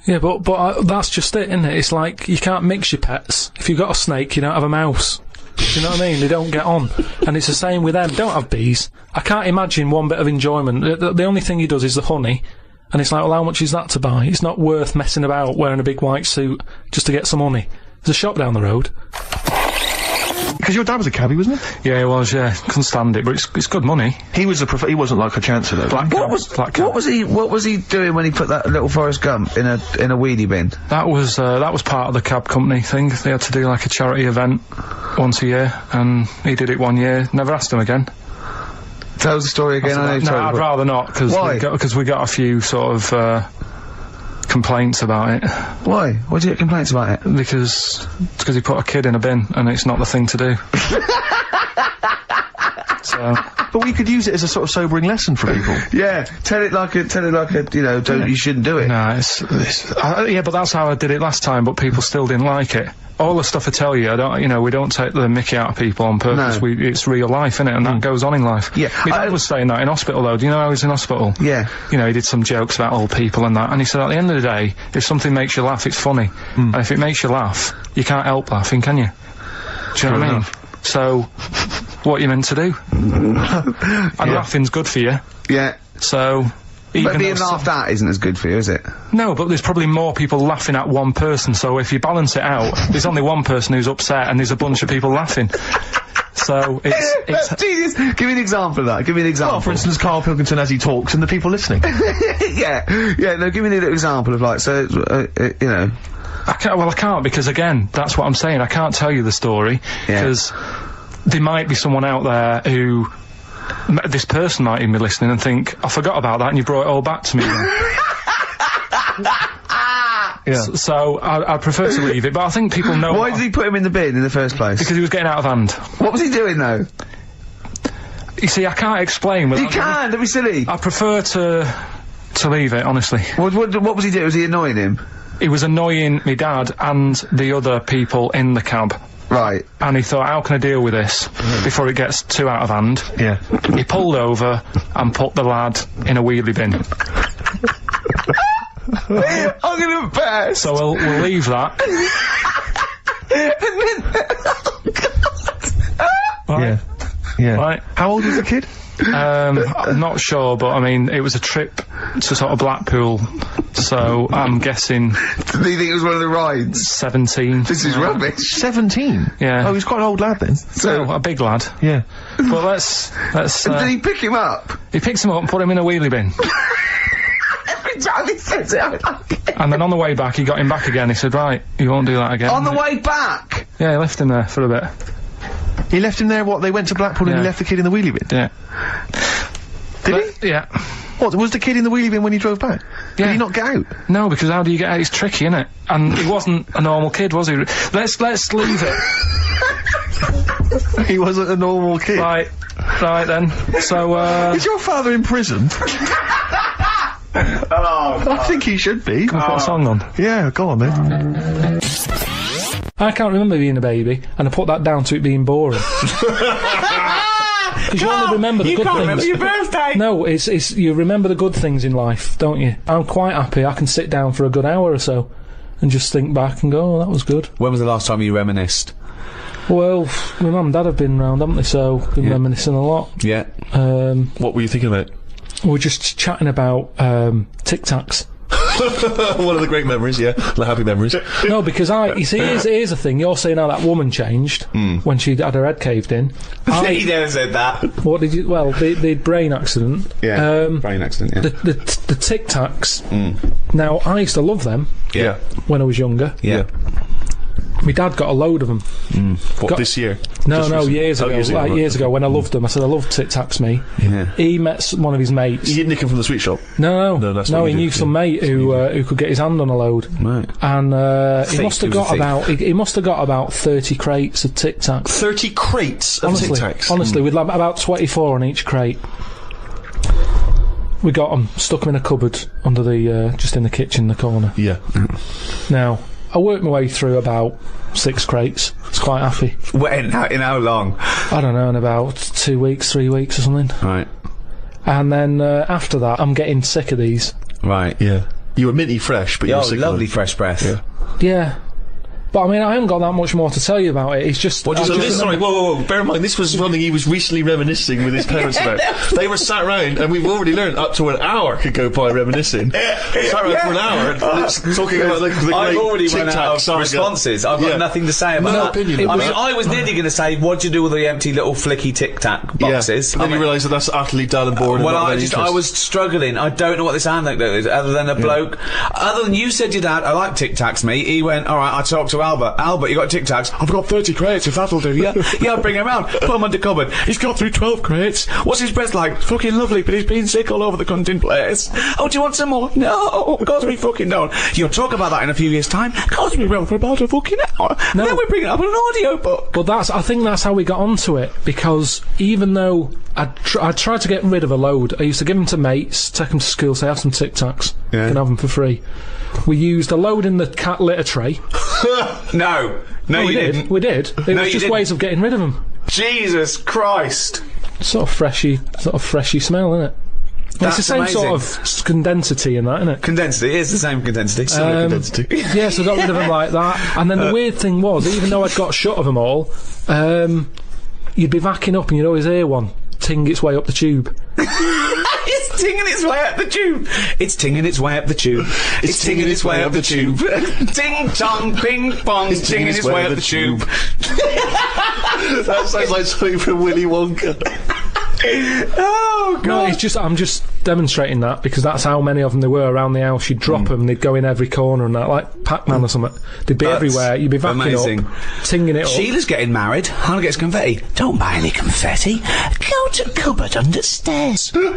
Yeah, but that's just it, isn't it? It's like, you can't mix your pets. If you've got a snake, you don't have a mouse. Do you know what I mean? They don't get on. And it's the same with them. Don't have bees. I can't imagine one bit of enjoyment. The only thing he does is the honey. And it's like, well, how much is that to buy? It's not worth messing about wearing a big white suit just to get some honey. There's a shop down the road. Because your dad was a cabbie, wasn't he? Yeah, he was, yeah. Couldn't stand it, but it's good money. He was he wasn't like a chancer, though. What was he doing when he put that little Forrest Gump in a wheelie bin? That was part of the cab company thing. They had to do like a charity event once a year, and he did it one year. Never asked him again. Tell us the story again. I'd rather not, because we got a few sort of complaints about it. Why? Why did you get complaints about it? Because he put a kid in a bin, and it's not the thing to do. So, but we could use it as a sort of sobering lesson for people. Yeah, tell it like a, you know, you shouldn't do it. No, yeah, but that's how I did it last time, but people still didn't like it. All the stuff I tell you, we don't take the mickey out of people on purpose. No. It's real life, innit? And that goes on in life. Yeah. My dad was saying that in hospital, though. Do you know how he was in hospital? Yeah. You know, he did some jokes about old people and that, and he said at the end of the day, if something makes you laugh, it's funny. And if it makes you laugh, you can't help laughing, can you? Do you know what I mean? So, what are you meant to do? And laughing's good for you. Yeah. So... But being laughed at isn't as good for you, is it? No, but there's probably more people laughing at one person, so if you balance it out, there's only one person who's upset and there's a bunch of people laughing. So, it's... Genius! Give me an example of that, give me an example. Well, for instance, Karl Pilkington as he talks and the people listening. Yeah, no, give me an example of, like, so, you know... I can't, because again, that's what I'm saying, I can't tell you the story, because there might be someone out there who... This person might even be listening and think, I forgot about that and you brought it all back to me. Yeah. So I prefer to leave it, but I think people know... Why did he put him in the bin in the first place? Because he was getting out of hand. What was he doing, though? You see, I can't explain... You can't, don't be silly! I prefer to leave it, honestly. What was he doing? Was he annoying him? He was annoying my dad and the other people in the cab. Right. And he thought, how can I deal with this before it gets too out of hand? Yeah. He pulled over and put the lad in a wheelie bin. I'm gonna burst! So we'll leave that. Right. Yeah. Right. How old was the kid? I'm not sure, but I mean, it was a trip to sort of Blackpool, so I'm guessing... Do you think it was one of the rides? 17. This is rubbish. 17? Yeah. Oh, he's quite an old lad then. So, a big lad. Yeah. But let's Did he pick him up? He picks him up and put him in a wheelie bin. Every time he says it, I like it. And then on the way back, he got him back again. He said, right, you won't do that again. On the way back? Yeah, he left him there for a bit. He left him there, what, they went to Blackpool and he left the kid in the wheelie bin? Yeah. Did he? Yeah. What, was the kid in the wheelie bin when he drove back? Yeah. Did he not get out? No, because how do you get out? It's tricky, innit? And he wasn't a normal kid, was he? Let's leave it. He wasn't a normal kid. Right then. So, Is your father in prison? I think he should be. Can we put a song on? Yeah, go on then. I can't remember being a baby, and I put that down to it being boring. Because you only remember the good things. Remember your birthday! No, it's you remember the good things in life, don't you? I'm quite happy. I can sit down for a good hour or so and just think back and go, oh, that was good. When was the last time you reminisced? Well, my mum and dad have been round, haven't they? So, been reminiscing a lot. Yeah. What were you thinking about? We're just chatting about Tic Tacs. One of the great memories, yeah. The happy memories. No, because you see, here's the thing. You're saying how that woman changed when she had her head caved in. He never said that. What did you... Well, the brain accident. Yeah, brain accident, yeah. The Tic Tacs. Now, I used to love them. Yeah. When I was younger. Yeah. My dad got a load of them. What, this year? No, Just no, recently? years ago. Right. Years ago when I loved them. I said I loved Tic Tacs, me. Yeah. He met one of his mates. You didn't nick him from the sweet shop? No, that's what he you knew do, some mate who could get his hand on a load. Right. And he Thief, must have he was a got thief. about he must have got about 30 crates of Tic Tacs. 30 crates of Tic Tacs? Honestly, with like about 24 on each crate. We got them, stuck them in a cupboard under the just in the kitchen in the corner. Yeah. Now, I worked my way through about 6 crates. I was quite happy. In how long? I don't know, in about 2 weeks, 3 weeks or something. Right. And then after that, I'm getting sick of these. Right. Yeah. You were minty fresh, but you were sick of lovely them. fresh breath. Yeah. Yeah. But I mean, I haven't got that much more to tell you about it. It's just. So this, sorry, whoa, bear in mind, this was something he was recently reminiscing with his parents about. They were sat round, and we've already learned up to an hour could go by reminiscing. Sat around for an hour, talking about the great I've already run Tic out Tac of saga. responses. I've got nothing to say about No that. opinion I on mean, that. I was nearly going to say, what do you do with the empty little flicky Tic Tac boxes? Yeah. And then you realise that that's utterly dull and boring. Well, and not I was struggling. I don't know what this anecdote is, other than a bloke. Other than you said to your dad, I like Tic Tacs, me. He went, all right, I talked to Albert. Albert, you got Tic Tacs? I've got 30 crates, if that'll do, yeah? Yeah, I'll bring him round. Put him under cupboard. He's got through 12 crates. What's his breath like? Fucking lovely, but he's been sick all over the cunting place. Oh, do you want some more? No, of course we fucking don't. You'll talk about that in a few years' time. Of course we will, for about a fucking hour. No. Then we bring it up in an audio book. But I think that's how we got onto it, because even though I tried to get rid of a load, I used to give them to mates, take them to school, say, have some Tic Tacs, you can have them for free. We used a load in the cat litter tray. No, we you did. didn't. We did. It No, was you just didn't. ways of getting rid of them. Jesus Christ. Sort of freshy smell, isn't it? It's the same sort of condensity in that, isn't it? Condensity, it is the same condensity. condensity. Yeah, so I got rid of them like that. And then the weird thing was, even though I'd got shut of them all, you'd be backing up and you'd always hear one ting its way up the tube. It's tinging its way up the tube. It's tinging its way up the tube. It's tinging its way up the tube. Ting tong ping pong. It's tinging its way up the tube. That sounds like something from Willy Wonka. Oh No, it's just I'm just demonstrating that because that's how many of them there were around the house. You'd drop them, they'd go in every corner and that, like Pac-Man or something. They'd be That's everywhere. You'd be backing amazing. up, tinging it up. Sheila's getting married. Hannah gets confetti. Don't buy any confetti. Go to cupboard under stairs. So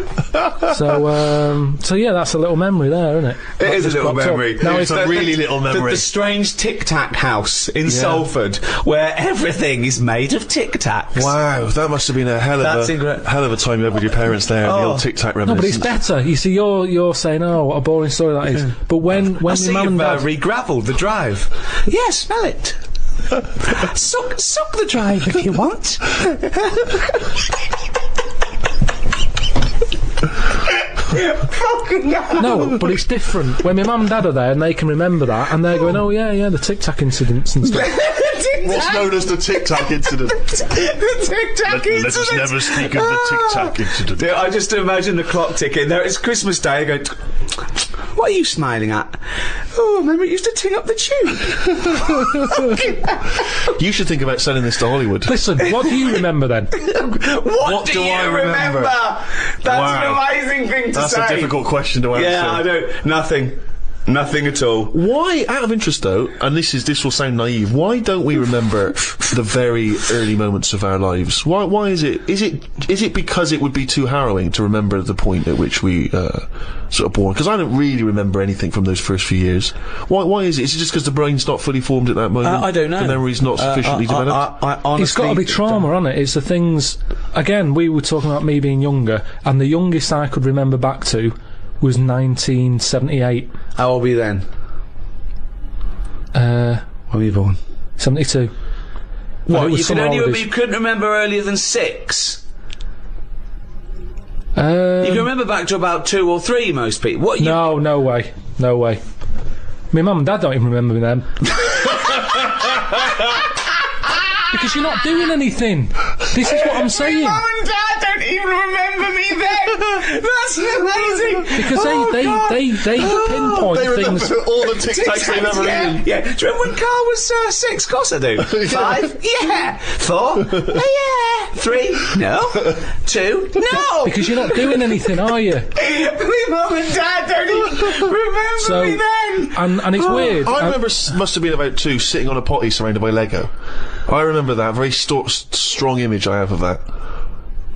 yeah, that's a little memory there, isn't it? It is a little memory. Now It's a really little memory. The strange Tic Tac house in Salford, where everything is made of Tic Tacs. Wow, that must have been a hell of a time you had with your parents there. The old Tic Tac No, but it's reminiscence. better. You see, you're saying, oh, what a boring story that is. But when I your see mum you've and dad re-gravelled the drive. Yeah, smell it. Suck the drive if you want. No, but it's different. When my mum and dad are there and they can remember that and they're going, oh yeah, the Tic Tac incidents and stuff. What's known as the Tic Tac incident? The Tic Tac Let us never speak of the Tic Tac incident. Yeah, I just imagine the clock ticking. There, it's Christmas Day. I go, what are you smiling at? Oh, remember it used to ting up the tube. You should think about selling this to Hollywood. Listen, what do you remember then? What do I you remember? That's Wow. an amazing thing to That's say. a difficult question to answer. Yeah, I don't. Nothing at all. Why, out of interest though, and this will sound naive, why don't we remember the very early moments of our lives? Why is it? Is it because it would be too harrowing to remember the point at which we sort of born? Because I don't really remember anything from those first few years. Why is it? Is it just because the brain's not fully formed at that moment? I don't know. The memory's not sufficiently developed. I honestly, It's got to be trauma, hasn't it? It's the things. Again, we were talking about me being younger, and the youngest I could remember back to was 1978. How old were you then? When were you born? 72. What? was You summer holidays. couldn't remember earlier than 6. You Um, can remember back to about 2 or 3. Most people. What? no way. My mum and dad don't even remember me then. Because you're not doing anything. This is what I'm saying. Mum and Dad don't even remember me then. That's amazing. Because they pinpoint They remember things. all the Tic Tacs they've ever eaten. Yeah. Do you remember when Carl was 6? Of course I do. 5? Yeah. 4? Yeah. 3? No. 2? No. Because you're not doing anything, are you? My mum and dad don't even remember me then. And it's weird. I remember must have been about 2 sitting on a potty surrounded by Lego. I remember that very strong image I have of that.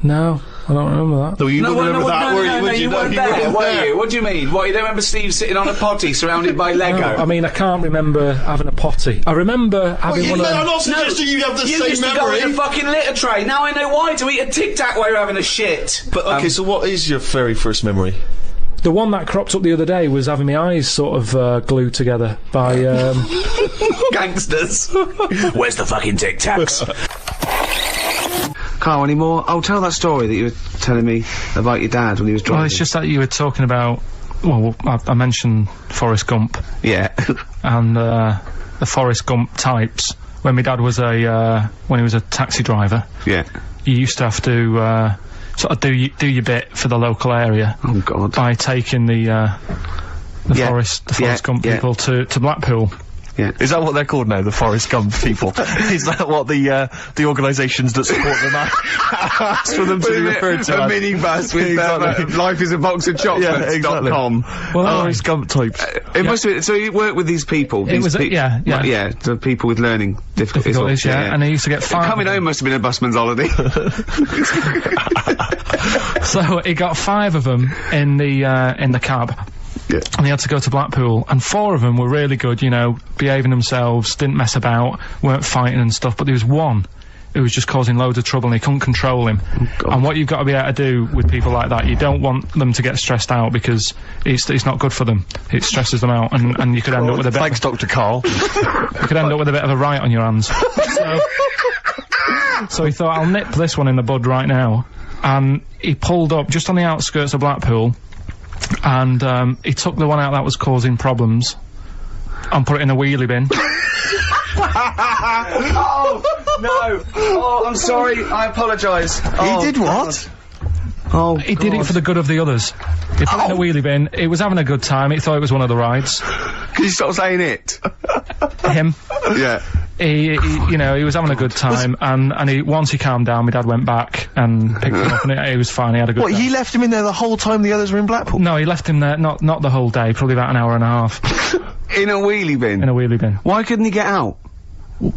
No, I don't remember that. No, you don't remember that, were you? No, you weren't there, were you? What do you mean? What, you don't remember Steve sitting on a potty surrounded by Lego? No, I mean, I can't remember having a potty. I remember having one of them. I'm not suggesting you have the You same used to memory. go in a fucking litter tray. Now I know why, to eat a Tic Tac while you're having a shit. But, okay, so what is your very first memory? The one that cropped up the other day was having my eyes sort of glued together by gangsters. Where's the fucking Tic Tacs? Carl, any more? Oh, tell that story that you were telling me about your dad when he was driving. Well, it's just that you were talking about. Well, I mentioned Forrest Gump. Yeah. And the Forrest Gump types. When my dad was when he was a taxi driver. Yeah. You used to have to sort of do your bit for the local area. Oh God. By taking the Forrest Gump people to Blackpool. Yeah. Is that what they're called now, the Forrest Gump people? Is that what the organisations that support them asked for them to be referred to a as? minibus with Life is a Box of Chocolates.com. Well, Forrest Gump types. It must have been, so you worked with these people? The people with learning difficulties. And they used to get 5. Coming home must have been a busman's holiday. So he got 5 of them in the cab. Yeah. And he had to go to Blackpool, and 4 of them were really good, you know, behaving themselves, didn't mess about, weren't fighting and stuff, but there was one who was just causing loads of trouble and he couldn't control him. Oh, and what you've got to be able to do with people like that, you don't want them to get stressed out because it's not good for them. It stresses them out, and you could end up with a bit. Thanks, Dr. Carl. You could end up with a bit of a riot on your hands. So he thought, I'll nip this one in the bud right now. And he pulled up just on the outskirts of Blackpool, and he took the one out that was causing problems and put it in a wheelie bin. Oh, no. Oh, I'm sorry. I apologise. He did what? Oh, he did it for the good of the others. He put it in a wheelie bin. He was having a good time. He thought it was one of the rides. Can you stop saying it? Him. Yeah. He you know, he was having a good time, and once he calmed down, my dad went back and picked him up, and he was fine. He had a good. What? time. He left him in there the whole time the others were in Blackpool? No, he left him there not the whole day, probably about an hour and a half. In a wheelie bin. In a wheelie bin. Why couldn't he get out?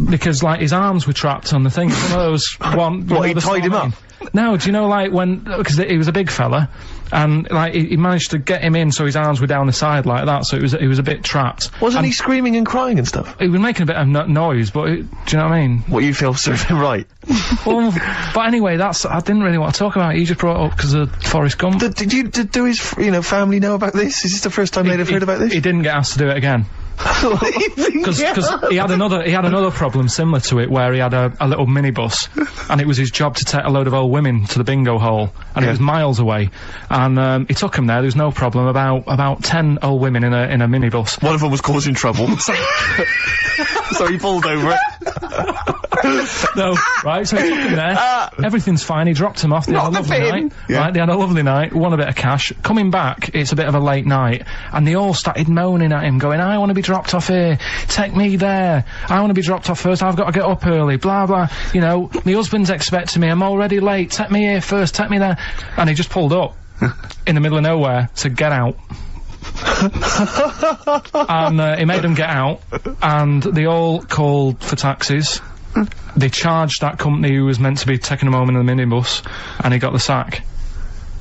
Because like his arms were trapped on the thing. One of those one. What? He tied him up? No, do you know, like, because he was a big fella, and, like, he managed to get him in so his arms were down the side like that, so he was a bit trapped. Wasn't he screaming and crying and stuff? He was making a bit of noise, but, do you know what I mean? What, you feel served him right? Well, but anyway, I didn't really want to talk about it. He just brought it up because of Forrest Gump. Did his, family know about this? Is this the first time they'd have heard about this? He didn't get asked to do it again. Because he had another problem similar to it where he had a little minibus, and it was his job to take a load of old women to the bingo hole, and it was miles away, and he took them there. There was no problem. About 10 old women in a minibus. One of them was causing trouble, so he pulled over it. No, right, so he took them there, everything's fine, he dropped them off, they had a lovely night, right, they had a lovely night, won a bit of cash, coming back, it's a bit of a late night, and they all started moaning at him, going, I want to be dropped off here, take me there, I want to be dropped off first, I've got to get up early, blah blah, you know, my husband's expecting me, I'm already late, take me here first, take me there, and he just pulled up, in the middle of nowhere, said, get out. And he made them get out, and they all called for taxis. They charged that company who was meant to be taking him home in the minibus, and he got the sack.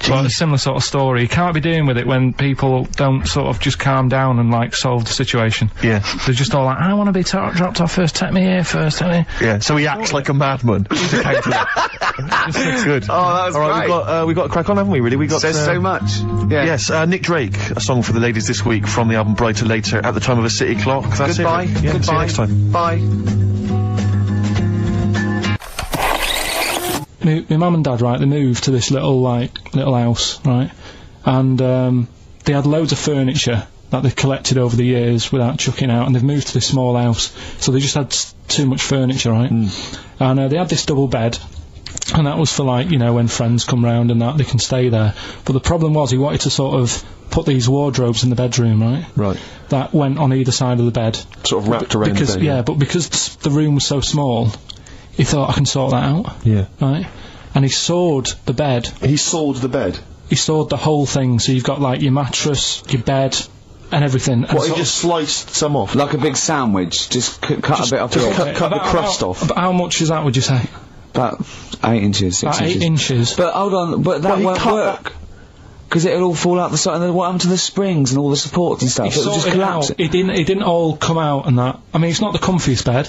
But a similar sort of story. You can't be dealing with it when people don't sort of just calm down and, like, solve the situation. Yeah. They're just all like, I want to be dropped off first, take me here first, take me... Yeah, so he acts like a madman to counter that. Good. Oh, that was great. We've got to crack on, haven't we, really? We got Says so much. Yeah. Yes, Nick Drake, a song for the ladies this week from the album Brighter Later at the time of a city clock. That's Goodbye. it. Yeah, Goodbye. see you next time. Bye. My mum and dad, right, they moved to this little house, right, and they had loads of furniture that they've collected over the years without chucking out, and they've moved to this small house, so they just had too much furniture, right, and they had this double bed, and that was for, like, you know, when friends come round and that, they can stay there, but the problem was he wanted to sort of put these wardrobes in the bedroom, right, that went on either side of the bed. Sort of wrapped around the bed. Yeah, but because the room was so small, he thought, I can sort that out. Yeah. Right? And he sawed the bed. He sawed the bed. He sawed the whole thing, so you've got, like, your mattress, your bed, and everything. And What, he just sliced some off? Like a big sandwich, just cut a bit off the edge. Cut the crust off. But how much is that, would you say? About 8 inches, 6 About inches. 8 inches. But hold on, but that Well, he won't cut work. Because it'll all fall out the side, and then what happened to the springs and all the supports and stuff? He It'll just sorted it collapse. out. It didn't all come out and that. I mean, it's not the comfiest bed.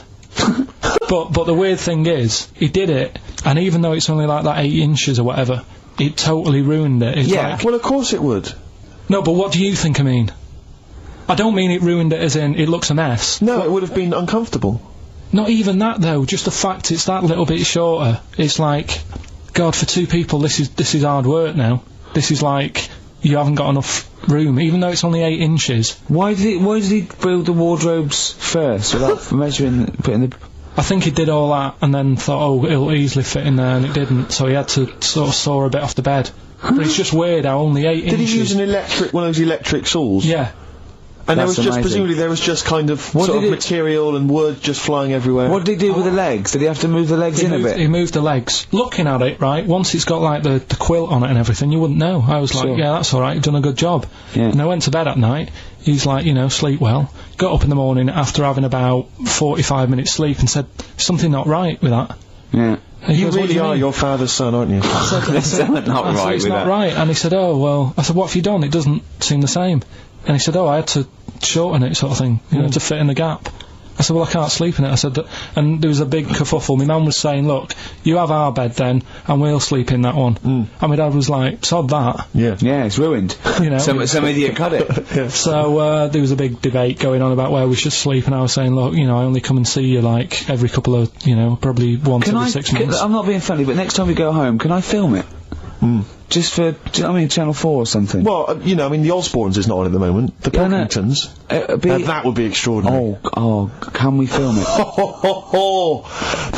but the weird thing is, he did it, and even though it's only like that 8 inches or whatever, it totally ruined it. It's Yeah. like, Well, of course it would. no, but what do you think I mean? I don't mean it ruined it as in it looks a mess. No, it would have been uncomfortable. Not even that though, just the fact it's that little bit shorter. It's like, God, for 2 people this is hard work now. This is like, you haven't got enough room, even though it's only 8 inches. Why did he build the wardrobes first, without measuring, putting the... I think he did all that and then thought, oh, it'll easily fit in there, and it didn't, so he had to sort of saw a bit off the bed. But it's just weird how only 8 inches... Did he use one of those electric saws? Yeah. And That's amazing. presumably there was just kind of sort of material and wood just flying everywhere. What did he do with the legs? Did he have to move the legs in a bit? He moved the legs. Looking at it, right, once it's got like the quilt on it and everything, you wouldn't know. I was like, yeah, that's alright, you've done a good job. Yeah. And I went to bed at night, he's like, you know, sleep well. Got up in the morning after having about 45 minutes sleep and said, something not right with that. Yeah. And he You goes, "What do really are mean?" your father's son, aren't you? That's not I said, right it's with not that. right. And he said, oh, well, I said, what have you done? It doesn't seem the same. And he said, oh, I had to shorten it, sort of thing, you know, to fit in the gap. I said, well, I can't sleep in it. I said, and there was a big kerfuffle. My mum was saying, look, you have our bed then, and we'll sleep in that one. And my dad was like, sod that. Yeah. Yeah, it's ruined. You know. Some idiot cut it. So there was a big debate going on about where we should sleep, and I was saying, look, you know, I only come and see you like every couple of, you know, probably once every 6 months. I'm not being funny, but next time we go home, can I film it? Just for, Channel 4 or something. Well, you know, I mean, the Osbournes is not on at the moment. The Yeah, no. Pilkingtons. That would be extraordinary. Oh, can we film it?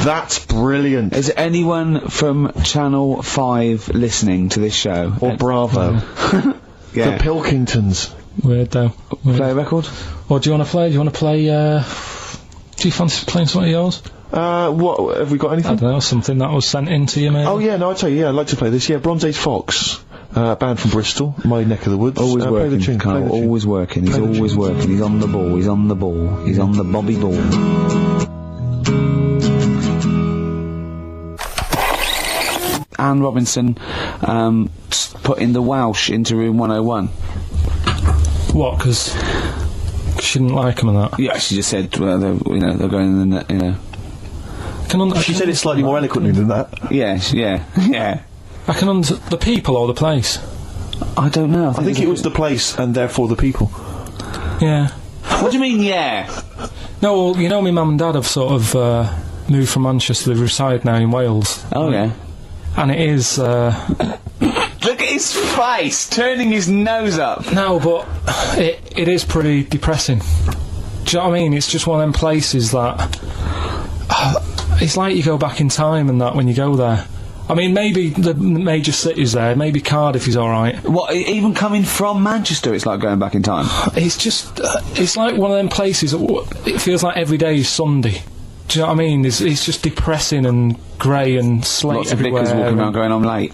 That's brilliant. Is anyone from Channel 5 listening to this show? Or Bravo. Yeah. The Pilkingtons. Weird though. Play a record? Or do you want to play? Do you fancy playing some of yours? What, have we got I anything? don't know, something that was sent in to you, maybe? Oh yeah, no, I'll tell you, yeah, I'd like to play this. Yeah, Bronze Age Fox, band from Bristol, my neck of the woods. Always play the working, tune, Carl, play the tune. always working. He's Play the always tune. working. He's on the ball. He's on the ball. He's on the Bobby ball. Anne Robinson put in the Welsh into room 101. What, because she didn't like him and that? Yeah, she just said, well, they're going in the, She said it slightly more eloquently than that. yeah. I can the people or the place? I don't know. I think it was the place and therefore the people. Yeah. What do you mean, yeah? No, well, you know, my mum and dad have sort of moved from Manchester. They reside now in Wales. Oh, yeah. And it is, Look at his face, turning his nose up. no, but it is pretty depressing. Do you know what I mean? It's just one of them places that... it's like you go back in time and that when you go there. I mean, maybe the major cities there, maybe Cardiff is alright. What, even coming from Manchester, it's like going back in time? It's just, it's like one of them places that it feels like every day is Sunday. Do you know what I mean? It's just depressing and grey and slate Lots of everywhere. bickers walking around going, I'm late.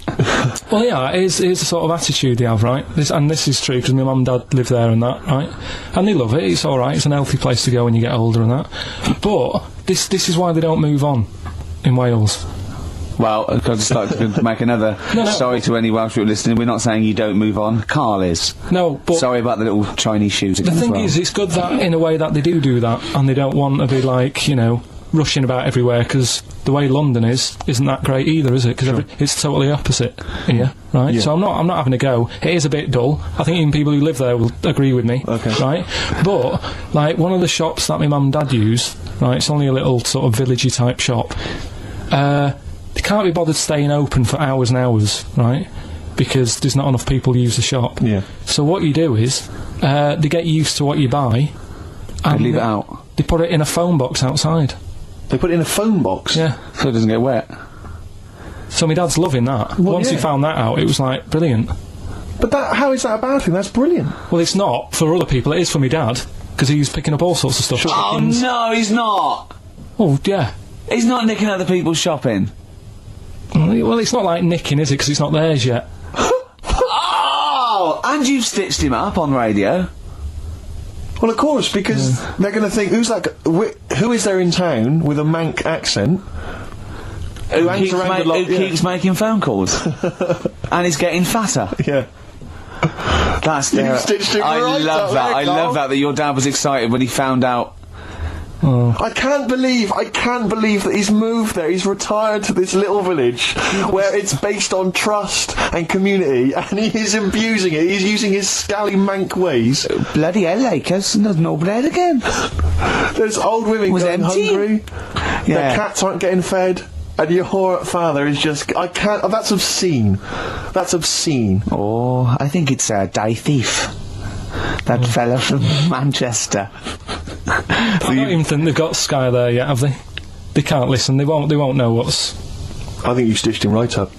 Well, yeah, it is the sort of attitude they have, right? This is true because my mum and dad live there and that, right? And they love it. It's all right. It's an healthy place to go when you get older and that. But this is why they don't move on in Wales. Well, I'd just like to make another sorry to any Welsh people listening. We're not saying you don't move on. Carl is. No, but Sorry about the little Chinese shoes again. the thing as well. is, it's good that in a way that they do that, and they don't want to be like, you know, rushing about everywhere, because the way London isn't that great either, is it? Because it's totally opposite here, right? Yeah. So I'm not having a go. It is a bit dull. I think even people who live there will agree with me, right? But like one of the shops that my mum and dad use, right? It's only a little sort of villagey type shop. They can't be bothered staying open for hours and hours, right? Because there's not enough people use the shop. Yeah. So what you do is they get used to what you buy, and leave it out. They put it in a phone box outside. They put it in a phone box? Yeah. So it doesn't get wet. So my dad's loving that. Well, Once he yeah. found that out, it was like brilliant. But how is that a bad thing? That's brilliant. Well, it's not for other people. It is for my dad because he's picking up all sorts of stuff. Oh Chickens. no, he's not. Oh yeah. He's not nicking other people's shopping. Well, it's not like nicking, is it? Because it's not theirs yet. Oh! And you've stitched him up on radio. Well, of course, because they're going to think, who is there in town with a Manc accent? Who hangs around a lot, keeps making phone calls. And is getting fatter. Yeah. That's You stitched it I right love up that. there, I love Carl. that your dad was excited when he found out. I can't believe that he's moved there. He's retired to this little village where it's based on trust and community, and he is abusing it. He's using his scally Manc ways. Bloody hell, Lakers, there's no bread again. There's old women going empty. hungry. Yeah. Their cats aren't getting fed. And your father is just... I can't... Oh, that's obscene. That's obscene. Oh, I think it's Die Thief. That fella from Manchester. I don't even think they've got Sky there yet, have they? They can't listen. They won't know what's... I think you stitched him right up.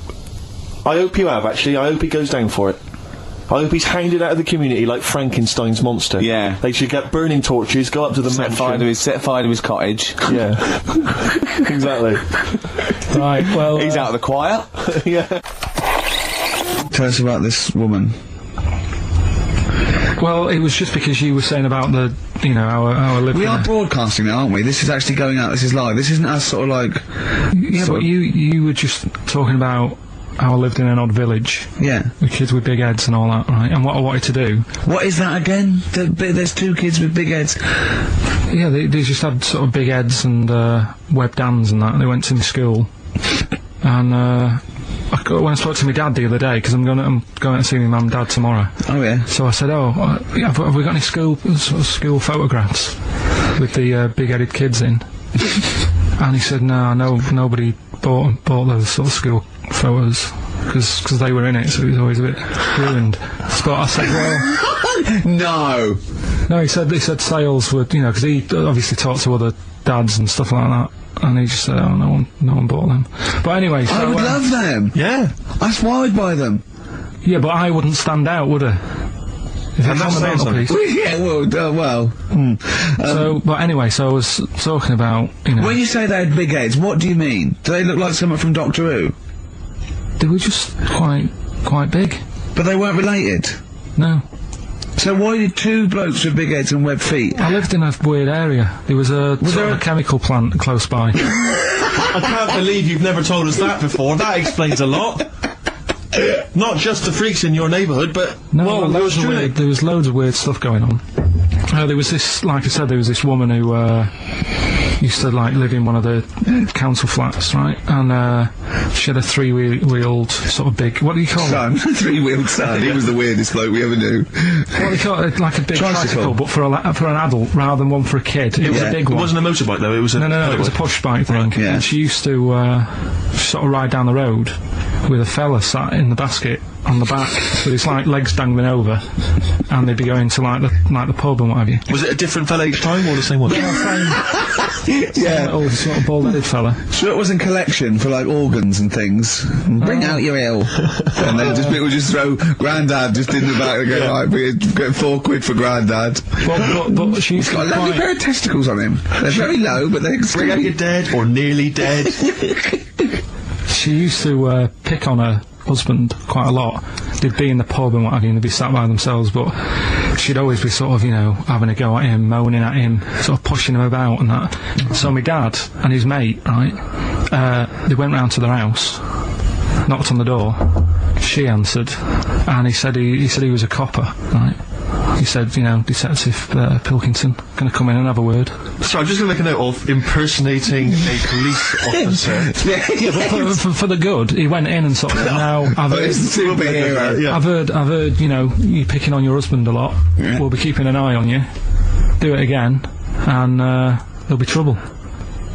I hope you have, actually. I hope he goes down for it. I hope he's hounded out of the community like Frankenstein's monster. Yeah. They should get burning torches, go up to the Set fire to his cottage. Yeah. Exactly. Right, well... He's out of the choir. Yeah. Tell us about this woman. Well, it was just because you were saying about the, our living... We are broadcasting it, aren't we? This is actually going out. This is live. This isn't us sort of like... Yeah, but you were just talking about how I lived in an odd village. Yeah. With kids with big heads and all that, right? And what I wanted to do... What is that again? There's two kids with big heads. Yeah, they just had sort of big heads and webbed hands and that, and they went to my school. And when I spoke to my dad the other day, because I'm going to see my mum and dad tomorrow. Oh yeah. So I said, have we got any school photographs with the big-headed kids in? And he said, no, nobody bought those sort of school photos because they were in it, so it was always a bit ruined. But I said, well, no, he said sales were, because he obviously talked to other dads and stuff like that. And he just said, oh, no one bought them. But anyway, so... I would love them! Yeah. I swear I'd buy them. Yeah, but I wouldn't stand out, would I? If it's on the mantelpiece. Yeah, well... So, but anyway, so I was talking about, When you say they had big heads, what do you mean? Do they look like someone from Doctor Who? They were just quite big. But they weren't related? No. So why did two blokes with big heads and webbed feet? I lived in a weird area. There was a chemical plant close by. I can't believe you've never told us that before. That explains a lot. Not just the freaks in your neighbourhood, but... No, there was loads of weird stuff going on. There was this, like I said, there was this woman who used to live in one of the council flats, right? And she had a three-wheeled sort of big, what do you call it? Three-wheeled son. He was the weirdest bloke we ever knew. What do you call it? Like a big tricycle, but for an adult rather than one for a kid. It was a big one. It wasn't a motorbike though. It was no. It was a push bike thing. Yeah. And she used to sort of ride down the road with a fella sat in the basket on the back with his legs dangling over, and they'd be going to the pub and what have you. Was it a different fella each time, or the same one? Yeah. Oh, sort of bald-headed fella. Sure, it was in collection for organs and things. Bring out your ale. And then people just throw Grandad just in the back and go, right, we're getting £4 for Grandad. But she's got a lovely pair of testicles on him. They're very low, but they're bring out your dead or nearly dead. She used to pick on her husband quite a lot. They'd be in the pub and what have you, and they'd be sat by themselves, but she'd always be sort of, having a go at him, moaning at him, sort of pushing him about and that. So my dad and his mate, right, they went round to their house, knocked on the door, she answered, and he said he was a copper, right. He said, Detective Pilkington, going to come in and have a word. So I'm just going to make a note of impersonating a police officer. For the good, he went in and sort of said, now, I've heard, you picking on your husband a lot. Yeah. We'll be keeping an eye on you. Do it again, and there'll be trouble.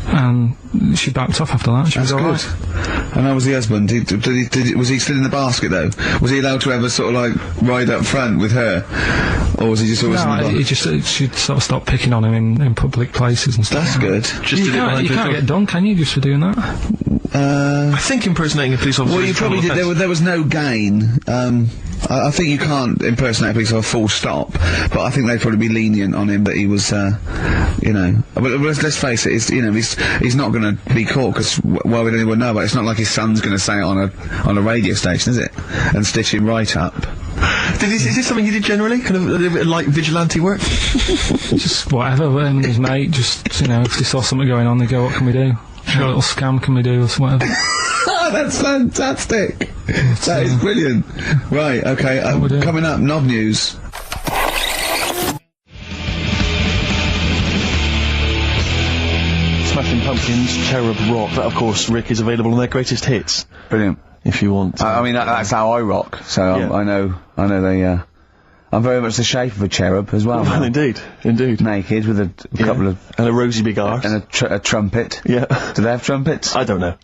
And she backed off after that. She was all right. And how was the husband? Was he still in the basket though? Was he allowed to ever sort of ride up front with her, or was he just always in the basket? She'd sort of stopped picking on him in public places and stuff. That's good. You can't get done, can you, just for doing that? I think impersonating a police officer. Well, you is probably criminal did. offence. There was no gain. I think you can't impersonate a police officer full stop, but I think they'd probably be lenient on him that he was, you know. But let's face it, he's not going to be caught because why would anyone know about it? It's not like his son's going to say it on a radio station, is it? And stitch him right up. Is this something you did generally? Kind of a little bit like vigilante work? Just whatever, him and his mate, just, you know, if they saw something going on, they go, what can we do? What little scam can we do, or whatever. That's fantastic. That is brilliant. Right, okay, coming up, Knob News. Smashing Pumpkins, Cherub Rock. That, of course, Rick, is available on their greatest hits. Brilliant. If you want. I mean, that's how I rock, so Yeah. I know they, I'm very much the shape of a cherub as well. Well, indeed. Naked with a couple of... And a rosy big arse. And a trumpet. Yeah. Do they have trumpets? I don't know.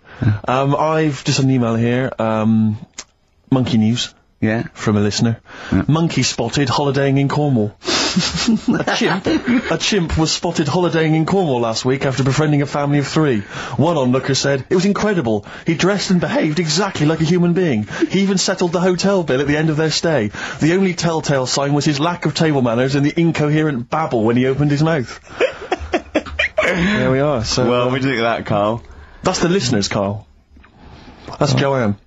I've just an email here, Monkey News. Yeah. From a listener. Yeah. Monkey spotted holidaying in Cornwall. A chimp was spotted holidaying in Cornwall last week after befriending a family of 3. One onlooker said, "It was incredible. He dressed and behaved exactly like a human being. He even settled the hotel bill at the end of their stay. The only telltale sign was his lack of table manners and the incoherent babble when he opened his mouth." There we are. So, Well, we think of that, Carl. that's the listeners, Carl. That's Joanne.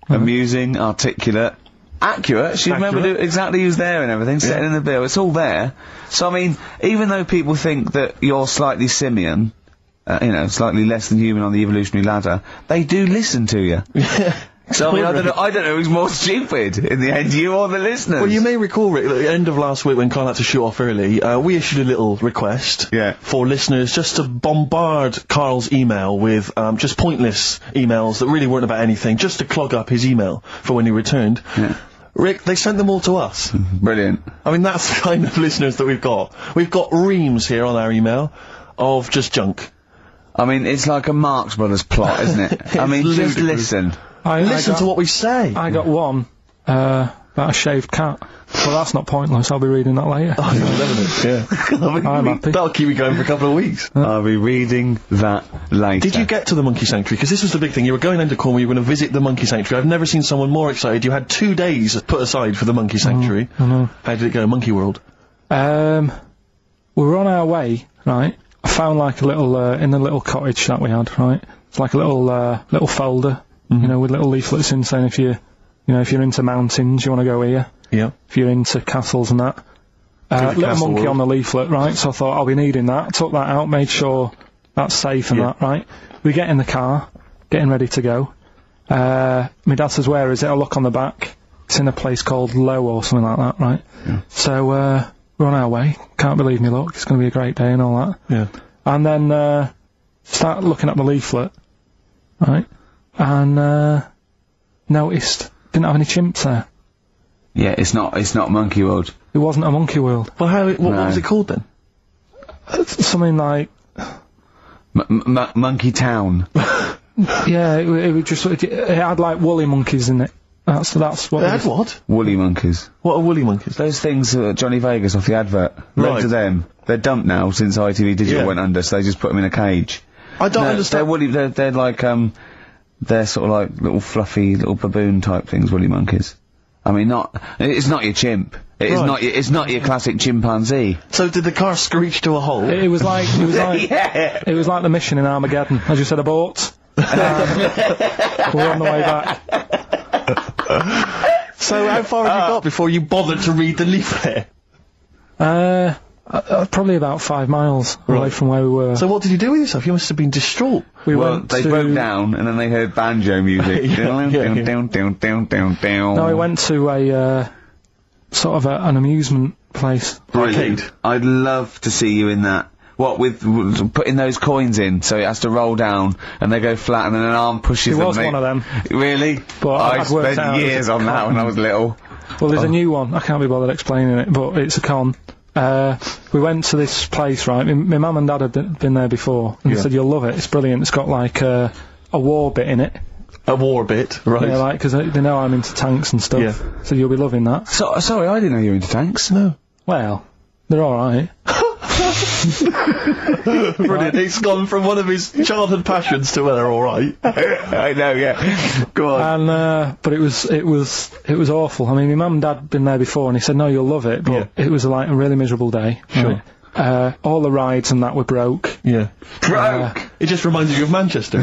Amusing, articulate, accurate. She remembered exactly who's there and everything, setting in the bill. It's all there. So, I mean, even though people think that you're slightly simian, you know, slightly less than human on the evolutionary ladder, they do listen to you. So, I mean, I don't know who's more stupid in the end, you or the listeners. Well, you may recall, Rick, at the end of last week when Carl had to shoot off early, we issued a little request for listeners just to bombard Carl's email with just pointless emails that really weren't about anything, just to clog up his email for when he returned. Yeah. Rick, they sent them all to us. Brilliant. I mean, that's the kind of listeners that we've got. We've got reams here on our email of just junk. I mean, it's like a Marx Brothers plot, isn't it? I mean, just listen. Listen to what we say. I got one, about a shaved cat. Well, that's not pointless, I'll be reading that later. Oh, you're loving it, yeah. I'm happy. That'll keep me going for a couple of weeks. I'll be reading that later. Did you get to the monkey sanctuary? Because this was the big thing. You were going into Cornwall, you were going to visit the monkey sanctuary. I've never seen someone more excited. You had 2 days put aside for the monkey sanctuary. I know. How did it go, Monkey World? We were on our way, right? I found like a little, in the little cottage that we had, right? It's like a little folder, you know, with little leaflets in saying if you're into mountains, you want to go here. Yeah. If you're into castles and that. Little monkey on the leaflet, right? So I thought, I'll be needing that. Took that out, made sure that's safe and that, right? We get in the car, getting ready to go. My dad says, "Where is it?" I look on the back. It's in a place called Low or something like that, right? Yeah. So, we're on our way. Can't believe me luck. It's going to be a great day and all that. Yeah. And then, start looking at the leaflet, right? And, noticed, didn't have any chimps there. Yeah, it's not Monkey World. It wasn't a monkey world. Well, what was it called then? Something like... Monkey Town. Yeah, it was just, it had like woolly monkeys in it. That's what It had what? Woolly monkeys. What are woolly monkeys? Those things Johnny Vegas off the advert. Loads of them. They're dumped now since ITV Digital went under, so they just put them in a cage. I don't understand. They're woolly, they're like, they're sort of like little fluffy, little baboon type things, woolly monkeys. I mean, it's not your chimp. It's not your classic chimpanzee. So did the car screech to a halt? It was like Yeah. it was like the mission in Armageddon. As you said, abort. We're on the way back. So how far have you got before you bothered to read the leaflet? Probably about 5 miles away from where we were. So what did you do with yourself? You must have been distraught. They broke down and then they heard banjo music. No, we went to a sort of an amusement place. Arcade. I'd love to see you in that. What, with putting those coins in, so it has to roll down, and they go flat, and then an arm pushes them. It was one of them. Really? But I spent years on that when I was little. Well, there's a new one. I can't be bothered explaining it, but it's a con. We went to this place, right? My mum and dad had been there before, and they said, "You'll love it. It's brilliant. It's got like a war bit in it." A war bit, right? Yeah, like, because they know I'm into tanks and stuff. Yeah. So you'll be loving that. Sorry, I didn't know you were into tanks. No. Well, they're alright. Brilliant. It's gone from one of his childhood passions to, well, they're alright. I know, yeah. Go on. And but it was awful. I mean, my mum and dad had been there before, and he said, "No, you'll love it." But it was like a really miserable day. Sure. Right? All the rides and that were broke. Yeah. Broke! It just reminds you of Manchester.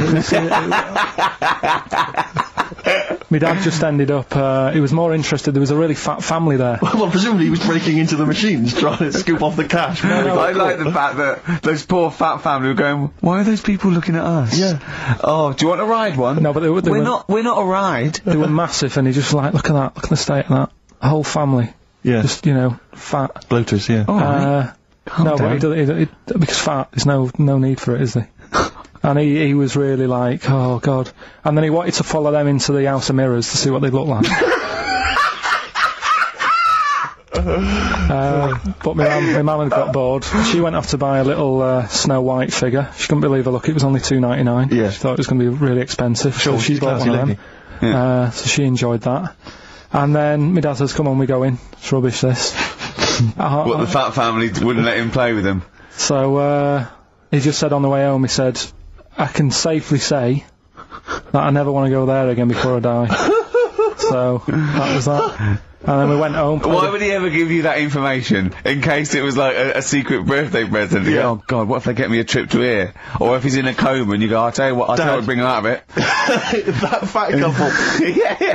My dad just ended up, he was more interested, there was a really fat family there. Well, presumably he was breaking into the machines, trying to scoop off the cash. I like the fact that those poor fat family were going, why are those people looking at us? Yeah. Oh, do you want to ride one? No, but we're not a ride. They were massive, and he just like, look at the state of that. A whole family. Yeah. Just, fat. Bloaters, yeah. No, but because fat, there's no need for it, is there? And he was really like, oh god. And then he wanted to follow them into the House of Mirrors to see what they look like. But my mum had got bored. She went off to buy a little Snow White figure. She couldn't believe her luck. It was only $2.99. Yeah. She thought it was going to be really expensive. Sure, so she bought one of them. Yeah. So she enjoyed that. And then my dad says, come on, we go in. It's rubbish, this. What, the fat family wouldn't let him play with them? So, he just said on the way home, he said, I can safely say that I never want to go there again before I die. So, that was that. And then we went home. Why would he ever give you that information? In case it was like a secret birthday present? You go, oh god, what if they get me a trip to here? Or if he's in a coma and you go, I'll tell you what, bring him out of it. That fat couple.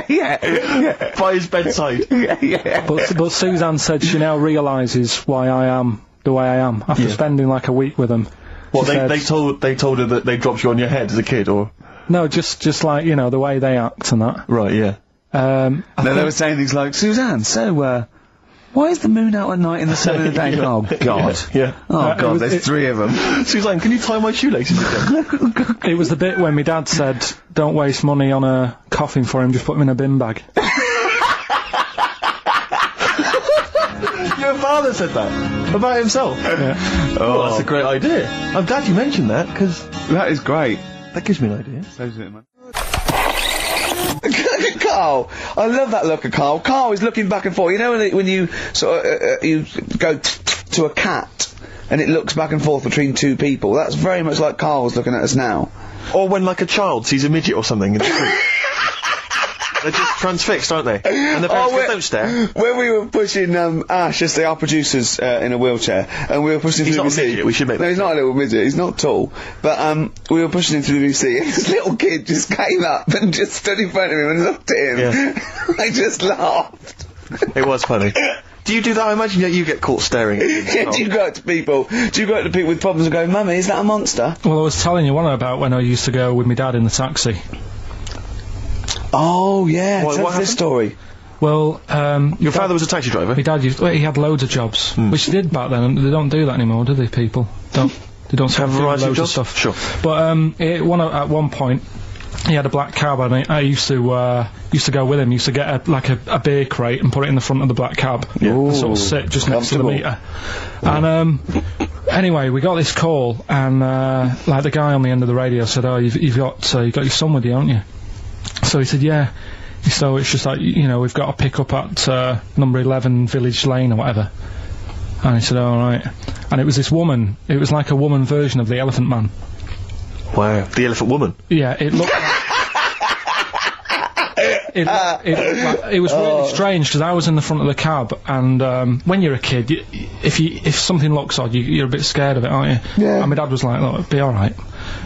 yeah. By his bedside. Yeah. But Suzanne said she now realises why I am the way I am after spending like a week with them. Well, they told her that they dropped you on your head as a kid, or no, just like the way they act and that. Right, yeah. They were saying things like, Suzanne, so why is the moon out at night and the sun in the day? Oh god. Yeah. Oh god, there's three of them. Suzanne, can you tie my shoelaces again? It was the bit when my dad said, "Don't waste money on a coffin for him. Just put him in a bin bag." Your father said that about himself. Yeah. Oh, that's a great idea. I'm glad you mentioned that, because That is great. that gives me an idea. So's it, man. Look at Carl. I love that look of Carl. Carl is looking back and forth. You know when you sort of you go to a cat and it looks back and forth between two people. That's very much like Carl's looking at us now. Or when, like, a child sees a midget or something in the street. They're just transfixed, aren't they? And the parents go, don't stare. When we were pushing Ash, as our producer's in a wheelchair, and we were pushing him He's through not the a midget, we should make No, that he's not a little midget. He's not tall. But we were pushing him through the VC, and this little kid just came up and just stood in front of him and looked at him. Yeah. I just laughed. It was funny. Do you do that? I imagine that you get caught staring at them. Yeah, do you go up to people with problems and go, Mummy, is that a monster? Well, I was telling you one about when I used to go with my dad in the taxi. Oh, yeah, What tell us happened? this story. Well, Your father was a taxi driver? my dad he had loads of jobs, which he did back then, and they don't do that anymore, do they, people? They don't Have a do variety of loads jobs? stuff. Sure. But at one point, he had a black cab, and I used to go with him. Used to get a beer crate and put it in the front of the black cab, and sort of sit just next to the meter. And anyway, we got this call, and like the guy on the end of the radio said, "Oh, you've got your son with you, haven't you?" So he said, "Yeah." So it's just like, we've got to pick up at number 11 Village Lane or whatever. And he said, all right. And it was this woman. It was like a woman version of the Elephant Man. Wow. The Elephant Woman. Yeah, it looked like... It was really strange, because I was in the front of the cab, and when you're a kid, if something looks odd, you're a bit scared of it, aren't you? Yeah. And my dad was like, look, it'll be alright.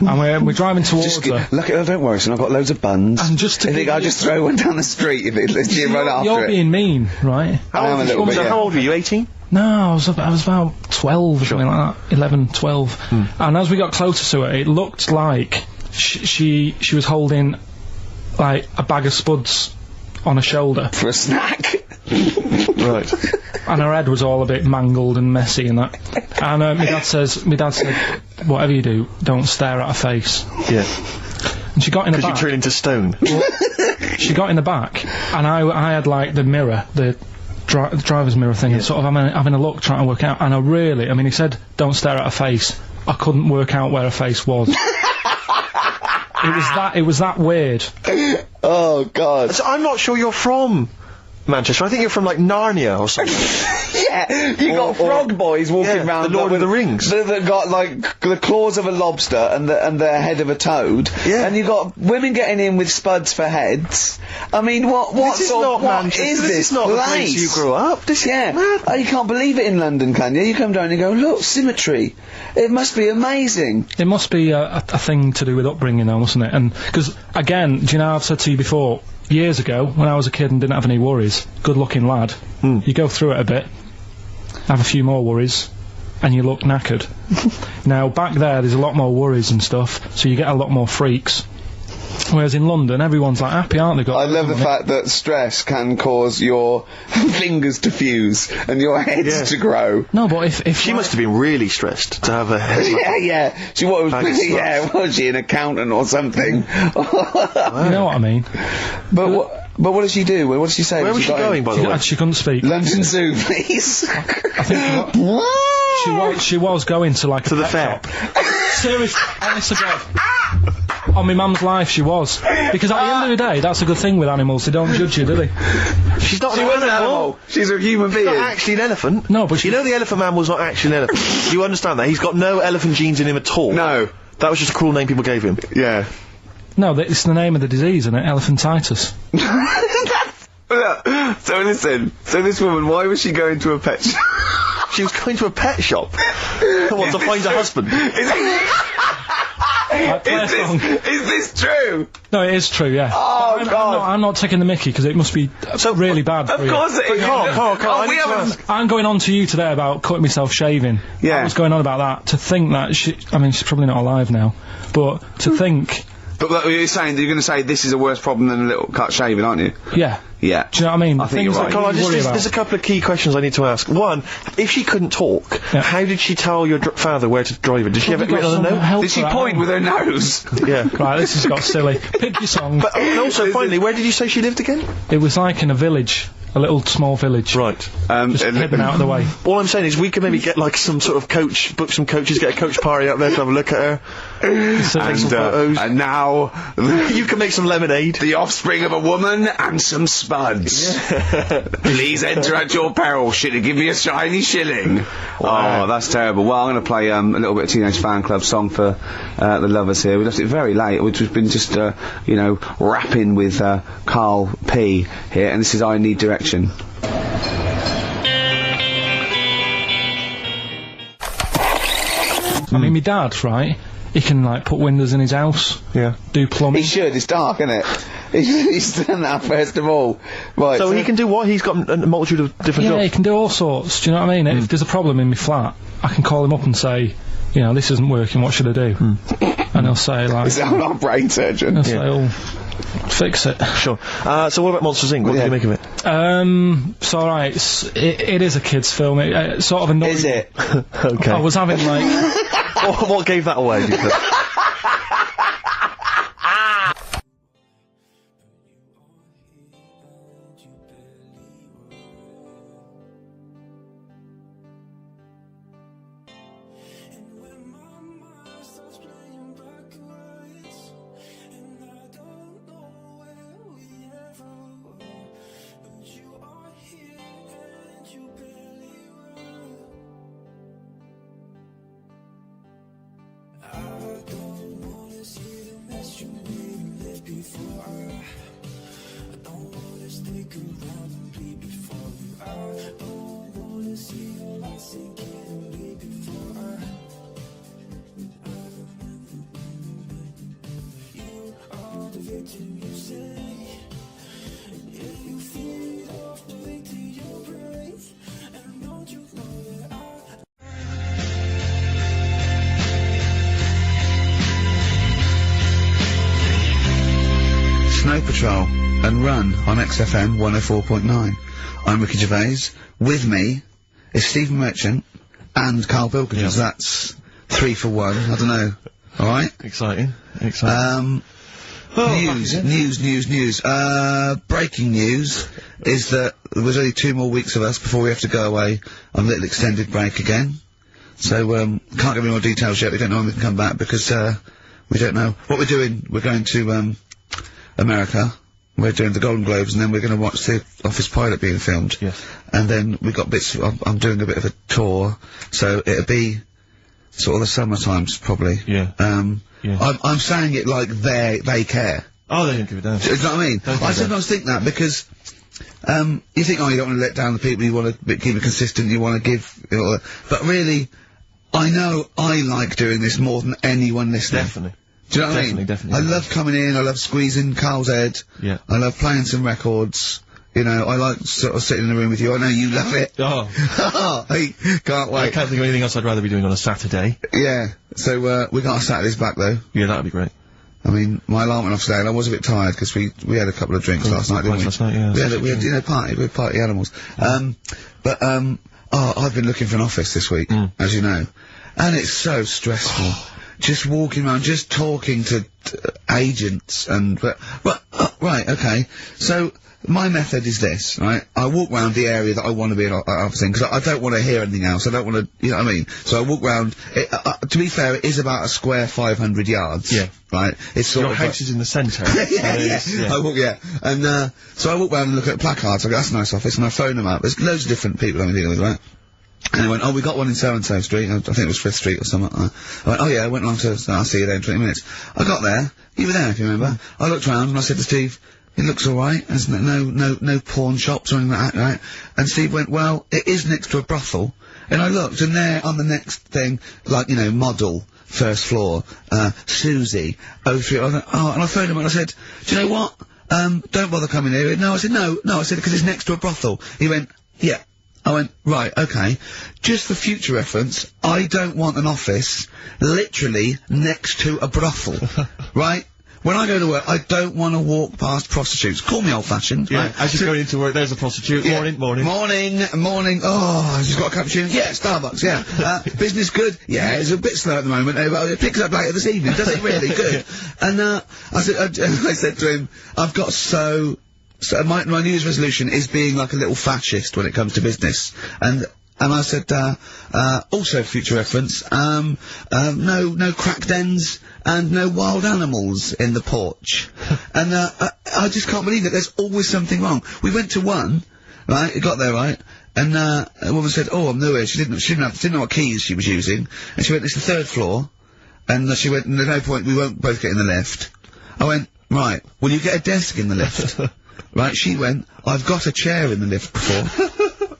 And we're driving towards her. Look, don't worry, son, I've got loads of buns. And just to I think I'll just throw one down the street if you run after You're it. being mean, right? I am a little bit, yeah. How old were you, 18? No, I was about 12 or something like that, 11, 12. And as we got closer to it, it looked like she was holding like a bag of spuds on her shoulder For a snack. Right. and her head was all a bit mangled and messy and that. And my dad said, whatever you do, don't stare at her face. Yeah. And she got in the back. Because you turn into stone. She got in the back, and I had like the mirror, the driver's mirror thing, and sort of having a look, trying to work out. And he said, don't stare at her face. I couldn't work out where her face was. It was that weird. Oh, God. So I'm not sure you're from Manchester. I think you're from, like, Narnia or something. Yeah, you got frog boys walking around. the Lord of the Rings. That got like the claws of a lobster and the head of a toad. Yeah. And you got women getting in with spuds for heads. I mean, what This is not what Manchester. is This is not the place you grew up. This is mad. Oh, you can't believe it in London, can you? You come down and you go, look, symmetry. It must be amazing. It must be a thing to do with upbringing, though, mustn't it? And because again, do you know I've said to you before? Years ago, when I was a kid and didn't have any worries, good-looking lad, you go through it a bit, have a few more worries, and you look knackered. Now, back there's a lot more worries and stuff, so you get a lot more freaks. Whereas in London, everyone's like happy, aren't they? I love the fact that stress can cause your fingers to fuse and your heads to grow. No, but if She must have been really stressed to have a head. Yeah. She was she an accountant or something? You know what I mean? But what did she do? What did she say? Where was she going, by the way? She couldn't speak. London Zoo, please. I think she was going to like To the fair. Seriously, honest to God. On my mum's life, she was. Because at the end of the day, that's a good thing with animals. They don't judge you, do they? She's not She was an animal. She's a human being. Not actually an elephant. No, but you know the elephant man was not actually an elephant. You understand that? He's got no elephant genes in him at all. No. That was just a cruel name people gave him. Yeah. No, it's the name of the disease, isn't it? Elephantitis. So listen. So this woman, why was she going to a pet shop? She was going to a pet shop. What, to find a husband? Is this true? No, it is true, yeah. Oh, God. I'm not taking the mickey, because it must be really bad for Of you. course it is. Carl, I'm going on to you today about cutting myself shaving. Yeah. I was going on about that. To think that she's probably not alive now, but to think... But you're saying that you're going to say this is a worse problem than a little cut shaving, aren't you? Yeah. Yeah. Do you know what I mean? I think you're right. Carl, there's a couple of key questions I need to ask. One, if she couldn't talk, how did she tell your father where to drive her? Did she have it written on a note? Did she point with her nose? Yeah. Right, this has got silly. Pick your song. But and also, finally, where did you say she lived again? It was like in a village. A little small village. Right. Just hidden out of the way. All I'm saying is we could maybe get like some sort of coach, book some coaches, get a coach party up there to have a look at her. Take some photos. And now you can make some lemonade. The offspring of a woman and some spuds. Please enter at your peril. Should it give me a shiny shilling? Wow. Oh, that's terrible. Well, I'm going to play a little bit of Teenage Fan Club song for the lovers here. We left it very late, which has been just rapping with Karl P here, and this is I Need Direction. I mean, my dad, right? He can like put windows in his house. Yeah. Do plumbing. He should. It's dark, isn't it? He's done that first of all. Right. So he can do what? He's got a multitude of different Yeah, jobs. he can do all sorts. Do you know what I mean? If there's a problem in my flat, I can call him up and say, you know, this isn't working. What should I do? And he'll say like, Is that our brain surgeon? he'll say, oh, fix it. Sure. So what about Monsters Inc? What did you make of it? It's alright. It is a kids' film. It sort of annoyed. Is it? Okay. I was having like. what gave that away? Do you think? Snow Patrol and Run on XFM 104.9. I'm Ricky Gervais. With me is Stephen Merchant and Karl Pilkington. Yep. So that's 3 for 1. I don't know. All right. Exciting. News. Breaking news is that there's only 2 more weeks of us before we have to go away on a little extended break again. So can't give any more details yet. We don't know when we can come back because we don't know what we're doing. We're going to America we're doing the Golden Globes, and then we're going to watch the Office pilot being filmed. Yes. And then we got bits. I'm doing a bit of a tour, so it'll be sort of the summer times probably. Yeah. I'm saying it like they care. Oh, they don't give a damn. Do you know what I mean? I sometimes think that because you think, oh, you don't want to let down the people, you want to keep it consistent, you want to give, but really, I know I like doing this more than anyone listening. Definitely. Do you know what I mean? Definitely. I love coming in, I love squeezing Carl's head. Yeah. I love playing some records. You know, I like sort of sitting in the room with you. I know you love it. Oh. I can't wait. I can't think of anything else I'd rather be doing on a Saturday. Yeah. So, we got our Saturdays back though. Yeah, that'd be great. I mean, my alarm went off today and I was a bit tired because we had a couple of drinks last night, didn't we? Last night, yeah. We had, you know, we're party animals. I've been looking for an office this week, as you know, and it's so stressful. Just walking around, just talking to agents and, right, okay. So, my method is this, right? I walk round the area that I want to be an office in, because I don't want to hear anything else. I don't want to, you know what I mean? So I walk round, to be fair, it is about a square 500 yards. Yeah. Right? It's sort Your of house is in the centre. yeah. I walk, and, so I walk round and look at placards. I go, that's a nice office, and I phone them up. There's loads of different people I'm dealing with, right? And they went, oh, we got one in so-and-so street. I think it was 5th Street or something. I went, oh yeah, I went along to, I'll see you there in 20 minutes. I got there. You were there, if you remember. I looked round and I said to Steve, it looks alright. There's no pawn shops or anything like that, right? And Steve went, well, it is next to a brothel. And I looked, and there on the next thing, like, you know, model, first floor, Susie, 03, and I phoned him and I said, do you know what? Don't bother coming here. No, I said, no, I said, because it's next to a brothel. He went, yeah. I went, right, okay. Just for future reference, I don't want an office literally next to a brothel, right? When I go to work, I don't want to walk past prostitutes. Call me old-fashioned. Yeah, right? as you're going into work, there's a prostitute. Yeah. Morning. Morning. Oh, I've just got a cappuccino. Yeah, Starbucks, yeah. Business good? Yeah, it's a bit slow at the moment. But it picks up later this evening, does it really? Good. And, I said to him, I've got so my New Year's resolution is being like a little fascist when it comes to business. And I said, also future reference, no crack dens and no wild animals in the porch. And, I just can't believe it. There's always something wrong. We went to one, right? It got there, right? And, a woman said, oh, I'm new here. She didn't know what keys she was using. And she went, it's the 3rd floor. And she went, there's no point, we won't both get in the lift. I went, right, will you get a desk in the lift? Right, she went, I've got a chair in the lift before.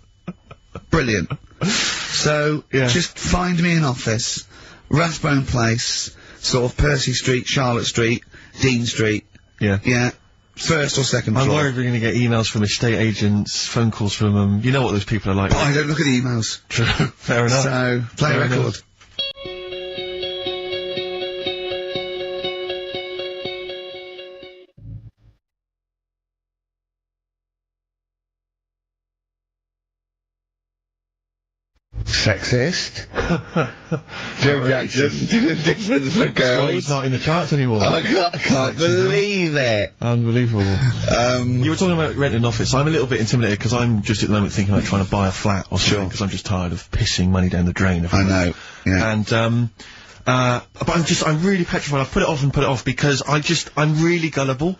Brilliant. So, just find me an office, Rathbone Place, sort of Percy Street, Charlotte Street, Dean Street. Yeah. Yeah. 1st or 2nd floor. I'm worried we're going to get emails from estate agents, phone calls from them. You know what those people are like. I don't look at the emails. True. Fair enough. So, play a record. Sexist. Joe Jackson did a difference for girls. He's not in the charts anymore. I can't believe it. Unbelievable. You were talking about renting an office. I'm a little bit intimidated because I'm just at the moment thinking about trying to buy a flat or something because I'm just tired of pissing money down the drain. I know. Yeah. And but I'm really petrified. I've put it off because I'm really gullible.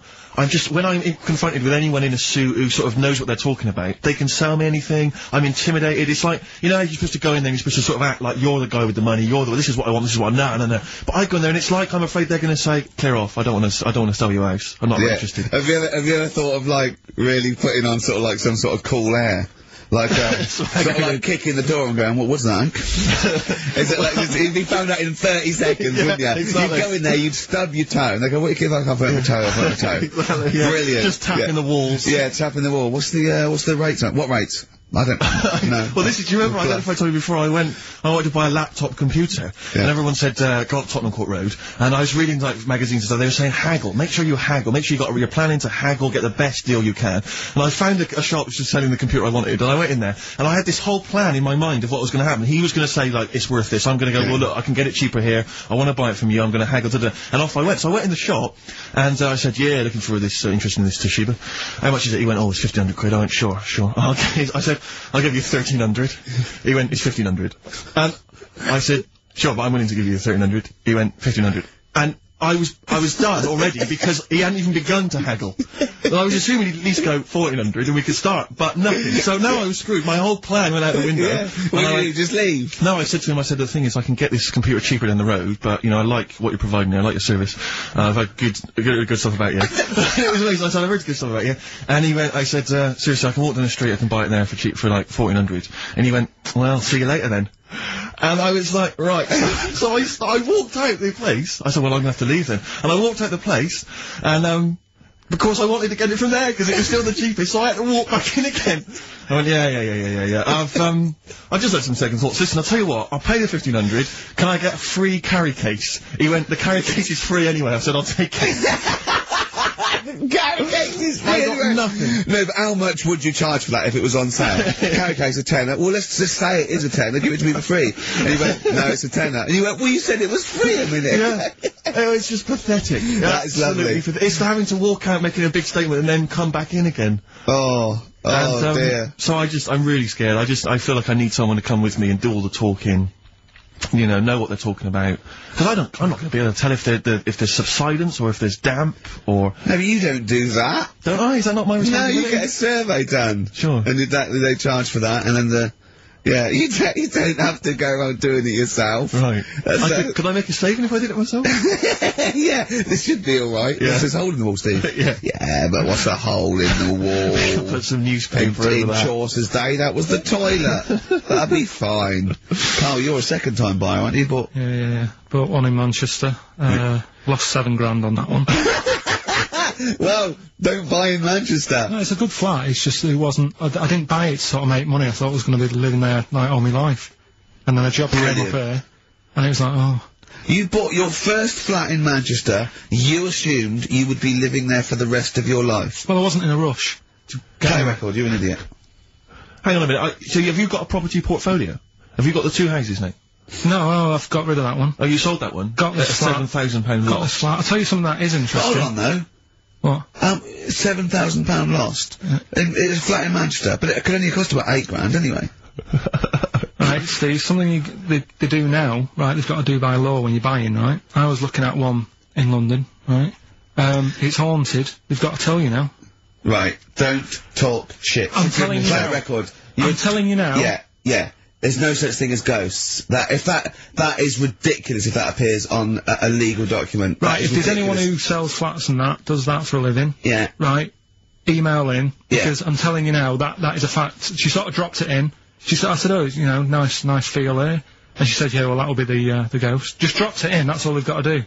When I'm confronted with anyone in a suit who sort of knows what they're talking about, they can sell me anything. I'm intimidated. It's like, you know, you're supposed to go in there and you're supposed to sort of act like you're the guy with the money, this is what I want, this is what no. But I go in there and it's like I'm afraid they're gonna say, clear off, I don't want to sell you a house. I'm not interested. Have you ever thought of, like, really putting on sort of like some sort of cool air? Like, sort of like kicking the door and going, what was that? Is it like, you'd be found out in 30 seconds, wouldn't you? Exactly. You'd go in there, you'd stub your toe, and they go, what do you like, I've hurt my toe, Exactly, yeah. Brilliant. Just tapping the walls. Yeah, tapping the wall. What's the rate? What rates? I don't know. Well, do you remember, I don't know if I told you before, I wanted to buy a laptop computer, and everyone said, go up Tottenham Court Road, and I was reading, like, magazines and stuff, they were saying haggle, make sure you haggle, make sure you're planning to haggle, get the best deal you can. And I found a shop which was selling the computer I wanted, and I went in there, and I had this whole plan in my mind of what was going to happen. He was going to say, like, it's worth this. I'm going to go, well, look, I can get it cheaper here, I want to buy it from you, I'm going to haggle, and off I went. So I went in the shop, and I said, yeah, looking for this, interested in this Toshiba. How much is it? He went, oh, it's 1,500 quid. I went, sure. Okay. I said, I'll give you 1,300. He went, it's 1,500. And I said, sure, but I'm willing to give you 1,300. He went, 1,500. And I was done already because he hadn't even begun to haggle. And I was assuming he'd at least go 1400 and we could start, but nothing. So now I was screwed. My whole plan went out the window. Yeah. Well, you just leave. No, I said to him, the thing is, I can get this computer cheaper down the road, but, you know, I like what you're providing there, I like your service. I've had good stuff about you. It was amazing, I said, I've heard good stuff about you. And he went, I said, seriously, I can walk down the street, I can buy it there for cheap, for like 1400. And he went, well, see you later then. And I was like, right. So I walked out the place. I said, well, I'm gonna have to leave then. And I walked out the place, and, because I wanted to get it from there, because it was still the cheapest, so I had to walk back in again. I went, yeah. I've just had some second thoughts. Listen, I'll tell you what, I'll pay the 1500, can I get a free carry case? He went, the carry case is free anyway. I said, I'll take it. Carry case is free I got anyway. nothing. No, but how much would you charge for that if it was on sale? Carry case a tenner. Well, let's just say it is a tenner. Give it to me for free. And he went, no, it's a tenner. And you went, well, you said it was free a minute. Yeah. Oh, it's just pathetic. That is lovely. It's having to walk out making a big statement and then come back in again. Oh dear. So I'm really scared. I feel like I need someone to come with me and do all the talking. You know what they're talking about. Because I'm not going to be able to tell if there's subsidence or if there's damp or... No, but you don't do that. Don't I? Is that not my responsibility? No, you get a survey done. Sure. And they charge for that, and then you don't have to go around doing it yourself. Right. Could I make a saving if I did it myself? Yeah, this should be alright. Yeah. There's a hole in the wall, Steve. Yeah. Yeah, but what's a hole in the wall? Put some newspaper over in that. Chaucer's day, that was the toilet. That'd be fine. Carl, you're a second-time buyer, aren't you? Yeah. Bought one in Manchester. Lost £7,000 on that one. Well, don't buy in Manchester. No, it's a good flat. It's just it wasn't. I didn't buy it to sort of make money. I thought I was going to be living there like all my life, and then a job came up here, and it was like, oh. You bought your first flat in Manchester. You assumed you would be living there for the rest of your life. Well, I wasn't in a rush to get Play it. record. You're an idiot. Hang on a minute. So have you got a property portfolio? Have you got the two houses now? No, I've got rid of that one. Oh, you sold that one? Got this flat. £7,000 Got loss. this flat. I'll tell you something that is interesting. Hold on, though. What? £7,000 lost. It's a flat in Manchester, but it could only cost about £8,000 anyway. Right, Steve, something they do now, right, they've got to do by law when you're buying, right? I was looking at one in London, right? It's haunted. They've got to tell you now. Right, don't talk shit. I'm telling you Play now. a record. I'm telling you now. Yeah. There's no such thing as ghosts. That is ridiculous if that appears on a legal document. Right, if there's anyone who sells flats and that, does that for a living. Yeah. Right, email in, because I'm telling you now, that is a fact. She sort of dropped it in. She said, I said, oh, you know, nice feel there. And she said, yeah, well, that'll be the ghost. Just dropped it in, that's all they've got to do.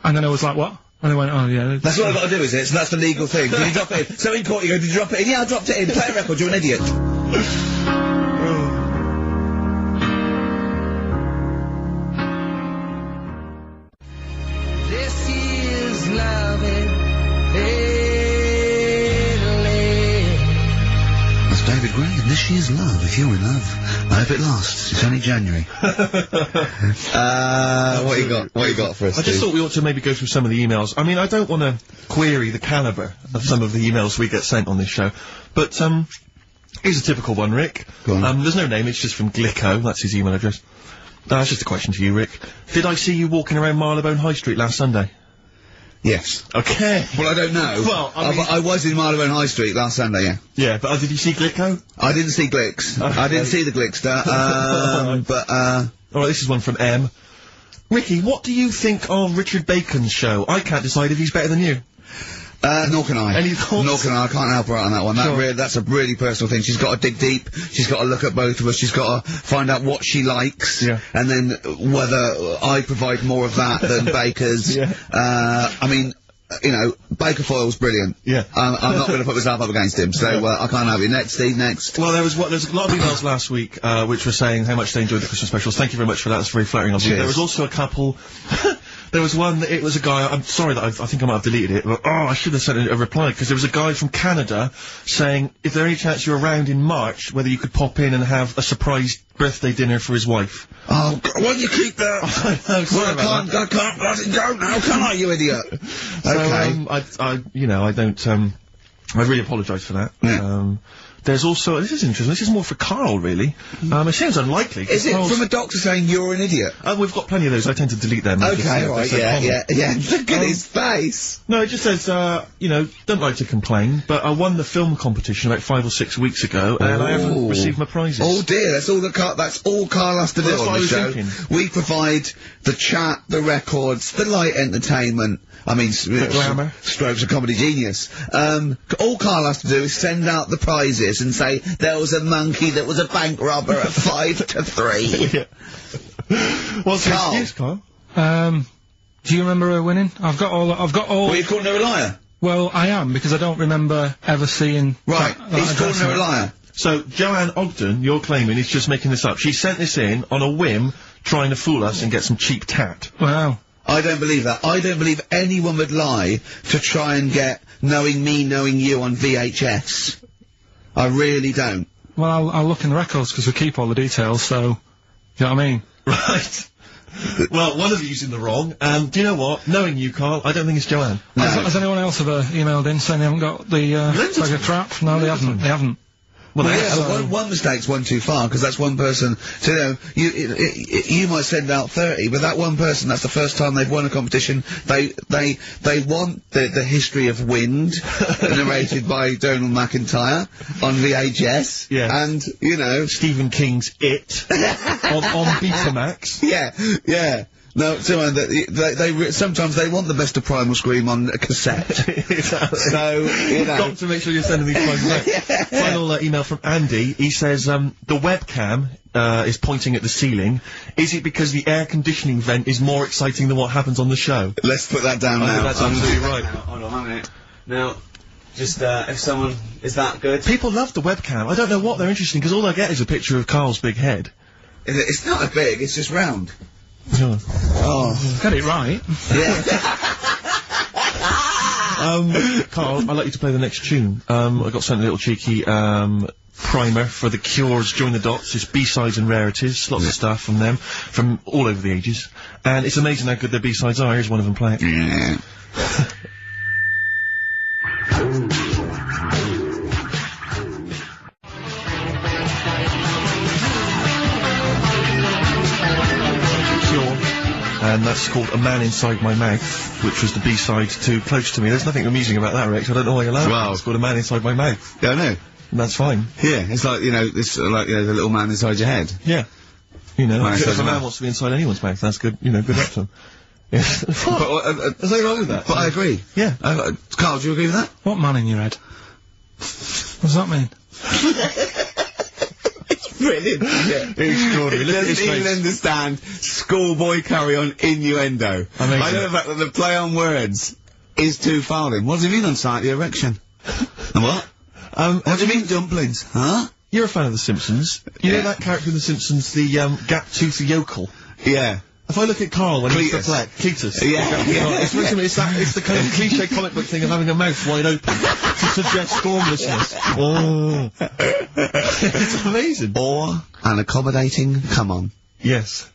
And then I was like, what? And they went, oh, yeah. That's what I've got to do, is it? So that's the legal thing. Did you drop it in? So in court you go, did you drop it in? Yeah, I dropped it in. Play a record, you're an idiot. This is love in Italy. That's David Gray, and this is love. If you're in love, I hope it lasts. It's only January. What you got for us, I just Steve? thought we ought to maybe go through some of the emails. I mean, I don't want to query the calibre of some of the emails we get sent on this show, but, here's a typical one, Rick. Go on. There's no name, it's just from Glicko, that's his email address. It's just a question to you, Rick. Did I see you walking around Marylebone High Street last Sunday? Yes. Okay. Well, I don't know. Well, I mean- I was in Marylebone High Street last Sunday, yeah. Yeah, but did you see Glicko? I didn't see Glicks. I didn't see the Glickster, Alright, this is one from M. Ricky, what do you think of Richard Bacon's show? I can't decide if he's better than you. Nor can I. Any thoughts? Nor can I can't help her out on that one. Sure. That's a really personal thing. She's got to dig deep. She's got to look at both of us. She's got to find out what she likes. Yeah. And then whether I provide more of that than Baker's. Yeah. I mean, you know, Baker Foyle's brilliant. Yeah. I'm not going to put myself up against him, so I can't have it. Next, Steve, next. Well, there's a lot of emails last week, which were saying how much they enjoyed the Christmas specials. Thank you very much for that. That's very flattering of you. Cheers. There was also a couple... There was one, it was a guy, I'm sorry that I think I might have deleted it, but, I should have sent a reply, because there was a guy from Canada saying, if there any chance you're around in March, whether you could pop in and have a surprise birthday dinner for his wife. Oh, why do you keep that? I know, sorry about that. I can't let it go now, can I, you idiot? So, Okay. I really apologise for that. Yeah. There's also, this is interesting, this is more for Karl, really. It sounds unlikely. Is it from a doctor saying you're an idiot? We've got plenty of those, I tend to delete them. Okay, right, yeah. Look at his face! No, it just says, you know, don't like to complain, but I won the film competition about 5 or 6 weeks ago, and I haven't received my prizes. Oh dear, that's all Karl has to do on the show. We provide the chat, the records, the light entertainment. I mean, the glamour. Strokes a comedy genius. All Karl has to do is send out the prizes and say, there was a monkey that was a bank robber at 5 to 3. What's the excuse, Karl? Do you remember her winning? I've got all. Well, you're calling her a liar? Well, I am, because I don't remember ever seeing... Right, he's calling her a liar. So, Joanne Ogden, you're claiming, is just making this up. She sent this in on a whim, trying to fool us and get some cheap tat. Wow. I don't believe that. I don't believe anyone would lie to try and get knowing me, knowing you on VHS. I really don't. Well, I'll look in the records, because we keep all the details, so... You know what I mean? Right. Well, one of you's in the wrong, and do you know what? Knowing you, Karl, I don't think it's Joanne. No. Has anyone else ever emailed in saying they haven't got the, bag of crap? No, they haven't. They haven't. Well, yeah, one mistake's one too far, because that's one person. So, you know, you might send out 30, but that one person, that's the first time they've won a competition. They want the history of Wind, narrated by Donald McIntyre on VHS. Yeah. And, you know. Stephen King's It on Betamax. Yeah. No, sometimes they want the best of Primal Scream on a cassette. Exactly. So, you know. Got to make sure you're sending these prizes out. Final email from Andy. He says, the webcam, is pointing at the ceiling. Is it because the air conditioning vent is more exciting than what happens on the show? Let's put that down now. That's absolutely right. Hold on a minute. Now, just, if someone, is that good? People love the webcam. I don't know what they're interested in, because all I get is a picture of Karl's big head. It's not a big, it's just round. Yeah. Oh. Got it right. Yeah. Karl, I'd like you to play the next tune. I got sent a little cheeky, primer for The Cure's Join the Dots. It's B-sides and rarities, lots of stuff from them, from all over the ages. And it's amazing how good their B-sides are. Here's one of them playing. Yeah. And that's called A Man Inside My Mouth, which was the B-side to Close to Me. There's nothing amusing about that, Rex. I don't know why you're laughing. Wow. It's called A Man Inside My Mouth. Yeah, I know. And that's fine. Yeah, it's like, you know, this, like, you know, the little man inside your head. Yeah. You know, Right, if a man wants to be inside anyone's mouth, that's good, you know, good luck to him. Yeah. There's nothing wrong with that. But I agree. Yeah. Karl, do you agree with that? What man in your head? What does that mean? Brilliant. Yeah. Extraordinary. He doesn't even understand schoolboy carry-on innuendo. Amazing. I know the fact that the play on words is too fouling. What do you mean on site the erection? And what? What do you mean dumplings? Huh? You're a fan of The Simpsons. You know that character in The Simpsons, the, gap-toothed yokel? Yeah. If I look at Karl when he's Cletus. Cletus. Yeah. It's the kind of cliche comic book thing of having a mouth wide open to suggest formlessness. Oh. It's amazing. Or an accommodating come on. Yes.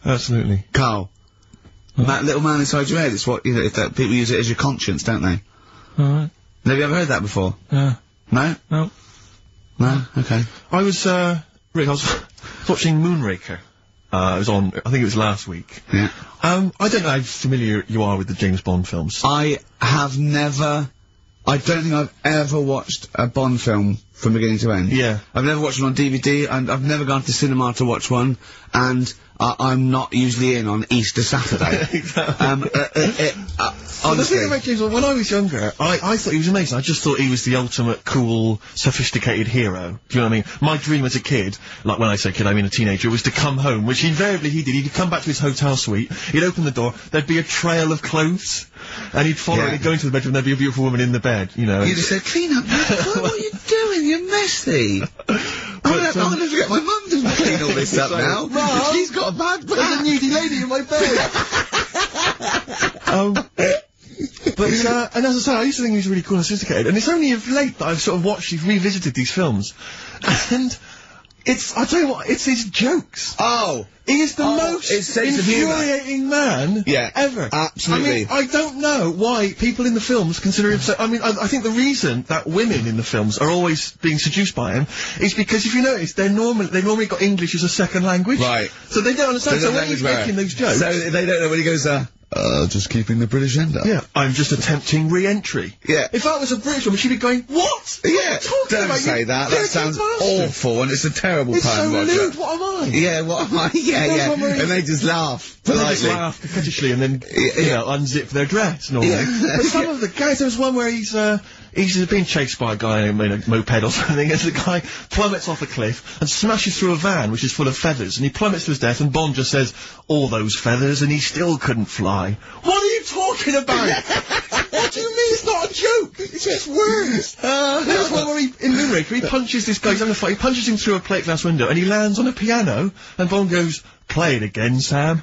Absolutely. Karl. That little man inside your head, it's what, you know, people use it as your conscience, don't they? Alright. Have you ever heard that before? Yeah. No? No. No? Okay. I was, Rick, I was watching Moonraker. It was on, I think it was last week. Yeah. I don't know how familiar you are with the James Bond films. I don't think I've ever watched a Bond film from beginning to end. Yeah. I've never watched one on DVD, and I've never gone to cinema to watch one, and I'm not usually in on Easter Saturday. Exactly. Honestly. The thing about James Bond, when I was younger, I thought he was amazing. I just thought he was the ultimate cool, sophisticated hero. Do you know what I mean? My dream as a kid, like when I say kid, I mean a teenager, was to come home, which invariably he did. He'd come back to his hotel suite, he'd open the door, there'd be a trail of clothes, and he'd follow it, he'd go into the bedroom, there'd be a beautiful woman in the bed, you know. You'd have said, clean up, what are you doing? You're messy. I'm gonna forget my mum doesn't clean all this up now. Mum? She's got a bad back. There's a needy lady in my bed! But, and as I say, I used to think he was really cool and sophisticated, and it's only of late that I've sort of revisited these films. And I'll tell you what, it's his jokes. Oh! He is the most his sense of humour. infuriating man ever. Absolutely. I mean, I don't know why people in the films consider him so... I mean, I think the reason that women in the films are always being seduced by him is because, if you notice, they normally got English as a second language. Right. So they don't understand. So when he's making those jokes... So they don't know when he goes, just keeping the British end up. Yeah, I'm just attempting re-entry. Yeah. If that was a British woman, she'd be going, what? What are you talking Don't about? say that. That sounds awful, and it's a terrible It's pun, so Roger. lewd, what am I? Yeah, what am I? Yeah. And they just laugh They politely. just laugh coquettishly and then, you know, unzip their dress normally. Yeah. But some of the guys, there was one where he's being chased by a guy in a moped or something, and the guy plummets off a cliff and smashes through a van which is full of feathers, and he plummets to his death, and Bond just says, all those feathers, and he still couldn't fly. What are you talking about? What do you mean it's not a joke? It's just words. There's one where in Moonraker, he punches this guy, he's having a fight, he punches him through a plate glass window, and he lands on a piano, and Bond goes, play it again, Sam.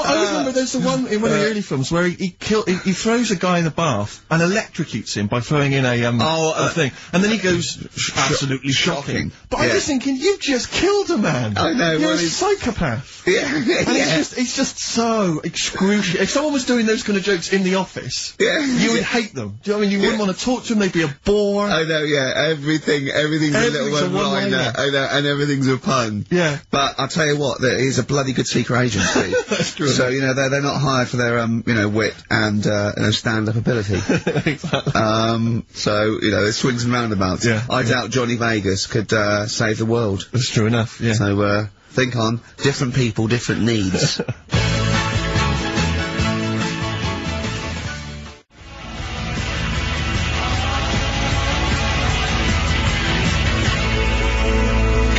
I remember there's the one in one of the early films where he throws a guy in the bath and electrocutes him by throwing in a thing, and then he goes absolutely shocking. But I was thinking, you just killed a man. I know. You're a psychopath. Yeah. And it's just so excruciating. If someone was doing those kind of jokes in the office, you would hate them. Do you know what I mean? You wouldn't want to talk to them. They'd be a bore. I know. Yeah. Everything's a little one-liner. I know, and everything's a pun. Yeah. But I'll tell you what, there is a bloody good secret agency. That's true. So, you know, they're not hired for their, wit and, stand-up ability. Exactly. So, you know, it swings and roundabouts. Yeah. I doubt Johnny Vegas could, save the world. That's true enough, yeah. So, think on. Different people, different needs.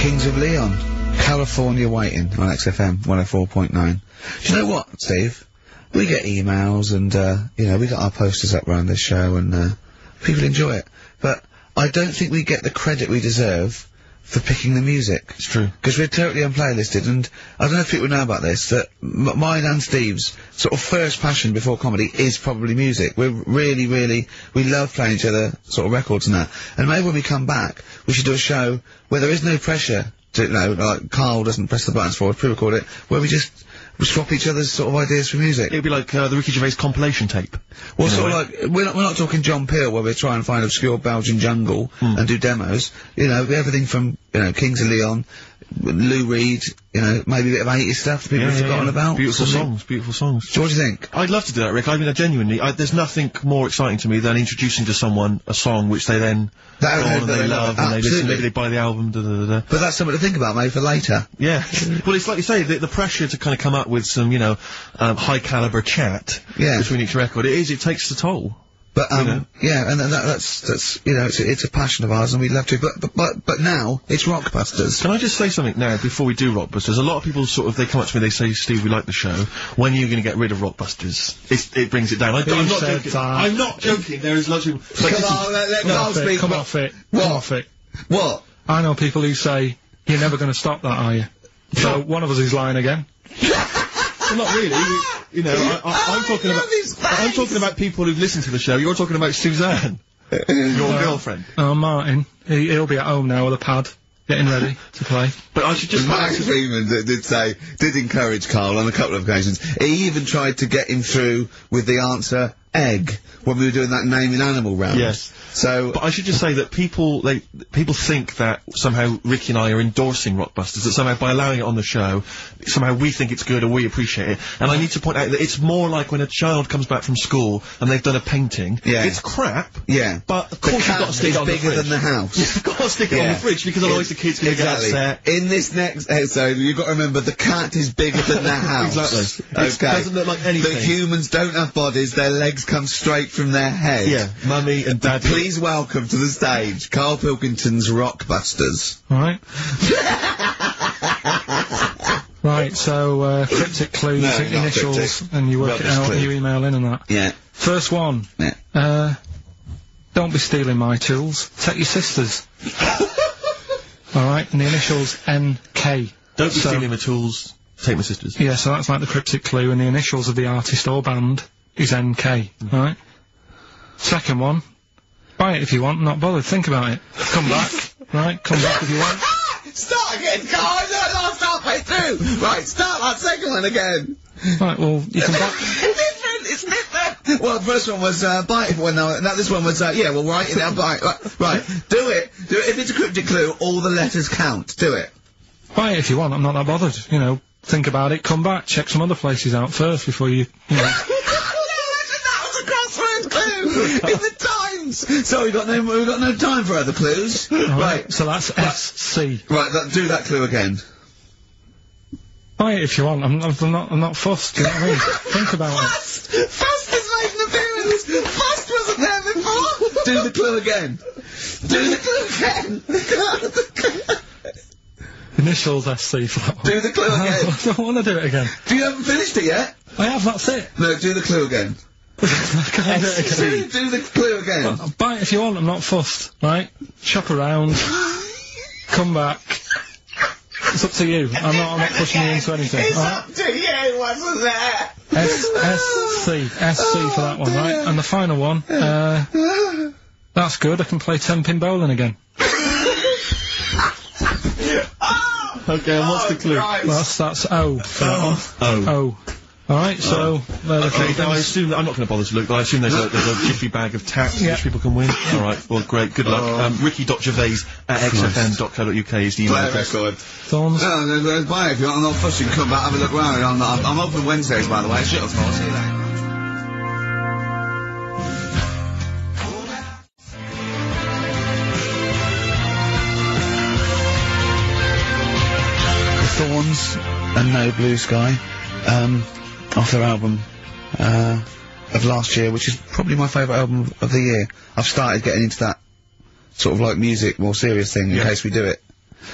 Kings of Leon. California Waiting on XFM 104.9. Do you know what, Steve? We get emails and, we got our posters up around this show and, people enjoy it. But I don't think we get the credit we deserve for picking the music. It's true. Because we're totally unplaylisted, and I don't know if people know about this, that mine and Steve's sort of first passion before comedy is probably music. We love playing each other sort of records and that. And maybe when we come back, we should do a show where there is no pressure to, like Carl doesn't press the buttons for us, pre-record it, where we swap each other's sort of ideas for music. It'd be like the Ricky Gervais compilation tape. Well, sort of like, we're not talking John Peel, where we try and find obscure Belgian jungle and do demos. You know, everything from, Kings of Leon, Lou Reed, maybe a bit of 80s stuff that people have forgotten about. Beautiful songs. So what do you think? I'd love to do that, Rick. I mean, genuinely, there's nothing more exciting to me than introducing to someone a song which they then go on and they love and they listen, maybe they buy the album, But that's something to think about, maybe, for later. Yeah. Well, it's like you say, the pressure to kind of come up with some, high caliber chat between each record, it takes the toll. But, and that's it's a passion of ours, and we'd love to, but now, it's Rockbusters. Can I just say something now, before we do Rockbusters? A lot of people they come up to me, they say, Steve, we like the show, when are you going to get rid of Rockbusters? It brings it down. I'm not joking. I'm not joking, there is lots of people... Come on, let Carl speak. Come off it. What? Come off it. What? I know people who say, you're never going to stop that, are you? So, one of us is lying again. Well, not really. I'm talking about people who've listened to the show. You're talking about Suzanne, your girlfriend. Oh, Martin. He'll be at home now with a pad, getting ready to play. But I should just... Max Freeman did encourage Carl on a couple of occasions. He even tried to get him through with the answer egg when we were doing that naming animal round. Yes. So, but I should just say that people think that somehow Ricky and I are endorsing Rockbusters, that somehow by allowing it on the show, somehow we think it's good or we appreciate it. And I need to point out that it's more like when a child comes back from school and they've done a painting. Yeah. It's crap. Yeah. But of course you've got to stick it on the fridge. Bigger than the house. You've got to stick it on the fridge because otherwise the kids going to get upset. In this next episode, you've got to remember the cat is bigger than the house. Exactly. Okay. It doesn't look like anything. The humans don't have bodies, their legs come straight from their head. Yeah. Mummy and Daddy. Please welcome to the stage, Karl Pilkington's Rockbusters. Right. Right, so, cryptic clues, initials, cryptic. And you work it out, and you email in and that. Yeah. First one. Yeah. Don't be stealing my tools. Take your sister's. Alright, and the initials NK. Don't be stealing my tools. Take my sister's. Yeah, so that's like the cryptic clue, and the initials of the artist or band is NK, right? Second one. By Buy it if you want, not bothered. Think about it. Come back. Right, come back if you want. Start again, Carl! No, last halfway through! Right, start that second one again! Right, well, you can buy... It's different! Well, the first one was, buy it, well, no, this one was, yeah, well, write it down, buy it. Right, do it. If it's a cryptic clue, all the letters count. Do it. Buy it if you want, I'm not that bothered. You know, think about it, come back, check some other places out first before you know... That was a crossword clue! In the Times! So we've got no time for other clues. Right. So that's S-C. Right, do that clue again. Buy it if you want, I'm not fussed, do you know what I mean? Think about it. Fast has made an appearance! Fast wasn't there before! Do the clue again. Do the clue again! Initials SC for that one. Do the clue again. I don't want to do it again. You haven't finished it yet? I have, that's it. No, do the clue again. Can I do it again? Do the clue again. Well, buy it if you want, I'm not fussed, right? Shop around. Come back. It's up to you. I'm not pushing you into anything. It's right? up to you, wasn't there? SC for that one, right? And the final one, that's good, I can play 10-pin bowling again. Okay, and what's the clue? Right. Well, that's O for that one. O. Alright, so... Okay, now I assume that I'm not going to bother to look, but I assume there's a jiffy bag of taps which people can win. Alright, well, great, good luck. Ricky.gervais at xfm.co.uk is the email address. Thorns? No, buy it if you want. I'm not fussing. Come back, have a look round. I'm open Wednesdays, by the way. Shut up, I'll see you later. Thorns and No Blue Sky, off their album of last year, which is probably my favourite album of the year. I've started getting into that sort of like music, more serious thing in case we do it.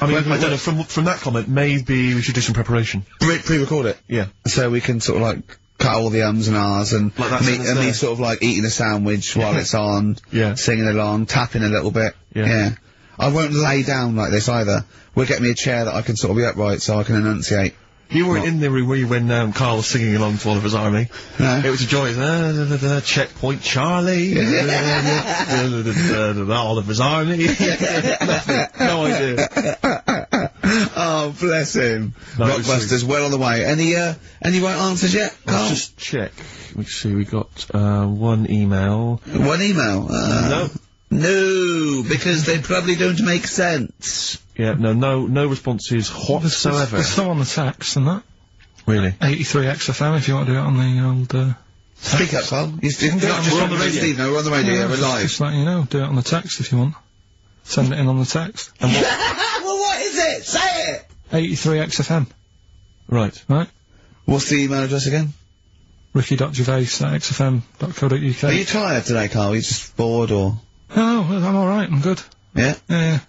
I mean, I don't know, from that comment, maybe we should do some preparation. Pre-record it. Yeah. So we can sort of like cut all the ums and ahs and like me sort of like eating a sandwich while it's on, singing along, tapping a little bit. Yeah. I won't lay down like this either. We'll get me a chair that I can sort of be upright so I can enunciate. You weren't in the room, were you, when Carl was singing along to Oliver's Army? No. It was a joy. Checkpoint Charlie. Oliver's Army. No idea. Oh, bless him. No, Rockbusters, well on the way. Any right answers yet, Carl? Let's just check. Let's see, we got, one email. One email? No. No, because they probably don't make sense. Yeah, no responses whatsoever. There's still on the text and that. Really? 83 XFM if you want to do it on the old, Speak up, Carl. You can do it. We're on the radio. Steve, no, we're on the radio. We're live. Just letting you know, do it on the text if you want. Send it in on the text. And what? Well, what is it? Say it! 83 XFM. Right. Right? What's the email address again? Ricky.gervais at xfm.co.uk. Are you tired today, Carl? Are you just bored or...? Oh, well, I'm alright, I'm good. Yeah? Yeah.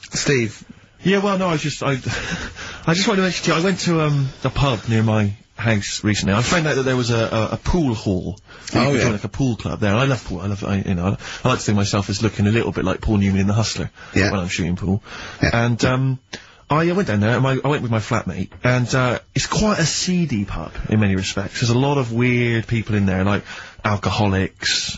Steve? Yeah, well, no, I just wanted to mention to you, I went to, a pub near my house recently. I found out that there was a pool hall. Oh, yeah. Like a pool club there. I love pool. I like to think of myself as looking a little bit like Paul Newman in The Hustler. Yeah. When I'm shooting pool. Yeah. And, I went down there, and I went with my flatmate, and, it's quite a seedy pub, in many respects. There's a lot of weird people in there, like alcoholics,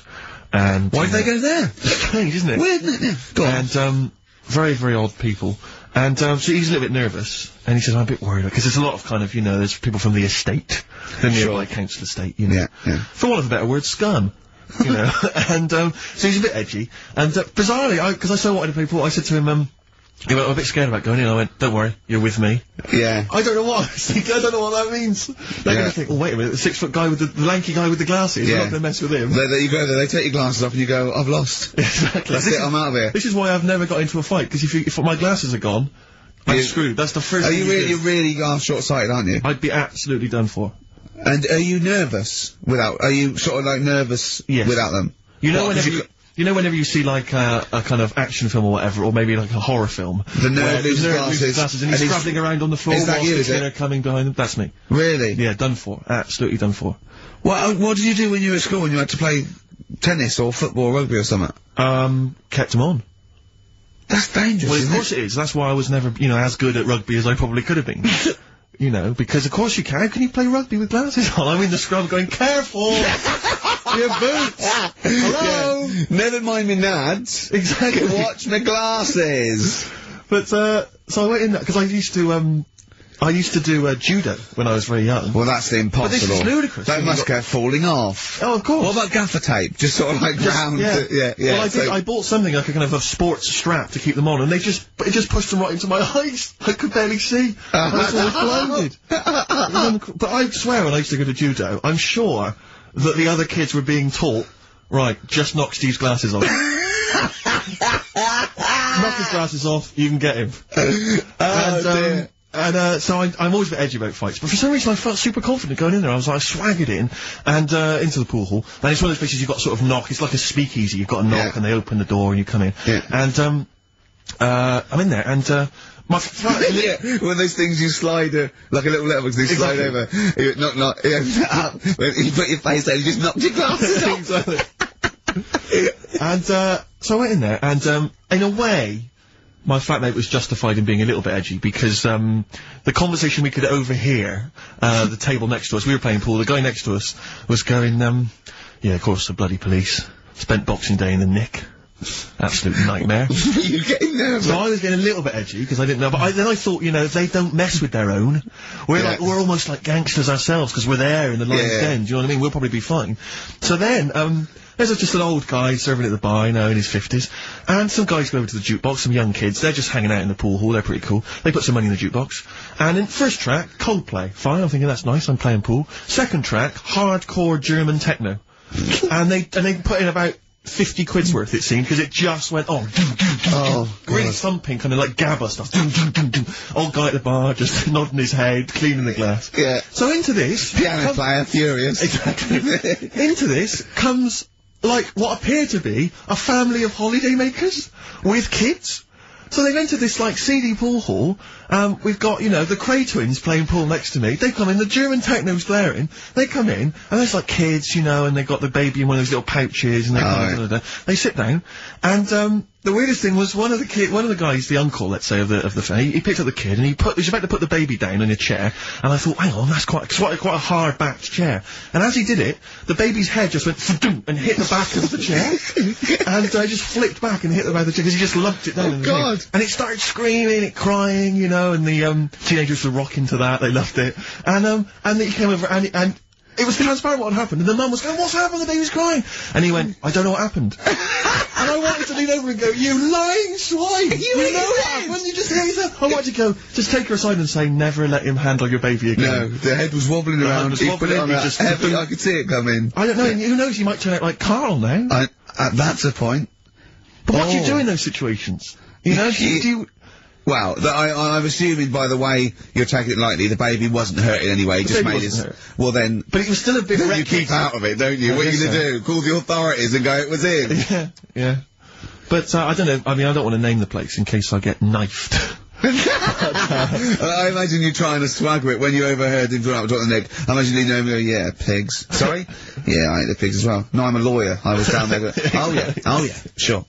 and... Why did they go there? Strange, isn't it? Weird, isn't it? Yeah. Go on. And, very, very odd people. And, so he's a little bit nervous, and he says, I'm a bit worried, because there's a lot of kind of, there's people from the estate, the nearby council estate, Yeah. For want of a better word, scum. And, so he's a bit edgy. And, bizarrely, because I so wanted people, I said to him, he went, I'm a bit scared about going in. I went, don't worry, you're with me. Yeah. I don't know what. I don't know what that means. They're going to think, oh, wait a minute, the 6 foot guy with the lanky guy with the glasses. Yeah. I'm not going to mess with him. You go there, they take your glasses off and you go, I've lost. Exactly. That's it, I'm out of here. This is why I've never got into a fight, because if my glasses are gone, I'm screwed. That's the first thing. You're really short-sighted, aren't you? I'd be absolutely done for. And are you nervous are you sort of like nervous without them? Whenever you see like a kind of action film or whatever, or maybe like a horror film, the nerd loses glasses and he's scrabbling around on the floor whilst the killer coming behind him. That's me. Really? Yeah, done for. Absolutely done for. What did you do when you were at school and you had to play tennis or football or rugby or something? Kept them on. That's dangerous. Well, of course it is. That's why I was never, as good at rugby as I probably could have been. Because of course you can. How can you play rugby with glasses on? I'm in the scrub going, careful! Your boots. Hello. Yeah. Never mind me nads. Exactly. Watch my glasses. But, so I went in there, because I used to do judo when I was very young. Well, that's impossible. But this is ludicrous. That must go falling off. Oh, of course. What about gaffer tape? Just sort of like round. Yeah. Well, I bought something like a kind of a sports strap to keep them on, and it just pushed them right into my eyes. I could barely see. I was always blinded. But I swear, when I used to go to judo, I'm sure that the other kids were being taught, right, just knock Steve's glasses off. Knock his glasses off, you can get him. Dear. And so I'm always a bit edgy about fights, but for some reason I felt super confident going in there. I swaggered in, and into the pool hall, and it's one of those places you've got to sort of knock, it's like a speakeasy, you've got to knock, and they open the door and you come in. Yeah. And, I'm in there, and, my yeah, one of those things you slide, like a little letterbox, you slide over, you knock, you open it up, you put your face there, you just knocked your glasses off. Exactly. And, so I went in there, and, in a way, my flatmate was justified in being a little bit edgy, because, the conversation we could overhear, the table next to us, we were playing pool, the guy next to us was going, yeah, of course, the bloody police. Spent Boxing Day in the Nick. Absolute nightmare. You're getting nervous. So I was getting a little bit edgy, because I didn't know, but then I thought, you know, they don't mess with their own. We're almost like gangsters ourselves, because we're there in the lion's den, do you know what I mean? We'll probably be fine. So then, there's just an old guy serving at the bar, you know, in his 50s, and some guys go over to the jukebox, some young kids, they're just hanging out in the pool hall, they're pretty cool. They put some money in the jukebox, and in first track, Coldplay. Fine, I'm thinking that's nice, I'm playing pool. Second track, hardcore German techno. and they put in about 50 quid's worth, it seemed, because it just went on. Really thumping, kind of like gabba stuff. Old guy at the bar, just nodding his head, cleaning the glass. Yeah. So into this... Piano player, furious. Exactly. Into this comes, like, what appear to be a family of holidaymakers with kids. So they've entered this, like, seedy pool hall. We've got, you know, the Cray twins playing pool next to me. They come in, the German techno's blaring. They come in, and there's, like, kids, you know, and they've got the baby in one of those little pouches, and they they sit down, and, the weirdest thing was one of the guys, the uncle, let's say, of the family, he picked up the kid, and he was about to put the baby down in a chair, and I thought, hang on, that's quite a hard-backed chair. And as he did it, the baby's head just went and hit the back of the chair, and just flipped back and hit the back of the chair, because he just lumped it down in the God. thing. And it started screaming, it crying, you know, and the, teenagers were rocking to that, they loved it. And he came over, and it was transparent what had happened, and the mum was going, what's happened? The baby's crying. And he went, I don't know what happened. And I wanted to lean over and go, you lying swine! You know what happened? You just hate her! I wanted to go, just take her aside and say, never let him handle your baby again. No, the head was wobbling around, he put it on just I could see it coming. I don't know, who knows, he might turn out like Karl now. That's a point. But what do you do in those situations? You know, do you... Well, I'm assuming by the way you're taking it lightly, the baby wasn't hurt in any way, just made hurt. Well then... But it was still a bit reckless. You keep out of it, don't you? What are you going to do? Call the authorities and go, it was him? Yeah. But, I don't know, I mean, I don't want to name the place in case I get knifed. I imagine you trying to swagger it when you overheard him talking about the neck. I imagine leaning over and going, yeah, pigs. Sorry? Yeah, I ate the pigs as well. No, I'm a lawyer. I was down there going, oh yeah, sure.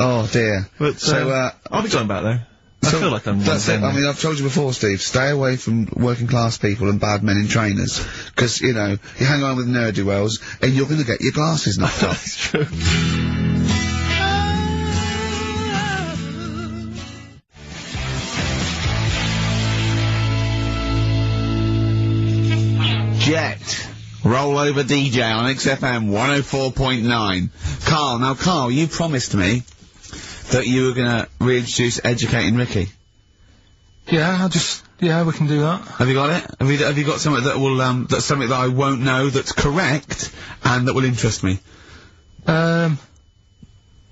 Oh dear. But, so, I'll be going back there. I feel like I'm... That's it. I mean, I've told you before, Steve, stay away from working class people and bad men in trainers. Because, you know, you hang on with ne'er-do-wells and you're going to get your glasses knocked off. That's true. Jet. Roll over DJ on XFM 104.9. Karl, you promised me that you were gonna reintroduce Educating Ricky. Yeah, we can do that. Have you got it? Have you got something that will, that's something that I won't know that's correct, and that will interest me? Yeah,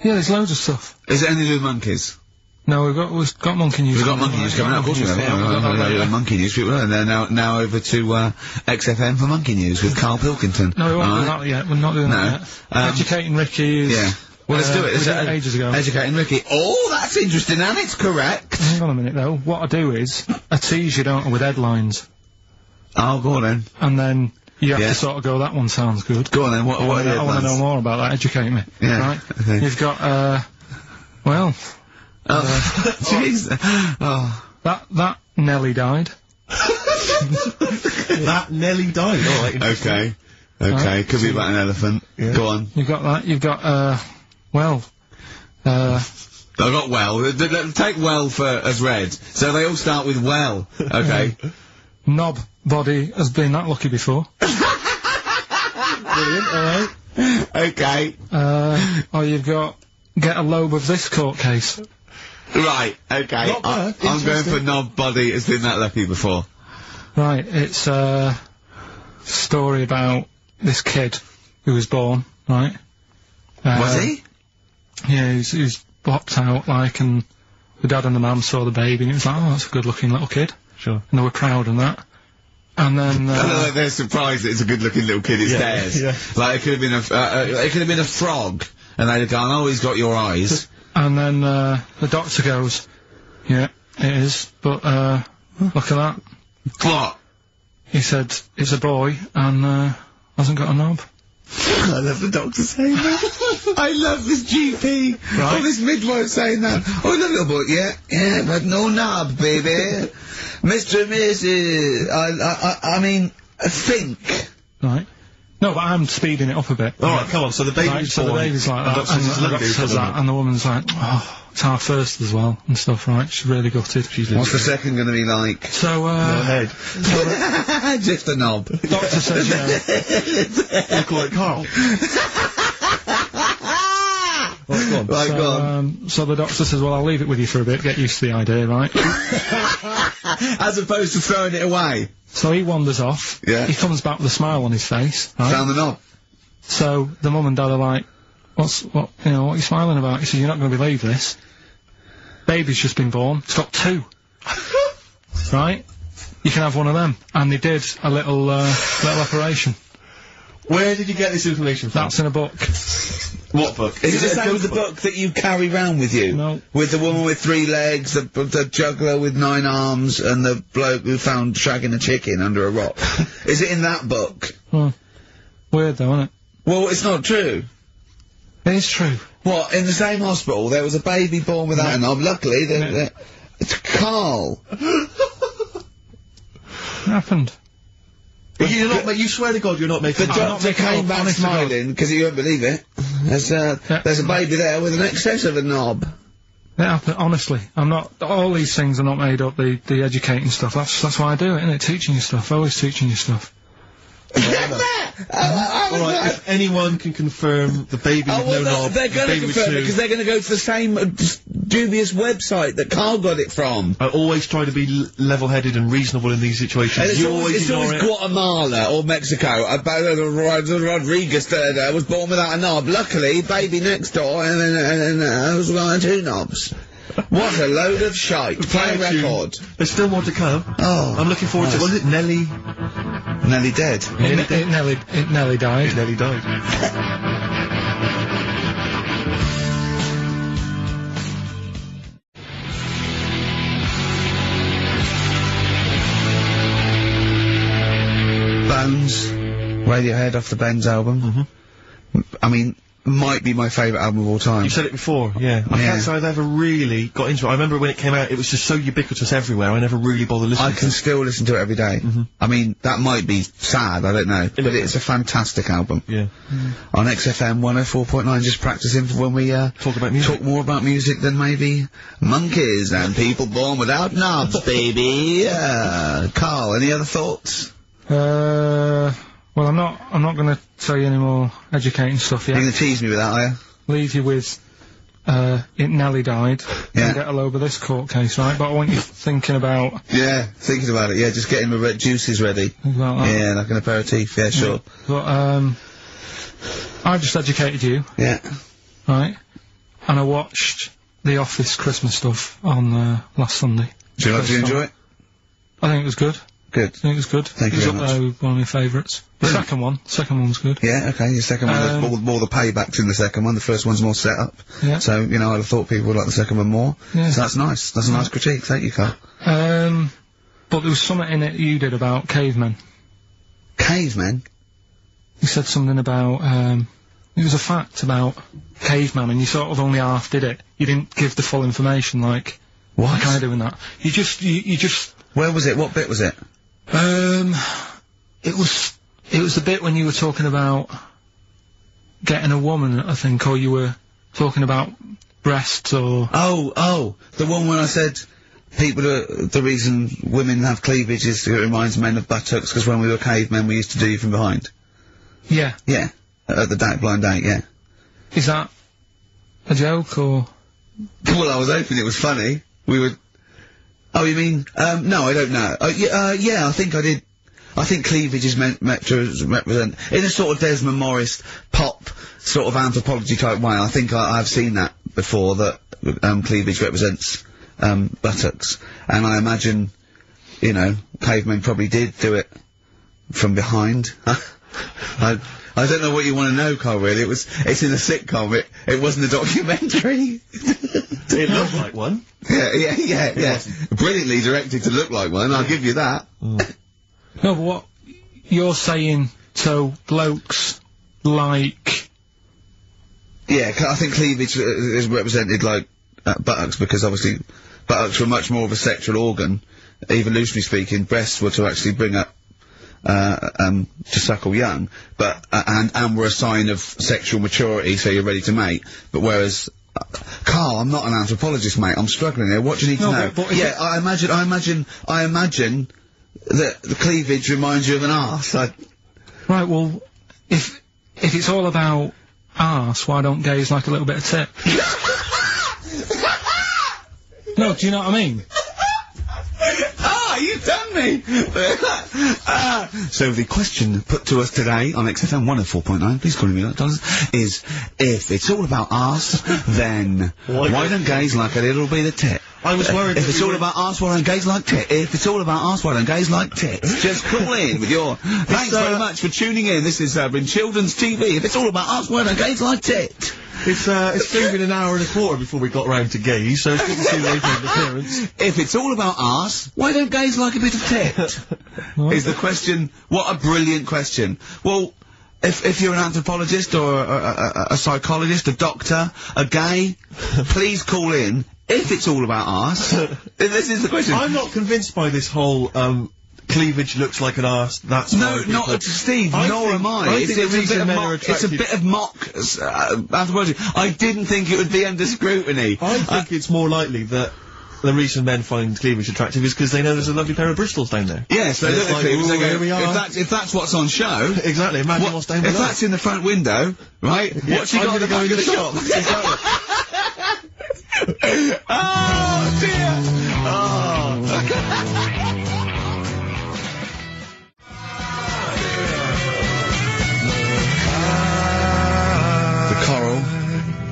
there's loads of stuff. Is it anything to do with monkeys? No, we've got monkey news. We've got monkey news coming out, of course we have. Monkey news, people, and they're now over to, XFM for monkey news with Karl Pilkington. No, we won't do that yet, we're not doing that yet. Educating Ricky is... Yeah. Well, let's do it. We did it ages ago. Educating Ricky. Oh, that's interesting, and it's correct. Hang on a minute, though. What I do is, I tease you, don't I, with headlines. Oh, go on then. And then you have to sort of go, that one sounds good. Go on then, what are the headlines? I want to know more about that, educate me. Yeah. Right? Okay. You've got, Jeez. That Nelly died. That Nelly died, alright. Okay. Okay, could be about an elephant. Yeah. Go on. You've got that. You've got, well, I've got well. Take well as red. So they all start with well. Okay. Knob body has been that lucky before. Brilliant, alright. Okay. Or you've got get a lobe of this court case. Right, okay. I'm going for knob body has been that lucky before. Right, it's a story about this kid who was born, right? Was he? Yeah, he was blocked out, like, and the dad and the mum saw the baby, and it was like, oh, that's a good-looking little kid. Sure. And they were proud and that. And then, they're surprised that it's a good-looking little kid, it's theirs. Yeah. Like, it could have been a frog, and they'd have gone, oh, he's got your eyes. And then, the doctor goes, yeah, it is, but, look at that. What? He said, it's a boy, and, hasn't got a knob. I love the doctor saying that. I love this GP. Right. Oh, this midwife saying that. Oh, I love little boy. Yeah, but no knob, baby. Mr. and Mrs. I mean, think. Right. No, but I'm speeding it up a bit. Alright, come on, so the baby's right, so the baby's like that, and the doctor says that, and the woman's like, oh, it's our first as well, and stuff, right? She's really gutted. What's the second gonna be like? So, Go ahead. Just a knob. Doctor says, You call it Carl. Right, go on. So the doctor says, well, I'll leave it with you for a bit, get used to the idea, right? As opposed to throwing it away. So he wanders off. Yeah. He comes back with a smile on his face, right? Found the knob. So the mum and dad are like, what are you smiling about? He says, you're not going to believe this. Baby's just been born. It's got 2. Right? You can have one of them. And they did a little operation. Where did you get this information from? That's in a book. What book? Is it the same as the book that you carry round with you? No. With the woman with 3 legs, the juggler with 9 arms, and the bloke who found shagging a chicken under a rock. Is it in that book? Weird though, isn't it? Well, it's not true. It is true. What, in the same hospital, there was a baby born without a knob. Luckily, it's Karl. What happened? You swear to God you're not making... The doctor came back smiling, because you won't believe it. There's a baby there with an excess of a knob. It happened, honestly. I'm not... All these things are not made up, the educating stuff. That's why I do it, innit? Teaching you stuff. Always teaching you stuff. Alright, if anyone can confirm the baby with no knob, they're going to confirm it, because they're going to go to the same dubious website that Karl got it from. I always try to be level-headed and reasonable in these situations. And you always ignore it. Guatemala or Mexico. Rodriguez was born without a knob. Luckily, baby next door, and then was wearing 2 knobs. What a load of shite. Play a record. There's still more to come. Oh. I'm looking forward to... Was it Nelly? Nelly dead. It nearly died. It nearly died. Bones. Radiohead off the Benz album. I mean, might be my favourite album of all time. You said it before, yeah. I can't say I've ever really got into it. I remember when it came out, it was just so ubiquitous everywhere, I never really bothered listening to it. I can still listen to it every day. I mean, that might be sad, I don't know, but it's a fantastic album. Yeah. On XFM 104.9, just practicing for when we, talk about music. Talk more about music than maybe monkeys and people born without knobs, baby. Karl, any other thoughts? Well, I'm not going to tell you any more educating stuff yet. You're going to tease me with that, are you? Leave you with, it nearly died. Yeah. And get a load of this court case, right? But I want you thinking about... Yeah, thinking about it, yeah, just getting the red juices ready. About that. Yeah, like an aperitif, yeah, sure. But, I've just educated you. Yeah. Right? And I watched The Office Christmas stuff on, last Sunday. Did you enjoy it? I think it was good. Good. I think it was good. Thank you very much. It was up there with one of my favourites. The second one's good. Yeah, okay, the second one, there's more the paybacks in the second one, the first one's more set up. Yeah. So, you know, I'd have thought people would like the second one more. Yeah. So that's nice. That's a nice critique. Thank you, Karl. But there was something in it you did about cavemen. Cavemen? You said something about, it was a fact about cavemen, and you sort of only half did it. You didn't give the full information, like... What? Like I do in that. You just... Where was it? What bit was it? It It was the bit when you were talking about getting a woman, I think, or you were talking about breasts or... Oh, the one when I said the reason women have cleavage is it reminds men of buttocks, because when we were cavemen we used to do you from behind. Yeah. Yeah. At the blind date, yeah. Is that a joke, or...? Well, I was hoping it was funny. We would... Oh, you mean... no, I don't know. Yeah, I think I did... I think cleavage is meant to represent... In a sort of Desmond Morris pop sort of anthropology type way, I think I've seen that before, that cleavage represents buttocks. And I imagine, you know, cavemen probably did do it from behind. I don't know what you want to know, Carl, really. It's in a sitcom. It wasn't a documentary. It looked like one. Yeah. Brilliantly directed to look like one, I'll give you that. No, but what you're saying, so blokes like... Yeah, I think cleavage is represented like buttocks, because obviously buttocks were much more of a sexual organ. Evolutionarily speaking, breasts were to actually bring up to suckle young, but and were a sign of sexual maturity, so you're ready to mate. But whereas Carl, I'm not an anthropologist, mate. I'm struggling here. What do you need to know? But yeah, I imagine that the cleavage reminds you of an arse. Right. Well, if it's all about arse, why don't gays like a little bit of tit? No, do you know what I mean? You've done me! So the question put to us today on XFM 104.9, please call me $1, is, if it's all about arse, then why don't gays like a little bit of tit? I was worried if it's all about arse, why don't gays like tit? If it's all about arse, why don't gays like tits? Just call in with your... Thanks very much for tuning in. This has been Children's TV. If it's all about arse, why don't gays like tit? It's been an hour and a quarter before we got round to gays, so it's good to see the evening appearance. If it's all about arse, why don't gays like a bit of tit? Is the question. What a brilliant question. Well, if you're an anthropologist or a psychologist, a doctor, a gay, please call in. If it's all about arse, this is the question. I'm not convinced by this whole, cleavage looks like an arse, that's no, not Steve, nor am I. It's a bit of mock anthropology. I didn't think it would be under scrutiny. I think it's more likely that the reason men find cleavage attractive is because they know there's a lovely pair of Bristols down there. Yes, they look at cleavage, they go, here we are. If that's what's on show... Exactly, imagine what's down below. If that's in the front window, right, what's she got to go in the shop? Exactly. Oh, dear! Oh. Coral,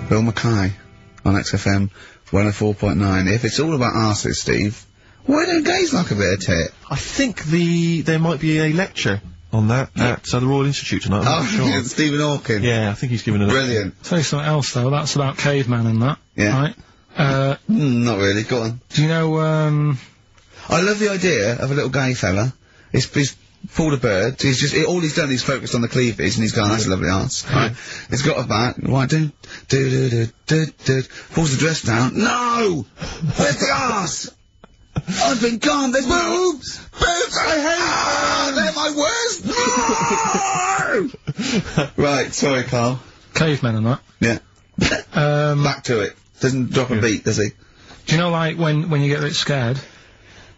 Bill Mackay on XFM 104.9. If it's all about arses, Steve, why don't gays like a bit of tit? I think there might be a lecture on that at the Royal Institute tonight. I'm not sure. Stephen Hawking. Yeah, I think he's giving it. Brilliant. Tell you something else though. That's about cavemen and that. Yeah. Right. Not really. Go on. Do you know? I love the idea of a little gay fella. He's pulled a bird. All he's done is focused on the cleavage, and he's gone, that's a lovely arse. Right. He's got a back. Why do pulls the dress down. No! Where's the arse? I've been gone. There's boobs. Boobs. I hate. They're my worst. No! Right. Sorry, Carl. Cavemen and that. Yeah. Back to it. Doesn't drop a beat, does he? Do you know, like when you get a bit scared,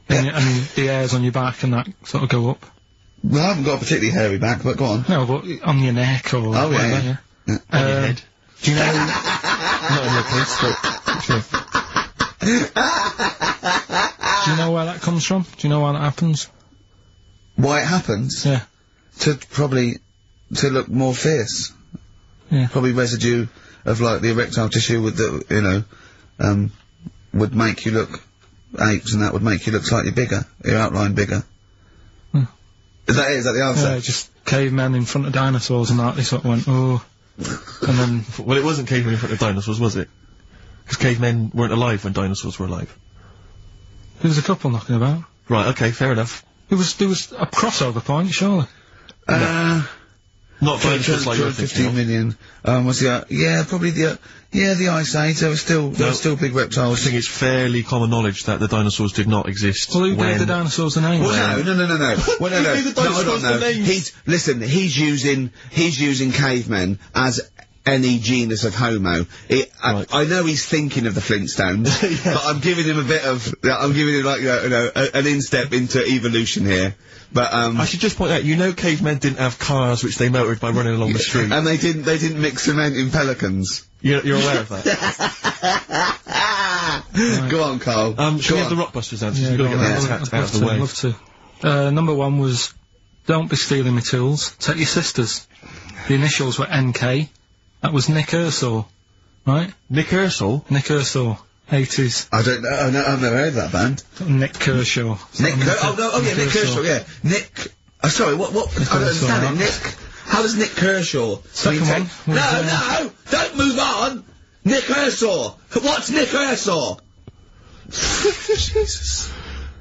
and the hairs on your back and that sort of go up? Well, I haven't got a particularly hairy back, but go on. No, but on your neck or whatever, yeah. On your head. Do you know? Not in your case, but sure. Do you know where that comes from? Do you know why that happens? Why it happens? Yeah. To look more fierce. Yeah. Probably residue of like the erectile tissue with the, would make you look apes, and that would make you look slightly bigger, your outline bigger. Is that it? Is that the answer? Yeah, just cavemen in front of dinosaurs and that, they sort of went, oh. And then... Well, it wasn't cavemen in front of dinosaurs, was it? Because cavemen weren't alive when dinosaurs were alive. There was a couple knocking about. Right, okay, fair enough. There was a crossover point, surely. Not dinosaurs like you're 15 million. Was the probably the Ice Age. There were still big I reptiles. think it's fairly common knowledge that the dinosaurs did not exist. Well, who when gave the dinosaurs a name? Well, no. Well, no. Who gave the dinosaurs No. the names? He's using cavemen as any genus of Homo. I know he's thinking of the Flintstones, but I'm giving him an instep into evolution here. But I should just point out, cavemen didn't have cars which they motored by running along the street. and they didn't mix cement in pelicans. You're aware of that? Go on, Carl. Should we have the Rockbusters answers? Yeah, We've got to go get on. that out of the way. Love to. Number 1 was, don't be stealing my tools. Take your sisters. The initials were NK. That was Nick Ershaw, right? Nick Ershaw? Nick Ershaw, 80s. I don't know. I've never heard of that band. Nick Kershaw. Nick Kershaw. Yeah, Nick. Sorry, what? I don't understand it. Nick. How does Nick Kershaw? Second one. No! Don't move on. Nick Kershaw. What's Nick Kershaw? Jesus.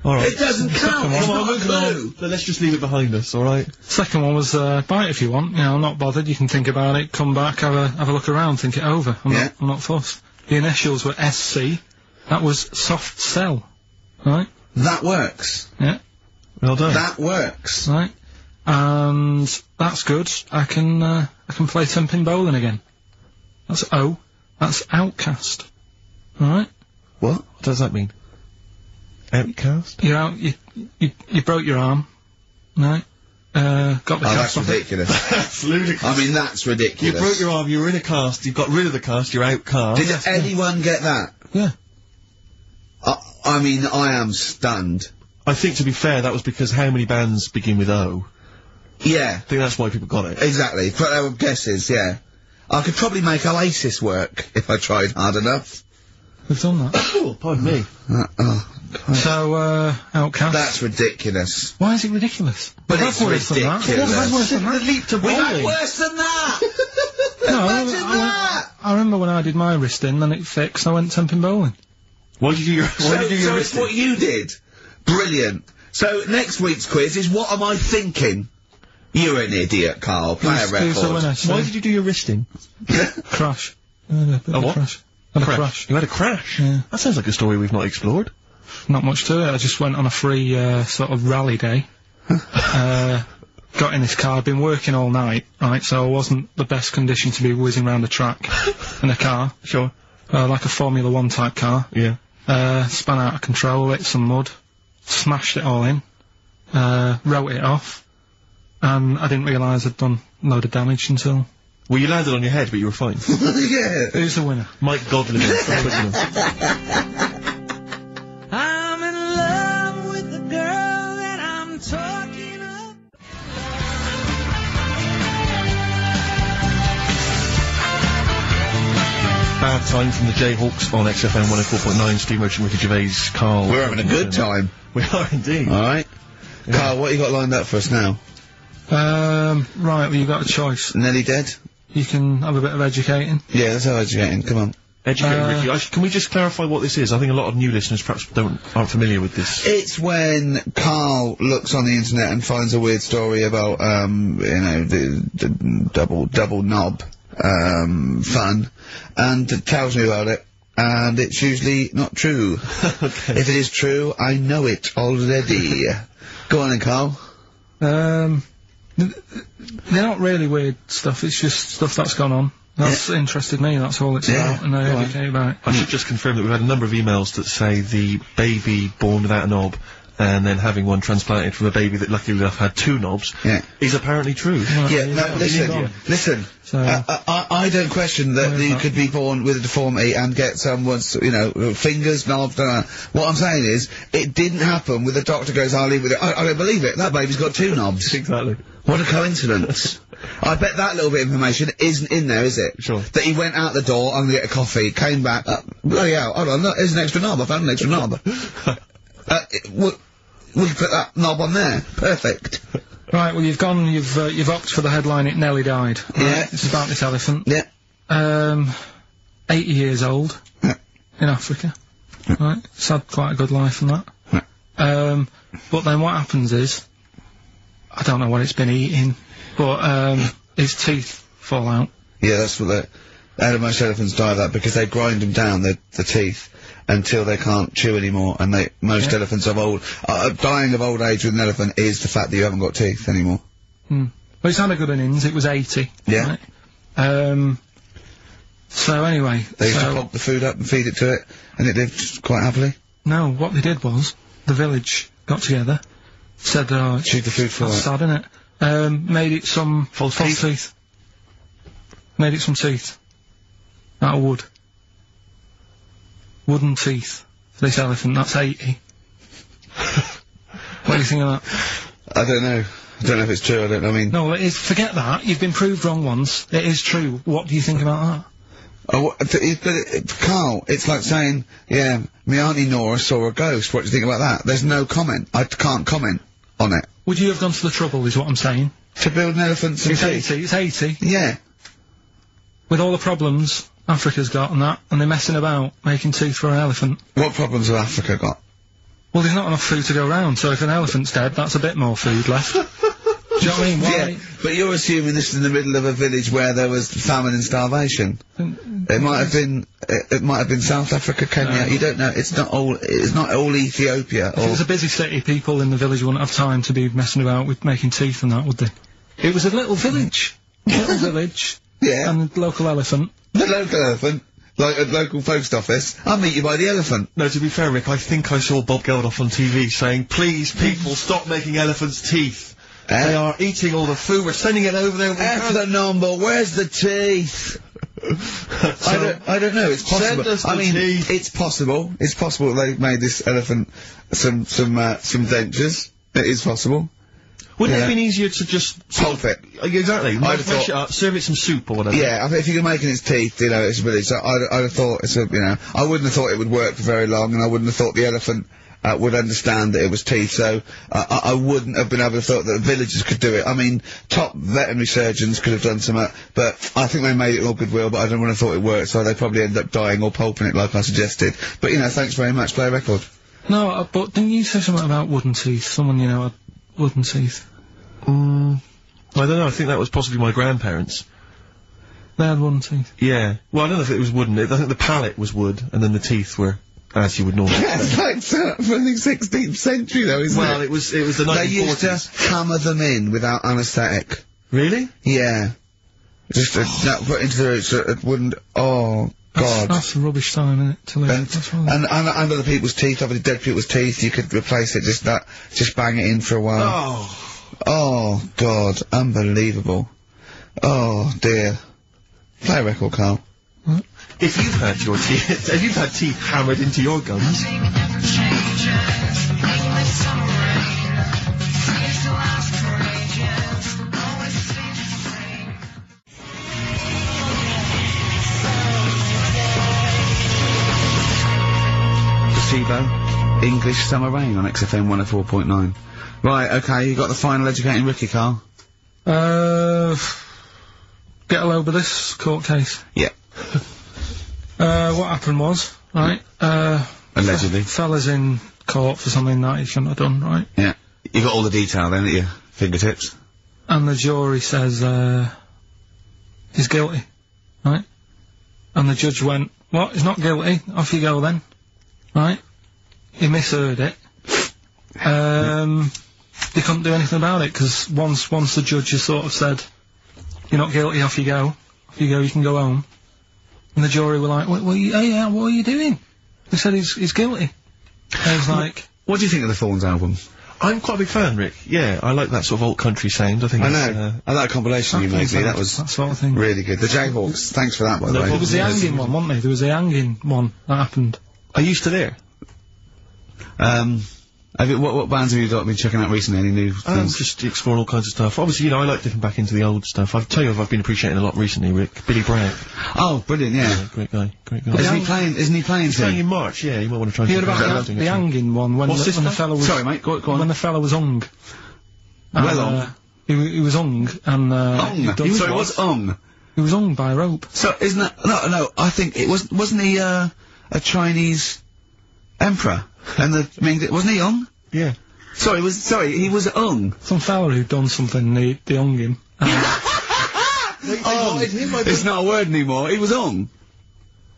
Alright. It doesn't count. It's not a clue. Then let's just leave it behind us, alright? Second one was, buy it if you want. I'm not bothered. You can think about it, come back, have a look around, think it over. I'm not fussed. The initials were SC. That was soft cell. Right? That works. Yeah. Well done. That works. Right. And that's good. I can play 10-pin bowling again. That's O. That's outcast. Alright? What? What does that mean? Outcast? You're out, you broke your arm. Right? Got the cast that's off ridiculous. That's ludicrous. I mean, that's ridiculous. You broke your arm, you were in a cast, you got rid of the cast, you're outcast. Did anyone get that? Yeah. I mean, I am stunned. I think, to be fair, that was because how many bands begin with O? Yeah. I think that's why people got it. Exactly. But there were guesses, yeah. I could probably make Oasis work if I tried hard enough. We've done that. Oh, pardon me. So, outcast. That's ridiculous. Why is it ridiculous? But We've it's had worse than that. ridiculous. We've had worse than that. leap to We've had bowling. worse than that! No, Imagine that! I remember when I did my wrist in, then it fixed, I went 10-pin bowling. Why did you do your So it's what you did. Brilliant. So next week's quiz is what am I thinking? You're an idiot, Carl. Play a Who's the record. winner? Why did you do your wristing? Crash. A what? Crash. Had a crash. You had a crash? Yeah. That sounds like a story we've not explored. Not much to it. I just went on a free, sort of rally day. Got in this car, I'd been working all night, right, so I wasn't the best condition to be whizzing around a track in a car. Sure. Like a Formula 1 type car. Yeah. Spun out of control, hit some mud, smashed it all in, wrote it off, and I didn't realise I'd done a load of damage until... Well, you landed on your head, but you were fine. Yeah. Who's the winner? Mike Godwin. I'm in love with the girl that I'm talking of. Bad Time from the Jayhawks on XFM 104.9. Steve Merchant, Ricky Gervais, Carl. We're having a good time. We are indeed. Alright. Carl, what you got lined up for us now? Right, well, you've got a choice. Nearly dead? You can have a bit of educating. Yeah, that's how educating. Come on. Educated Ricky. Can we just clarify what this is? I think a lot of new listeners perhaps aren't familiar with this. It's when Carl looks on the internet and finds a weird story about, the double knob, fun, and tells me about it, and it's usually not true. Okay. If it is true, I know it already. Go on then, Carl. They're not really weird stuff, it's just stuff that's gone on. That's interested me, that's all it's about, and I educate about it. I should just confirm that we've had a number of emails that say the baby born without a knob and then having one transplanted from a baby that luckily enough had two knobs is apparently true. Yeah, no, listen. So, I don't question that you could be born with a deformity and get someone's, fingers, knobs, What I'm saying is, it didn't happen with the doctor goes, I'll leave with it. I don't believe it. That baby's got two knobs. Exactly. What a coincidence. I bet that little bit of information isn't in there, is it? Sure. That he went out the door, I'm gonna get a coffee, came back, bloody hell, hold on, look, there's an extra knob, I found an extra knob. We can put that knob on there. Perfect. right, well, you've opted for the headline, It Nearly Died. Right? Yeah. It's about this elephant. Yeah. 80 years old. Yeah. In Africa. Right? It's had quite a good life and that. But then what happens is, I don't know what it's been eating, but, his teeth fall out. Yeah, that's what most elephants die of that because they grind them down, the teeth, until they can't chew anymore, and most elephants dying of old age with an elephant is the fact that you haven't got teeth anymore. Well, it's had a good innings, it was 80. Yeah. Right? So anyway... They used to pop the food up and feed it to it, and it lived quite happily? No, what they did was, the village got together, said, chew the food for that's it. sad, innit? Made it some false teeth. Made it some teeth. Out of wood. Wooden teeth. For this elephant, that's 80. What do you think of that? I don't know. I don't know if it's true, I mean... No, it is, forget that. You've been proved wrong once. It is true. What do you think about that? Oh, Carl, it's like saying, yeah, my Auntie Nora saw a ghost. What do you think about that? There's no comment. I can't comment on it. Would you have gone to the trouble, is what I'm saying? To build an elephant some teeth? It's 80. Yeah. With all the problems Africa's got and that, and they're messing about making teeth for an elephant. What problems have Africa got? Well, there's not enough food to go around, so if an elephant's dead, that's a bit more food left. Do you know what I mean? Why? Yeah, but you're assuming this is in the middle of a village where there was famine and starvation. It might have been South Africa, Kenya. You don't know. It's not all Ethiopia. If it was a busy city, people in the village wouldn't have time to be messing about with making teeth and that, would they? It was a little village. Little village. Yeah. And the local elephant. The local elephant. Like a local post office. I'll meet you by the elephant. No, to be fair, Rick, I think I saw Bob Geldof on TV saying, please, people, stop making elephants' teeth. They are eating all the food, we're sending it over there. F the number, where's the teeth? I don't know, it's possible. Send us the teeth. It's possible. It's possible they've made this elephant some dentures. It is possible. Wouldn't it have been easier to just... Pulp it. Exactly. I'd have Mash it up, serve it some soup or whatever. Yeah, I think if you're making its teeth, you know, it's really... So I'd have thought, I wouldn't have thought it would work for very long, and I wouldn't have thought the elephant would understand that it was teeth, so I wouldn't have been able to thought that the villagers could do it. I mean, top veterinary surgeons could have done some, but I think they made it all goodwill, but I don't want to thought it worked, so they probably ended up dying or pulping it like I suggested. But, thanks very much, play a record. No, but didn't you say something about wooden teeth? Someone, had wooden teeth. I don't know, I think that was possibly my grandparents. They had wooden teeth? Yeah. Well, I don't know if it was wooden, I think the palate was wood, and then the teeth were... as you would normally That's like from the 16th century, though, isn't it? Well, it was the 1940s. They used to hammer them in without anaesthetic. Really? Yeah. Just put into the roots, so it wouldn't... Oh, God. That's a rubbish time, isn't it, to live? And under the people's teeth, obviously dead people's teeth, you could replace it, just bang it in for a while. Oh, God. Unbelievable. Oh, dear. Play a record, Carl. What? If you've had teeth hammered into your gums. Placebo, English Summer Rain on XFM 104.9. Right, okay, you got the final educating Ricky, Carl? Get a load of this court case. Yeah. What happened was, right, allegedly. Fella's in court for something that he shouldn't have done, right? Yeah. You got all the detail then at your fingertips? And the jury says, he's guilty, right? And the judge went, what, he's not guilty, off you go then, right? He misheard it. They couldn't do anything about it, because once the judge has sort of said, you're not guilty, off you go, you can go home. And the jury were like, what are you doing? They said he's guilty. I was like... What do you think of the Thorns album? I'm quite a big fan, Rick. Yeah, I like that sort of alt country sound. I know. I like that compilation you made me. That was that sort of thing. Really good. The Jayhawks. Thanks for that, by the way. There was the hanging one, wasn't there? There was the hanging one that happened. Are you still there? What bands have you been checking out recently? Any new things? Just exploring all kinds of stuff. Obviously, I like dipping back into the old stuff. I've tell you, I've been appreciating a lot recently, Rick. Billy Bragg. Oh, brilliant! Yeah, great guy. Isn't he playing? He's playing in March. Yeah, you might want to try. You heard about the hanging one when the fellow was... Sorry, mate. Go on. When the fellow was hung. He was hung and hung. He was hung. He was hung by a rope. So isn't that no? I think it wasn't he a Chinese emperor? And wasn't he hung? Yeah. He was hung. Some fella who'd done something, they hung him. It's not a word anymore. He was on.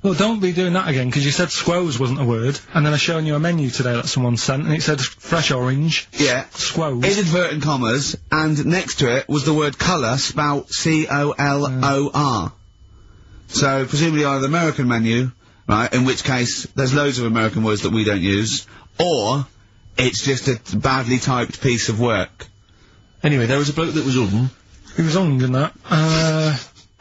Well, don't be doing that again, because you said squoze wasn't a word, and then I shown you a menu today that someone sent, and it said fresh orange. Yeah. Squoze. In inverted commas, and next to it was the word colour, spelt C-O-L-O-R. So, presumably either the American menu, right, in which case there's loads of American words that we don't use, or it's just a badly typed piece of work. Anyway, there was a bloke that was on. He was on in that,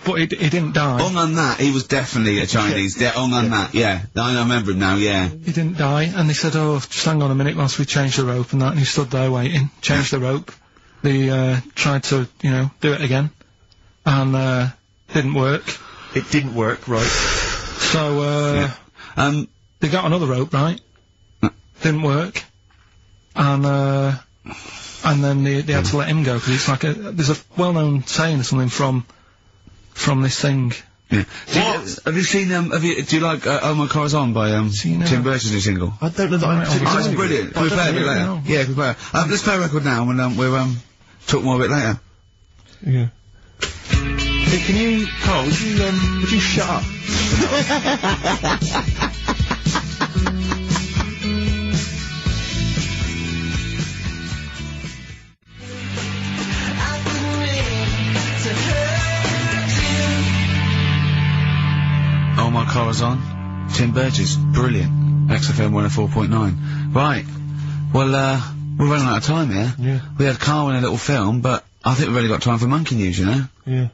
but he didn't die. On that, he was definitely a Chinese. Yeah, on that, yeah. I remember him now, yeah. He didn't die, and they said, oh, just hang on a minute whilst we change the rope and that, and he stood there waiting, changed the rope. They, tried to, you know, do it again, and, didn't work. It didn't work, right. So, they got another rope, right? Didn't work. And then they had to let him go, because it's like there's a well-known saying or something from this thing. Yeah. Have you seen, do you like, Oh My Car's On by, Tim Burton's new single? I don't know that I'm It's brilliant. Can we play it a bit later? Yeah, can we play it? Let's play a record now, and, we'll, talk more a bit later. Yeah. Hey, can you, Carl, would you shut up? Oh My Car Is On, Tim Burgess, brilliant. XFM 104.9. Right, well, we're running out of time here. Yeah. We had Carl in a little film, but I think we've only got time for Monkey News, you know? Yeah.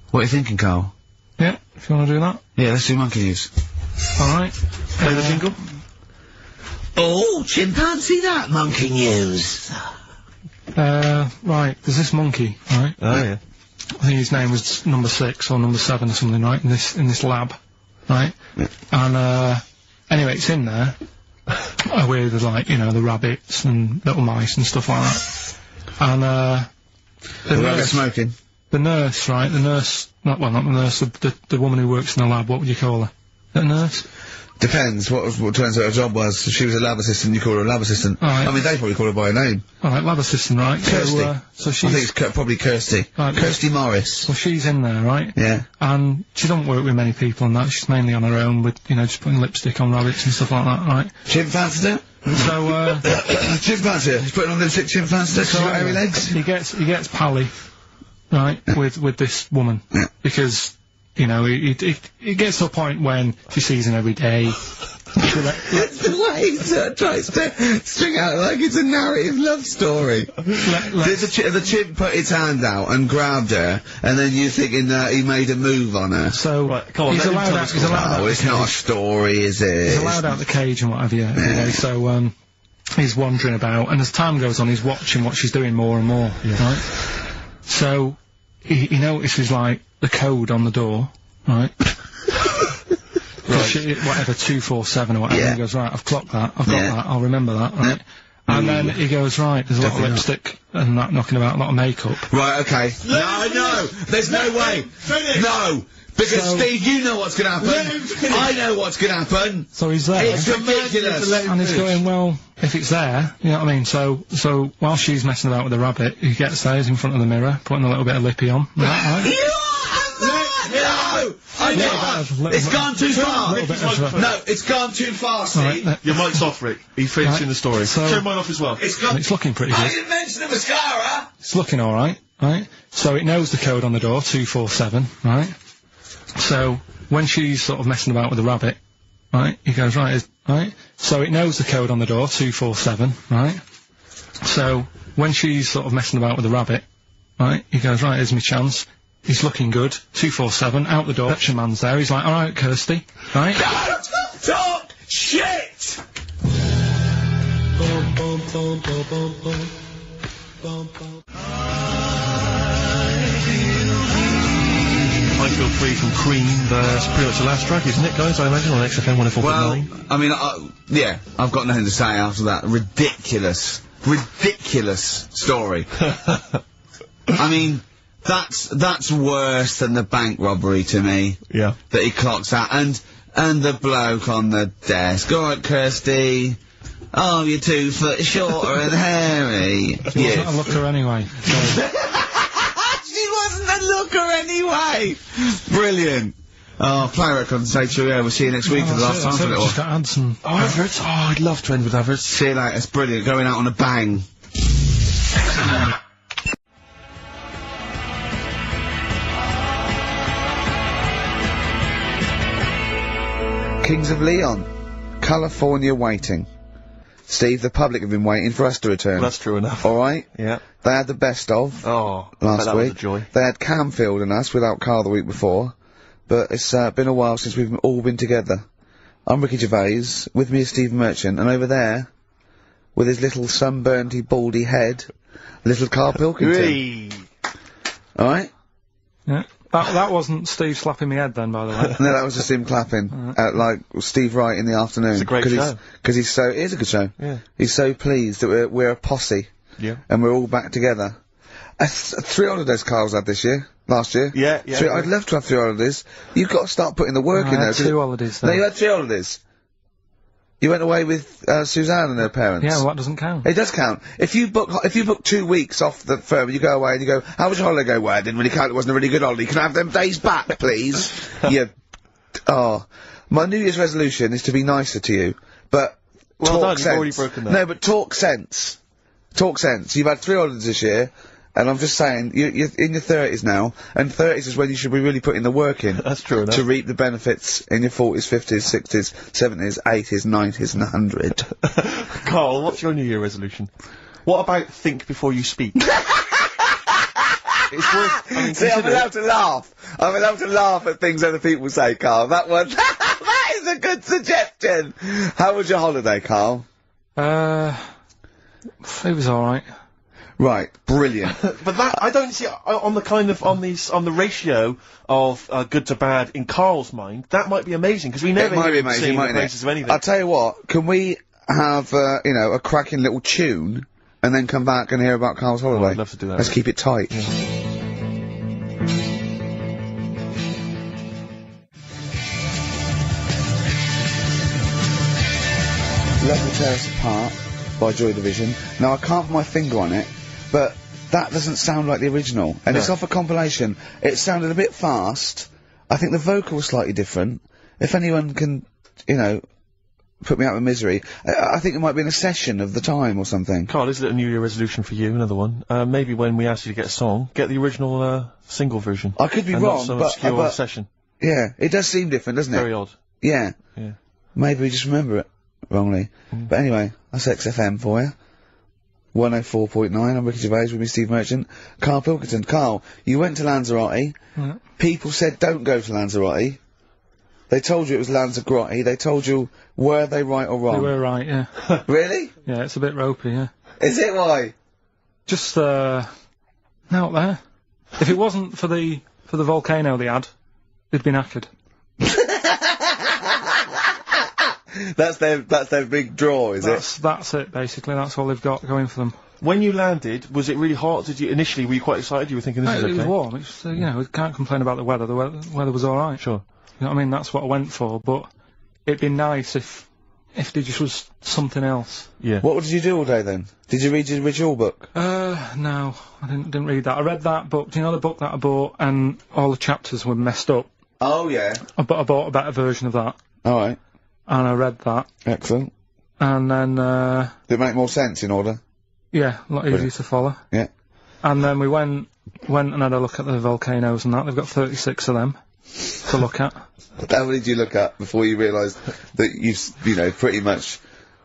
What are you thinking, Carl? Yeah, if you want to do that. Yeah, let's do Monkey News. Alright. Play the jingle. Oh, chimpanzee that Monkey News. Right, there's this monkey, right? Oh, yeah. I think his name was number 6 or number 7 or something, right? In this lab, right? Yeah. And anyway, it's in there with like, you know, the rabbits and little mice and stuff like that. And The rabbit smoking. the nurse, right? The nurse, not the nurse, the woman who works in the lab. What would you call her? A nurse? Depends what turns out her job was. If she was a lab assistant, you call her a lab assistant. Right. I mean, they probably call her by a name. All right, lab assistant, right? Kirsty. So she's. I think it's probably Kirsty. Right, Kirsty Morris. Well, she's in there, right? Yeah. And she don't work with many people and that. She's mainly on her own with, you know, just putting lipstick on rabbits and stuff like that, right? Chimpanzee. So, Chimpanzee. He's putting on lipstick chimpanzee. So hairy legs. He gets pally, right, with this woman. Yeah. Because, you know, it gets to a point when she sees him every day. It's the way he tries to string out like it's a narrative love story. The chimp put its hand out and grabbed her, and then you're thinking that he made a move on her. So, right, come on, he's allowed out. Oh, it's not a story, is it? He's allowed out the cage and whatever, yeah. Every day. So, he's wandering about, and as time goes on, he's watching what she's doing more and more, right? So, he notices, like, the code on the door, right? Whatever, 247 or whatever. Yeah. He goes, right, I've clocked that, I've got that, I'll remember that, right? And then he goes, right, there's a lot of lipstick and that knocking about, a lot of makeup. Right, okay. No, there's no way. No! Because, Steve, you know what's gonna happen. I know what's gonna happen. So he's there. It's ridiculous. And he's going, well, if it's there, you know what I mean? So while she's messing about with the rabbit, he gets there, he's in front of the mirror, putting a little bit of lippy on. Right? No! I know! It's gone too far! No, it's gone too far, Steve! Right, your mic's off, Rick. He's finishing the story. So turn mine off as well. It's looking pretty good. I didn't mention the mascara! It's looking alright, right? So it knows the code on the door, 247, right? So when she's sort of messing about with the rabbit, right, he goes, right. So it knows the code on the door, 247, right? So when she's sort of messing about with the rabbit, right, he goes, right, here's my chance. He's looking good. 247, out the door. Reception man's there. He's like, alright, Kirsty. Right? Don't talk shit! I Feel Free from Cream. That's pretty much the last track, isn't it, guys? I imagine on XFM 104.9. Well, I mean, yeah, I've got nothing to say after that. Ridiculous story. I mean, that's worse than the bank robbery to me. Yeah. That he clocks out. And the bloke on the desk. Alright, Kirsty. Oh, you're 2 foot shorter and hairy. She wasn't a looker anyway. So. She wasn't a looker anyway. Brilliant. Oh, play record and say cheerio. We'll see you next week for the last time for a little Just while. got to add some. Adverts? Oh, I'd love to end with adverts. See you later. It's brilliant. Going out on a bang. Kings of Leon. California waiting. Steve, the public have been waiting for us to return. That's true enough. Alright? Yeah. They had the best of Oh, last that week. was a joy. They had Camfield and us without Carl the week before. But it's been a while since we've all been together. I'm Ricky Gervais, with me is Steve Merchant, and over there, with his little sunburnedy, baldy head, little Karl Pilkington. Alright? Yeah. That wasn't Steve slapping me head then, by the way. No, that was just him clapping, like Steve Wright in the afternoon. It's a great show. Because he's so, it is a good show. Yeah. He's so pleased that we're a posse. Yeah. And we're all back together. 3 holidays Carl's had this year. Last year. Yeah. I'd love to have 3 holidays. You've got to start putting the work in I there. had 2 holidays, though. No, you had 3 holidays. You went away with Suzanne and her parents. Yeah, well, that doesn't count. It does count. If you book 2 weeks off the firm, you go away and you go, how was your holiday? Go, well, I didn't really count, it wasn't a really good holiday. Can I have them days back, please? My New Year's resolution is to be nicer to you, but Well talk done, sense. you've already broken that. No, but talk sense. Talk sense. You've had 3 holidays this year, and I'm just saying, you're in your 30s now, and 30s is when you should be really putting the work in. That's true enough. To reap the benefits in your 40s, 50s, 60s, 70s, 80s, 90s, and 100. Carl, what's your New Year resolution? What about think before you speak? It's worth. I mean, See, I'm consider it. allowed to laugh. I'm allowed to laugh at things other people say, Carl. That one, that is a good suggestion. How was your holiday, Carl? It was alright. Right, brilliant. But that I don't see on the ratio of good to bad in Carl's mind. That might be amazing because we never It might be hear him amazing, sing the mightn't praises it? of anything. I'll tell you what, can we have, a cracking little tune and then come back and hear about Carl's holiday? I'd love to do that. Let's keep it tight. Let Me Tear Us Apart by Joy Division. Now, I can't put my finger on it, but that doesn't sound like the original. And it's off a compilation. It sounded a bit fast. I think the vocal was slightly different. If anyone can, put me out of misery, I think it might be in a session of the time or something. Carl, is it a New Year resolution for you? Another one. Maybe when we ask you to get a song, get the original single version. I could be and wrong, not some but- obscure but- session. Yeah, it does seem different, doesn't it? Very odd. Yeah. Yeah. Maybe we just remember it wrongly. But anyway, that's XFM for you. 104.9, I'm Ricky Gervais with me, Steve Merchant. Karl Pilkington. Carl, you went to Lanzarote. Yeah. People said don't go to Lanzarote. They told you it was Lanzarote. They told you, were they right or wrong? You were right, yeah. Really? Yeah, it's a bit ropey, yeah. Is it why? Just, out there. If it wasn't for the volcano they had, they'd been knackered. That's their big draw, is it? That's it, basically. That's all they've got going for them. When you landed, was it really hot? Were you quite excited? You were thinking this is okay? It was warm. It's, we can't complain about the weather. The weather was alright. Sure. You know what I mean? That's what I went for, but it'd be nice if there just was something else. Yeah. What did you do all day then? Did you read your ritual book? No, I didn't read that. I read that book. Do you know the book that I bought and all the chapters were messed up? Oh, yeah. I bought a better version of that. Alright. And I read that. Excellent. And then, Did it make more sense in order? yeah, a lot easier to follow. Yeah. And then we went and had a look at the volcanoes and that. They've got 36 of them to look at. How many did you look at before you realised that you've, pretty much,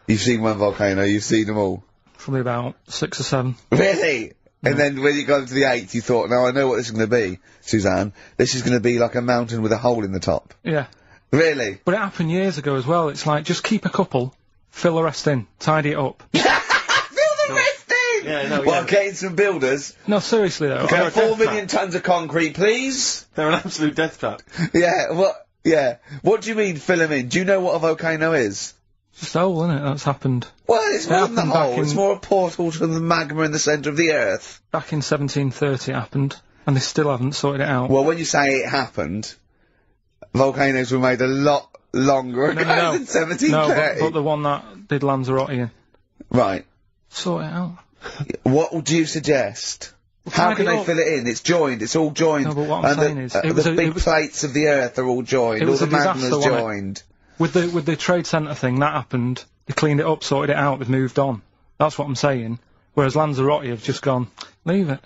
you've seen one volcano, you've seen them all? Probably about 6 or 7. Really? And then when you got to the 8th, you thought, now I know what this is going to be, Suzanne. This is going to be like a mountain with a hole in the top. Yeah. Really? But it happened years ago as well. It's like, just keep a couple, fill the rest in, tidy it up. Fill the rest in! Yeah, no, Well, yeah. getting some builders. No, seriously though. Can They're a 4 death million tons of concrete, please? They're an absolute death trap. Yeah, what? Yeah. What do you mean, fill them in? Do you know what a volcano is? Just a hole, isn't it? That's happened. Well, it's more than the happened back hole. It's in- more a portal to the magma in the centre of the earth. Back in 1730 it happened, and they still haven't sorted it out. Well, when you say it happened, volcanoes were made a lot longer ago No. than 1730. No, but the one that did Lanzarote in. Right. Sort it out. What would you suggest How tied can it they up. fill it in? It's joined. It's all joined. No, but what I'm saying is, it was the a- big it was- plates of the Earth are all joined. It All was the a disaster, magma's wasn't it? joined. With the trade centre thing, that happened. They cleaned it up, sorted it out, they've moved on. That's what I'm saying. Whereas Lanzarote have just gone, leave it.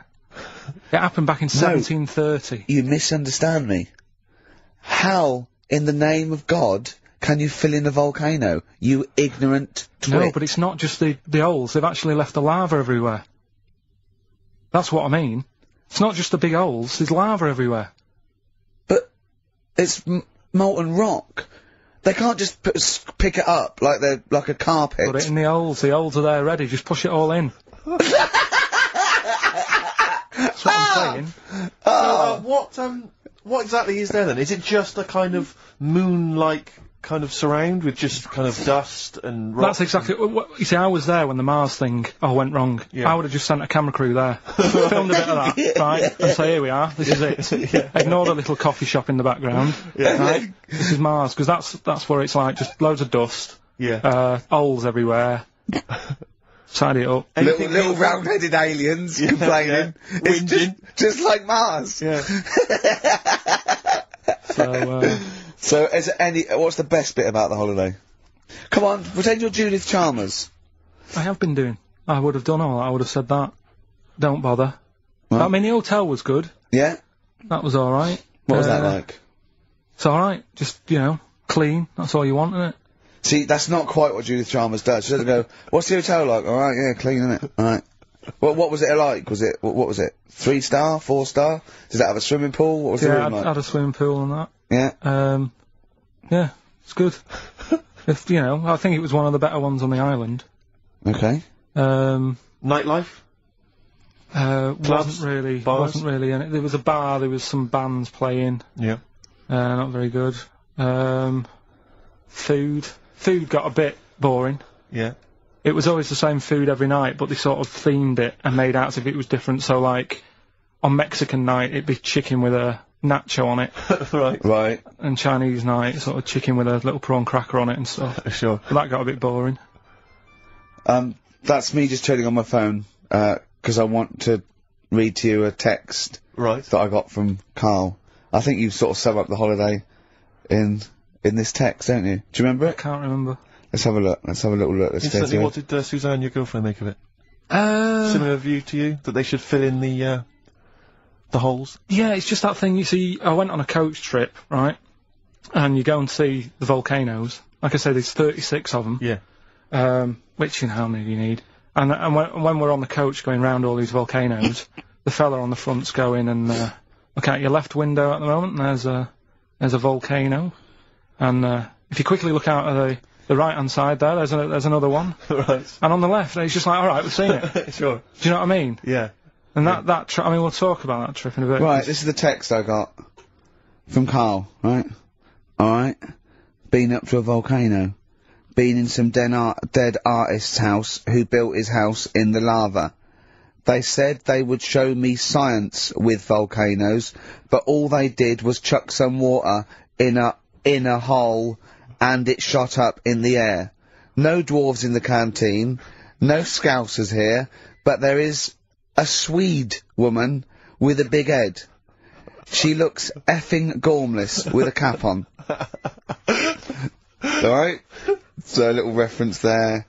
It happened back in 1730. You misunderstand me. How, in the name of God, can you fill in a volcano? You ignorant twit. No, but it's not just the holes. They've actually left the lava everywhere. That's what I mean. It's not just the big holes. There's lava everywhere. But it's molten rock. They can't just pick it up like they're like a carpet. Put it in the holes. The holes are there ready. Just push it all in. That's what I'm saying. What exactly is there then? Is it just a kind of moon-like kind of surround with just kind of dust and rock? That's exactly what, you see, I was there when the Mars thing went wrong. Yeah. I would have just sent a camera crew there, filmed a bit of that, right, and say, here we are, this is it. Ignore the little coffee shop in the background, right? This is Mars, because that's where it's like, just loads of dust, holes everywhere, tidy it up. Little round-headed aliens complaining. It's just like Mars. Yeah. So, is there any? What's the best bit about the holiday? Come on, pretend you're Judith Chalmers. I have been doing. I would have done all that. I would have said that. Don't bother. Well, I mean, the hotel was good. Yeah. That was all right. What was that like? It's all right. Just clean. That's all you want, isn't it? See, that's not quite what Judith Chalmers does. She doesn't go, "What's the hotel like?" All right, yeah, clean, innit? All right. What was it like? Was it what was it? 3-star, 4-star? Did it have a swimming pool? What was the room like? Had a swimming pool and that. Yeah. Yeah, it's good. I think it was one of the better ones on the island. Okay. Nightlife? Wasn't really in it. There was a bar, there was some bands playing. Yeah. Not very good. Food got a bit boring. Yeah. It was always the same food every night, but they sort of themed it and made out as if it was different. So, like, on Mexican night, it'd be chicken with a nacho on it. Right. And Chinese night, sort of chicken with a little prawn cracker on it and stuff. Sure. But that got a bit boring. That's me just turning on my phone, 'cause I want to read to you a text that I got from Karl. I think you sort of sum up the holiday in this text, don't you? Do you remember it? I can't remember. Let's have a look. Let's have a little look. Let's go Instantly, to what did Suzanne, your girlfriend, make of it? Similar view to you? That they should fill in the holes? Yeah, it's just that thing, you see, I went on a coach trip, right? And you go and see the volcanoes. Like I said, there's 36 of them. Yeah. Which, how many do you need? And when we're on the coach going round all these volcanoes, the fella on the front's going and, look out your left window at the moment, and there's a volcano. And, if you quickly look out at the right-hand side there, there's another one. Right. And on the left, it's just like, alright, we've seen it. Sure. Do you know what I mean? Yeah. And that trip, I mean, we'll talk about that trip in a bit. Right, this is the text I got from Karl, right? Alright. Been up to a volcano. Been in some dead artist's house who built his house in the lava. They said they would show me science with volcanoes, but all they did was chuck some water in a hole and it shot up in the air. No dwarves in the canteen, no scousers here, but there is a Swede woman with a big head. She looks effing gormless with a cap on. Alright? So a little reference there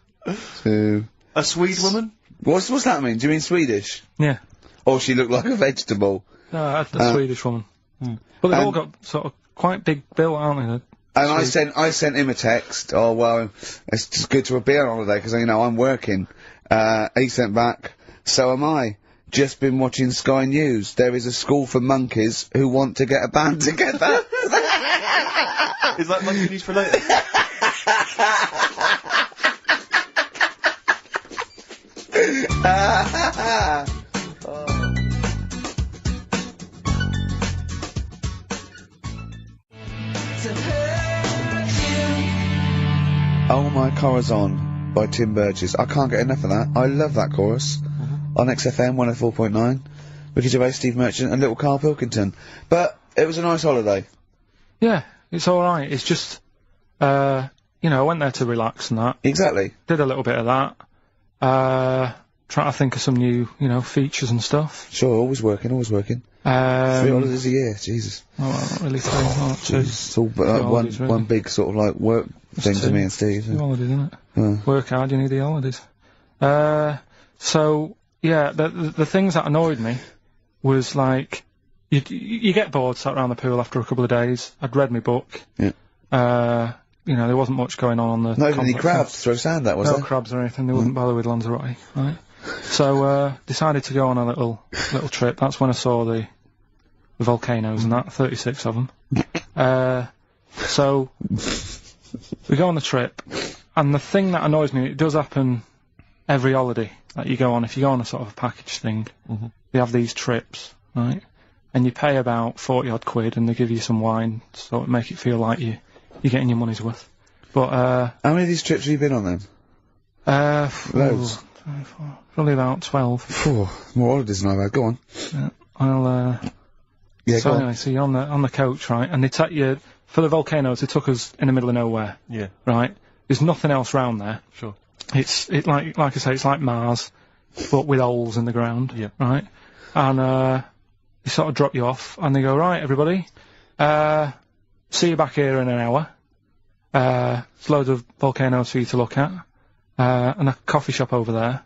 to... A Swede woman? What's that mean? Do you mean Swedish? Yeah. Or she looked like a vegetable? No, the Swedish woman. But they've all got sort of quite big bill, aren't they? And I sent him a text. Oh well, it's just good to be on holiday because I'm working. He sent back. So am I. Just been watching Sky News. There is a school for monkeys who want to get a band together. Is that monkey news for later? Oh My Corazon by Tim Burgess. I can't get enough of that. I love that chorus. On XFM 104.9. Ricky Gervais, Steve Merchant and little Karl Pilkington. But it was a nice holiday. Yeah, it's alright. It's just, I went there to relax and that. Exactly. Did a little bit of that. trying to think of some new, features and stuff. Sure, always working. 3 holidays a year, Jesus. Oh, not really 3, not 2. It's all one big sort of like work thing to me and Steve. 2 holidays, isn't it? Work hard, you need the holidays. So, yeah, the things that annoyed me was like, you get bored sat around the pool after a couple of days. I'd read my book. Yeah. There wasn't much going on the... Not even any crabs to throw sand at, was there? No crabs or anything, they wouldn't bother with Lanzarote, right? So, decided to go on a little trip. That's when I saw the volcanoes and that, 36 of them. So, we go on the trip, and the thing that annoys me, it does happen every holiday that you go on. If you go on a sort of a package thing, they have these trips, right? And you pay about 40-odd quid, and they give you some wine, so it make it feel like you're getting your money's worth. But, how many of these trips have you been on then? Loads. Probably about 12. More holidays than I've had. Go on. Yeah, so anyway, so you're on the coach, right? And they take you, for the volcanoes, they took us in the middle of nowhere. Yeah. Right? There's nothing else round there. Sure. Like I say, it's like Mars, but with holes in the ground. Yeah. Right? And, they sort of drop you off, and they go, right, everybody, see you back here in an hour. There's loads of volcanoes for you to look at, and a coffee shop over there.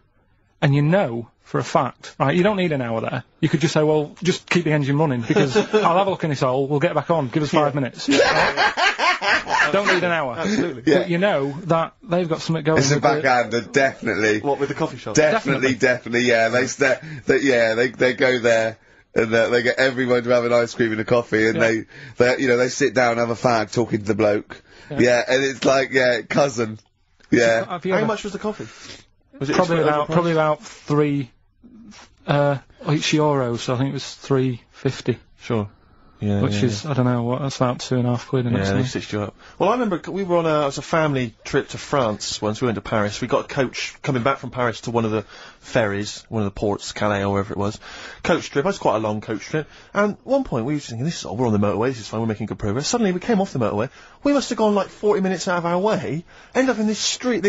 And for a fact, right, you don't need an hour there. You could just say, well, just keep the engine running, because I'll have a look in this hole, we'll get back on, give us 5 minutes. Right? Don't need an hour. Absolutely. Yeah. But that they've got something going. It's a backhander, definitely. What, with the coffee shop? Definitely, yeah. They go there. And they get everyone to have an ice cream and a coffee, and they sit down and have a fag talking to the bloke. Yeah, and it's like, cousin. Yeah. How much was the coffee? Was it probably about 3 each euros, so I think it was 3.50. Sure. Yeah, which is, I don't know, that's about 2.5 quid. Yeah, they stitched you up. Well, I remember we were on it was a family trip to France once. We went to Paris. We got a coach coming back from Paris to one of the ferries, one of the ports, Calais or wherever it was. Coach trip. It was quite a long coach trip. And at one point we were thinking, we're on the motorway, this is fine, we're making good progress. Suddenly we came off the motorway. We must have gone like 40 minutes out of our way, end up in this street,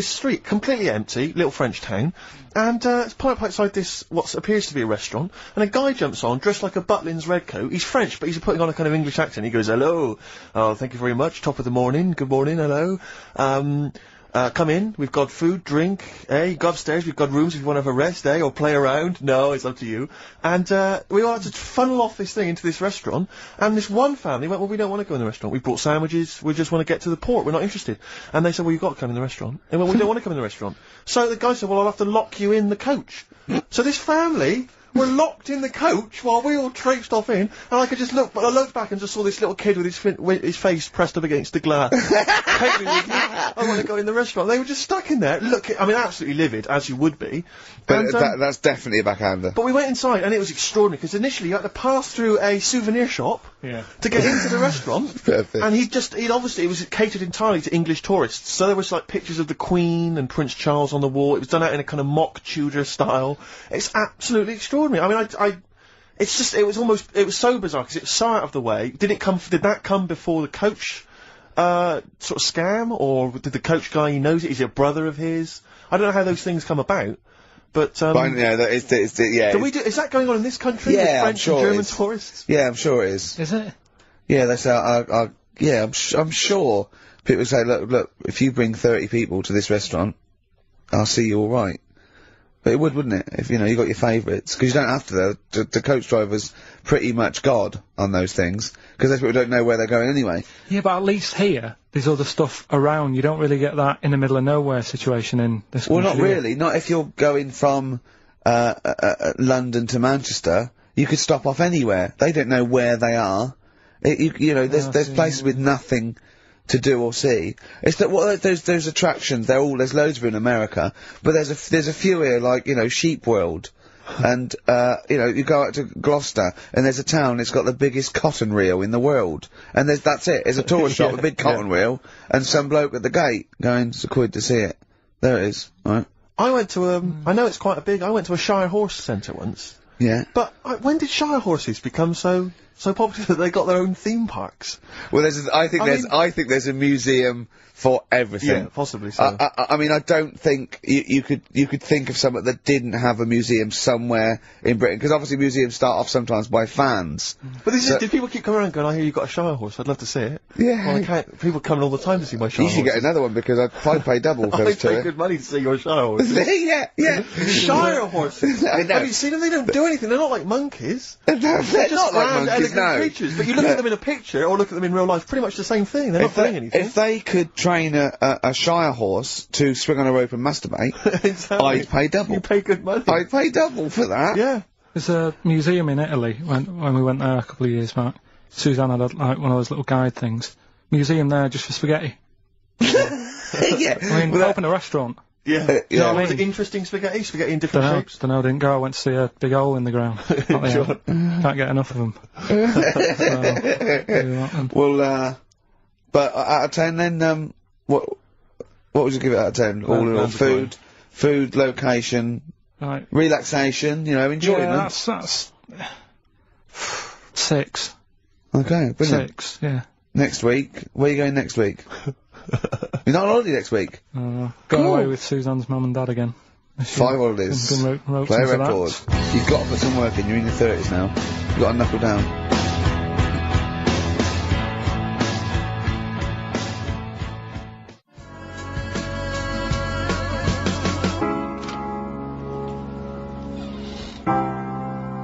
completely empty, little French town. And it's pulled up outside this, what appears to be a restaurant, and a guy jumps on, dressed like a Butlins red coat. He's French, but he's putting on a kind of English accent. He goes, hello, oh, thank you very much, top of the morning, good morning, hello. Come in, we've got food, drink, go upstairs, we've got rooms if you want to have a rest, or play around. No, it's up to you. And we all had to funnel off this thing into this restaurant, and this one family went, well, we don't want to go in the restaurant. We brought sandwiches, we just want to get to the port, we're not interested. And they said, well, you've got to come in the restaurant. And well, we don't want to come in the restaurant. So the guy said, well, I'll have to lock you in the coach. So this family were locked in the coach while we all traipsed off in, and I could just look, but I looked back and just saw this little kid with his face pressed up against the glass. Take me with you. I want to go in the restaurant. They were just stuck in there. Absolutely livid, as you would be. But that's definitely a backhander. But we went inside, and it was extraordinary, because initially you had to pass through a souvenir shop to get into the restaurant. Perfect. And it was catered entirely to English tourists. So there was like pictures of the Queen and Prince Charles on the wall. It was done out in a kind of mock Tudor style. It's absolutely extraordinary. I mean, it was so bizarre, because it was so out of the way. Did that come before the coach, sort of scam, or did the coach guy, he knows it, is it a brother of his? I don't know how those things come about. But is that going on in this country? Yeah, with French and German tourists? Yeah, I'm sure it is. Is it? Yeah, they say, I'm sure people say, look, if you bring 30 people to this restaurant, I'll see you alright. But it wouldn't it? If, you got your favourites. Because you don't have to, though. The coach driver's pretty much God on those things. Because those people don't know where they're going anyway. Yeah, but at least here, there's other stuff around. You don't really get that in the middle of nowhere situation in this country. Well, not really. Not if you're going from London to Manchester. You could stop off anywhere. They don't know where they are. There's places with nothing to do or see. It's that those attractions. There's loads of them in America, but there's a few here, like Sheep World, and you go out to Gloucester and there's a town. It's got the biggest cotton reel in the world, and that's it. There's a tourist shop, a big cotton reel, and some bloke at the gate going, "It's a quid to see it." There it is. Right. I went to I know it's quite a big. I went to a Shire Horse Centre once. Yeah. But when did Shire horses become so so popular that they got their own theme parks. Well, I think there's a museum for everything. Yeah, possibly so. I mean, I don't think you could think of something that didn't have a museum somewhere in Britain, because obviously museums start off sometimes by fans. But did people keep coming around going, I hear you've got a Shire horse, I'd love to see it? Yeah. Well, I can't, people coming all the time to see my Shire You should horse. get another one, because I'd pay double for I those pay two. good money to see your Shire horse. Yeah. Shire horses. I know. Have you seen them? They don't do anything. They're not like monkeys. They're not like Grand, monkeys, elegant no. creatures. But you look at them in a picture or look at them in real life, pretty much the same thing. They're not doing anything. If they could train a Shire horse to swing on a rope and masturbate, Exactly. I'd pay double. You pay good money. I'd pay double for that. Yeah. There's a museum in Italy when we went there a couple of years back. Suzanne had like one of those little guide things. Museum there just for spaghetti. Yeah. I mean, open a restaurant. Yeah. yeah. Was it interesting spaghetti? Spaghetti in different shapes? Don't know, didn't go. I went to see a big hole in the ground. Can't get enough of them. Well, but out of 10 then, what would you give it out of 10? All in all, food, location, Right. relaxation, enjoyment. Yeah, that's 6. Okay, brilliant. 6, yeah. Next week, where are you going next week? You're not on holiday next week? Going Cool. away with Suzanne's mum and dad again. 5 holidays. Can rope Play a into that. record. You've got to put some work in. You're in your 30s now. You've got to knuckle down.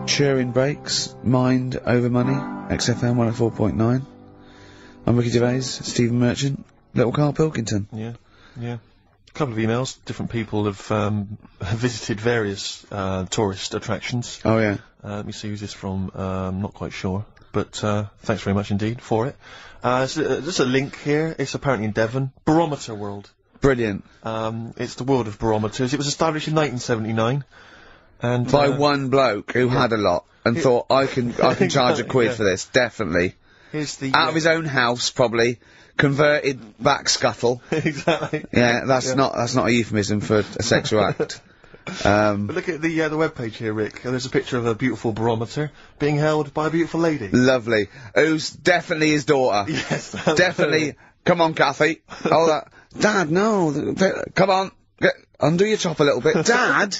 Sharing breaks, mind over money, XFM 104.9. I'm Ricky Gervais, Stephen Merchant, little Karl Pilkington. Yeah. A couple of emails. Different people have visited various tourist attractions. Oh yeah. Let me see who's this from. Not quite sure. But thanks very much indeed for it. There's a link here. It's apparently in Devon. Barometer World. Brilliant. It's the world of barometers. It was established in 1979. And By one bloke who had a lot and thought, I can charge a quid for this, definitely. Here's the Out of his own house, probably. Converted back scuttle. exactly. Yeah, that's not a euphemism for a sexual act. But look at the webpage here, Rick. There's a picture of a beautiful barometer being held by a beautiful lady. Lovely. Who's definitely his daughter. Yes. Definitely. Come on, Kathy. Oh, that. Dad, no. Come on. Undo your chop a little bit. Dad?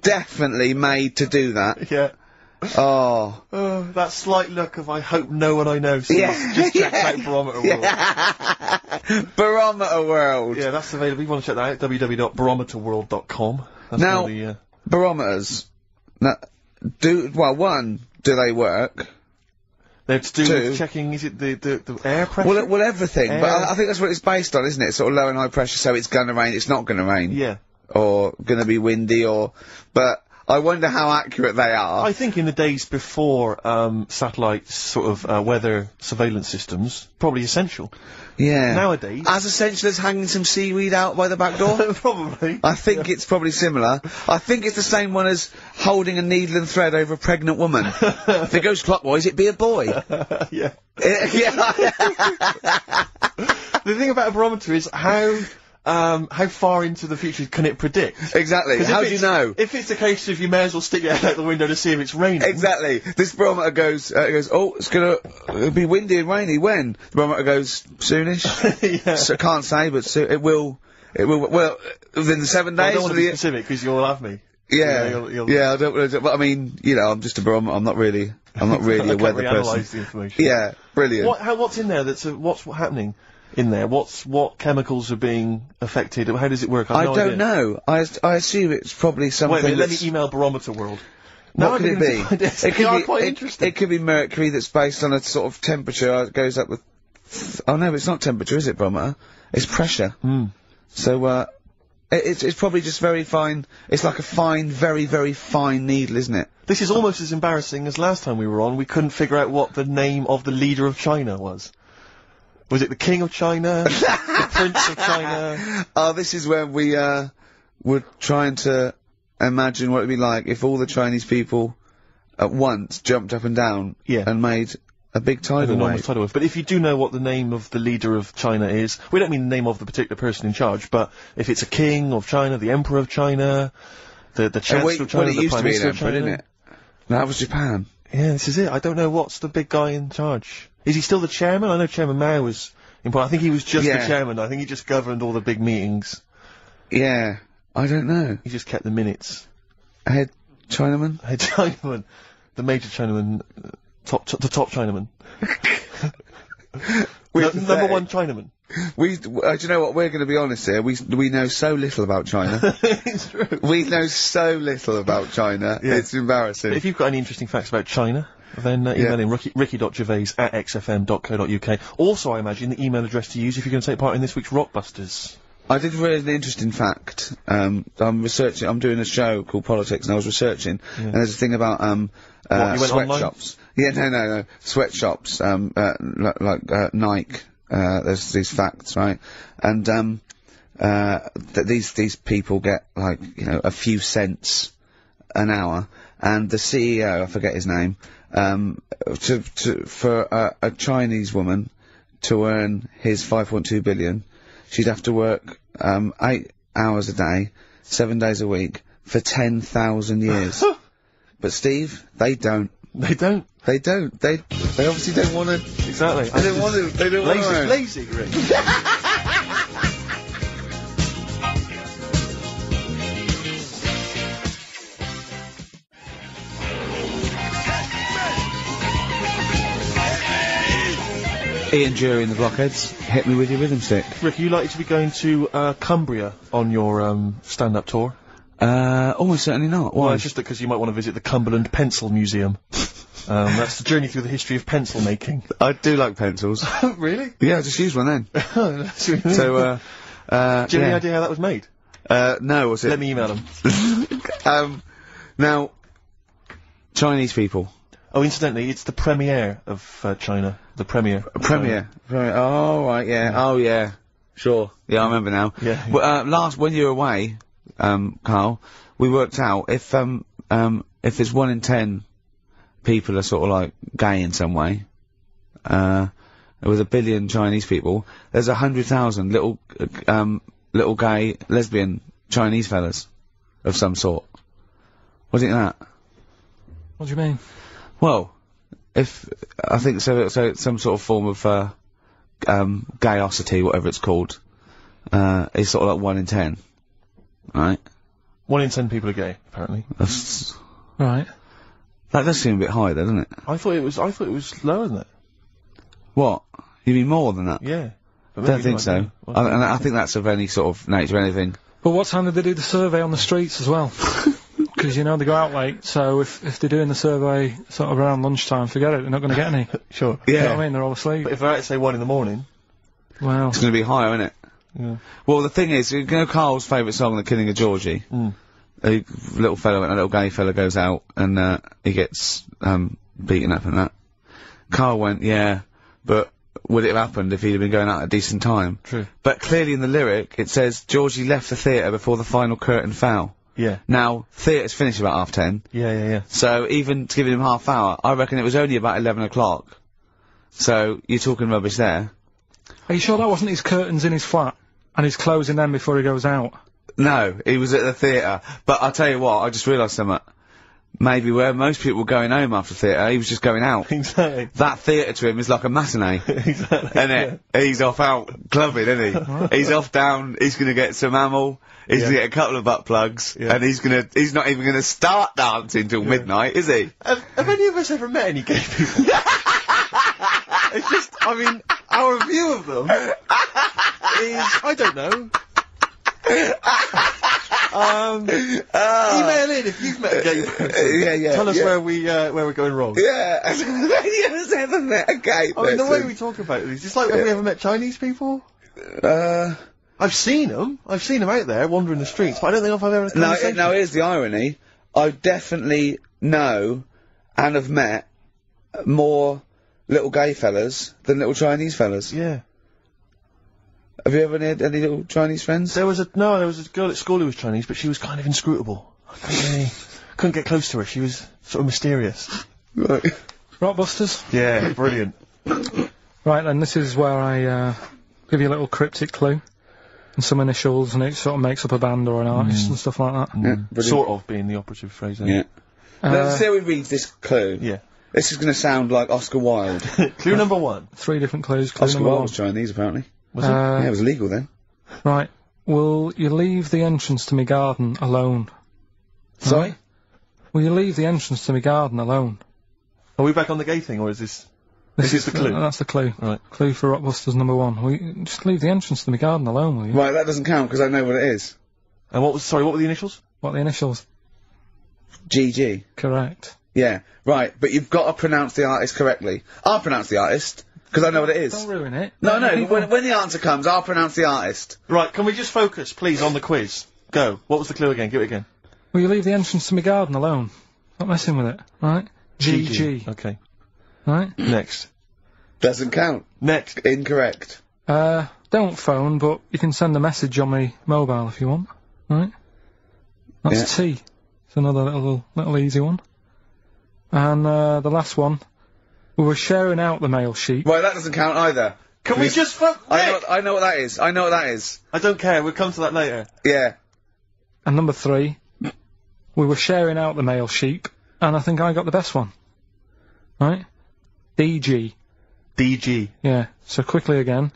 Definitely made to do that. Yeah. Oh. That slight look of I hope no one I know sees. Just check out Barometer World. Barometer World. Yeah, that's available. You want to check that out? www.barometerworld.com. That's Now, where the, barometers. Now, do they work? they're to do Two. with checking, is it the air pressure? Well, everything. But Air. I think that's what it's based on, isn't it? Sort of low and high pressure, so it's gonna rain, it's not gonna rain. Yeah. Or gonna be windy, but I wonder how accurate they are. I think in the days before satellite sort of weather surveillance systems, probably essential. Yeah. Nowadays, As essential as hanging some seaweed out by the back door? probably. I think it's probably similar. I think it's the same one as holding a needle and thread over a pregnant woman. If it goes clockwise, it'd be a boy. Yeah. Yeah. The thing about a barometer is how far into the future can it predict? Exactly. 'Cause How if do you it's- know? If it's a case of you may as well stick your head out the window to see if it's raining. Exactly. This barometer goes, oh, it'll be windy and rainy. When? The barometer goes, soonish. Yeah. So, can't say, but it will, well, within the 7 I days. don't want of to be the- specific because you'll have me. yeah, you'll- yeah, I don't, but I mean, I'm just a barometer, I'm not really I a can't weather reanalyse person. the information. Yeah, brilliant. What's in there? What's happening in there? What chemicals are being affected? How does it work? I no don't idea. know. I assume it's probably something Wait a minute, let me that's... email Barometer World. What could it be? It could be quite interesting. It could be mercury that's based on a sort of temperature. It goes up with... Oh no, it's not temperature, is it, barometer? It's pressure. So, it's probably just very fine. It's like a fine, very, very fine needle, isn't it? This is almost as embarrassing as last time we were on. We couldn't figure out what the name of the leader of China was. Was it the King of China? The Prince of China? Oh, this is when we, were trying to imagine what it'd be like if all the Chinese people at once jumped up and down and made a big tidal wave. Tidal wave. But if you do know what the name of the leader of China is, we don't mean the name of the particular person in charge, but if it's a king of China, the emperor of China, the chancellor of China, Well, it the used to prime be an minister of emperor, China. didn't it? That was Japan. Yeah, this is it. I don't know what's the big guy in charge. Is he still the chairman? I know Chairman Mao was important. I think he was just the chairman. I think he just governed all the big meetings. Yeah, I don't know. He just kept the minutes. Head Chinaman? Head Chinaman. The major Chinaman. The top Chinaman. Number one Chinaman. Do you know what? We're going to be honest here. We know so little about China. It's true. We know so little about China. Yeah. It's embarrassing. If you've got any interesting facts about China, then email in ricky.gervais@xfm.co.uk. Also, I imagine the email address to use if you're going to take part in this week's Rockbusters. I did read an interesting fact. I'm doing a show called Politics, and I was researching, and there's a thing about, you went sweatshops. Yeah, no. Sweatshops, like Nike. There's these facts, right? And, that these people get, like, you know, a few cents an hour, and the CEO, I forget his name, for a Chinese woman to earn his 5.2 billion, she'd have to work, 8 hours a day, 7 days a week, for 10,000 years. But Steve, they don't. They don't. They obviously don't want to. Exactly. They don't want to. They don't want to. Lazy, Rick. Ian Jury and the Blockheads, hit me with your rhythm stick. Rick, are you likely to be going to Cumbria on your stand-up tour? Almost certainly not. Why? Well, it's just because you might want to visit the Cumberland Pencil Museum. That's the journey through the history of pencil making. I do like pencils. Really? Yeah, I just use one then. That's really So, do you have any idea how that was made? No, was it? Let me email them. Now, Chinese people. Oh, incidentally, it's the premiere of China. The premiere. Premiere. Oh, right, yeah. Oh, yeah. Sure. Yeah, I remember now. Yeah. Well, when you were away, Carl, we worked out if there's 1 in 10 people are sort of like gay in some way, with 1 billion Chinese people, there's 100,000 little gay, lesbian Chinese fellas of some sort. What do you think of that? What do you mean? Well, I think so it's some sort of form of, gayosity, whatever it's called, is sort of like 1 in 10. Right? 1 in 10 people are gay, apparently. That's, Right. that does seem a bit high, though, doesn't it? I thought it was lower than that. What? You mean more than that? Yeah. But Don't maybe think not, so. yeah. And I think that's of any sort of nature, anything. But what time did they do the survey on the streets as well? Because, you know, they go out late, so if they're doing the survey sort of around lunchtime, forget it, they're not going to get any. Sure. You know Yeah. what I mean? They're all asleep. But if they're out, say, 1 in the morning. Well, It's going to be higher, isn't it? Yeah. Well, the thing is, you know Carl's favourite song, The Killing of Georgie? Mm. A little gay fella goes out, and, he gets, beaten up and that. Carl went, yeah, but would it have happened if he'd have been going out at a decent time? True. But clearly in the lyric, it says, Georgie left the theatre before the final curtain fell. Yeah. Now, theatre's finished about 10:30. Yeah. So even to giving him half hour, I reckon it was only about 11 o'clock. So you're talking rubbish there. are you sure that wasn't his curtains in his flat? And he's closing them before he goes out? No, he was at the theatre. But I'll tell you what, I just realised something. Maybe where most people were going home after theatre, he was just going out. Exactly. That theatre to him is like a matinee. Exactly. Innit? He's off out clubbing, isn't he? He's off down, he's gonna get some ammo, he's gonna get a couple of butt plugs, and he's not even gonna start dancing till midnight, is he? Have any of us ever met any gay people? It's just, I mean, our view of them is, I don't know. Email in if you've met a gay person. Yeah. Tell us where we're going wrong. Yeah, has anyone ever met a gay person? I mean, the way we talk about it is just like, have we ever met Chinese people? I've seen them out there wandering the streets, but I don't think I've ever had a conversation. Now here's the irony. I definitely know and have met more little gay fellas than little Chinese fellas. Yeah. Have you ever had any little Chinese friends? There was a girl at school who was Chinese, but she was kind of inscrutable. I couldn't get close to her. She was sort of mysterious. Right. Rockbusters? Yeah, brilliant. Right then, this is where I give you a little cryptic clue. And some initials, and it sort of makes up a band or an artist and stuff like that. Yeah, Sort of being the operative phrase. Yeah. Let's see how we read this clue. Yeah. This is going to sound like Oscar Wilde. Clue number 1. 3 different clues. Clue Oscar number Wilde 1. was Chinese, apparently. Was it? Yeah, it was illegal then. Right. Will you leave the entrance to my garden alone? Sorry? Will you leave the entrance to my garden alone? Are we back on the gay thing, or is this... This is the clue? That's the clue. Right. Clue for Rockbusters number 1. Will you just leave the entrance to my garden alone, will you? Right, that doesn't count because I know what it is. And what were the initials? What are the initials? GG. Correct. Yeah, right, but you've got to pronounce the artist correctly. I'll pronounce the artist, because I know what it is. Don't ruin it. No, but when the answer comes, I'll pronounce the artist. Right, can we just focus, please, on the quiz? Go. What was the clue again? Give it again. Will you leave the entrance to my garden alone? Not messing with it, right? GG. Okay. Right? Next. Doesn't count. Next. Incorrect. Don't phone, but you can send a message on my mobile if you want. Right? That's T. It's another little easy one. And, the last one. We were sharing out the mail sheet. Right, that doesn't count either. Can we just I know what that is. I know what that is. I don't care, we'll come to that later. Yeah. And number 3. We were sharing out the mail sheet, and I think I got the best one. Right? DG. DG. Yeah. So quickly again.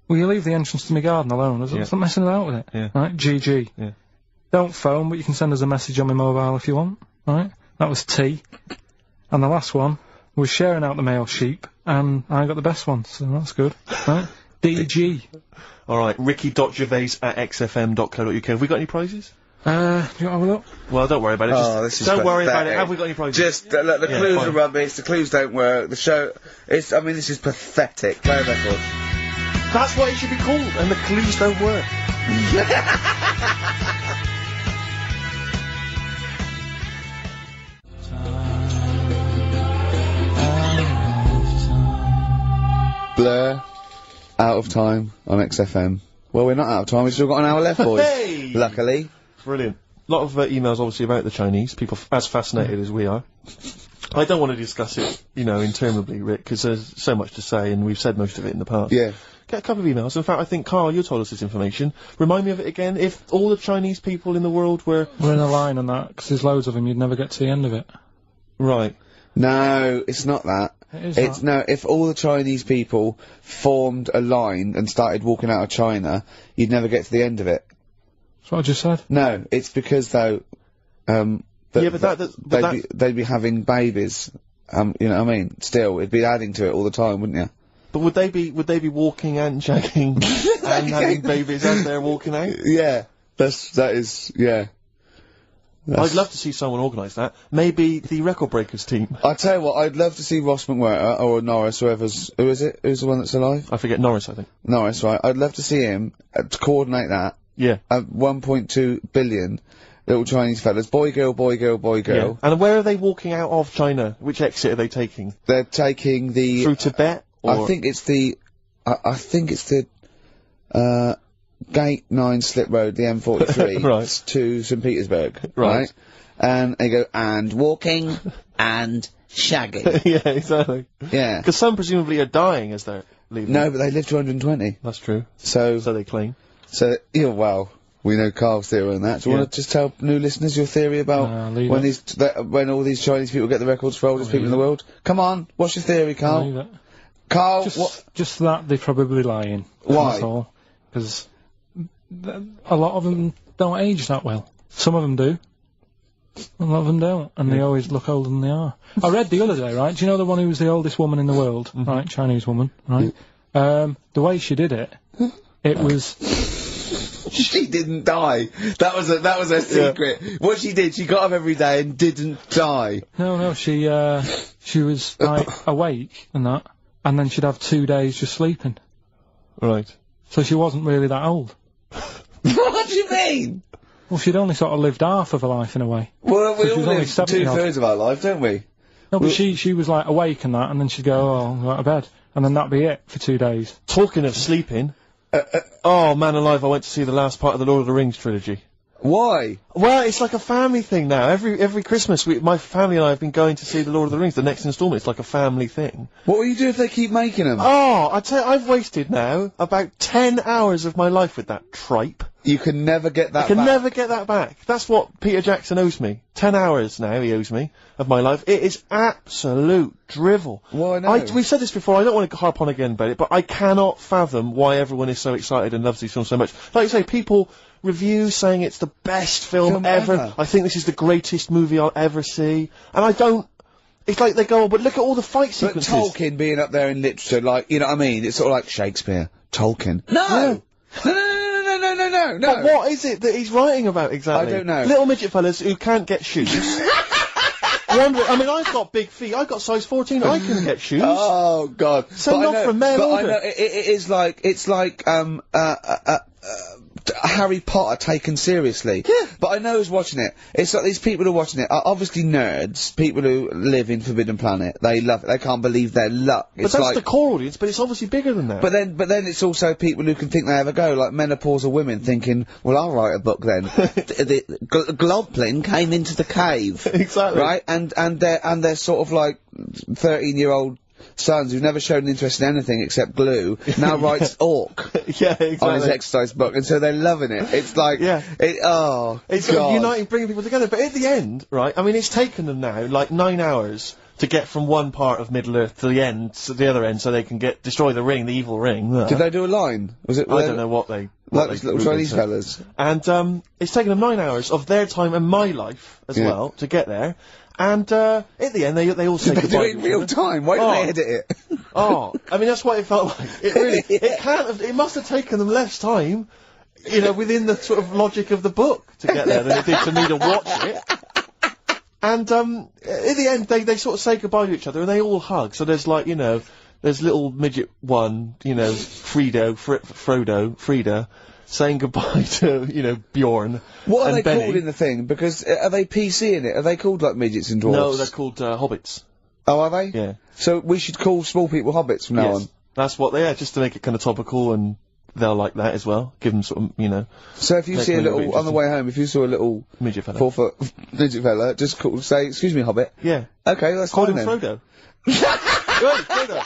Will you leave the entrance to my garden alone? Stop messing about with it. Yeah. Right? GG. Yeah. Don't phone, but you can send us a message on my mobile if you want. Right? That was T. And the last one was sharing out the mail sheet, and I got the best one, so that's good. Right? DG. Alright, ricky.gervais@xfm.co.uk. Have we got any prizes? Do you want to have a look? Well, don't worry about it. Don't worry about it. Have we got any prizes? Just, look, the clues are rubbish, the clues don't work, the show, this is pathetic. Play a record. That's what it should be called, and the clues don't work. Blur, Out of Time on XFM. Well, we're not out of time, we've still got an hour left, boys. Hey! Luckily. Brilliant. A lot of emails, obviously, about the Chinese. People as fascinated as we are. I don't want to discuss it, interminably, Rick, because there's so much to say, and we've said most of it in the past. Yeah. Get a couple of emails. In fact, I think, Carl, you told us this information. Remind me of it again. If all the Chinese people in the world were... We're in a line on that, because there's loads of them, you'd never get to the end of it. Right. No, it's not that. It is if all the Chinese people formed a line and started walking out of China, you'd never get to the end of it. That's what I just said. No, it's because, though, they'd be having babies. You know what I mean? Still, it'd be adding to it all the time, wouldn't you? But would they be walking and shagging and having babies as they're walking out? Yeah. That is, yeah. I'd love to see someone organise that. Maybe the Record Breakers team. I tell you what, I'd love to see Ross McWhirter or Norris, who is it? Who's the one that's alive? I forget, Norris, I think. Norris, right. I'd love to see him to coordinate that. Yeah. 1.2 billion little Chinese fellas. Boy, girl, boy, girl, boy, girl. Yeah. And where are they walking out of China? Which exit are they taking? They're taking the... Through Tibet? Or? I think it's the... Gate 9 Slip Road, the M43, right. to St. Petersburg, right? And they go, and walking, and shagging. Yeah, exactly. Yeah. Because some presumably are dying as they're leaving. No, but they live to 120. That's true. So they claim. So, well, we know Carl's theory on that. Do you want to just tell new listeners your theory about when all these Chinese people get the records for oldest people in the world? Come on, what's your theory, Carl? Carl, just that they're probably lying. Why? That's all. Because a lot of them don't age that well. Some of them do. A lot of them don't, and they always look older than they are. I read the other day, right? Do you know the one who was the oldest woman in the world, right? Chinese woman, right? The way she did it, it was. She didn't die. That was her secret. Yeah. What she did, she got up every day and didn't die. No, she was like awake and that, and then she'd have 2 days just sleeping. Right. So she wasn't really that old. What do you mean? Well, she'd only sort of lived half of her life in a way. Well, we all live 2/3 of our life, don't we? No, but she was like awake and that, and then she'd go, I'll go to bed. And then that'd be it for 2 days. Talking of sleeping, oh, man alive, I went to see the last part of the Lord of the Rings trilogy. Why? Well, it's like a family thing now. Every Christmas, my family and I have been going to see the Lord of the Rings, the next instalment. It's like a family thing. What will you do if they keep making them? Oh, I tell you, I've wasted now about 10 hours of my life with that tripe. You can never get that I can back. never get that back. That's what Peter Jackson owes me. 10 hours now he owes me of my life. It is absolute drivel. Well, I know. We've said this before, I don't want to harp on again about it, but I cannot fathom why everyone is so excited and loves these films so much. Like you say, people review saying it's the best film ever. I think this is the greatest movie I'll ever see. And I don't... It's like they go, oh, but look at all the fight sequences. But Tolkien being up there in literature, like, you know what I mean? It's sort of like Shakespeare. Tolkien. No! No. But what is it that he's writing about exactly? I don't know. Little midget fellas who can't get shoes. I mean, I've got big feet. I've got size 14. I can get shoes. Oh God! Send off from mail order. I know it is like it's like Harry Potter taken seriously. Yeah. But I know who's watching it. It's like these people who are watching it are obviously nerds, people who live in Forbidden Planet. They love it. They can't believe their luck. But that's the core audience, but it's obviously bigger than that. But then it's also people who can think they have a go, like menopausal women thinking, well, I'll write a book then. Globblin came into the cave. Exactly. Right? And they're sort of like 13-year-old sons who've never shown interest in anything except glue, now writes Orc yeah, exactly. on his exercise book, and so they're loving it. It's like, it's sort of uniting, bringing people together. But at the end, right, I mean, it's taken them now, like, 9 hours to get from one part of Middle-earth to the end, to the other end, so they can destroy the ring, the evil ring. Did they do a line? Was it? I don't know what they... Like those little Chinese fellas. And, it's taken them 9 hours of their time and my life, as well, to get there. And, at the end, they all say goodbye. Do it in real time? Why didn't they edit it? I mean, that's what it felt like. It really, it must have taken them less time, you know, within the sort of logic of the book to get there than it did to me to watch it. And, at the end, they sort of say goodbye to each other and they all hug. So there's like, you know, there's little midget one, you know, Frida, saying goodbye to, you know, Bjorn. What are and they Benny. called in the thing? Because are they PC in it? Are they called like midgets and dwarves? No, they're called, hobbits. Oh, are they? Yeah. So we should call small people hobbits from now on? That's what they are, just to make it kind of topical, and they'll like that as well. Give them sort of, you know... So if you see a little, on the way home, if you saw a little... midget fella. 4-foot midget fella, just say, excuse me, hobbit. Yeah. Okay, that's Call fine him then. Frodo. Good, Frodo.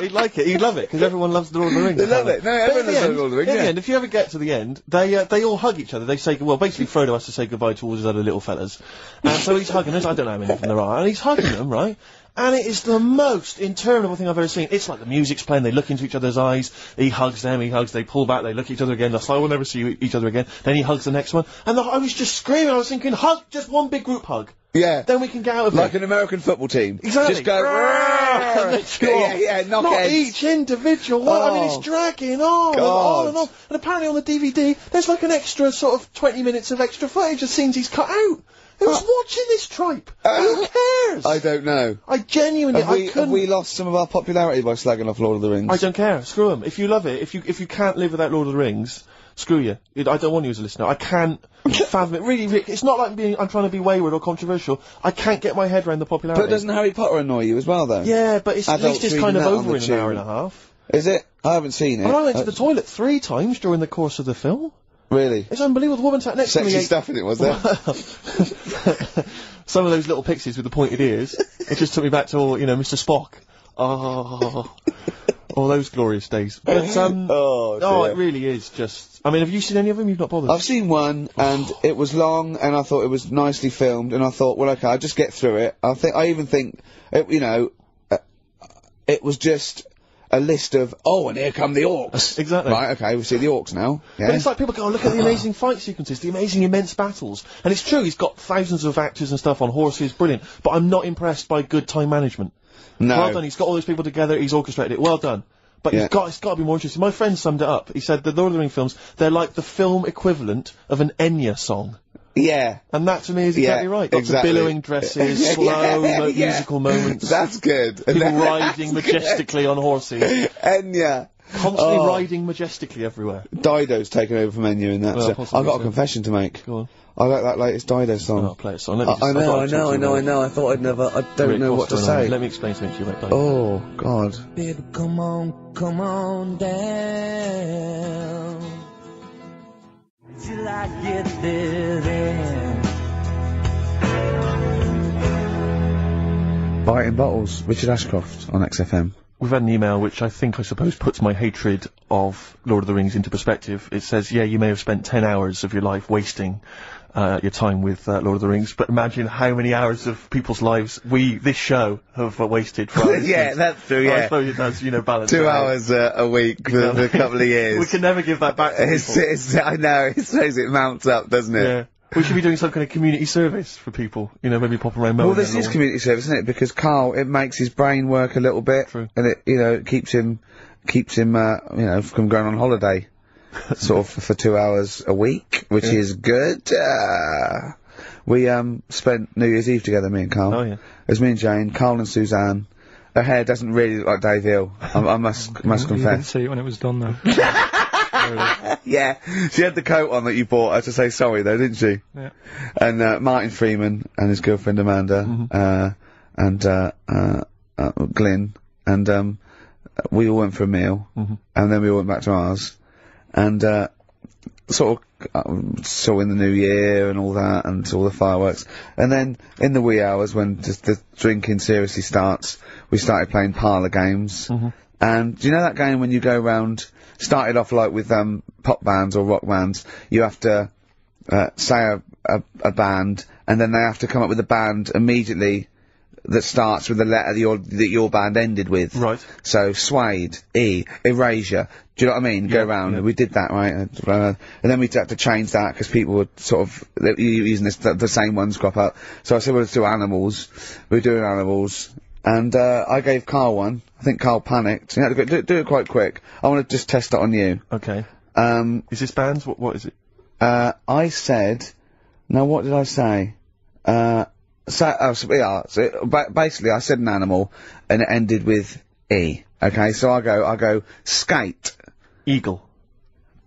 He'd like it, he'd love it, because everyone loves the Lord of the Rings. They love it. No, everyone loves the Lord of the Rings, In the end, if you ever get to the end, they all hug each other. They say, well, basically Frodo has to say goodbye to all his other little fellas. And so he's hugging us, I don't know how many of them there are, and he's hugging them, right? And it is the most interminable thing I've ever seen. It's like the music's playing, they look into each other's eyes, he hugs them, they pull back, they look at each other again, that's like, we'll never see each other again. Then he hugs the next one. And I was just screaming, I was thinking, hug, just one big group hug. Yeah. Then we can get out of like it. an American football team. Exactly. Just go, knock Not heads. each individual one. I mean, it's dragging on and on and on. And apparently on the DVD, there's like an extra sort of 20 minutes of extra footage of scenes he's cut out. Who's watching this tripe? Who cares? I don't know. I genuinely, Have we lost some of our popularity by slagging off Lord of the Rings? I don't care. Screw them. If you love it, if you can't live without Lord of the Rings, screw you. I don't want you as a listener. I can't fathom it. Really, it's not like I'm trying to be wayward or controversial. I can't get my head around the popularity. But doesn't Harry Potter annoy you as well, though? Yeah, but at least it's kind of over in an hour and a half. Is it? I haven't seen it. I went to the toilet 3 times during the course of the film. Really? It's unbelievable. The woman sat next to me. Sexy stuff in it, was there? Some of those little pixies with the pointed ears. It just took me back to all, you know, Mr. Spock. Oh, all those glorious days. But, it really is just... I mean, have you seen any of them? You've not bothered? I've seen one, and it was long, and I thought it was nicely filmed, and I thought, well, okay, I'll just get through it. I even think, you know, it was just... a list of, oh, and here come the orcs. Exactly. Right, okay, we see the orcs now. Yeah. But it's like people go, oh, look at the amazing fight sequences, the amazing immense battles. And it's true, he's got thousands of actors and stuff on horses, brilliant. But I'm not impressed by good time management. No. Well done, he's got all those people together, he's orchestrated it, well done. But it's got to be more interesting. My friend summed it up. He said the Lord of the Rings films, they're like the film equivalent of an Enya song. Yeah. And that to me is exactly right. Lots of billowing dresses, slow musical moments. That's good. People riding majestically on horses. Enya. Constantly riding majestically everywhere. Dido's taken over from Enya in that. Well, I've got a confession to make. Go on. I like that latest Dido song. Oh, play a song. I know. I thought I'd never... I don't know what to say. Let me explain something to you about Dido. Oh, God. Baby, come on down. Till I get there then. Biting Bottles, Richard Ashcroft on XFM. we've had an email which I suppose puts my hatred of Lord of the Rings into perspective. It says, yeah, you may have spent 10 hours of your life wasting your time with Lord of the Rings, but imagine how many hours of people's lives this show have wasted for our Yeah, that's true, yeah. I suppose it does, balance. 2 hours a week for a couple of years. We can never give that back to people. I know, it shows it mounts up, doesn't it? Yeah. We should be doing some kind of community service for people, maybe pop around mowing. Well, this is community service, isn't it? Because Carl, it makes his brain work a little bit. True. And it, keeps him, from going on holiday. Sort of for 2 hours a week, which is good. We spent New Year's Eve together, me and Carl. Oh yeah. It was me and Jane, Carl and Suzanne. Her hair doesn't really look like Dave Hill. I must You didn't confess. see it when it was done, though. Yeah, she had the coat on that you bought her to say sorry, though, didn't she? Yeah. And Martin Freeman and his girlfriend Amanda, and Glyn, and we all went for a meal, and then we all went back to ours, and sort of saw in the new year and all that, and all the fireworks, and then in the wee hours when just the drinking seriously starts, we started playing parlour games. And do you know that game when you go round, started off like with pop bands or rock bands, you have to say a band, and then they have to come up with a band immediately that starts with the letter that your band ended with. Right. So Suede, E, Erasure. Do you know what I mean? Go round. Yeah. We did that, right? And then we had to change that because people were sort of using the same ones crop up. So I said, well, let's do Animals. We were doing Animals. And I gave Carl one. I think Carl panicked. You had to go, do it quite quick. I want to just test it on you. Okay. Is this bands? What is it? I said... No, what did I say? Basically I said an animal, and it ended with E. Okay, so I go skate. Eagle.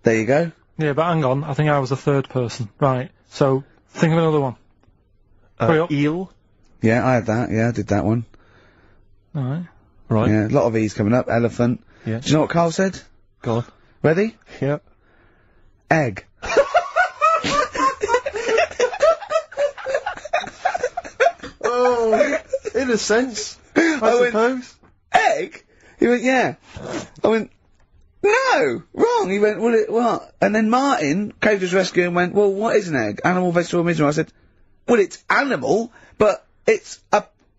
There you go. Yeah, but hang on, I think I was the third person. Right, so, think of another one. Hurry up. Eel. Yeah, I had that. Yeah, I did that one. Alright. Right. Yeah, a lot of E's coming up. Elephant. Yeah. Do you know what Carl said? Go on. Ready? Yeah. Egg. Oh, in a sense, I suppose. Egg? He went, yeah. I went, no, wrong. He went, well, what? And then Martin came to his rescue and went, well, what is an egg? Animal, vegetable, mineral. I said, well, it's animal, but it's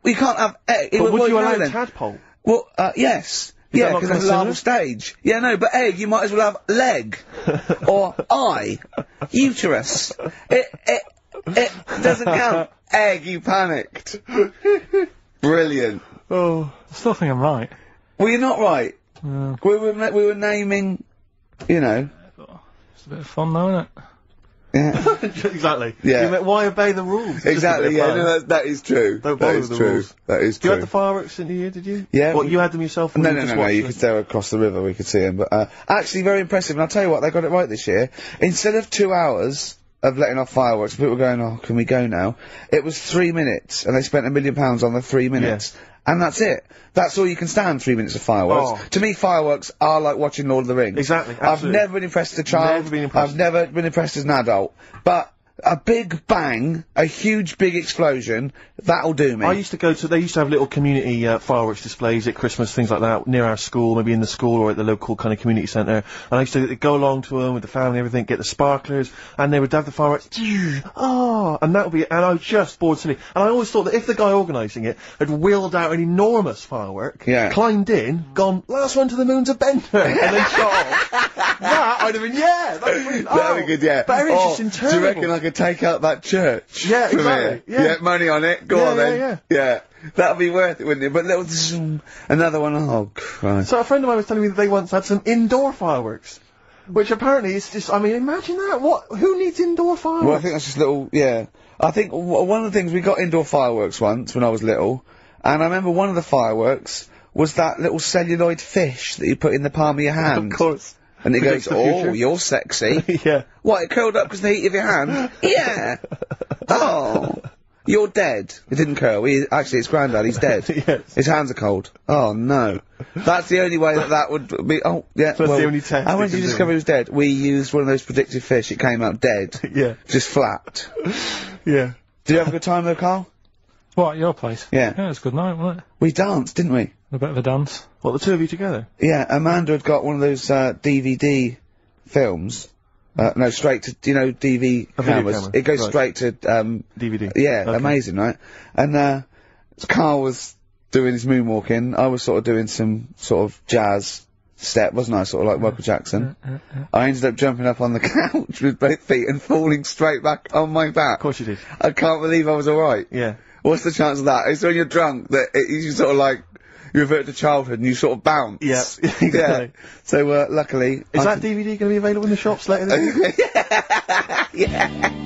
we can't have egg. But would you allow then? tadpole? Well, yes. Yeah, because it's a larval stage. Yeah, no, but egg, you might as well have leg. Or eye. Uterus. It doesn't count. Egg, you panicked. Brilliant. Oh, I still think I'm right. Well, you're not right. Yeah. We were naming, It's a bit of fun, though, isn't it? Yeah. Exactly. Yeah. Why obey the rules? It's Exactly, just a bit yeah, of fun. no, that is true. Don't That follow is the true. rules. That is You true. had the fireworks in the year, did you? Yeah. What, you had them yourself? Or No, you no, just no, no, watched you them? could stare across the river, we could see him, but, actually very impressive, and I'll tell you what, they got it right this year. Instead of 2 hours of letting off fireworks, people were going, oh, can we go now? It was 3 minutes, and they spent £1 million on the 3 minutes. And that's it. That's all you can stand, 3 minutes of fireworks. Oh. To me, fireworks are like watching Lord of the Rings. Exactly, I've absolutely. never been impressed as a child. Never been impressed. I've never been impressed as an adult. But a big bang, a huge big explosion, that'll do me. I used to go to, they used to have little community fireworks displays at Christmas, things like that, near our school, maybe in the school or at the local kind of community centre. And I used to go along to them with the family and everything, get the sparklers, and they would have the fireworks, and that would be, and I was just bored silly. And I always thought that if the guy organising it had wheeled out an enormous firework, climbed in, gone, last one to the moon's a bender, and then shot off, that I'd have been, that'd be good, yeah. But everything's just interminable. Do you reckon I could take out that church? Yeah, from exactly. here? Yeah. Money on it. Go on then. Yeah. That'd be worth it, wouldn't it? But little zoom, another one. Oh Christ. So a friend of mine was telling me that they once had some indoor fireworks, which apparently is just, I mean, imagine that. Who needs indoor fireworks? Well, I think that's just little. Yeah. I think one of the things we got indoor fireworks once when I was little, and I remember one of the fireworks was that little celluloid fish that you put in the palm of your hand. Of course. And it goes, Predicts the future. oh, you're sexy. Yeah. What, it curled up because of the heat of your hand? Yeah. Oh. You're dead. It didn't curl. Actually, it's Grandad. He's dead. Yes. His hands are cold. Oh, no. That's the only way that would be... Oh, yeah. So that's the only test How you did you can discover do. he was dead? We used one of those predictive fish. It came out dead. Yeah. Just flat. Yeah. Did you have a good time though, Carl? What, your place? Yeah. Yeah, it was a good night, wasn't it? We danced, didn't we? A bit of a dance. What, the two of you together? Yeah, Amanda had got one of those DVD films. No, straight to, you know, DV cameras. camera, It goes right. straight to DVD. Yeah, Okay. amazing, right? And Carl was doing his moonwalking. I was sort of doing some sort of jazz step, wasn't I? Sort of like Michael Jackson. I ended up jumping up on the couch with both feet and falling straight back on my back. Of course you did. I can't believe I was alright. Yeah. What's the chance of that? It's when you're drunk that you sort of like, you revert to childhood and you sort of bounce. Yeah, exactly. Yeah. So, luckily... Is that DVD going to be available in the shops later this year? Yeah.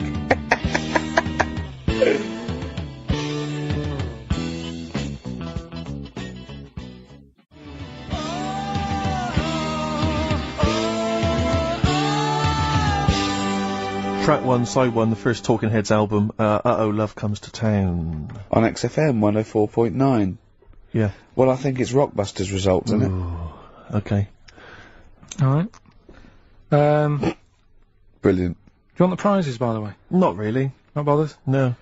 Track 1, side 1, the first Talking Heads album, Uh-Oh, Love Comes to Town. On XFM 104.9. Yeah. Well, I think it's Rockbusters results, isn't it? Okay. Alright. Do Brilliant. you want the prizes, by the way? Not really. Not bothered? No.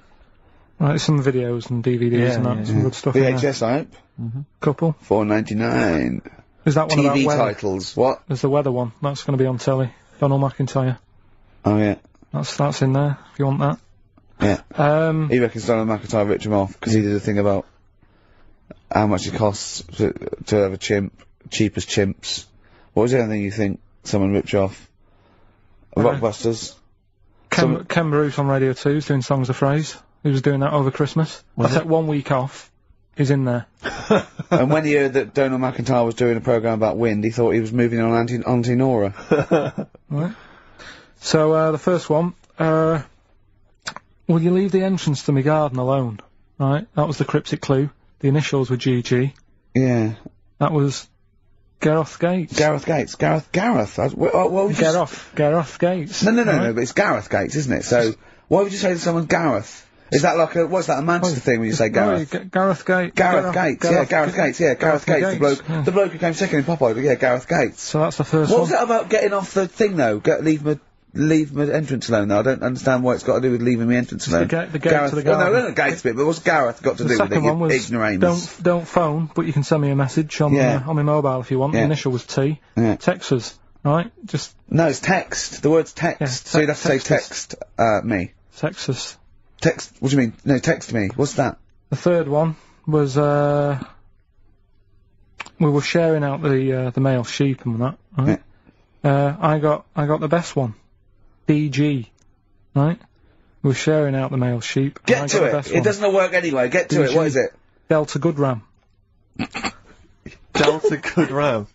Right, some videos and DVDs Yeah, and that, yeah. some good stuff in there. VHS, I hope. Couple. $4.99. Is that one about TV weather? titles. What? There's the weather one. That's going to be on telly. Donald McIntyre. Oh, yeah. That's in there, if you want that. Yeah. He reckons Donald McIntyre ripped him off because he did a thing about how much it costs to have a chimp, cheap as chimps. What was the other thing you think someone ripped you off? Rockbusters? Ken Bruce on Radio 2 is doing Songs of Phrase. He was doing that over Christmas. I took 1 week off. He's in there. And when he heard that Donald McIntyre was doing a programme about wind, he thought he was moving on Auntie Nora. Right. So, the first one, will you leave the entrance to my garden alone? Right, that was the cryptic clue. The initials were GG. Yeah. That was Gareth Gates. Gareth Gates. Gareth. What would you Gareth Gates. No, right? but it's Gareth Gates, isn't it? So, why would you say to someone Gareth? Is that like what's that, a Manchester thing when you say Gareth? Gareth Gates. Gareth Gates, Gareth Gates, the bloke, yeah. the bloke who came second in Popeye, yeah, Gareth Gates. So that's the first What one. was that about getting off the thing though? Leave my entrance alone though. I don't understand what it's got to do with leaving my entrance alone. The gate Gareth, to the garden. no, the gates bit, but what's Gareth got to The do with it, second one you was ignoramus? don't phone, but you can send me a message on my mobile if you want. Yeah. The initial was T. Yeah. Text us, right? Just No, it's text. The word's text. Yeah, So you'd have to say text, me. text us. Text, what do you mean? No, text me. What's that? The third one was we were sharing out the male sheep and that. Right? I got the best one, DG, right? We were sharing out the male sheep. and I Get got to the it. best It one. doesn't work anyway. Get to it. What is it? Delta Good Ram. Delta Good Ram.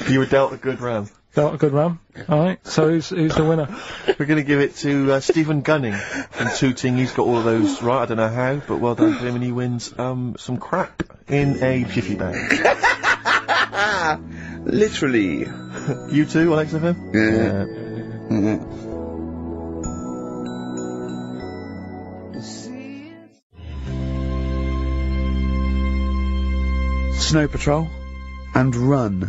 You were Delta Good Ram. Delta Good Ram. Alright, so who's the winner? We're going to give it to Stephen Gunning from Tooting. He's got all of those right. I don't know how, but well done to him, and he wins some crap in a jiffy bag. Literally. You too, on XFM? Yeah. Snow Patrol and Run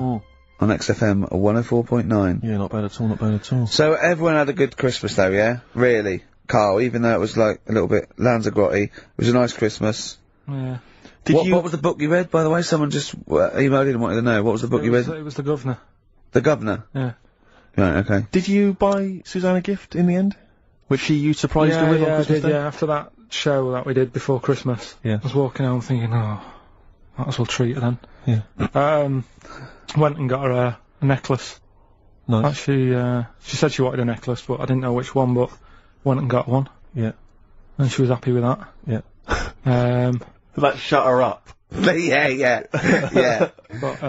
on XFM 104.9. Yeah, not bad at all, not bad at all. So everyone had a good Christmas though, yeah? Really? Carl, even though it was like a little bit Lanzagrotte, it was a nice Christmas. Yeah. What was the book you read, by the way? Someone just emailed in and wanted to know. What was the book you read? It was The Governor. The Governor? Yeah. Right, okay. Did you buy Suzanne a gift in the end? Which you surprised her with on I Christmas did, Day? yeah, after that show that we did before Christmas. Yeah. I was walking home thinking, oh, might as well treat her then. Yeah. Went and got her a necklace. Nice. Actually, she said she wanted a necklace, but I didn't know which one, but went and got one. Yeah. And she was happy with that. Yeah. That shut her up. yeah. But,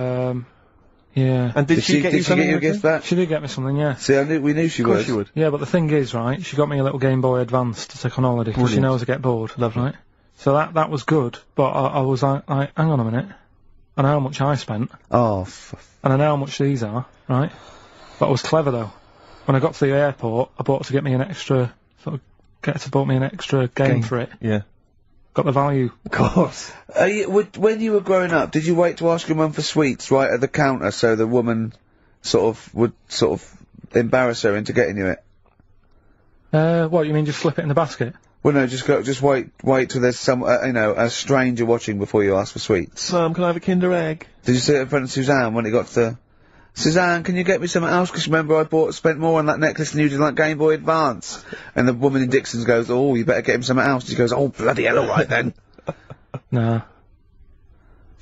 yeah. And did she get you something? a gift back? She did get me something, yeah. See, we knew she Of course would. she would. Yeah, but the thing is, right, she got me a little Game Boy Advance to take on holiday, because she Brilliant. knows I get bored. Lovely. Right? So that was good, but I was like, hang on a minute. I know how much I spent, Oh, and I know how much these are, right? But I was clever, though. When I got to the airport, I bought her to get me an extra, bought me an extra game for it. Yeah. Got the value. Of course. when you were growing up, did you wait to ask your mum for sweets right at the counter so the woman would embarrass her into getting you it? What, you mean just slip it in the basket? Well, no, just wait till there's some, a stranger watching before you ask for sweets. Can I have a Kinder Egg? Did you see it in front of Suzanne when it got to Suzanne, can you get me something else? Because remember I spent more on that necklace than you did like Game Boy Advance. And the woman in Dixon's goes, oh, you better get him something else. She goes, oh, bloody hell, all right then. Nah.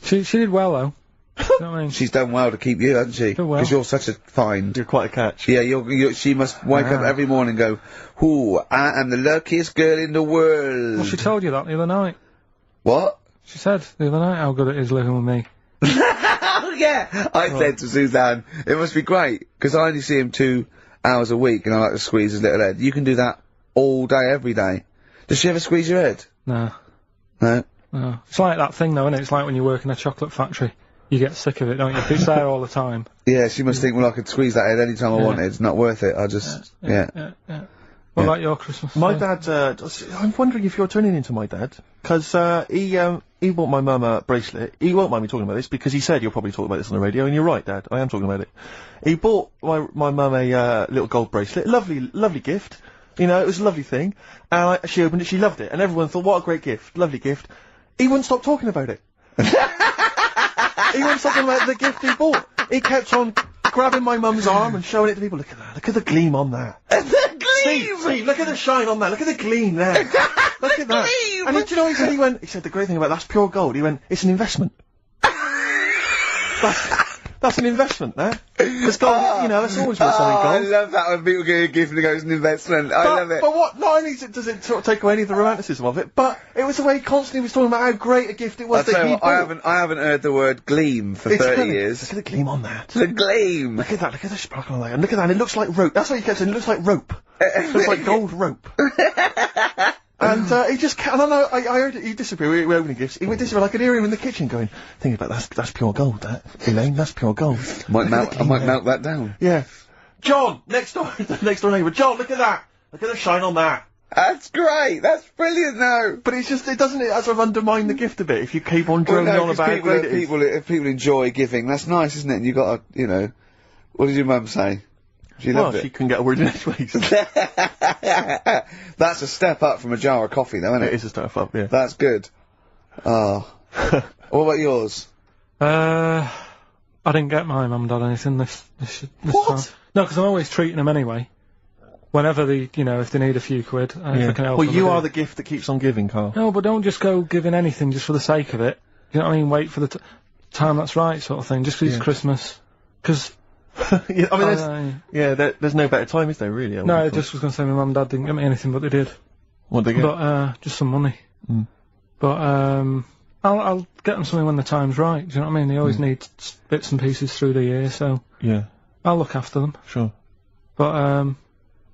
She did well, though. You know what I mean? She's done well to keep you, hasn't she? Done well. Because you're such a find. You're quite a catch. Yeah, she must wake up every morning and go, ooh, I am the luckiest girl in the world. Well, she told you that the other night. What? She said the other night how good it is living with me. Oh, yeah! I said to Suzanne, it must be great, because I only see him 2 hours a week, and I like to squeeze his little head. You can do that all day, every day. Does she ever squeeze your head? No. No? No. It's like that thing, though, isn't it? It's like when you work in a chocolate factory. You get sick of it, don't you? If it's there all the time. Yeah, she must think, well, I could squeeze that head any time I wanted. It's not worth it. I just, yeah. What about your Christmas? My dad, I'm wondering if you're turning into my dad. Because, he bought my mum a bracelet. He won't mind me talking about this, because he said you'll probably talk about this on the radio, and you're right, Dad. I am talking about it. He bought my mum a, little gold bracelet. Lovely gift. You know, it was a lovely thing. And she opened it, she loved it. And everyone thought, what a great gift. Lovely gift. He wouldn't stop talking about it. He wouldn't stop talking about the gift he bought. He kept on grabbing my mum's arm and showing it to people. Look at that. Look at the gleam on that. The gleam! Steve, look at the shine on that. Look at the gleam there. Look at that. Gleam! And do you know what he said the great thing about that's pure gold. He went, it's an investment. That's an investment there. Because gold, you know, that's always worth something gold. I love that when people get a gift and it goes an investment. I love it. But what, not only does it sort of take away any of the romanticism of it, but it was the way he constantly was talking about how great a gift it was that he bought. I haven't heard the word gleam for 30 years. Look at the gleam on that. The gleam! Look at that, look at the sparkle on that, and look at that, and it looks like rope. That's what he kept saying, it looks like rope. It looks like gold rope. And, he just I don't know, I heard it, he disappeared, we were opening gifts, he went disappear, I could hear him in the kitchen going, think about that's pure gold, that, Elaine, that's pure gold. I might melt that down. Yeah. John, next door neighbour, John, look at that! Look at the shine on that! That's great, that's brilliant though! But it's just, it doesn't sort of undermine the gift a bit, if you keep on droning on about how great it is. If people enjoy giving, that's nice, isn't it? And you gotta, you know, what did your mum say? She loved it. She couldn't get a word in edgeways. That's a step up from a jar of coffee, though, isn't it? It is a step up, yeah. That's good. Oh. What about yours? I didn't get my mum and dad anything this What? time. No, because I'm always treating them anyway. Whenever they, you know, if they need a few quid, if I can help well, them, you are the gift that keeps on giving, Carl. No, but don't just go giving anything just for the sake of it. You know what I mean? Wait for the time that's right, sort of thing. Just because it's Christmas. Because... yeah, I mean, there's no better time, is there, really? No, I just was going to say my mum and dad didn't get me anything, but they did. What did they get? But, just some money. But, I'll get them something when the time's right, do you know what I mean? They always need bits and pieces through the year, so... Yeah. I'll look after them. Sure. But,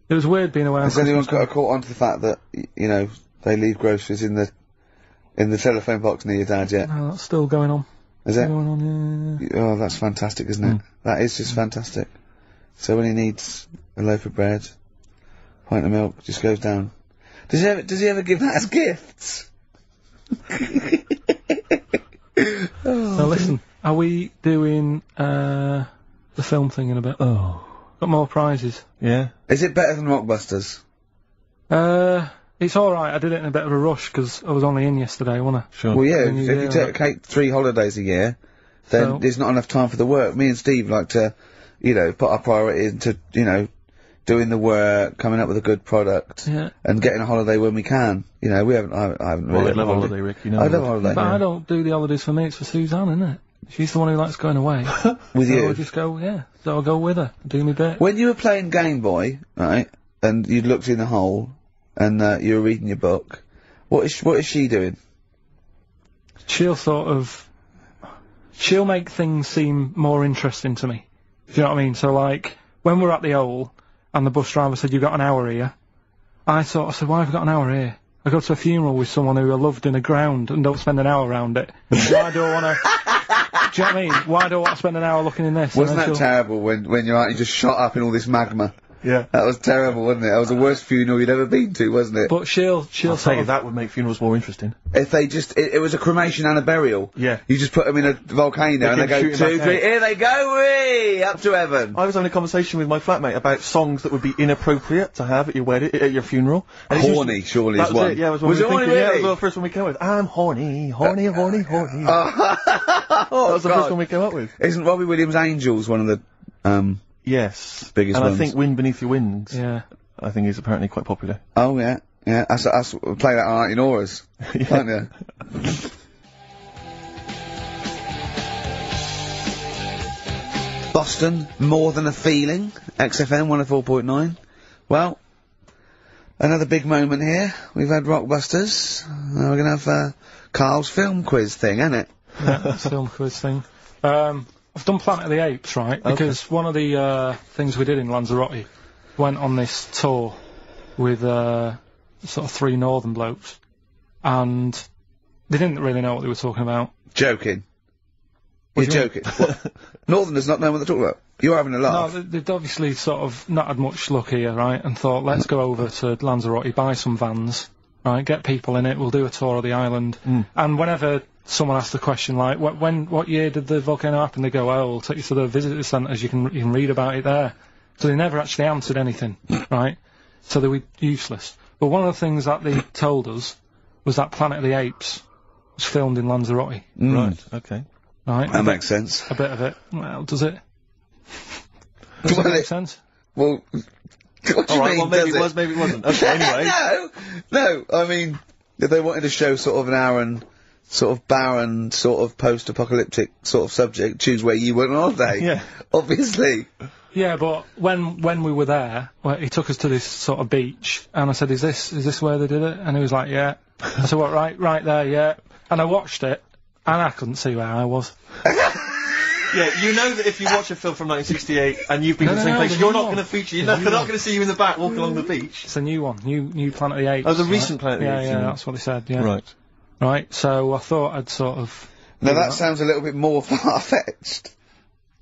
it was weird being away on Has anyone got a caught onto the fact that, you know, they leave groceries in the telephone box near your dad yet? No, that's still going on. Is it? Going on, yeah. Oh, that's fantastic, isn't it? That is just fantastic. So when he needs a loaf of bread, pint of milk, just goes down. Does he ever give that as gifts? Now listen, are we doing the film thing in a bit? Oh. Got more prizes. Yeah. Is it better than Rockbusters? It's alright, I did it in a bit of a rush because I was only in yesterday, wasn't I? Sure. Well, yeah, if you take 3 holidays a year, then there's not enough time for the work. Me and Steve like to, you know, put our priority into, you know, doing the work, coming up with a good product, and getting a holiday when we can. You know, I haven't really. I love a holiday, Rick, you know. I love a holiday. But I don't do the holidays for me, it's for Suzanne, isn't it? She's the one who likes going away. With you? I'll just go, so I'll go with her, do me bit. When you were playing Game Boy, right, and you looked in the hole, and you were reading your book, what is she doing? She'll make things seem more interesting to me. Do you know what I mean? So like, when we're at the Owl, and the bus driver said, you've got an hour here, I said, why have I got an hour here? I go to a funeral with someone who I loved in a ground and don't spend an hour around it. Why do I want to... Do you know what I mean? Why do I want to spend an hour looking in this? Wasn't that terrible when you're out, you just shot up in all this magma? Yeah. That was terrible, wasn't it? That was the worst funeral you'd ever been to, wasn't it? But she'll I'll tell you, that would make funerals more interesting. If they just, it was a cremation and a burial. Yeah. You just put them in a volcano and they go, keep 2, shooting 3, back here they go, whee, up to heaven. I was having a conversation with my flatmate about songs that would be inappropriate to have at your wedding, at your funeral. And it's Horny, just, surely, that is was one. it, yeah, was it horny, Yeah, really? that was the first one we came up with. I'm horny, horny, horny, horny. Oh, that was the God. first one we came up with. Isn't Robbie Williams' Angels one of the, Yes. biggest and ones? I think Wind Beneath Your Wings, Yeah. I think is apparently quite popular. Oh, yeah. Yeah, that's play that on in Auras, can't you? Boston, More Than a Feeling, XFM 104.9. Well, another big moment here. We've had Rockbusters. Now we're gonna have Carl's film quiz thing, ain't it? Yeah, film quiz thing. I've done Planet of the Apes, right? Because one of the things we did in Lanzarote went on this tour with sort of 3 northern blokes, and they didn't really know what they were talking about. Joking. What You're do you joking. What? Northerners not know what they're talking about. You're having a No, laugh. they'd obviously sort of not had much luck here, right? And thought, let's go over to Lanzarote, buy some vans, right? Get people in it. We'll do a tour of the island. And whenever someone asks the question like, what year did the volcano happen? They go, oh, we'll take you to the visitor centres. You can read about it there. So they never actually answered anything, right? So they were useless. But one of the things that they told us was that Planet of the Apes was filmed in Lanzarote. Right, okay. Right? That makes sense. A bit of it. Well, does it? Well, Does it make sense? Well, what do you Alright, mean, well maybe does it was, maybe it wasn't. Okay, anyway. No, I mean, if they wanted to show sort of an barren, sort of post-apocalyptic sort of subject, choose where you went on holiday. Yeah. Obviously. Yeah, but when we were there, well, he took us to this sort of beach, and I said, is this where they did it? And he was like, yeah. I said, what, right there, yeah. And I watched it, and I couldn't see where I was. Yeah, you know that if you watch a film from 1968 and you've been to the same place, the you're new not one. going to feature, they're not going to see you in the back walking along the beach. It's a new one, new Planet of the Apes. Oh, the right? recent Planet of the Apes, Yeah, yeah. that's what they said, yeah. Right. Right, so I thought I'd sort of... Now do that sounds a little bit more far-fetched.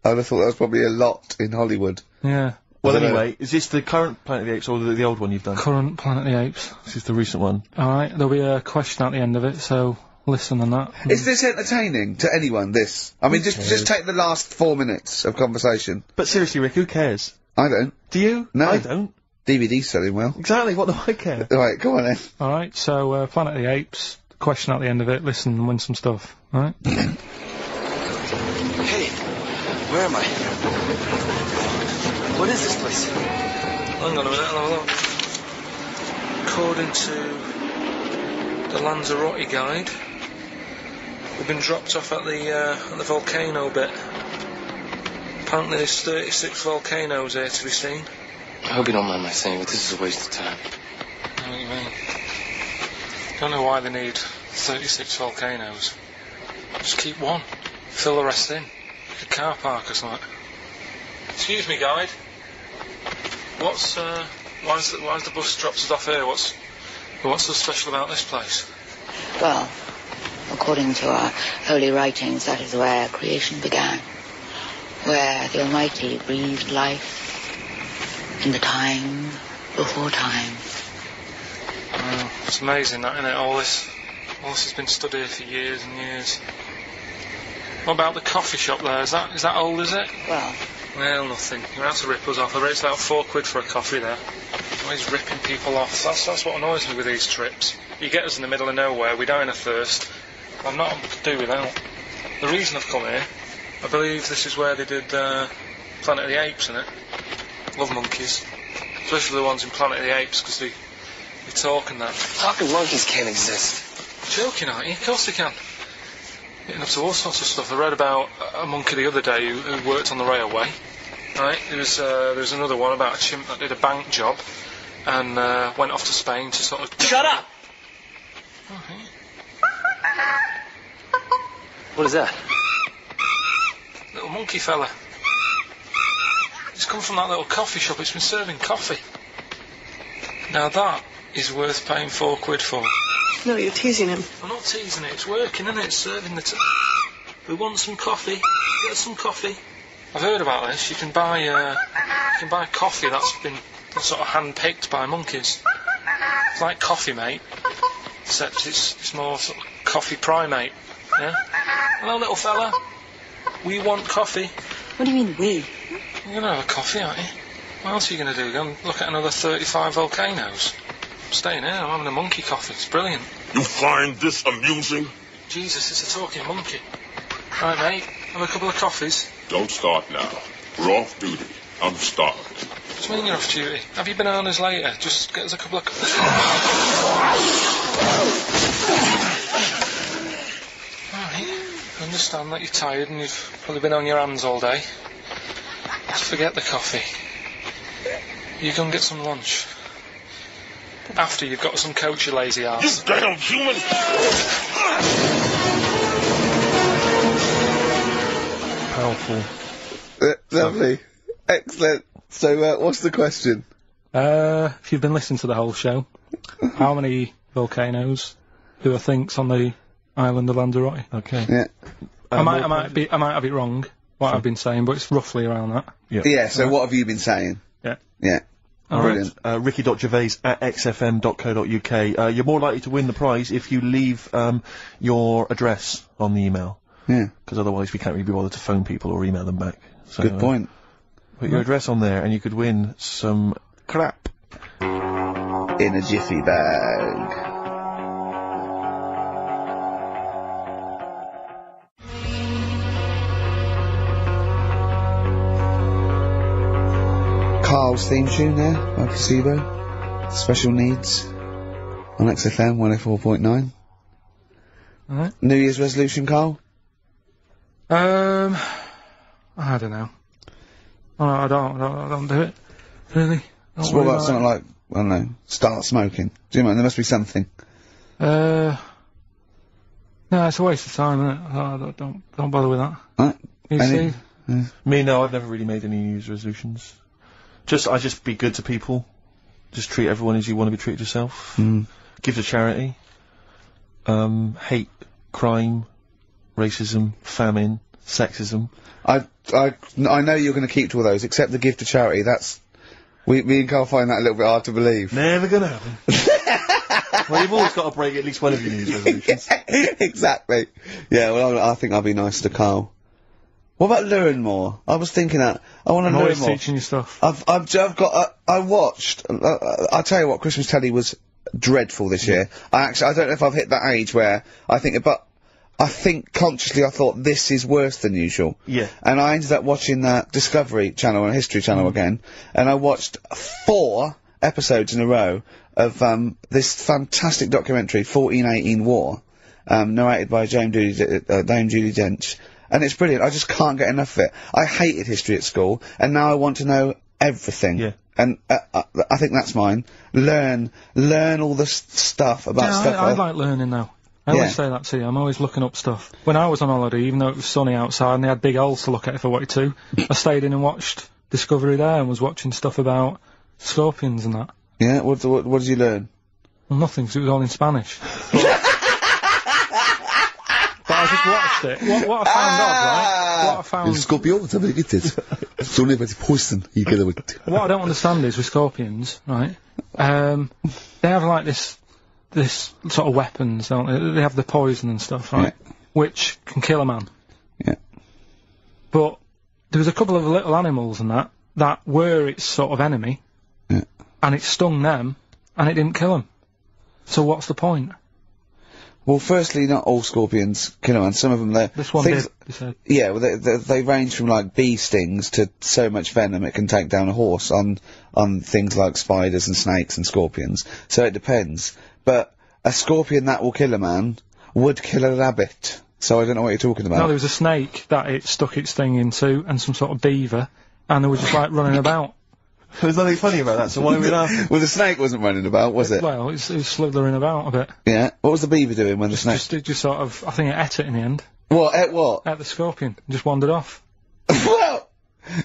I would have thought that was probably a lot in Hollywood. Yeah. Well, I don't anyway, is this the current Planet of the Apes or the old one you've done? Current Planet of the Apes. This is the recent one. Alright, there'll be a question at the end of it, so listen and that. Is this entertaining to anyone, this? I mean, just take the last 4 minutes of conversation. But seriously, Rick, who cares? I don't. Do you? No. I don't. DVD's selling well. Exactly, what do I care? Right, go on then. Alright, so Planet of the Apes, question at the end of it, listen and win some stuff. Alright? Hey, where am I? What is this place? Hang on a minute, I'll have a look. According to the Lanzarote guide, we've been dropped off at the volcano bit. Apparently there's 36 volcanoes here to be seen. I hope you don't mind my saying, but this is a waste of time. What do you mean? Don't know why they need 36 volcanoes. Just keep one. Fill the rest in. Like a car park or something. Excuse me, guide. Why's the bus dropped us off here? What's so special about this place? Well, according to our holy writings, that is where creation began. Where the Almighty breathed life in the time before time. Oh, it's amazing that, isn't it? All this has been stood here for years and years. What about the coffee shop there? Is that old, is it? Well, nothing. You're out to rip us off. The rate's about £4 for a coffee there. Always ripping people off. That's what annoys me with these trips. You get us in the middle of nowhere, we die in a thirst. I'm not able to do without. The reason I've come here, I believe this is where they did Planet of the Apes, innit? Love monkeys. Especially the ones in Planet of the Apes, because they talk and that. Talking monkeys can't exist. Joking, aren't you? Of course they can. Getting up to all sorts of stuff. I read about a monkey the other day who worked on the railway. Right, there was another one about a chimp that did a bank job and went off to Spain to sort of... Shut up! Oh, hey. What is that? Little monkey fella. It's come from that little coffee shop. It's been serving coffee. Now that is worth paying £4 for. No, you're teasing him. I'm not teasing it. It's working, isn't it? It's serving the... We want some coffee. Get us some coffee. I've heard about this. You can buy can buy coffee that's been sort of hand-picked by monkeys. It's like coffee, mate, except it's more sort of coffee primate, yeah? Hello, little fella. We want coffee. What do you mean, we? You're going to have a coffee, aren't you? What else are you going to do? Go and look at another 35 volcanoes? I'm staying here, I'm having a monkey coffee. It's brilliant. You find this amusing? Jesus, it's a talking monkey. Right, mate, have a couple of coffees. Don't start now. We're off duty. I'm starved. What do you mean you're off duty? Have you bananas later? Just get us a couple of... Alright, I understand that you're tired and you've probably been on your hands all day. Just forget the coffee. You go and get some lunch. After you've got some coach, you lazy ass. You damn human! Powerful. Lovely. Excellent. So, what's the question? If you've been listening to the whole show, how many volcanoes do I think's on the island of Lanzarote? Okay. Yeah. I might have it wrong, what I've been saying, but it's roughly around that. Yeah, so what have you been saying? Yeah. Yeah. Brilliant. Ricky.gervais@xfm.co.uk. You're more likely to win the prize if you leave your address on the email. Yeah. Because otherwise we can't really be bothered to phone people or email them back. So, Good point. Put your address on there and you could win some crap. In a jiffy bag. Carl's theme tune there by Placebo. Special Needs on XFM 104.9. Alright. New Year's resolution, Carl? I don't know. I don't do it. Really. So what about something like, I don't know, start smoking? Do you know, there must be something. No, it's a waste of time, isn't it? Don't bother with that. Right. You see? Me, no, I've never really made any New Year's resolutions. I just be good to people. Just treat everyone as you want to be treated yourself. Give to charity. Hate crime, racism, famine, sexism. I know you're going to keep to all those, except the give to charity. That's... Me and Carl find that a little bit hard to believe. Never gonna happen. Well, you've always got to break at least one of your New Year's resolutions. Exactly. Yeah, well, I think I'll be nice to Carl. What about learn more? I was thinking that. I want to learn more. I'm always teaching you stuff. I've got, I watched, I'll tell you what, Christmas telly was dreadful this year. I don't know if I've hit that age where I think, but I think consciously I thought this is worse than usual. Yeah. And I ended up watching that Discovery Channel and History Channel again, and I watched 4 episodes in a row of this fantastic documentary, 1418 War, narrated by Dame Judi Dench, and it's brilliant. I just can't get enough of it. I hated history at school, and now I want to know everything. Yeah. And I think that's mine. Learn all the stuff about stuff. I like learning now. I always say that to you. I'm always looking up stuff. When I was on holiday, even though it was sunny outside and they had big holes to look at if I wanted to, I stayed in and watched Discovery there and was watching stuff about scorpions and that. Yeah, what did you learn? Well, nothing, because it was all in Spanish. But I just watched it. What I found odd, right? What I found... Scorpio, what I don't understand is, with scorpions, right, they have like this sort of weapons, don't they? They have the poison and stuff, right? Yeah. Which can kill a man. Yeah. But there was a couple of little animals and that were its sort of enemy. Yeah. And it stung them, and it didn't kill them. So what's the point? Well, firstly, not all scorpions kill them, and some of them, This one did, you said. Yeah, well, they range from, like, bee stings to so much venom it can take down a horse on things like spiders and snakes and scorpions. So it depends. But a scorpion that will kill a man would kill a rabbit. So I don't know what you're talking about. No, there was a snake that it stuck its thing into, and some sort of beaver, and they were just, like, running about. There's nothing funny about that, so why are we laughing? Well, the snake wasn't running about, was it? Well, it was slithering about a bit. Yeah. What was the beaver doing when the snake... It just sort of, I think it ate it in the end. What? Ate what? Ate the scorpion. Just wandered off. Well,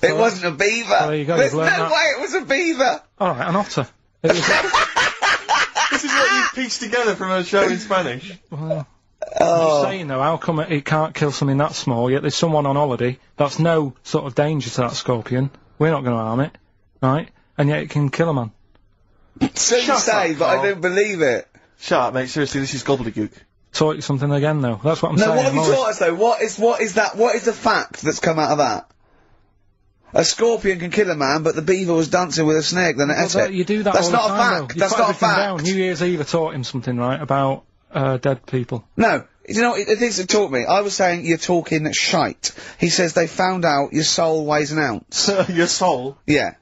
it wasn't a beaver. Well, there you go. There's no way it was a beaver. Alright, an otter. It was This is what you pieced together from a show in Spanish. Well, I'm just saying though, how come it can't kill something that small, yet there's someone on holiday that's no sort of danger to that scorpion. We're not going to harm it. right? And yet it can kill a man. So you say, but I don't believe it. Shut up, mate. Seriously, this is gobbledygook. Taught you something again, though. That's what I'm No, saying. what have you taught us, though? What is that? What is the fact that's come out of that? A scorpion can kill a man, but the beaver was dancing with a snake, then it ate it. You do that That's all not the a time, fact. though. That's You put not a everything fact. down. New Year's Eve taught him something, right, about dead people. No. You know, it is it taught me. I was saying you're talking shite. He says they found out your soul weighs an ounce. Your soul? Yeah.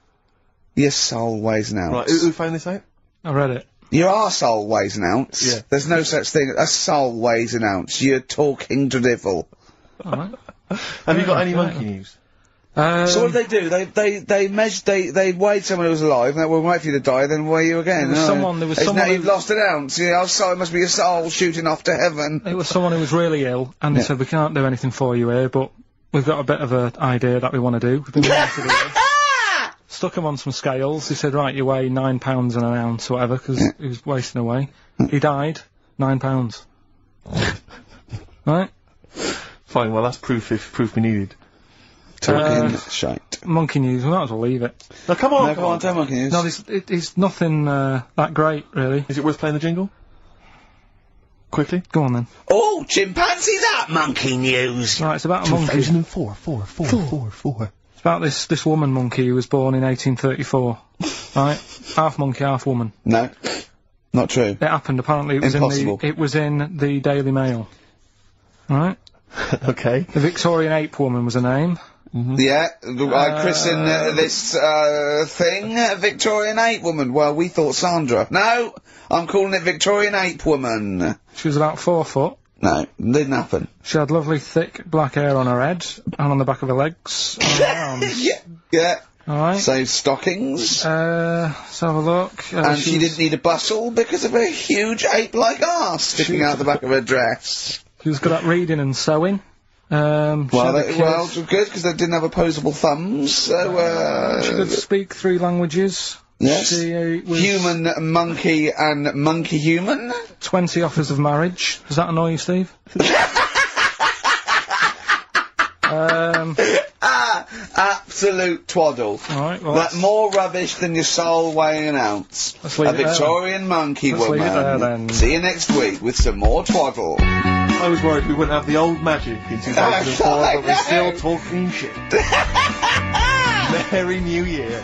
Your soul weighs an ounce. Right, who found this out? I read it. Your arsehole weighs an ounce. Yeah. There's no such thing. A soul weighs an ounce. You're talking drivel. Alright. Have you got any monkey news? So what did they do? They measured, they weighed someone who was alive, and they will wait for you to die, then weigh you again. There was someone Now you've who- lost an ounce. You know, so it must be your soul shooting off to heaven. It was someone who was really ill, and they said, we can't do anything for you here, but we've got a bit of an idea that we want to do. We've been wanting to do this. Stuck him on some scales. He said, right, you weigh 9 pounds and an ounce, or whatever, because he was wasting away. He died. 9 pounds. Right? Fine, well, that's proof we needed. Talking shite. Monkey news, we might as well leave it. No, come on, No, come on, tell monkey news. No, it's nothing that great, really. Is it worth playing the jingle? Quickly? Go on, then. Oh, chimpanzee that monkey news! Right, it's about a monkey. 2004, four. It's about this woman monkey who was born in 1834. Right? Half monkey, half woman. No. Not true. It happened, apparently. It was Impossible. it was in the Daily Mail. Right? Okay. The Victorian ape woman was her name. Yeah, I christen this thing Victorian Ape Woman. Well, we thought Sandra. No, I'm calling it Victorian Ape Woman. She was about 4 foot. No, didn't happen. She had lovely thick black hair on her head and on the back of her legs and on her arms. Yeah. Alright. So stockings. Let's have a look. And she didn't need a bustle because of a huge ape-like arse sticking out the back of her dress. She was good at reading and sewing. Well, good, because they didn't have opposable thumbs, so, she could speak 3 languages. Yes. She was Human, monkey, and monkey-human. 20 offers of marriage. Does that annoy you, Steve? Absolute twaddle. Alright, well, That more rubbish than your soul weighing an ounce. Let's leave A it there, Victorian monkey Let's leave woman. it there, then. See you next week with some more twaddle. I was worried we wouldn't have the old magic in 2004, but we're still talking shit. Merry New Year.